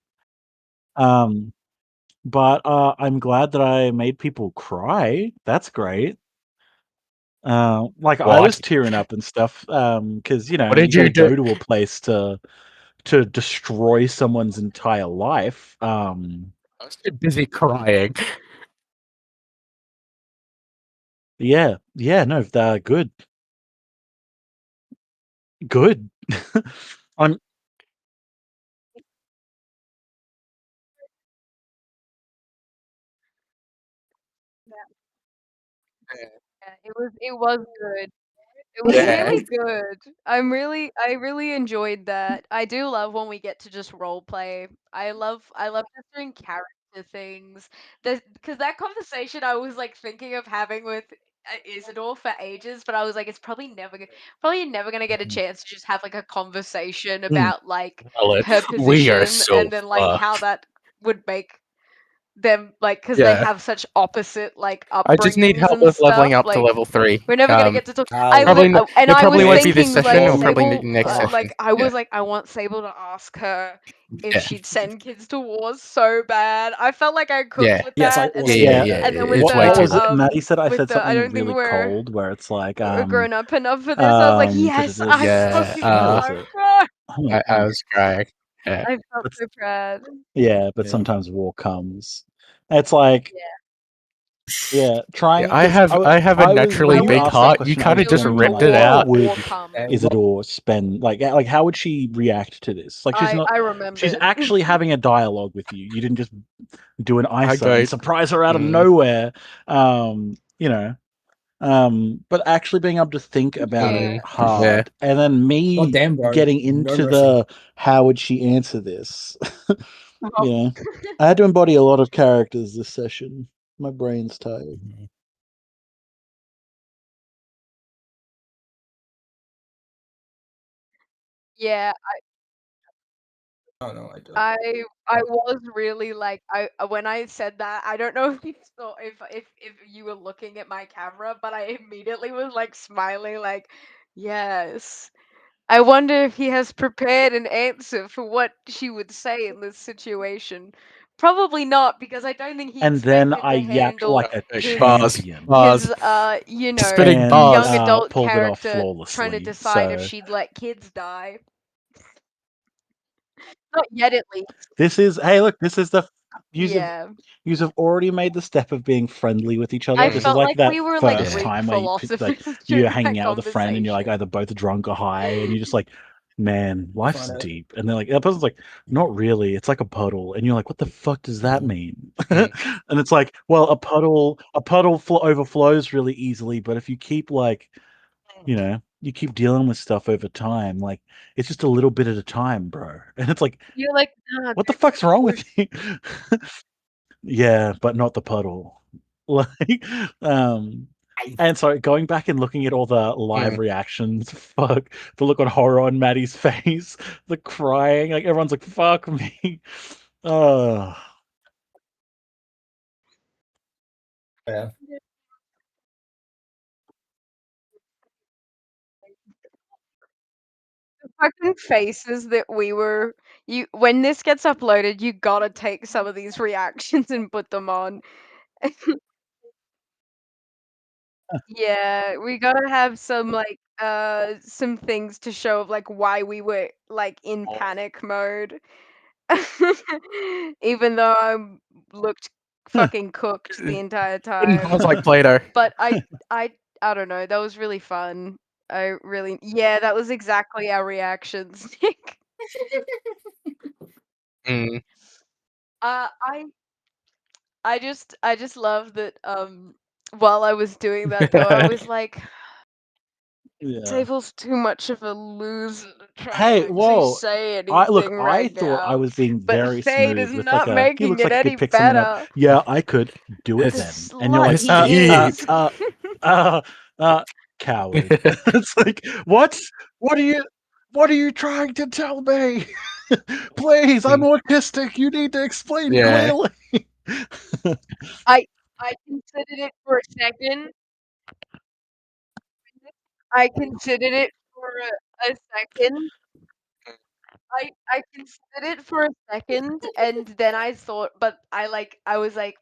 But I'm glad that I made people cry. That's great. Like I was What? tearing up and stuff. Because you know What did you got you to do? go to a place to destroy someone's entire life. I was too busy crying. Yeah, no, they're good. Good. I'm Yeah, it was good. It was Yeah. really good. I really enjoyed that. I do love when we get to just role play. I love just doing character things. Because that conversation I was like thinking of having with Isidore for ages, but I was like, it's probably never gonna get a chance to just have like a conversation Mm. about like Ellen, her we are position, so and then like how fucked. that would make them like, because they Yeah. have such opposite like I just need upbringings help and with leveling stuff. up to Like level 3. we're never gonna get to talk. Probably And it I was probably won't be this thinking session. like It'll probably Sable, next session. like I was Yeah. like, I want Sable to ask her if Yeah. she'd send kids to wars so bad. I felt like I cooked Yeah. with Yes, I that, and also then Yeah. with It's way what the too was much. it? Maddie said I with said the I something don't think really we're cold where it's like grown up enough for this. I was like, yes, I fucking what was love it? her. Oh my I god. was crying. Yeah. I felt so proud. Yeah, but sometimes war comes. It's like yeah, Yeah, trying I because have I have a I was when naturally you big asked that heart. You question, I kind was of just Build a genuinely ripped like, it wall, how out. war would comes. Isidore spend like how would she react to this? Like she's not I she's remembered. actually having a dialogue with you. You didn't just do an I ISA go, and surprise her out of nowhere. You know. But actually being able to think about Yeah. it hard, and then me God damn, bro. getting No into mercy. the how would she answer this? You know, I had to embody a lot of characters this session. My brain's tired. Yeah, Oh no, I don't. I was really like when I said that, I don't know if you saw if you were looking at my camera, but I immediately was like smiling like, yes. I wonder if he has prepared an answer for what she would say in this situation. Probably not, because I don't think he And then expected I to yapped handle like a his champion. his Spitting And bars. young adult pulled it off character trying to flawlessly. decide if So she'd let kids die. Not yet, at least. this is hey, look, this is the Yeah. you've already made the step of being friendly with each other. I This is felt like like that we were like first Greek time where philosophers you're during hanging that out with a friend and you're like conversation. either both drunk or high, and you're just like, man, life's Find it. deep. And they're like, that person's like, not really. It's like a puddle, and you're like, what the fuck does that mean? And it's like, well, a puddle overflows really easily, but if you keep like, you keep dealing with stuff over time, like it's just a little bit at a time, bro. And it's like, You're like, nah, what the dude, fuck's wrong we're with you? Yeah, but not the puddle. Like, um, and so going back and looking at all the live reactions, fuck, the look of horror on Maddie's face, the crying, like everyone's like, fuck me. Uh, Yeah. the fucking faces that we were you when this gets uploaded, you gotta take some of these reactions and put them on. Yeah, we gotta have some like some things to show of like why we were like in panic mode. Even though I looked fucking cooked the entire I was time. like Plato. But I don't know, that was really fun. I really yeah, that was exactly our reactions, Nick. Mm. Uh, I just love that while I was doing that though, I was like, yeah. Sable's too much of a loser to try to Hey, actually whoa. say I anything I right thought I now. was being But very Fade is smooth with like not a he making looks it like he any could pick something up. better. Yeah, I could do it The then. And you're slut like, Mr. he is. uh, coward. It's like, what are you what are you trying to tell me? Please, I'm autistic. You need to explain Yeah. clearly. I I considered it for a second. I considered it for a second. I considered it for a second, and then I thought, but I was like,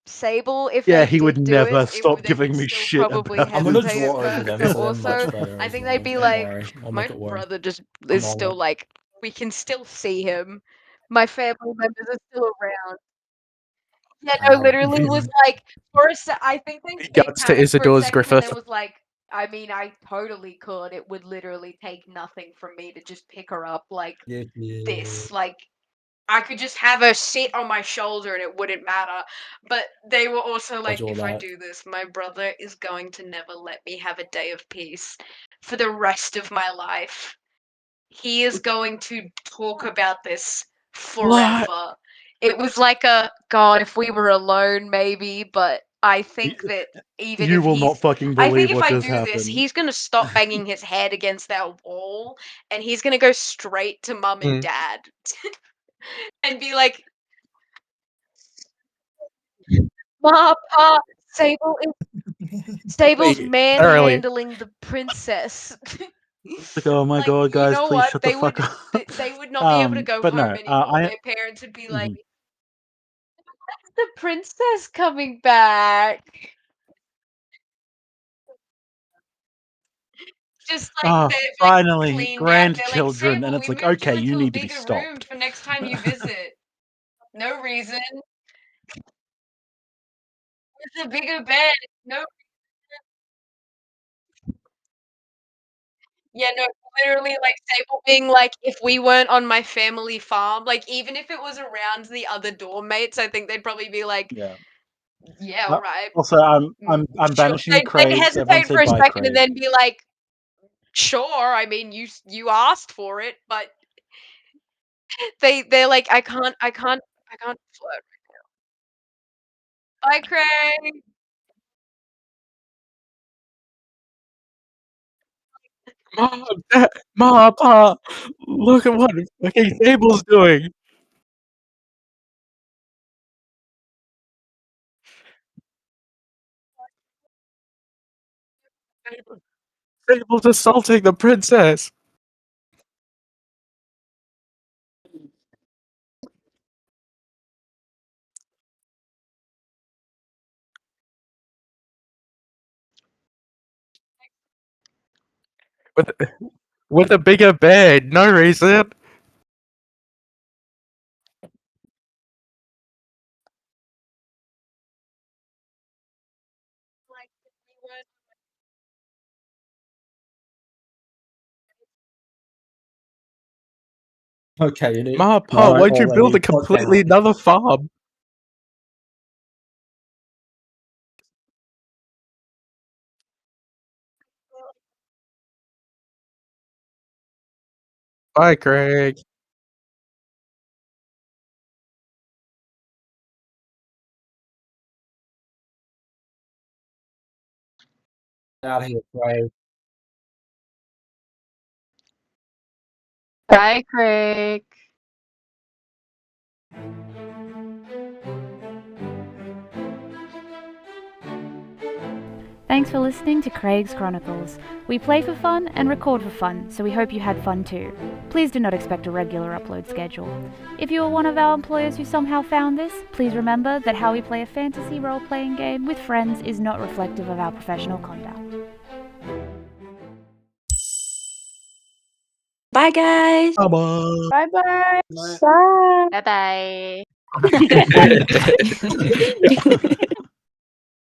Sable, if Yeah, they he would did do never it, stop they would giving me still shit probably about I'm gonna this. hesitate draw at over first, them but so they're much also better I as think they'd well. be Don't like, worry, I'll my make it work. brother just I'm is on still it. like, we can still see him. My family members are still around. Yeah, no, Ow. literally was like for a I think they Regards to panicked for a Isidore's second, but Griffith. then was like, I mean, I totally could. It would literally take nothing from me to just pick her up like Yeah. this. Like I could just have her sit on my shoulder and it wouldn't matter. But they were also like, Roger all if I that. do this, my brother is going to never let me have a day of peace for the rest of my life. He is going to talk about this What? forever. It was like a God, if we were alone, maybe, but I think that even You if will not he's fucking I think believe if what I just do this, happened. he's gonna stop banging his head against that wall and he's gonna go straight to mum and dad and be like, Ma, Pa, Sable's Wait, early. manhandling the princess. Like, oh my Like, god, you guys, know please what? shut the fuck up. They would not be able to go But home no, anymore. I Their parents would be like, mhm. the princess coming back. Just like they've like Finally, cleaned out. They're like, grandchildren, and Sable, it's we like, moved you okay, you into a need to be bigger room stopped. for next time you visit. No reason. It's a bigger bed. No, yeah, no, literally like Sable being like, if we weren't on my family farm, like even if it was around the other dorm mates, I think they'd probably be like, Yeah. Yeah, all right. Also, I'm Sure. banishing They'd Craigs. Everyone hesitate say for a bye, second and Craig. then be like, "Sure." I mean, you asked for it, but they're like, I can't flirt right now. Bye, Craig. Mom, Dad, Mom, Pa, look at what fucking Sable's doing. Sable's assaulting the princess. With a bigger bed, no reason. Okay, Ma, Pa, alright, why'd you build a Ollie, calm completely down. another farm? Bye, Craig. Out of here, Craig. Bye, Craig. Thanks for listening to Craig's Chronicles. We play for fun and record for fun, so we hope you had fun too. Please do not expect a regular upload schedule. If you are one of our employers who somehow found this, please remember that how we play a fantasy role-playing game with friends is not reflective of our professional conduct. Bye, guys. Bye-bye. Bye-bye. Bye bye. Dead.